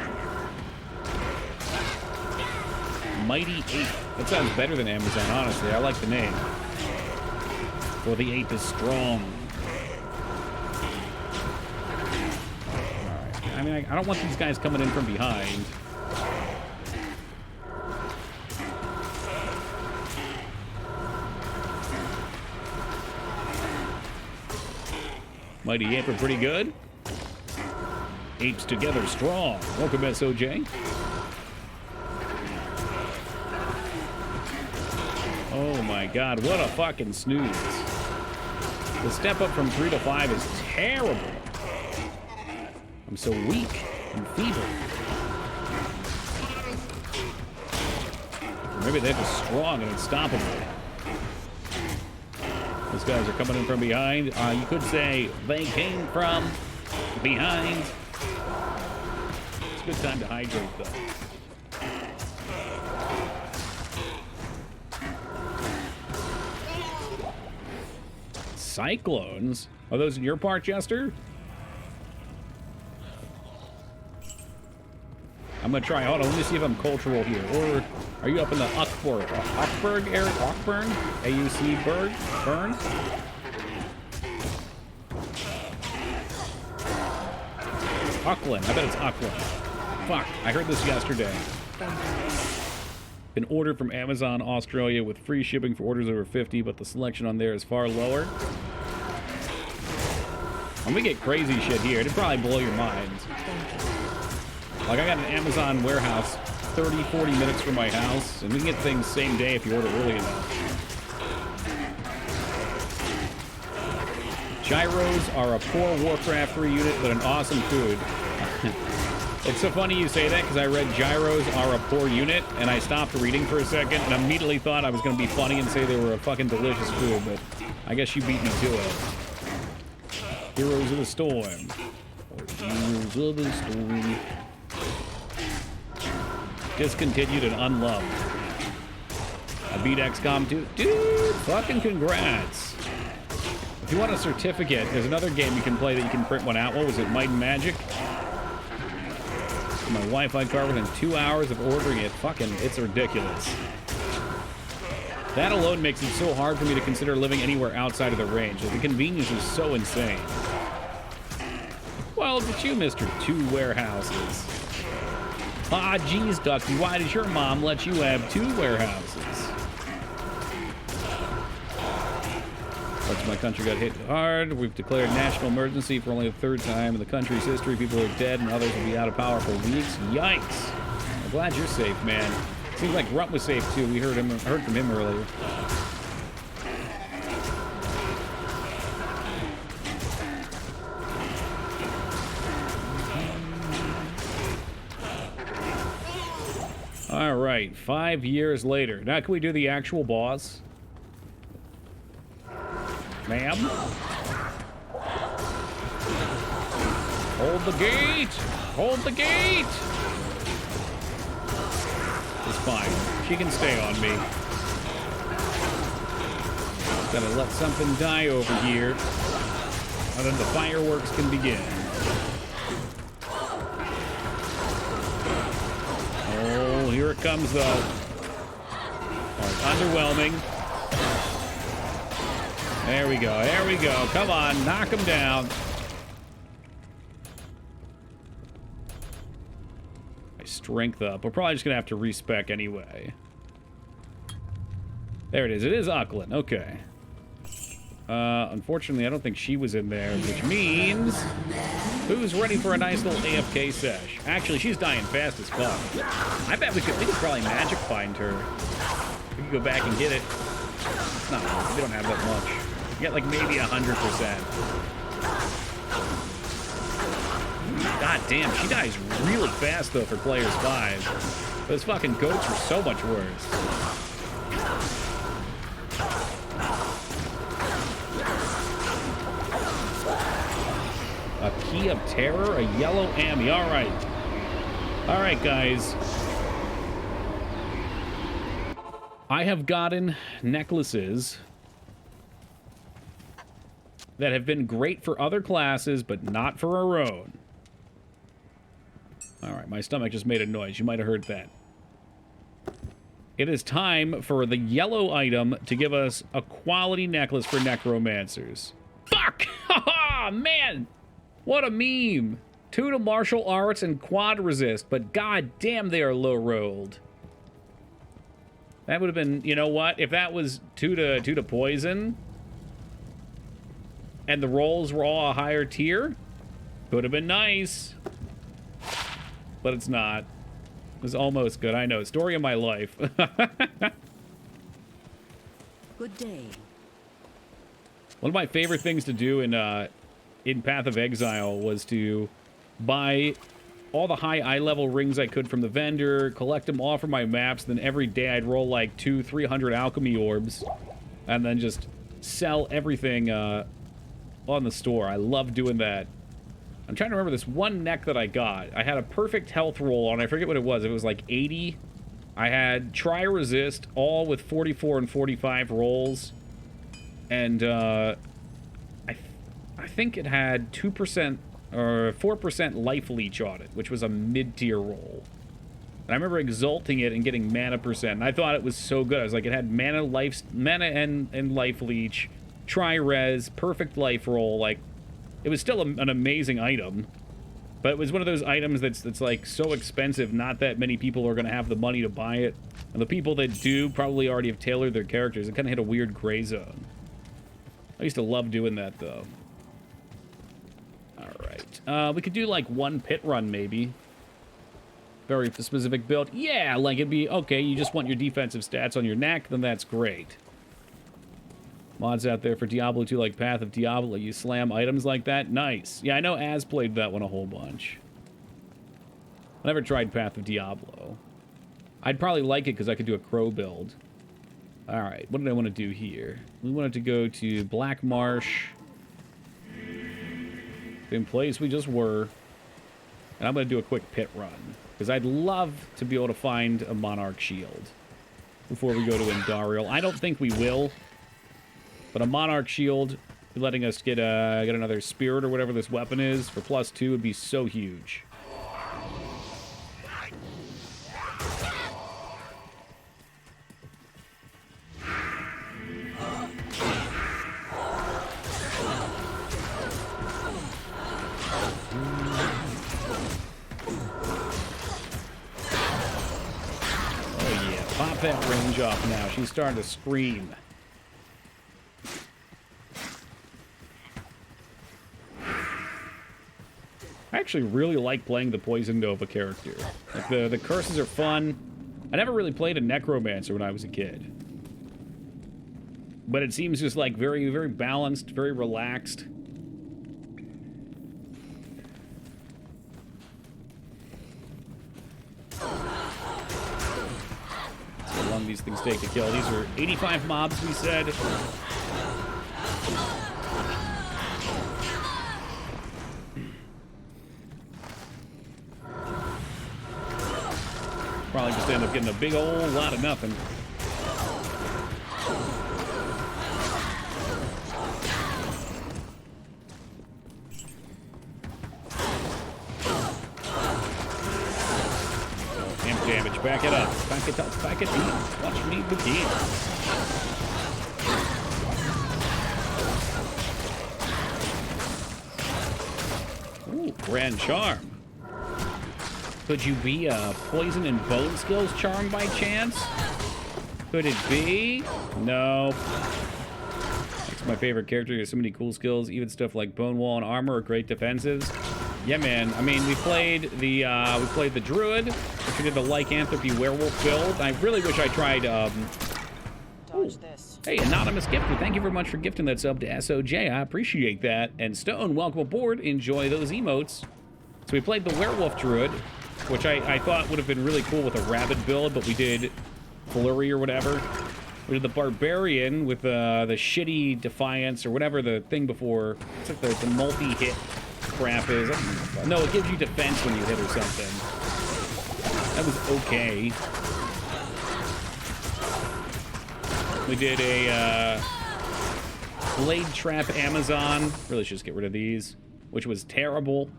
Mighty 8. That sounds better than Amazon, honestly. I like the name. For the 8 is strong. Alright. I mean, I don't want these guys coming in from behind. Mighty Ape are pretty good. Apes together strong. Welcome, SOJ. Oh my god, what a fucking snooze. The step up from 3 to 5 is terrible. I'm so weak and feeble. Maybe they're just strong and unstoppable. Those guys are coming in from behind. You could say they came from behind. It's a good time to hydrate, though. Cyclones? Are those in your park, Jester? I'm gonna try. Hold on, let me see if I'm cultural here. Or are you up in the Augsburg area? Augsburg? AUC Berg? Burn? Auckland. I bet it's Auckland. Fuck, I heard this yesterday. An order from Amazon Australia with free shipping for orders over 50, but the selection on there is far lower. I'm gonna get crazy shit here. It'd probably blow your minds. Like, I got an Amazon warehouse 30, 40 minutes from my house, and we can get things same day if you order early enough. Gyros are a poor Warcraft 3 unit, but an awesome food. It's so funny you say that, because I read gyros are a poor unit, and I stopped reading for a second, and immediately thought I was going to be funny and say they were a fucking delicious food, but I guess you beat me to it. Heroes of the Storm. Heroes of the Storm. Discontinued and unloved. I beat XCOM 2. Dude, fucking congrats. If you want a certificate, there's another game you can play that you can print one out. What was it, Might and Magic? My Wi-Fi card within 2 hours of ordering it. Fucking, it's ridiculous. That alone makes it so hard for me to consider living anywhere outside of the range. The convenience is so insane. Well, look at you, Mr. 2 Warehouses. Ah, geez, Ducky, why does your mom let you have 2 warehouses? Parts of my country got hit hard. We've declared national emergency for only the 3rd time in the country's history. People are dead and others will be out of power for weeks. Yikes. I'm glad you're safe, man. Seems like Runt was safe, too. We heard from him earlier. All right, 5 years later. Now, can we do the actual boss? Ma'am? Hold the gate! Hold the gate! It's fine. She can stay on me. Gotta let something die over here. And then the fireworks can begin. Oh, here it comes, though. Oh, underwhelming. There we go. There we go. Come on. Knock him down. My strength up. We're probably just going to have to respec anyway. There it is. It is Auckland. Okay. Unfortunately, I don't think she was in there, which means... Who's ready for a nice little AFK sesh? Actually, she's dying fast as fuck. I bet we could probably magic find her. We could go back and get it. It's not, we don't have that much. We get like maybe 100%. God damn, she dies really fast though for players 5. Those fucking goats are so much worse. A key of terror, a yellow ammy. All right. All right, guys. I have gotten necklaces that have been great for other classes, but not for our own. All right, my stomach just made a noise. You might have heard that. It is time for the yellow item to give us a quality necklace for necromancers. Fuck! Haha, man! What a meme! 2 to martial arts and quad resist, but god damn they are low rolled. That would have been, you know what? If that was 2 to poison, and the rolls were all a higher tier, could have been nice. But it's not. It was almost good. I know. Story of my life. Good day. One of my favorite things to do in Path of Exile was to buy all the high eye level rings I could from the vendor, collect them all from my maps, then every day I'd roll like 200-300 alchemy orbs, and then just sell everything on the store. I love doing that. I'm trying to remember this one neck that I got. I had a perfect health roll on. I forget what it was. It was like 80. I had try resist, all with 44 and 45 rolls. And I think it had 2% or 4% life leech on it, which was a mid-tier roll. And I remember exalting it and getting mana percent. And I thought it was so good. I was like, it had mana and life leech, try res, perfect life roll. Like, it was still an amazing item, but it was one of those items that's like so expensive, not that many people are going to have the money to buy it. And the people that do probably already have tailored their characters. It kind of hit a weird gray zone. I used to love doing that, though. All right. We could do like one pit run, maybe. Very specific build. Yeah, like it'd be, okay, you just want your defensive stats on your neck, then that's great. Mods out there for Diablo 2 like Path of Diablo. You slam items like that? Nice. Yeah, I know Az played that one a whole bunch. I never tried Path of Diablo. I'd probably like it because I could do a crow build. Alright, what did I want to do here? We wanted to go to Black Marsh. Same place we just were. And I'm going to do a quick pit run. Because I'd love to be able to find a Monarch Shield before we go to Indarial. I don't think we will. But a Monarch Shield, letting us get another Spirit or whatever this weapon is for +2 would be so huge. Oh yeah, pop that range off now. She's starting to scream. I actually really like playing the Poison Nova character. Like the curses are fun. I never really played a Necromancer when I was a kid. But it seems just like very, very balanced, very relaxed. How long these things take to kill. These are 85 mobs, we said. Probably just end up getting a big old lot of nothing. Amp damage, back it up. Back it up, back it up. Watch me begin. Ooh, Grand Charm. Could you be a Poison and Bone Skills charm by chance? Could it be? No. It's is my favorite character. He has so many cool skills. Even stuff like bone wall and armor are great defensives. Yeah, man. I mean, we played the druid, which we did the lycanthropy werewolf build. I really wish I tried. Dodge this. Hey, anonymous gifter, thank you very much for gifting that sub to SOJ. I appreciate that. And Stone, welcome aboard. Enjoy those emotes. So we played the werewolf druid, which I thought would have been really cool with a rabbit build, but we did flurry or whatever. We did the barbarian with the shitty defiance or whatever the thing before. It's like the multi-hit crap is. No, it gives you defense when you hit or something. That was okay. We did a blade trap Amazon. Really should just get rid of these, which was terrible.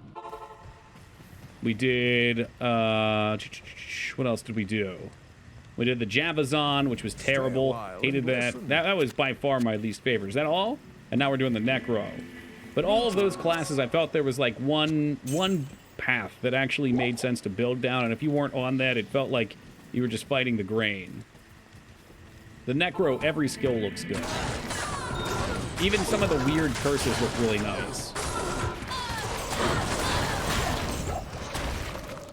We did what else did we do? We did the Javazon, which was terrible. Hated that. That was by far my least favorite. Is that all? And now we're doing the Necro. But all of those classes, I felt there was like one path that actually made sense to build down, and if you weren't on that, it felt like you were just fighting the grain. The Necro, every skill looks good. Even some of the weird curses look really nice.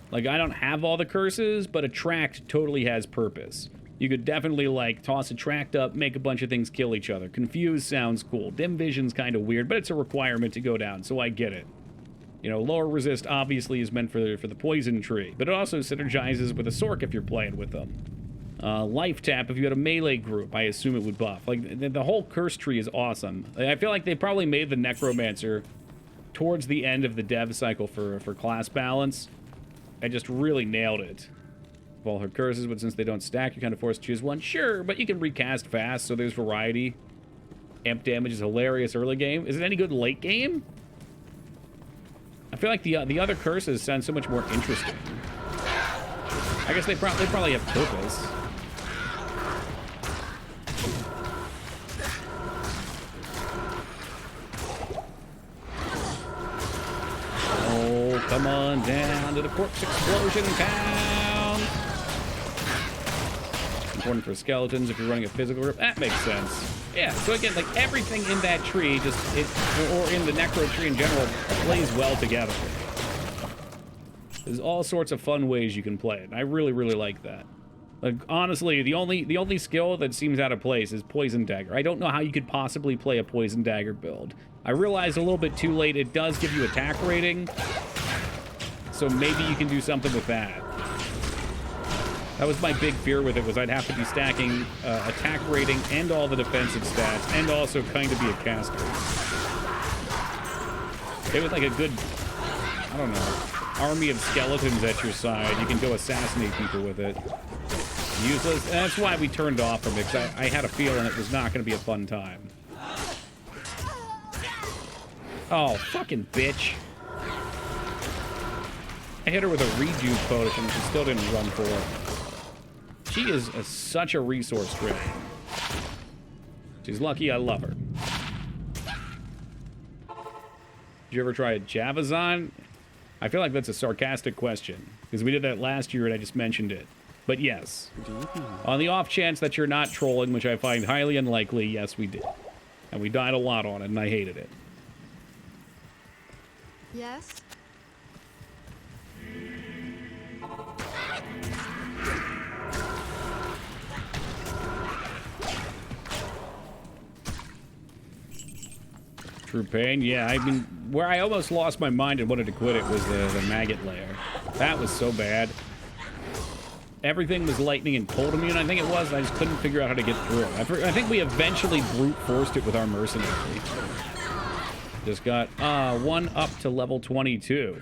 Like, I don't have all the curses, but Attract totally has purpose. You could definitely, like, toss Attract up, make a bunch of things kill each other. Confuse sounds cool. Dim Vision's kind of weird, but it's a requirement to go down, so I get it. You know, Lower Resist obviously is meant for the Poison Tree, but it also synergizes with a Sork if you're playing with them. Life Tap, if you had a melee group, I assume it would buff. Like, the whole curse tree is awesome. I feel like they probably made the Necromancer towards the end of the dev cycle for class balance. I just really nailed it. Of all her curses, but since they don't stack, you're kind of forced to choose one. Sure, but you can recast fast, so there's variety. Amp damage is hilarious early game. Is it any good late game? I feel like the other curses sound so much more interesting. I guess they probably have purpose. Oh, come on down to the corpse explosion town. Important for skeletons if you're running a physical group. That makes sense. Yeah, so again, like everything in that tree, or in the Necro tree in general, plays well together. There's all sorts of fun ways you can play it. And I really, really like that. Like, honestly, the only skill that seems out of place is Poison Dagger. I don't know how you could possibly play a Poison Dagger build. I realized a little bit too late, it does give you attack rating. So maybe you can do something with that. That was my big fear with it, was I'd have to be stacking attack rating and all the defensive stats, and also kind of be a caster. It was like a good, I don't know, army of skeletons at your side. You can go assassinate people with it. Useless. And that's why we turned off from it, because I had a feeling it was not going to be a fun time. Oh, fucking bitch. I hit her with a rejuve potion, she still didn't run for it. She is such a resource drain. She's lucky I love her. Did you ever try a Javazon? I feel like that's a sarcastic question, because we did that last year and I just mentioned it. But yes, on the off chance that you're not trolling, which I find highly unlikely, yes, we did. And we died a lot on it, and I hated it. Yes? True pain, yeah. I mean, where I almost lost my mind and wanted to quit it was the maggot layer. That was so bad. Everything was lightning and cold immune, I think it was. I just couldn't figure out how to get through it. I think we eventually brute forced it with our mercenary. Just got one up to level 22.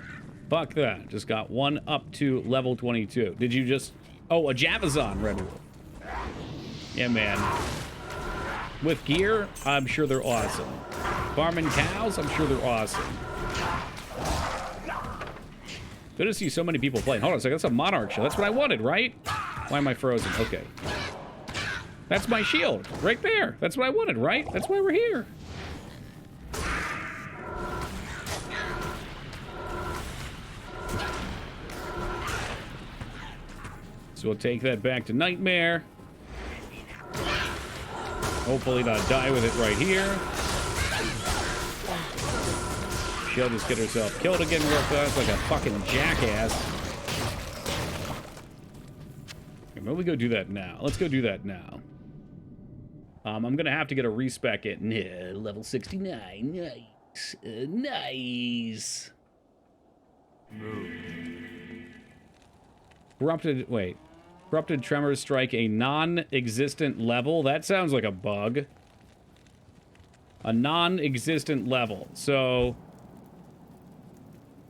Fuck that. Just got one up to level 22. Did you just... Oh, a Javazon, Red Wolf. Yeah, man. With gear, I'm sure they're awesome. Farming cows, I'm sure they're awesome. Good to see so many people playing. Hold on a second, that's a Monarch shield. That's what I wanted, right? Why am I frozen? Okay. That's my shield, right there. That's what I wanted, right? That's why we're here. So we'll take that back to Nightmare. Hopefully not die with it right here. She'll just get herself killed again real fast like a fucking jackass. Okay, maybe we go do that now. Let's go do that now. I'm gonna have to get a respec it. Yeah, level 69. Nice. Nice. Corrupted tremors strike a non-existent level. That sounds like a bug. A non-existent level. So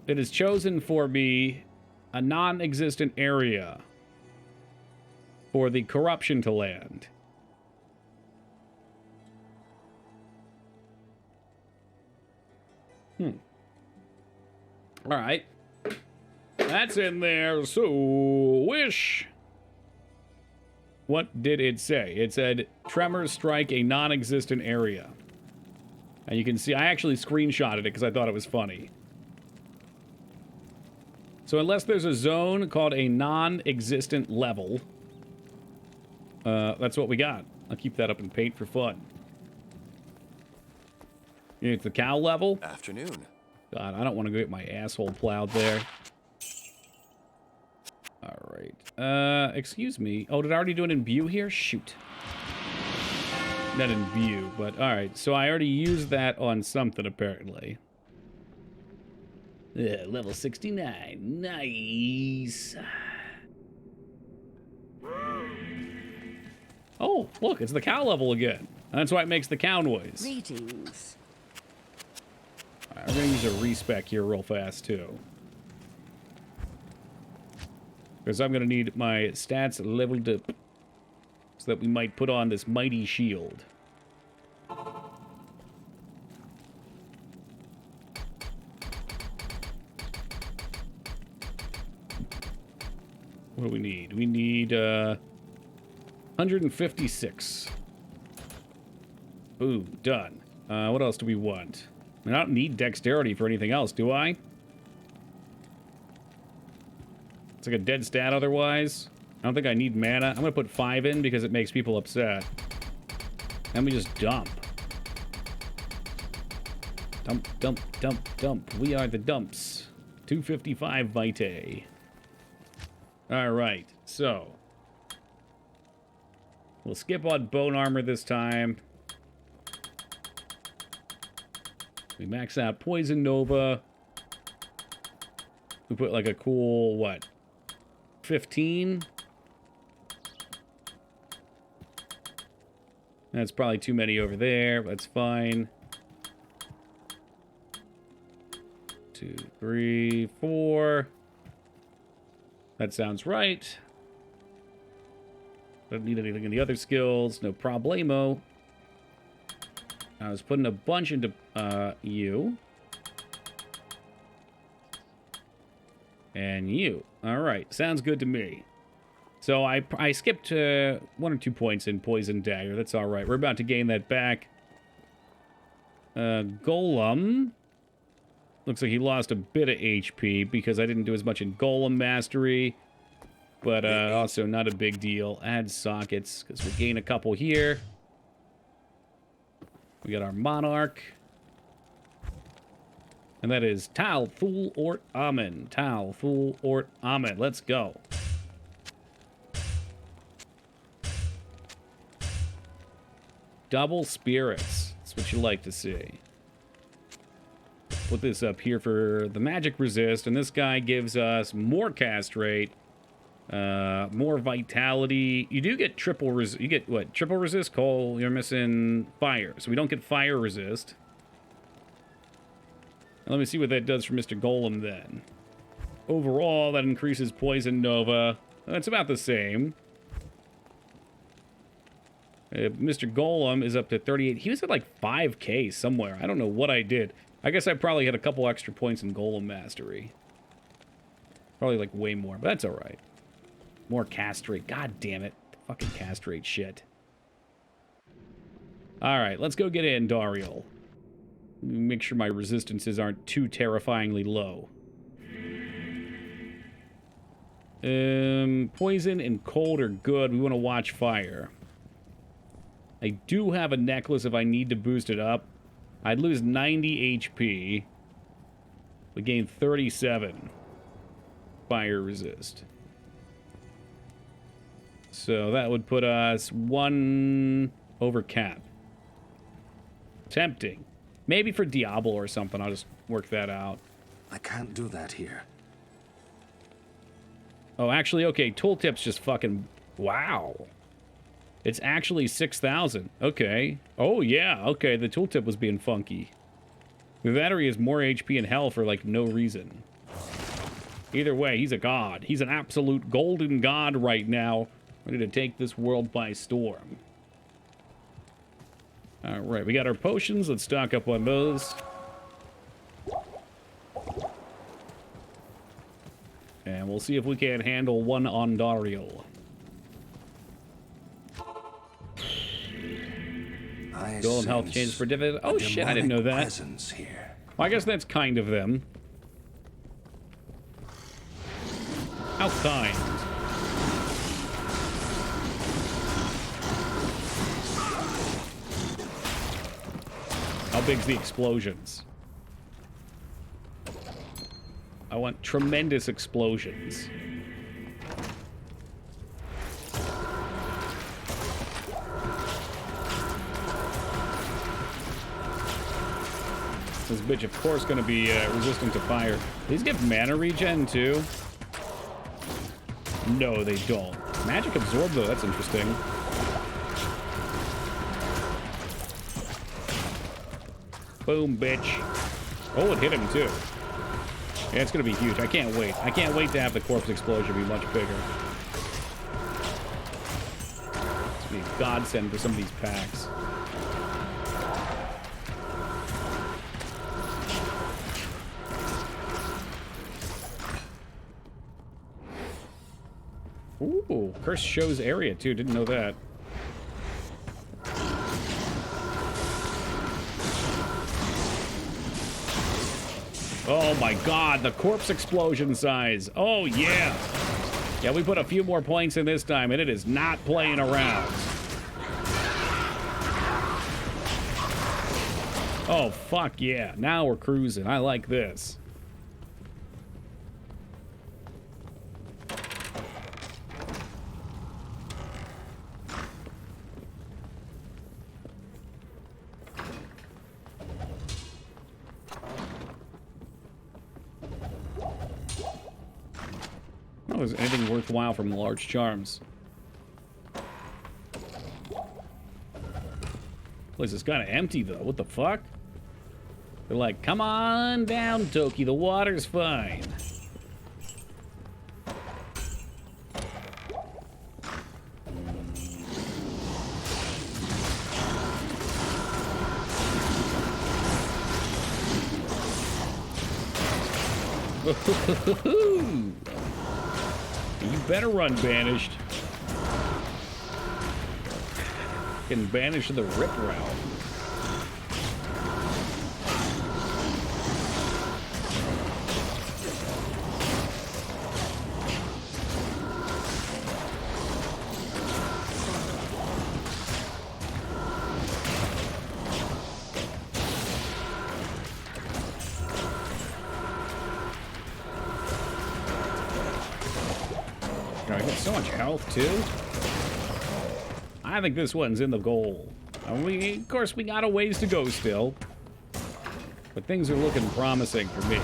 it is chosen for me a non-existent area for the corruption to land. All right. That's in there. So, wish. What did it say? It said, tremors strike a non-existent area. And you can see, I actually screenshotted it because I thought it was funny. So unless there's a zone called a non-existent level, that's what we got. I'll keep that up in paint for fun. It's the cow level. Afternoon. God, I don't want to get my asshole plowed there. All right. Excuse me. Oh, did I already do it in view here? Shoot. Not in view, but all right. So I already used that on something, apparently. Yeah, level 69. Nice. Oh, look, it's the cow level again. That's why it makes the cow noise. Greetings. All right, I'm going to use a respec here real fast, too. Because I'm going to need my stats leveled up so that we might put on this mighty shield. What do we need? We need 156. Boom, done. What else do we want? I mean, I don't need dexterity for anything else, do I? It's like a dead stat otherwise. I don't think I need mana. I'm going to put 5 in because it makes people upset. And we just dump. Dump, dump, dump, dump. We are the dumps. 255 vitae. Alright, so. We'll skip on bone armor this time. We max out Poison Nova. We put like a cool, what? 15? That's probably too many over there, but that's fine. 2, 3, 4. That sounds right. Don't need anything in the other skills. No problemo. I was putting a bunch into you. And you. Alright, sounds good to me. So I skipped 1 or 2 points in Poison Dagger. That's alright. We're about to gain that back. Golem. Looks like he lost a bit of HP because I didn't do as much in Golem Mastery. But also not a big deal. Add sockets because we gain a couple here. We got our Monarch. And that is Tal, Thul, Ort, Amen. Tal, Thul, Ort, Amen. Let's go. Double spirits. That's what you like to see. Put this up here for the magic resist, and this guy gives us more cast rate, more vitality. You do get triple resist. You get what? Triple resist? Cole, you're missing fire, so we don't get fire resist. Let me see what that does for Mr. Golem then. Overall, that increases Poison Nova. That's about the same. Mr. Golem is up to 38. He was at like 5k somewhere. I don't know what I did. I guess I probably had a couple extra points in Golem Mastery. Probably like way more, but that's alright. More castrate. God damn it. Fucking castrate shit. Alright, let's go get in, Dariel. Make sure my resistances aren't too terrifyingly low. Poison and cold are good. We want to watch fire. I do have a necklace if I need to boost it up. I'd lose 90 HP. We gain 37 fire resist. So that would put us 1 over cap. Tempting. Maybe for Diablo or something. I'll just work that out. I can't do that here. Oh, actually, okay. Tooltip's just fucking... Wow. It's actually 6,000. Okay. Oh, yeah. Okay, the tooltip was being funky. The battery is more HP and health for, like, no reason. Either way, he's a god. He's an absolute golden god right now. Ready to take this world by storm. Alright, we got our potions. Let's stock up on those. And we'll see if we can handle one Ondario. Golden health changes for dividend. Oh shit, I didn't know that. Here. Well, I guess that's kind of them. How kind. How big's the explosions? I want tremendous explosions. This bitch, of course, going to be resistant to fire. These give mana regen, too? No, they don't. Magic absorb, though. That's interesting. Boom, bitch. Oh, it hit him, too. Yeah, it's going to be huge. I can't wait. I can't wait to have the corpse explosion be much bigger. It's going to be a godsend for some of these packs. Ooh, curse shows area too. Didn't know that. Oh my god, the corpse explosion size. Oh yeah. Yeah, we put a few more points in this time and it is not playing around. Oh fuck yeah. Now we're cruising. I like this. Is anything worthwhile from large charms? Place is kind of empty though. What the fuck? They're like, come on down, Toki. The water's fine. You better run, Banished. Getting banished to the rip route. So much health too. I think this one's in the goal. Of course, we got a ways to go still, but things are looking promising for me.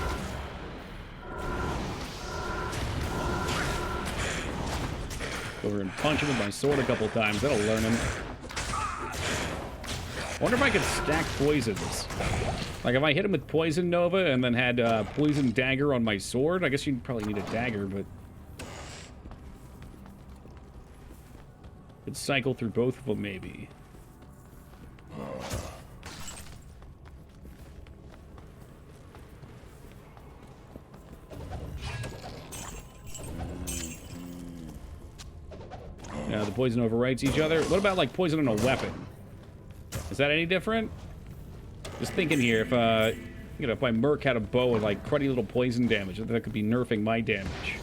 Go over and punch him with my sword a couple times. That'll learn him. I wonder if I could stack poisons. Like if I hit him with Poison Nova and then had Poison Dagger on my sword. I guess you'd probably need a dagger, but could cycle through both of them, maybe. Yeah, the poison overwrites each other. What about, like, poison on a weapon? Is that any different? Just thinking here, if, you know, if my Merc had a bow with, like, cruddy little poison damage, that could be nerfing my damage.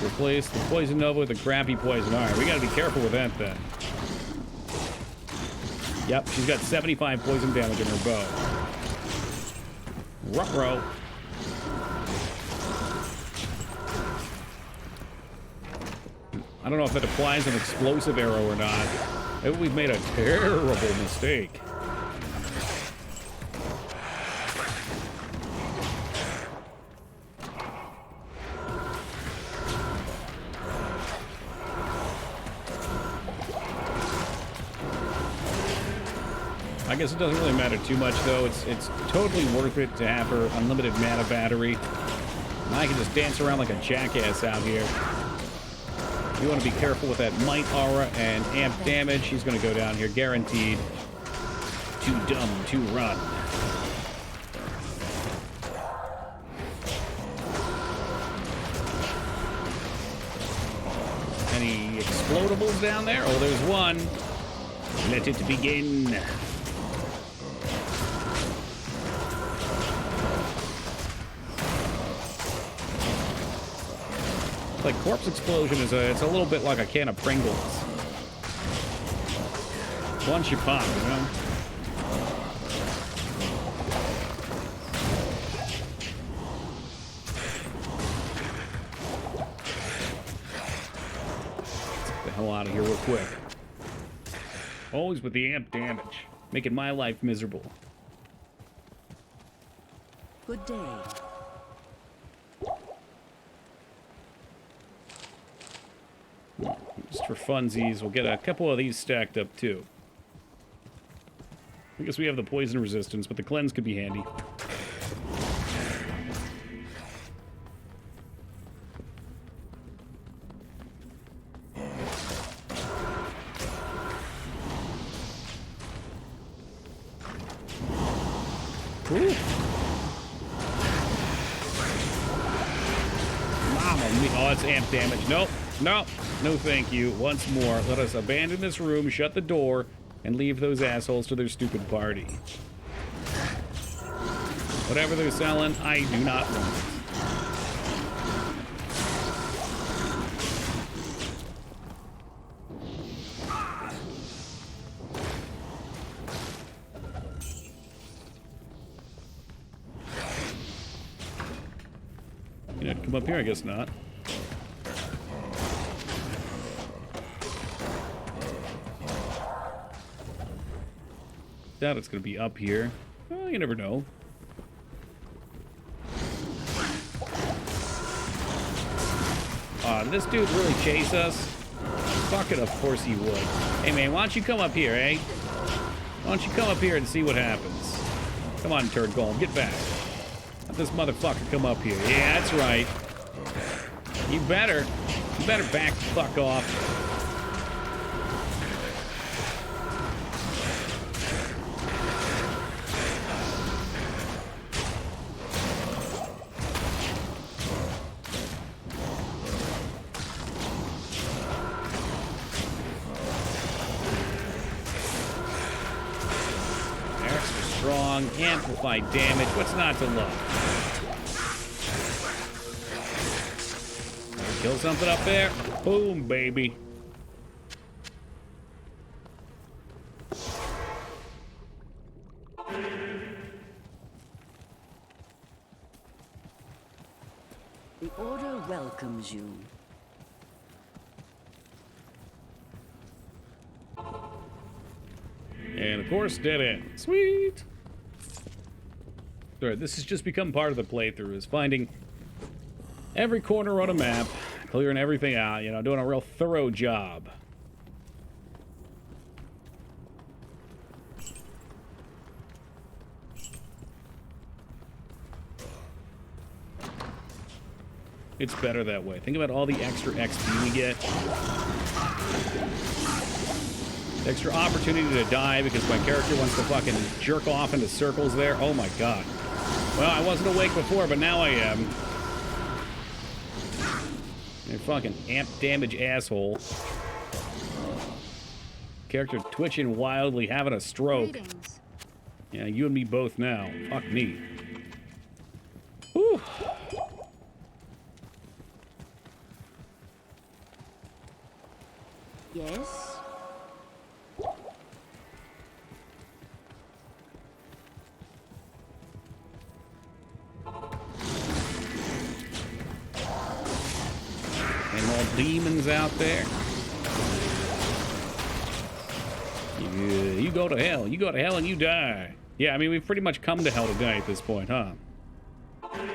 Replace the Poison Nova with a crappy poison. Alright, we gotta be careful with that then. Yep, she's got 75 poison damage in her bow. Ruh-roh. I don't know if that applies an explosive arrow or not. Maybe we've made a terrible mistake. I guess it doesn't really matter too much, though. It's totally worth it to have her unlimited mana battery. And I can just dance around like a jackass out here. You want to be careful with that might aura and amp damage. She's going to go down here, guaranteed. Too dumb to run. Any explodables down there? Oh, there's one. Let it begin. Like corpse explosion is it's a little bit like a can of Pringles. Once you pop, you know. Let's get the hell out of here real quick. Always with the amp damage, making my life miserable. Good day. Just for funsies, we'll get a couple of these stacked up too. I guess we have the poison resistance, but the cleanse could be handy. Ooh. Mama mia. Oh, it's amp damage. Nope. Nope. No thank you. Once more, let us abandon this room, shut the door, and leave those assholes to their stupid party. Whatever they're selling, I do not want it. You know, come up here, I guess not. Doubt it's gonna be up here. Well, you never know. Did this dude really chase us? Fuck it, of course he would. Hey man, why don't you come up here, eh? Why don't you come up here and see what happens? Come on, turd golem, get back. Let this motherfucker come up here. Yeah, that's right. You better back the fuck off. Amplified damage. What's not to love? Kill something up there. Boom, baby. The Order welcomes you. And of course, dead end. Sweet. Alright, this has just become part of the playthrough, is finding every corner on a map, clearing everything out, you know, doing a real thorough job. It's better that way. Think about all the extra XP we get. The extra opportunity to die because my character wants to fucking jerk off into circles there. Oh my god. Well, I wasn't awake before, but now I am. You fucking amp damage asshole. Character twitching wildly, having a stroke. Greetings. Yeah, you and me both now. Fuck me. Whew. Yes? demons out there. You go to hell. You go to hell and you die. Yeah, I mean, we've pretty much come to hell to die at this point, huh? It'd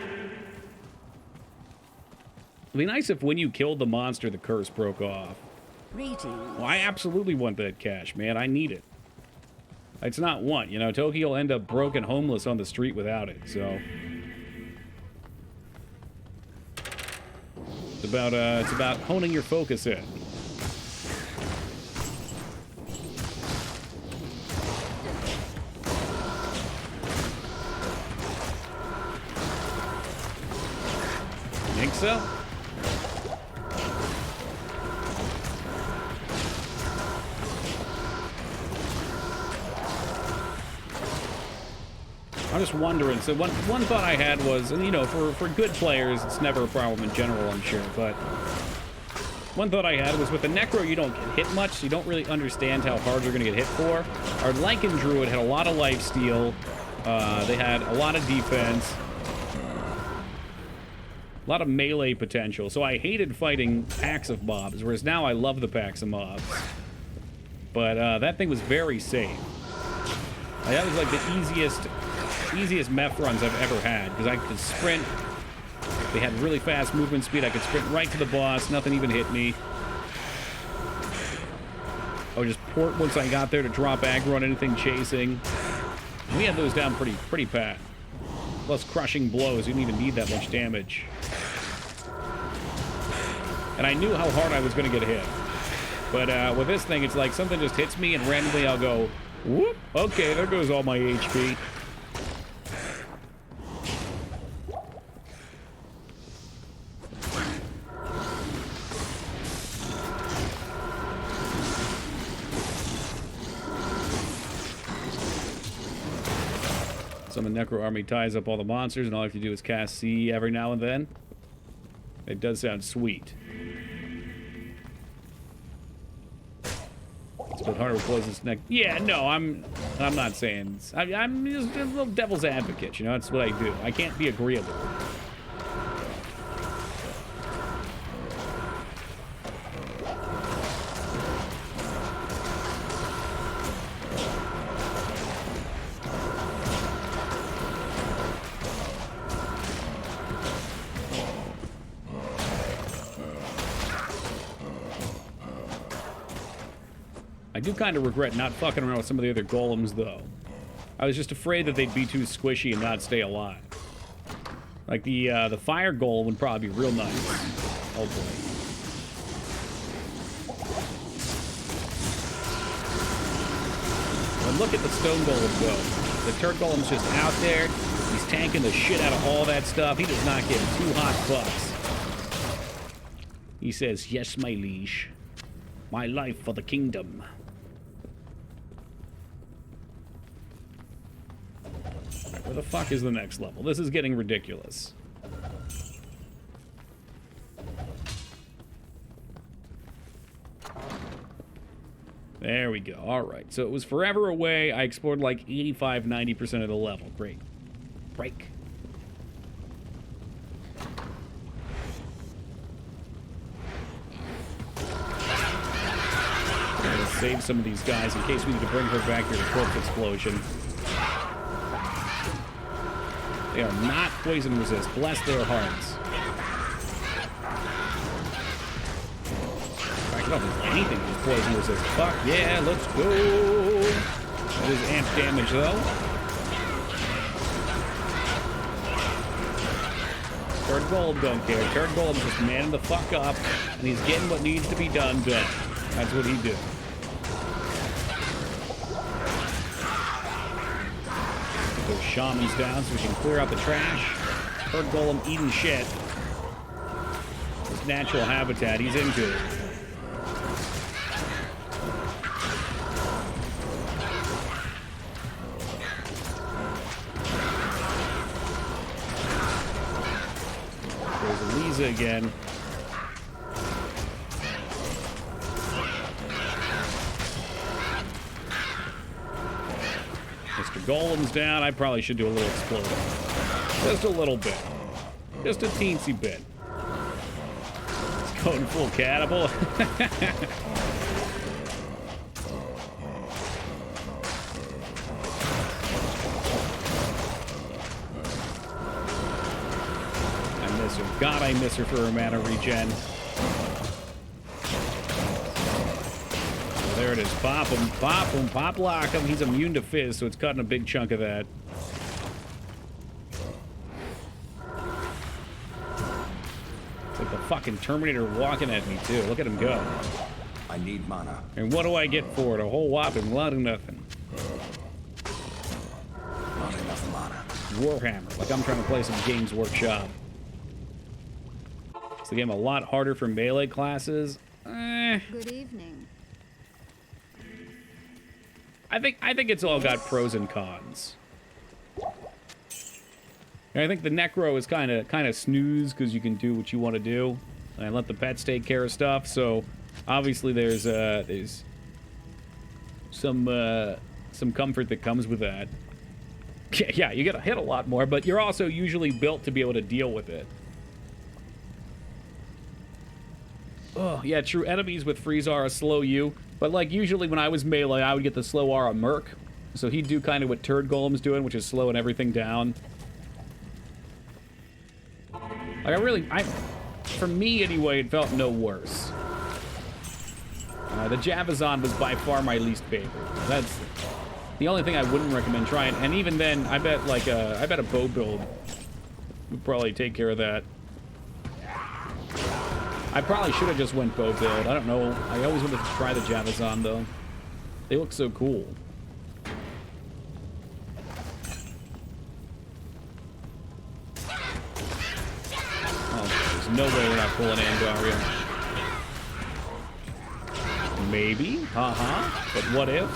be nice if when you killed the monster, the curse broke off. Greetings. Well, I absolutely want that cash, man. I need it. It's not want, you know. Toki will end up broken homeless on the street without it, so... It's about honing your focus in. Think so? I'm just wondering. So one thought I had was, and you know, for good players, it's never a problem in general, I'm sure, but one thought I had was with the Necro, you don't get hit much, so you don't really understand how hard you're going to get hit for. Our Lycan Druid had a lot of lifesteal. They had a lot of defense. A lot of melee potential. So I hated fighting packs of mobs, whereas now I love the packs of mobs. But that thing was very safe. That was like the easiest meth runs I've ever had, because I could sprint. They had really fast movement speed. I could sprint right to the boss. Nothing even hit me. I would just port once I got there to drop aggro on anything chasing. We had those down pretty pat. Plus crushing blows. You didn't even need that much damage. And I knew how hard I was going to get hit. But with this thing, it's like something just hits me and randomly I'll go, whoop, okay, there goes all my HP. Summon Necro Army ties up all the monsters, and all I have to do is cast C every now and then. It does sound sweet. Split harder with poisonous neck. Yeah, no, I'm not saying. I'm just a little devil's advocate, you know. That's what I do. I can't be agreeable. I do kind of regret not fucking around with some of the other golems, though. I was just afraid that they'd be too squishy and not stay alive. Like the fire golem would probably be real nice. Oh boy. But look at the stone golem go. The turret golem's just out there. He's tanking the shit out of all that stuff. He does not give 2 hot bucks. He says, "Yes, my liege. My life for the kingdom." Alright, where the fuck is the next level? This is getting ridiculous. There we go. Alright, so it was forever away. I explored like 85-90% of the level. Great. Break. Save some of these guys in case we need to bring her back here to corpse explosion. They are not poison resist. Bless their hearts. In fact, I don't think anything is poison resist. Fuck yeah, let's go. That is amp damage though. Turd Golem don't care. Turd Golem's just manning the fuck up, and he's getting what needs to be done done. That's what he do. Those shamans down so we can clear out the trash. Turd Golem eating shit. His natural habitat, he's into it. There's Eliza again. Mr. Golem's down. I probably should do a little explosion. Just a little bit. Just a teensy bit. It's Going full cannibal. I miss her. God, I miss her for her mana regen. There it is. Pop him, pop lock him. He's immune to fizz, so it's cutting a big chunk of that. It's like the fucking Terminator walking at me, too. Look at him go. I need mana. And what do I get for it? A whole whopping lot of nothing. Not enough mana. Warhammer. Like I'm trying to play some Games Workshop. Is the game a lot harder for melee classes? Good evening. I think it's all got pros and cons. And I think the Necro is kind of snooze because you can do what you want to do and let the pets take care of stuff. So obviously there's some comfort that comes with that. Yeah, you get to hit a lot more, but you're also usually built to be able to deal with it. Oh, yeah, true. Enemies with freeze aura slow you. But, like, usually when I was melee, I would get the slow aura Merc. So he'd do kind of what Turd Golem's doing, which is slowing everything down. Like, for me, anyway, it felt no worse. The Javazon was by far my least favorite. That's the only thing I wouldn't recommend trying. And even then, I bet a bow build would probably take care of that. I probably should have just went bow build. I don't know. I always wanted to try the Javazon, though. They look so cool. Oh, there's no way we're not pulling Angaria. Maybe. But what if?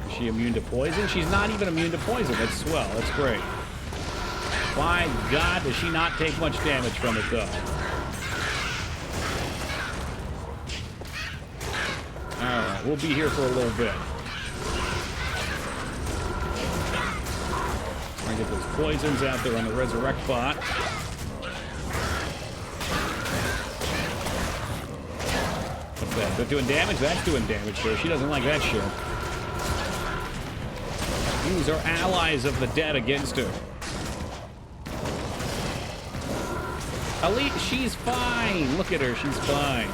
Is she immune to poison? She's not even immune to poison. That's swell. That's great. My God, does she not take much damage from it, though? Alright, we'll be here for a little bit. Try to get those poisons out there on the Resurrect bot. What's that? Is that doing damage? That's doing damage to her. She doesn't like that shit. Use our allies of the dead against her. Elite, she's fine. Look at her, she's fine.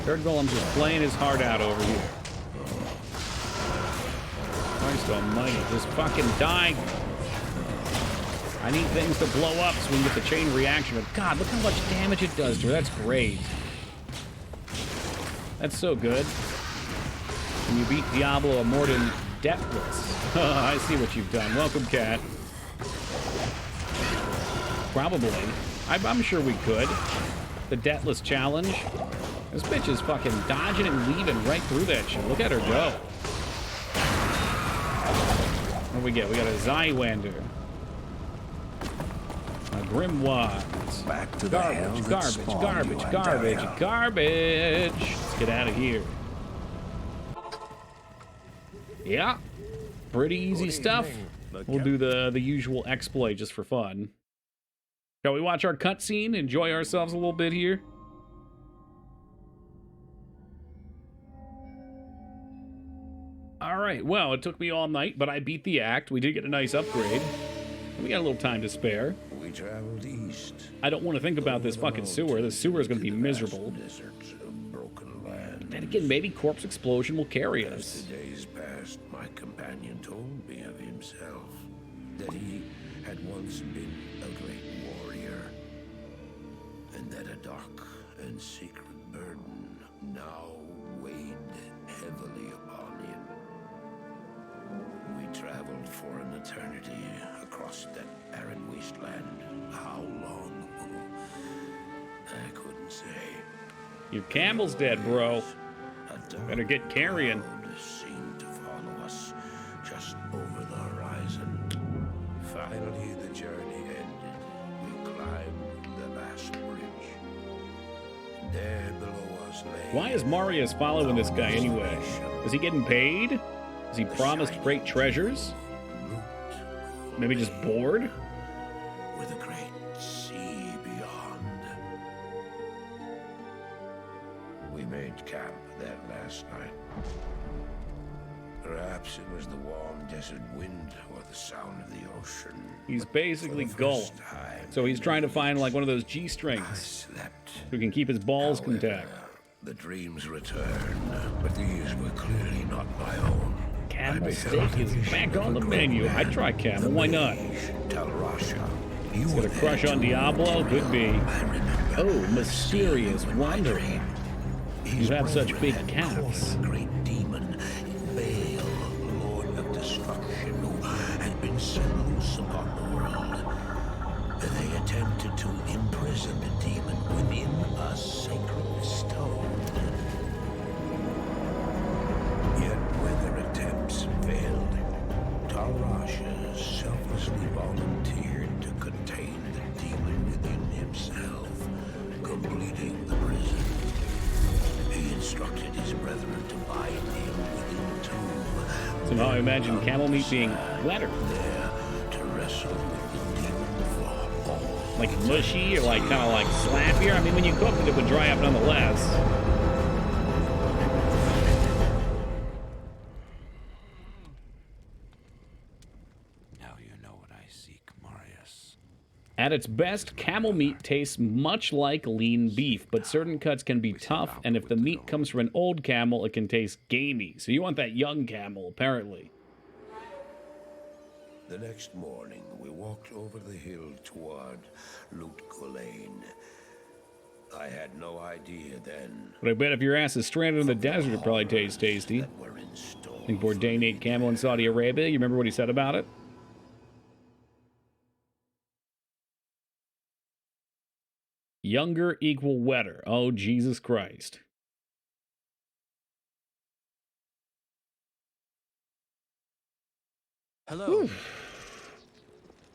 Third Golem's just playing his heart out over here. Christ almighty, just fucking die. I need things to blow up so we can get the chain reaction. But God, look how much damage it does to her. That's great. That's so good. When you beat Diablo Immortan Deathless. I see what you've done. Welcome, Cat. Probably. I'm sure we could. The Deathless challenge. This bitch is fucking dodging and weaving right through that shit. Look at her go. What do we get? We got a Zywander. A Grimoire. Back to the Garbage, garbage. Let's get out of here. Yeah. Pretty easy stuff. We'll do the usual exploit just for fun. Shall we watch our cutscene? Enjoy ourselves a little bit here? Alright, well, it took me all night, but I beat the act. We did get a nice upgrade. We got a little time to spare. We traveled east. I don't want to think about this fucking sewer. The sewer is going to be miserable. Deserts of broken land. Then again, maybe Corpse Explosion will carry As us. the days passed, my companion told me of himself, that he had once been a great warrior, and that a dark and secret burden now weighed heavily upon him. We traveled for an eternity across that barren wasteland. How long? I couldn't say. Your camel's dead, bro. A dark Better get carrying. cloud seemed to follow us finally the journey ended, we climbed the last bridge. There below us lay... Why is Marius following this guy anyway? Is he getting paid? Is he promised great treasures? Maybe just bored? With a great sea beyond. We made camp that last night. Perhaps it was the warm desert wind or the sound of the ocean. He's basically Gollum. So he's trying to find like one of those G-strings who can keep his balls contact. The dreams returned, but these were clearly not my own. Camel steak is back on the menu. I'd try camel. Why not? He's got a crush on Diablo? Could be. Oh, mysterious wanderer. You have such big calves. Great demon, Baal, Lord of Destruction, who had been set loose upon the world. They attempted to imprison the demon within a sacred stone. Yet when their attempts failed, Tarasha selflessly volunteered to contain the demon within himself, completing the prison. He instructed his brethren to bind him within the tomb. So now I imagine camel meat being wetter. There to wrestle with the demon for all. Like mushy or like kind of like slappier? I mean, when you cooked it, it would dry up nonetheless. At its best, camel meat tastes much like lean beef, but certain cuts can be tough, and if the meat comes from an old camel, it can taste gamey. So you want that young camel, apparently. The next morning, we walked over the hill toward Lut Gholein. I had no idea then. But I bet if your ass is stranded in the desert, it probably tastes tasty. I think Bourdain ate camel in Saudi Arabia. You remember what he said about it? Younger equal wetter. Oh, Jesus Christ. Hello.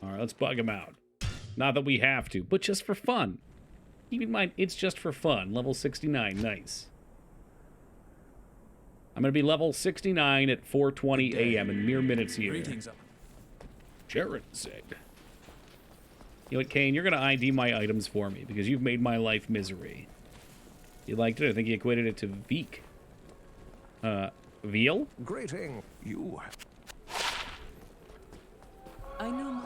All right, let's bug him out. Not that we have to, but just for fun. Keep in mind, it's just for fun. Level 69, nice. I'm going to be level 69 at 4:20 a.m. in mere minutes here. Greetings. Sharon said. You know what, Kane, you're going to ID my items for me, because you've made my life misery. You liked it? I think you equated it to Veek. Veal? Greeting, you. I know.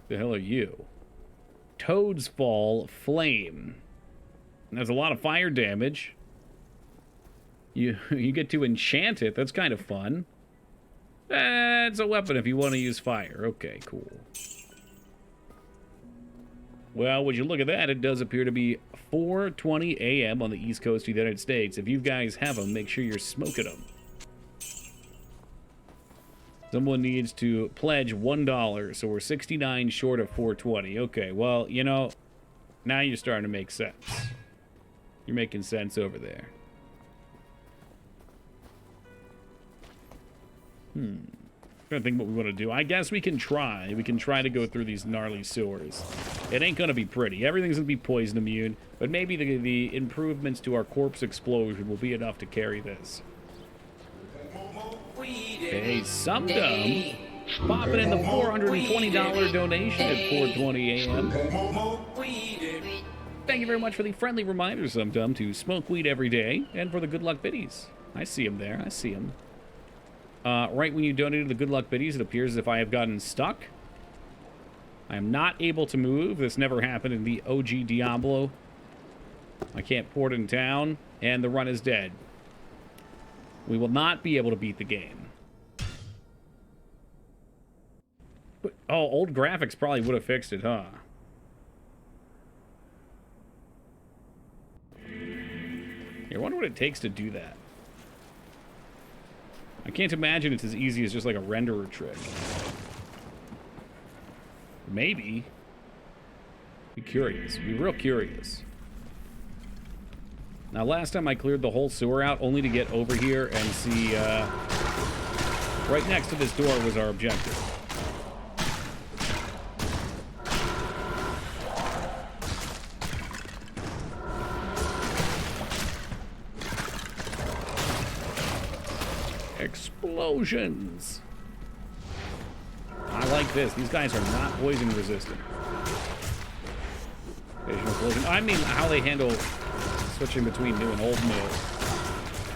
The hell are you? Toad's Fall Flame. That's a lot of fire damage. You get to enchant it. That's kind of fun. It's a weapon if you want to use fire. Okay, cool. Well, would you look at that? It does appear to be 4:20 a.m. on the East Coast of the United States. If you guys have them, make sure you're smoking them. Someone needs to pledge $1, so we're 69 short of 420. Okay, well, you know, now you're starting to make sense. You're making sense over there. I'm trying to think what we want to do. I guess we can try. We can try to go through these gnarly sewers. It ain't going to be pretty. Everything's going to be poison immune, but maybe the improvements to our corpse explosion will be enough to carry this. Hey, Sumdum, popping in the $420 donation at 4:20 a.m. Thank you very much for the friendly reminder, Sumdum, to smoke weed every day, and for the good luck biddies. I see him there. I see him. Right when you donated the good luck biddies, it appears as if I have gotten stuck. I am not able to move. This never happened in the OG Diablo. I can't port in town, and the run is dead. We will not be able to beat the game. But, oh, old graphics probably would have fixed it, huh? I wonder what it takes to do that. I can't imagine it's as easy as just like a renderer trick. Maybe. Be curious. Be real curious. Now, last time I cleared the whole sewer out only to get over here and see, right next to this door was our objective. explosions. I like this. These guys are not poison resistant. I mean, how they handle switching between new and old moves.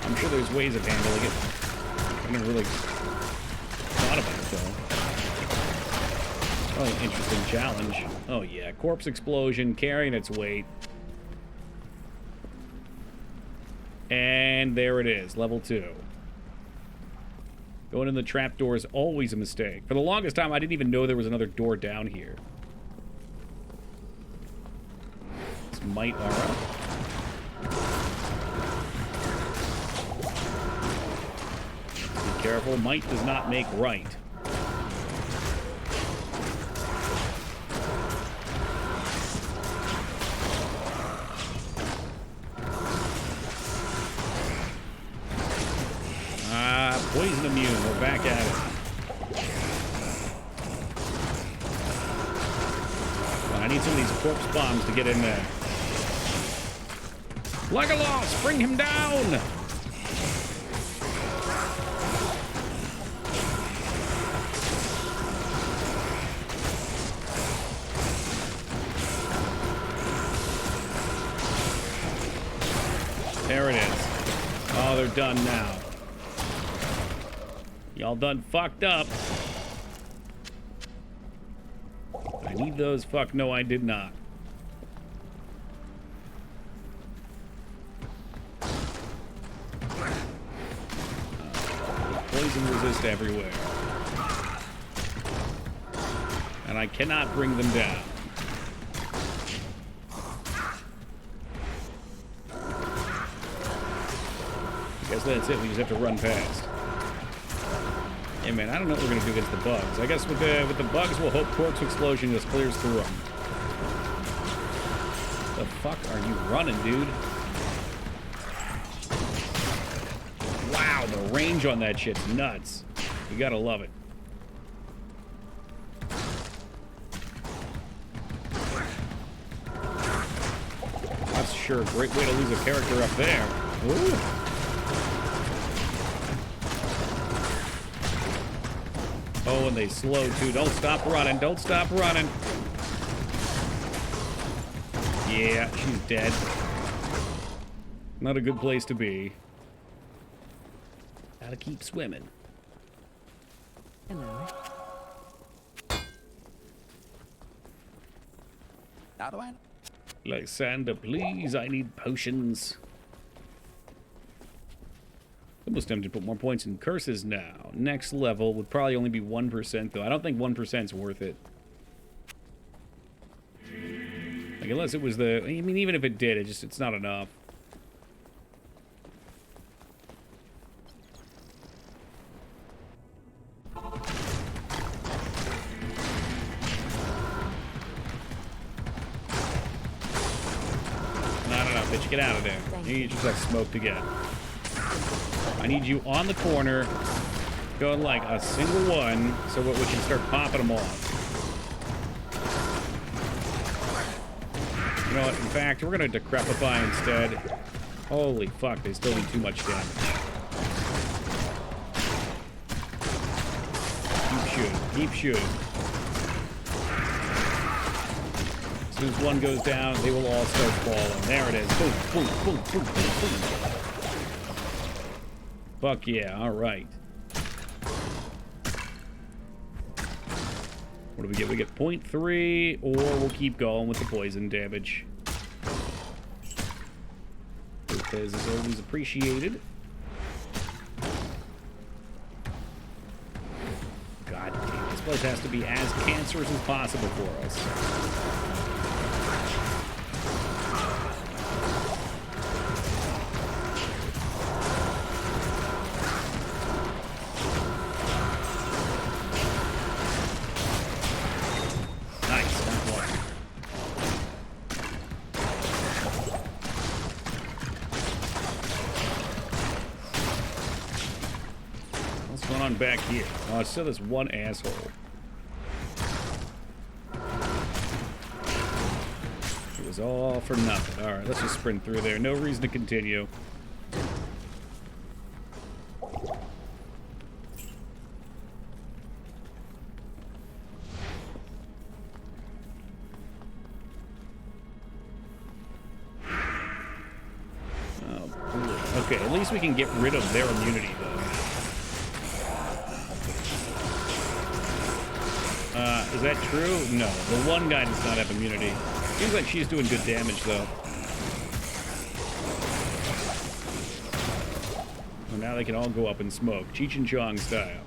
I'm sure there's ways of handling it. I never really thought about it, though. Oh, an interesting challenge. Oh, yeah. Corpse explosion, carrying its weight. And there it is, level 2. Going in the trapdoor is always a mistake. For the longest time, I didn't even know there was another door down here. It's Might Aura. Be careful, might does not make right. Poison immune, we're back at it. Well, I need some of these corpse bombs to get in there. Legolas, bring him down! There it is. Oh, they're done now. Y'all done fucked up. I need those. Fuck no, I did not. Poison resist everywhere. And I cannot bring them down. I guess that's it. We just have to run past. Hey man, I don't know what we're gonna do against the bugs. I guess with the bugs, we'll hope corpse explosion just clears through them. The fuck are you running, dude? Wow, the range on that shit's nuts. You gotta love it. That's sure a great way to lose a character up there. Ooh. Oh, and they slow too. Don't stop running. Don't stop running. Yeah, she's dead. Not a good place to be. Gotta keep swimming. Hello. How do I? Lysander, please. I need potions. Almost tempted to put more points in curses now. Next level would probably only be 1%, though. I don't think 1% is worth it. Like, unless it was the... I mean, even if it did, it's not enough. No, bitch, get out of there. You just got smoked again. I need you on the corner, going like a single one, so we can start popping them off. You know what? In fact, we're going to decrepify instead. Holy fuck, they still do too much damage. Keep shooting. Keep shooting. As soon as one goes down, they will all start falling. There it is. Boom, boom, boom, boom, boom, boom. Fuck yeah, alright. What do we get? We get 0.3, or we'll keep going with the poison damage. Because it's always appreciated. God damn, this place has to be as cancerous as possible for us. Back here. Oh, it's still this one asshole. It was all for nothing. Alright, let's just sprint through there. No reason to continue. Okay, at least we can get rid of their immunity, though. Is that true? No, the one guy does not have immunity. Seems like she's doing good damage, though. Well, now they can all go up and smoke, Cheech and Chong style.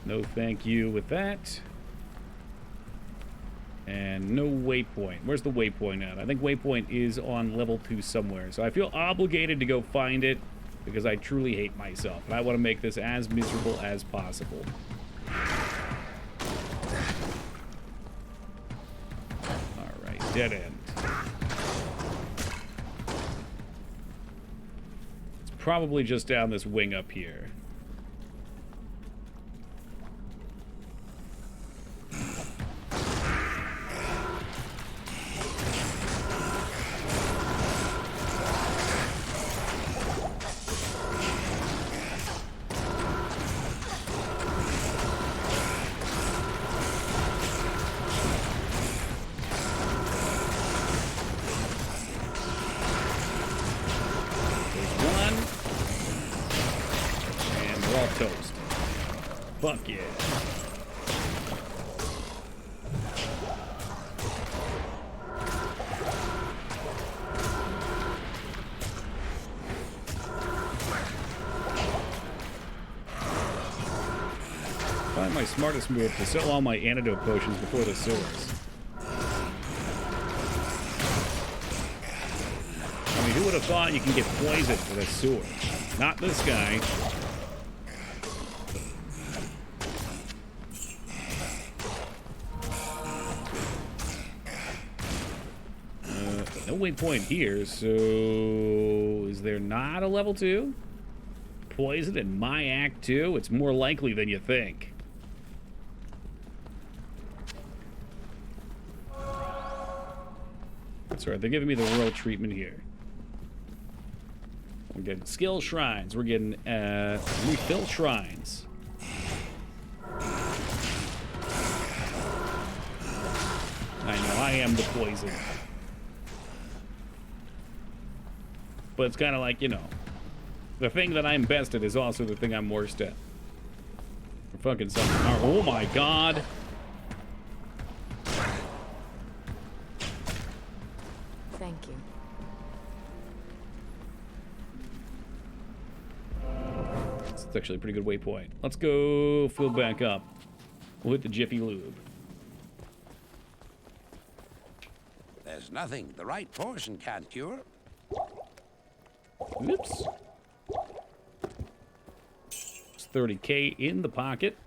No thank you with that. And no waypoint. Where's the waypoint at? I think waypoint is on level 2 somewhere. So I feel obligated to go find it because I truly hate myself. And I want to make this as miserable as possible. Alright, dead end. It's probably just down this wing up here. Toast. Fuck yeah. Find my smartest move to sell all my antidote potions before the sewers. I mean, who would have thought you can get poisoned with a sewer? Not this guy. No waypoint here, so is there not a level 2? Poison in my Act 2? It's more likely than you think. That's right, they're giving me the royal treatment here. We're getting skill shrines, we're getting refill shrines. I know, I am the poison. But it's kind of like, you know, the thing that I'm best at is also the thing I'm worst at. For fucking something. Oh my god! Thank you. It's actually a pretty good waypoint. Let's go fill back up. We'll hit the Jiffy Lube. There's nothing the right poison can't cure. Oops. It's 30k in the pocket.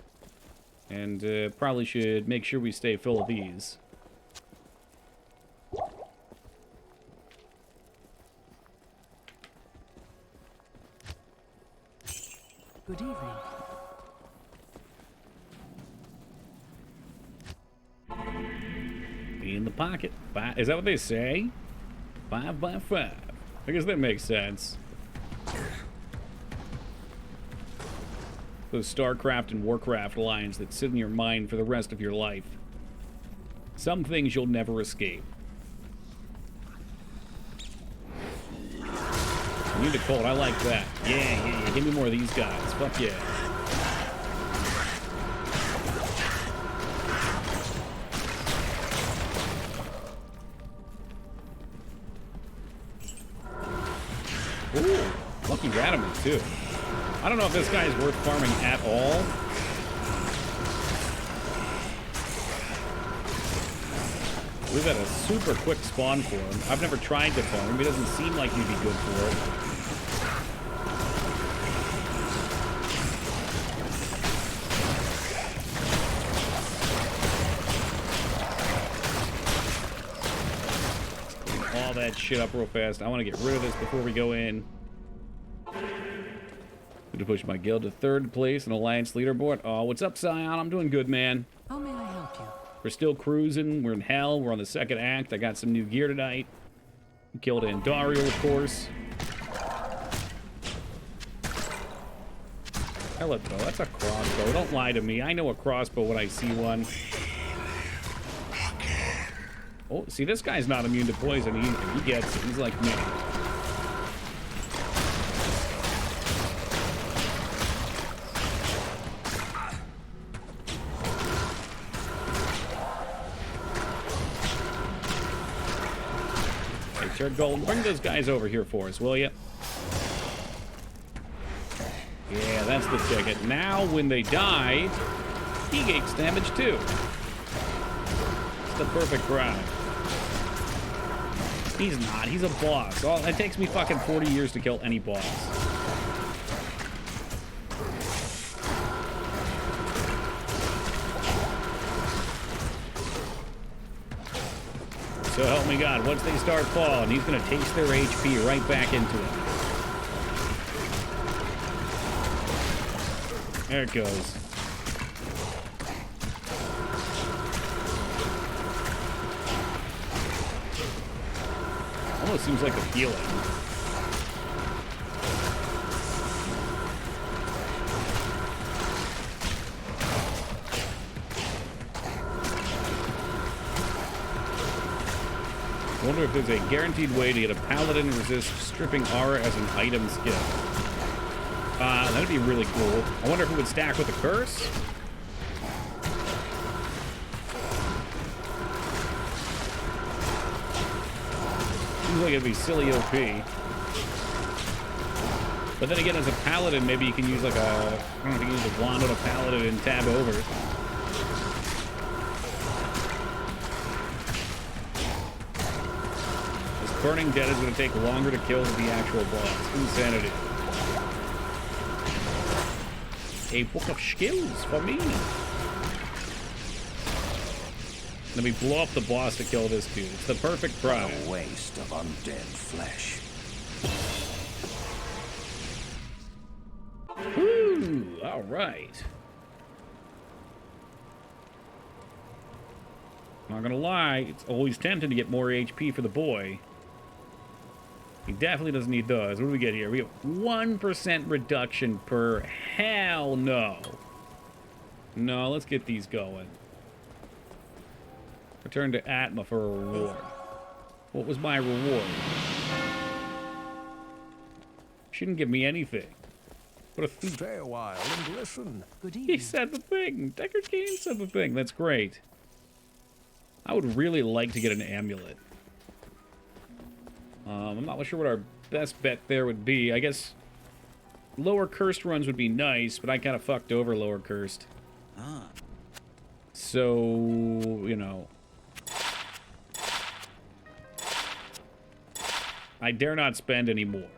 And probably should make sure we stay full of these. Good evening. In the pocket. Is that what they say? 5 by 5. I guess that makes sense. Those StarCraft and Warcraft lines that sit in your mind for the rest of your life. Some things you'll never escape. Need a cold, I like that. Yeah. Give me more of these guys. Fuck yeah. Ooh, lucky Radamant too. I don't know if this guy is worth farming at all. We've had a super quick spawn for him. I've never tried to farm him. He doesn't seem like he'd be good for it. Clean all that shit up real fast. I want to get rid of this before we go in. Good to push my guild to 3rd place in Alliance leaderboard. Oh, what's up, Scion? I'm doing good, man. How may I help you? We're still cruising. We're in hell. We're on the 2nd act. I got some new gear tonight. Killed Andariel, of course. Hello, that's a crossbow. Don't lie to me. I know a crossbow when I see one. Oh, see, this guy's not immune to poison either. He gets it. He's like me. Hey, Sir Golden, bring those guys over here for us, will you? Yeah, that's the ticket. Now, when they die, he takes damage too. It's the perfect crowd. He's not. He's a boss. Oh, it takes me fucking 40 years to kill any boss. So help me God, once they start falling, he's gonna taste their HP right back into it. There it goes. Almost seems like a healing. I wonder if there's a guaranteed way to get a paladin resist stripping aura as an item skill. That'd be really cool. I wonder if it would stack with a curse? Seems like it'd be silly OP. But then again, as a paladin, maybe you can use like a... I don't know if you can use a wand on a paladin and tab over. This Burning Dead is going to take longer to kill than the actual boss. Insanity. A book of skills for me. Let me blow up the boss to kill this dude. It's the perfect crowd. A waste of undead flesh. Woo! All right. Not gonna lie, it's always tempting to get more HP for the boy. He definitely doesn't need those. What do we get here? We have 1% reduction per... Hell no. No, let's get these going. Return to Atma for a reward. What was my reward? She didn't give me anything. What a thief. Stay a while and listen. Good He evening. said the thing. Deckard Cain said the thing. That's great. I would really like to get an amulet. I'm not sure what our best bet there would be. I guess lower cursed runs would be nice, but I kind of fucked over lower cursed. So, you know. I dare not spend any more.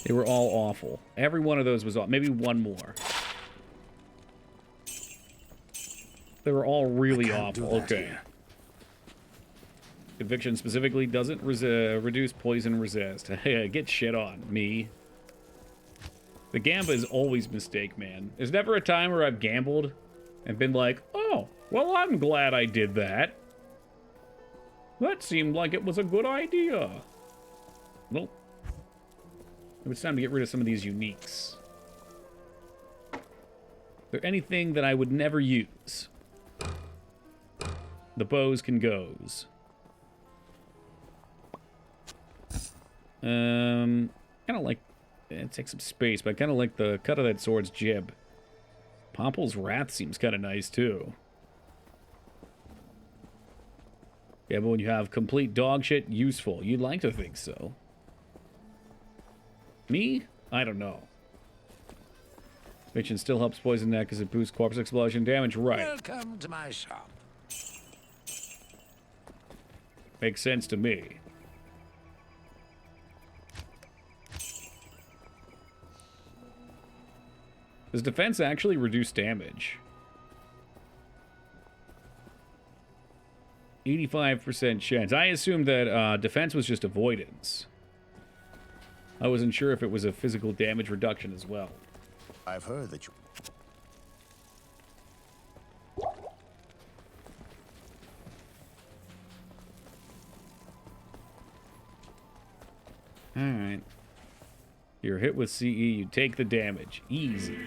They were all awful. Every one of those was awful. Maybe one more. They were all really awful. Okay. Here. Conviction specifically doesn't reduce poison resist. Get shit on, me. The gamba is always mistake, man. There's never a time where I've gambled and been like, oh, well, I'm glad I did that. That seemed like it was a good idea. Well, it's time to get rid of some of these uniques. Is there anything that I would never use? The bows can goes. Kind of like... It takes some space, but I kind of like the cut of that sword's jib. Pomple's Wrath seems kind of nice, too. Yeah, but when you have complete dog shit, useful. You'd like to think so. Me? I don't know. Fiction still helps poison that because it boosts corpse explosion damage. Right. Welcome to my shop. Makes sense to me. Does defense actually reduce damage? 85% chance. I assumed that defense was just avoidance. I wasn't sure if it was a physical damage reduction as well. I've heard that you... Alright. You're hit with CE, you take the damage. Easy.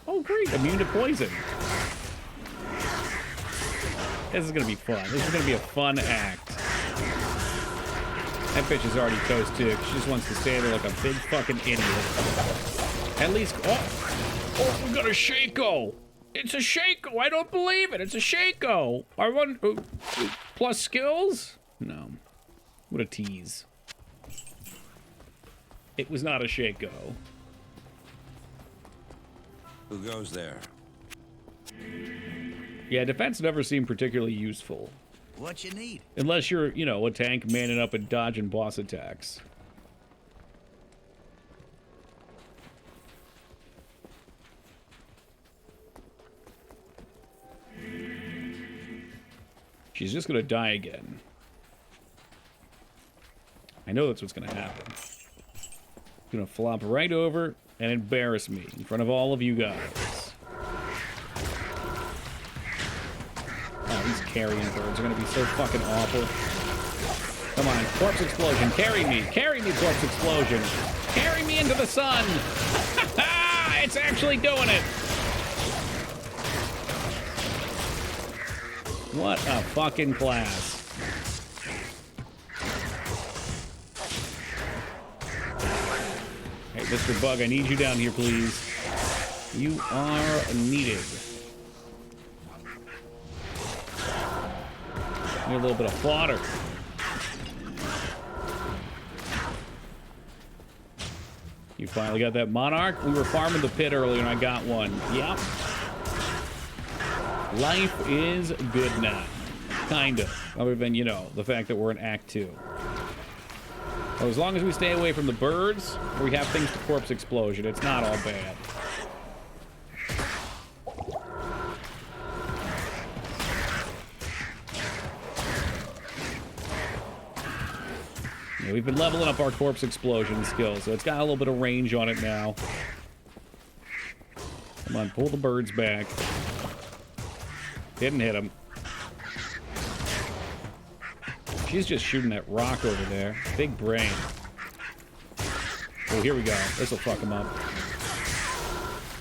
Oh, great. Immune to poison. This is gonna be fun. This is gonna be a fun act. That bitch is already toast too. She just wants to stay there like a big fucking idiot. At least, oh, we got a Shaco. It's a Shaco. I don't believe it. It's a Shaco. I want plus skills. No, what a tease. It was not a Shaco. Who goes there? Yeah, defense never seemed particularly useful. What you need? Unless you're, you know, a tank manning up and dodging boss attacks. She's just gonna die again. I know that's what's gonna happen. Gonna flop right over and embarrass me in front of all of you guys. Oh, these carrying birds are gonna be so fucking awful. Come on, corpse explosion, carry me, corpse explosion. Carry me into the sun. It's actually doing it. What a fucking class. Hey, Mr. Bug, I need you down here, please. You are needed. Need a little bit of fodder. You finally got that Monarch? We were farming the pit earlier and I got one. Yep. Life is good now. Kind of. Other than, you know, the fact that we're in Act 2. Well, as long as we stay away from the birds, or we have things to corpse explosion, it's not all bad. Yeah, we've been leveling up our corpse explosion skills, so it's got a little bit of range on it now. Come on, pull the birds back. Didn't hit him. She's just shooting that rock over there. Big brain. Oh, here we go. This'll fuck him up.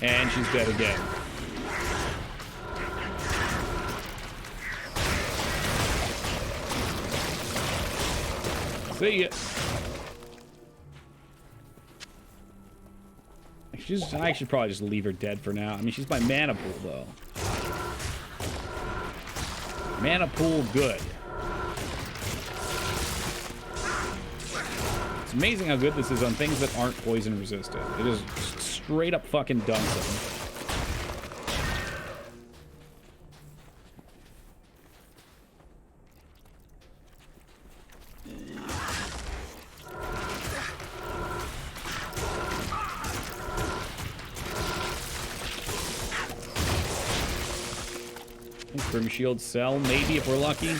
And she's dead again. See ya. I should probably just leave her dead for now. I mean, she's my mana pool, though. Mana pool good. It's amazing how good this is on things that aren't poison resistant. It is straight up fucking dunks them. Grim Shield sell, maybe, if we're lucky.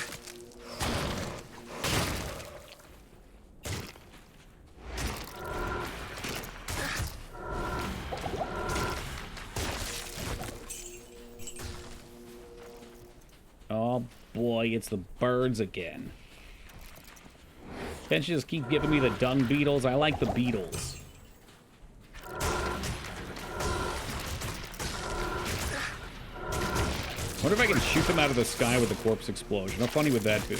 Oh boy, it's the birds again. Can't you just keep giving me the dung beetles? I like the beetles. I wonder if I can shoot them out of the sky with a corpse explosion. How funny would that be?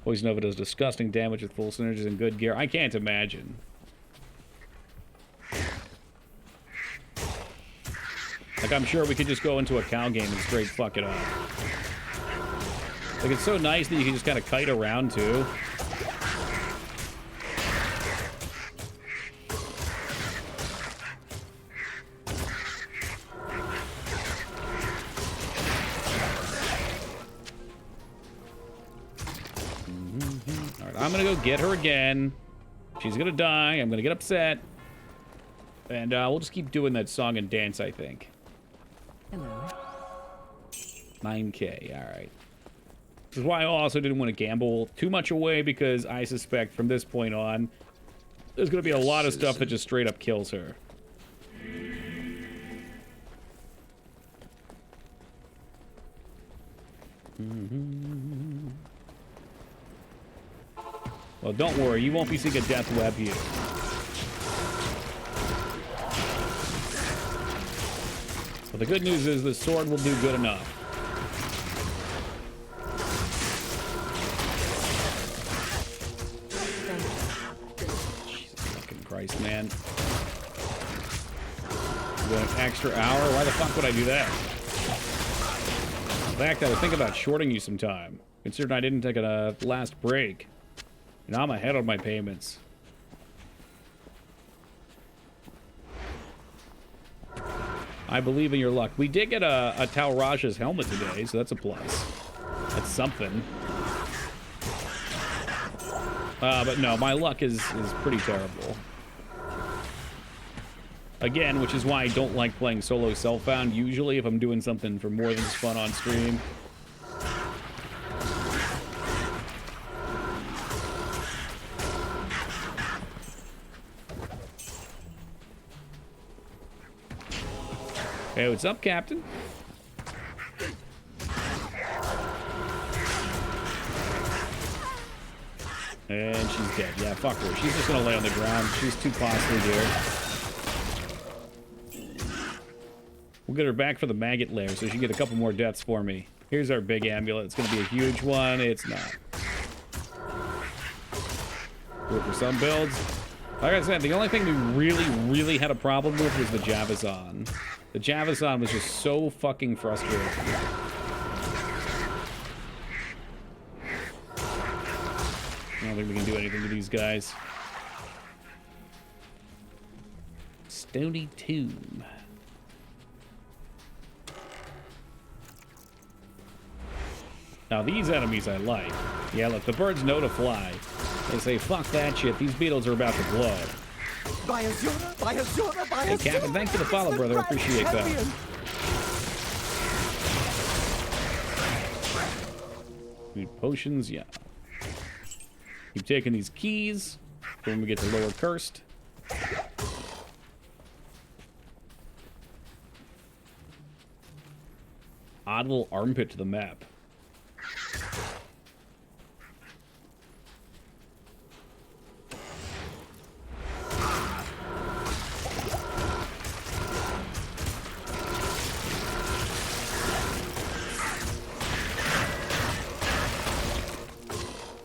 Poison Nova does disgusting damage with full synergies and good gear. I can't imagine. Like, I'm sure we could just go into a cow game and straight fuck it up. Like, it's so nice that you can just kind of kite around, too. I'm gonna go get her again. She's gonna die. I'm gonna get upset. And we'll just keep doing that song and dance, I think. Hello. 9K, alright. This is why I also didn't want to gamble too much away, because I suspect from this point on, there's gonna be a lot of stuff that just straight up kills her. Well, don't worry, you won't be seeing a death web here. But the good news is the sword will do good enough. Jesus fucking Christ, man. An extra hour? Why the fuck would I do that? In fact, I would think about shorting you some time, considering I didn't take a last break. Now I'm ahead on my payments. I believe in your luck. We did get a Tal Raja's helmet today, so that's a plus. That's something. But no, my luck is pretty terrible. Again, which is why I don't like playing solo self-found usually if I'm doing something for more than just fun on stream. Hey, what's up, Captain? And she's dead. Yeah, fuck her. She's just gonna lay on the ground. She's too costly here. We'll get her back for the maggot lair so she can get a couple more deaths for me. Here's our big amulet. It's going to be a huge one. It's not. Good for some builds. Like I said, the only thing we really had a problem with was the Javazon. The Javazon was just so fucking frustrating. I don't think we can do anything to these guys. Stony Tomb. Now, these enemies I like. Yeah, look, the birds know to fly. They say, fuck that shit, these beetles are about to blow. Hey, Captain, thanks for the follow, brother. I appreciate that. Need potions, yeah. Keep taking these keys when we get to Lower Cursed. Odd little armpit to the map.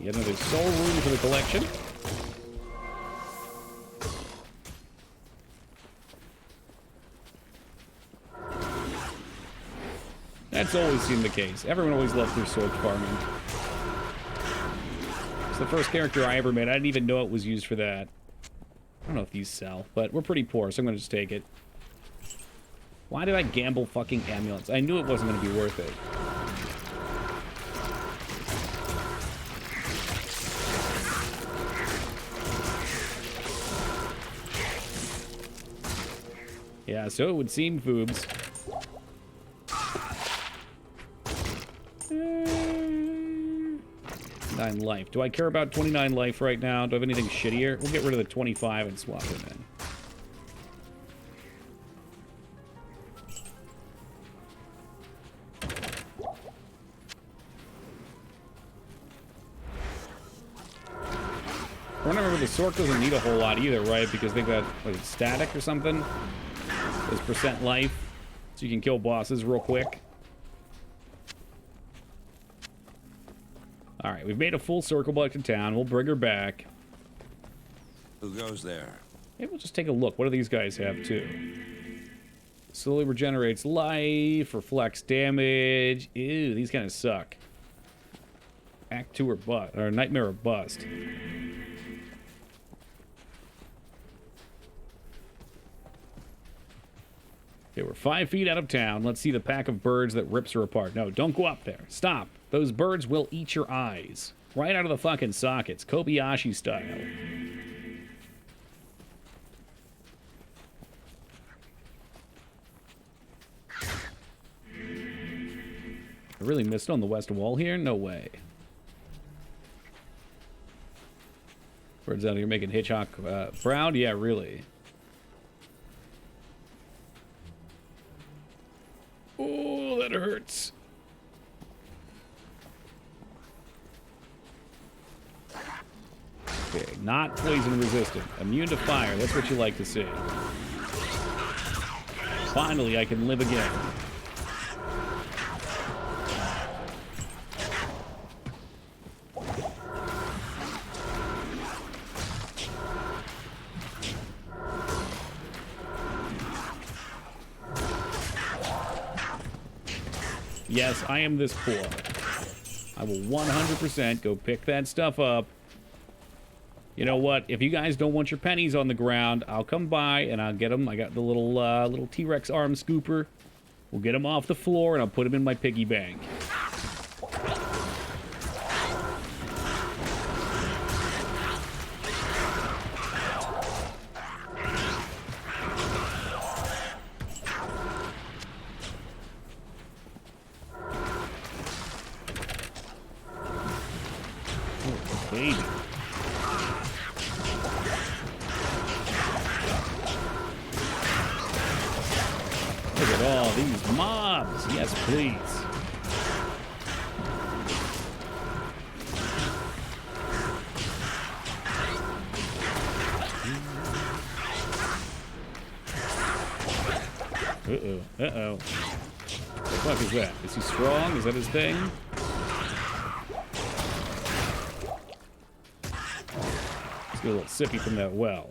Yet another soul rune for the collection. That's always seemed the case. Everyone always loved their sword farming. It's the first character I ever made. I didn't even know it was used for that. I don't know if these sell, but we're pretty poor, so I'm gonna just take it. Why did I gamble fucking amulets? I knew it wasn't gonna be worth it. Yeah, so it would seem, Foobs. 9 life. Do I care about 29 life right now? Do I have anything shittier? We'll get rid of the 25 and swap them in. I remember the Sork doesn't need a whole lot either, right? Because they've got, what, static or something? There's percent life, so you can kill bosses real quick. Alright, we've made a full circle back to town. We'll bring her back. Who goes there? Maybe we'll just take a look. What do these guys have, too? Slowly regenerates life, reflects damage. Ew, these kind of suck. Act 2 or bust, or Nightmare or bust. Okay, we're 5 feet out of town. Let's see the pack of birds that rips her apart. No, don't go up there. Stop. Those birds will eat your eyes. Right out of the fucking sockets. Kobayashi style. I really missed on the west wall here? No way. Birds out here making Hitchcock proud? Yeah, really. Oh, that hurts. Okay, not poison resistant. Immune to fire. That's what you like to see. Finally, I can live again. Yes, I am this poor. I will 100% go pick that stuff up. You know what? If you guys don't want your pennies on the ground, I'll come by and I'll get them. I got the little T-Rex arm scooper. We'll get them off the floor and I'll put them in my piggy bank. Baby. Look at all these mobs. Yes, please. Uh-oh. Uh-oh. What the fuck is that? Is he strong? Is that his thing? Let's get a little sippy from that well.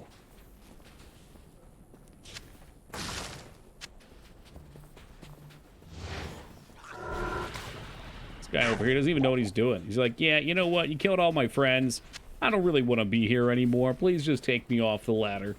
This guy over here doesn't even know what he's doing. He's like, yeah, you know what? You killed all my friends. I don't really want to be here anymore. Please just take me off the ladder.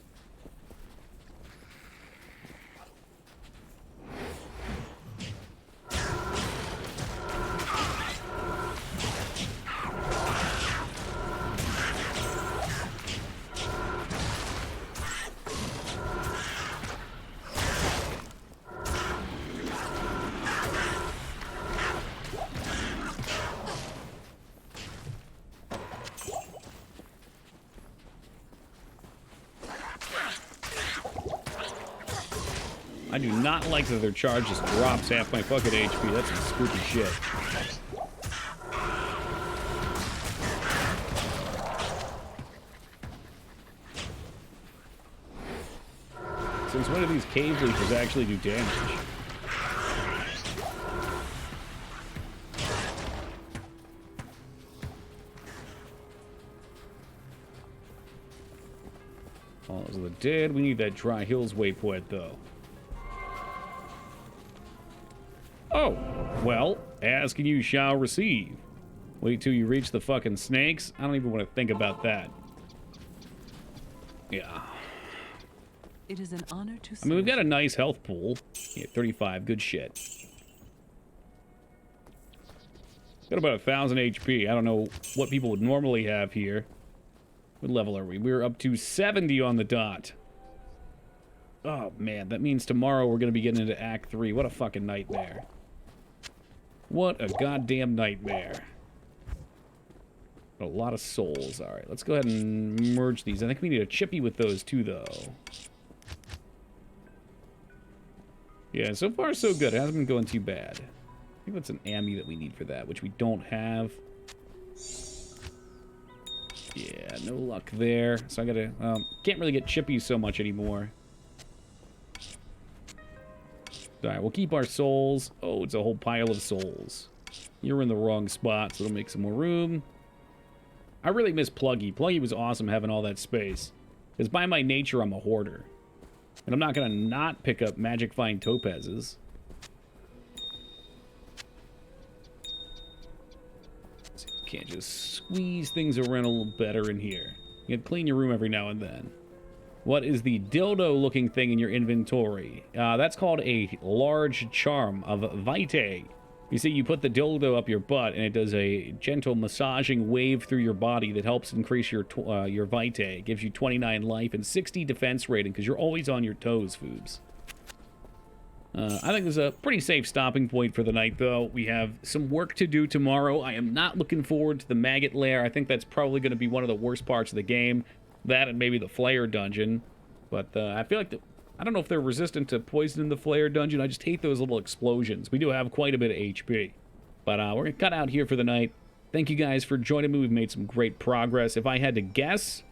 I do not like that their charge just drops half my fucking HP. That's some spooky shit. Since when do these cave leechers actually do damage? All of the dead. We need that Dry Hills waypoint, though. Oh, well, ask and you shall receive. Wait till you reach the fucking snakes? I don't even want to think about that. Yeah. It is an honor to serve. I mean, we've got a nice health pool. Yeah, 35, good shit. Got about 1,000 HP. I don't know what people would normally have here. What level are we? We're up to 70 on the dot. Oh, man, that means tomorrow we're going to be getting into Act 3. What a fucking nightmare. What a goddamn nightmare. A lot of souls. Alright, let's go ahead and merge these. I think we need a chippy with those too, though. Yeah, so far so good. It hasn't been going too bad. I think that's an ammo that we need for that, which we don't have. Yeah, no luck there. So I gotta... can't really get chippies so much anymore. Alright, we'll keep our souls. Oh, it's a whole pile of souls. You're in the wrong spot, so it'll make some more room. I really miss Pluggy. Pluggy was awesome having all that space. Because by my nature, I'm a hoarder. And I'm not going to not pick up Magic Fine Topazes. So you can't just squeeze things around a little better in here. You can clean your room every now and then. What is the dildo-looking thing in your inventory? That's called a large charm of Vitae. You see, you put the dildo up your butt, and it does a gentle massaging wave through your body that helps increase your Vitae. It gives you 29 life and 60 defense rating, because you're always on your toes, Foobs. I think this is a pretty safe stopping point for the night, though. We have some work to do tomorrow. I am not looking forward to the maggot lair. I think that's probably going to be one of the worst parts of the game. That and maybe the Flayer dungeon. But I feel like I don't know if they're resistant to poison in the Flayer dungeon. I just hate those little explosions. We do have quite a bit of HP. But we're going to cut out here for the night. Thank you guys for joining me. We've made some great progress. If I had to guess,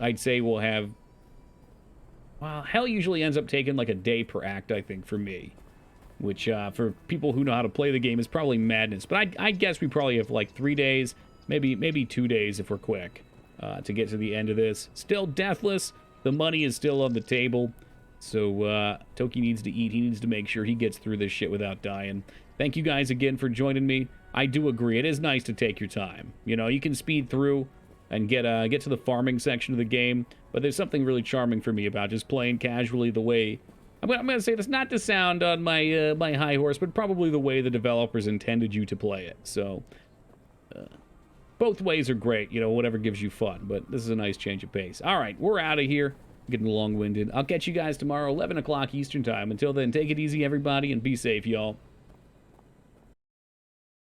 I'd say we'll have well, hell usually ends up taking like a day per act, I think, for me. Which, for people who know how to play the game, is probably madness. But I guess we probably have like 3 days, maybe 2 days if we're quick, to get to the end of this. Still deathless. The money is still on the table. So, Toki needs to eat. He needs to make sure he gets through this shit without dying. Thank you guys again for joining me. I do agree. It is nice to take your time. You know, you can speed through and get to the farming section of the game. But there's something really charming for me about just playing casually the way... I'm going to say this not to sound on my my high horse, but probably the way the developers intended you to play it. So, both ways are great, you know, whatever gives you fun. But this is a nice change of pace. All right, we're out of here. Getting long-winded. I'll catch you guys tomorrow, 11 o'clock Eastern Time. Until then, take it easy, everybody, and be safe, y'all.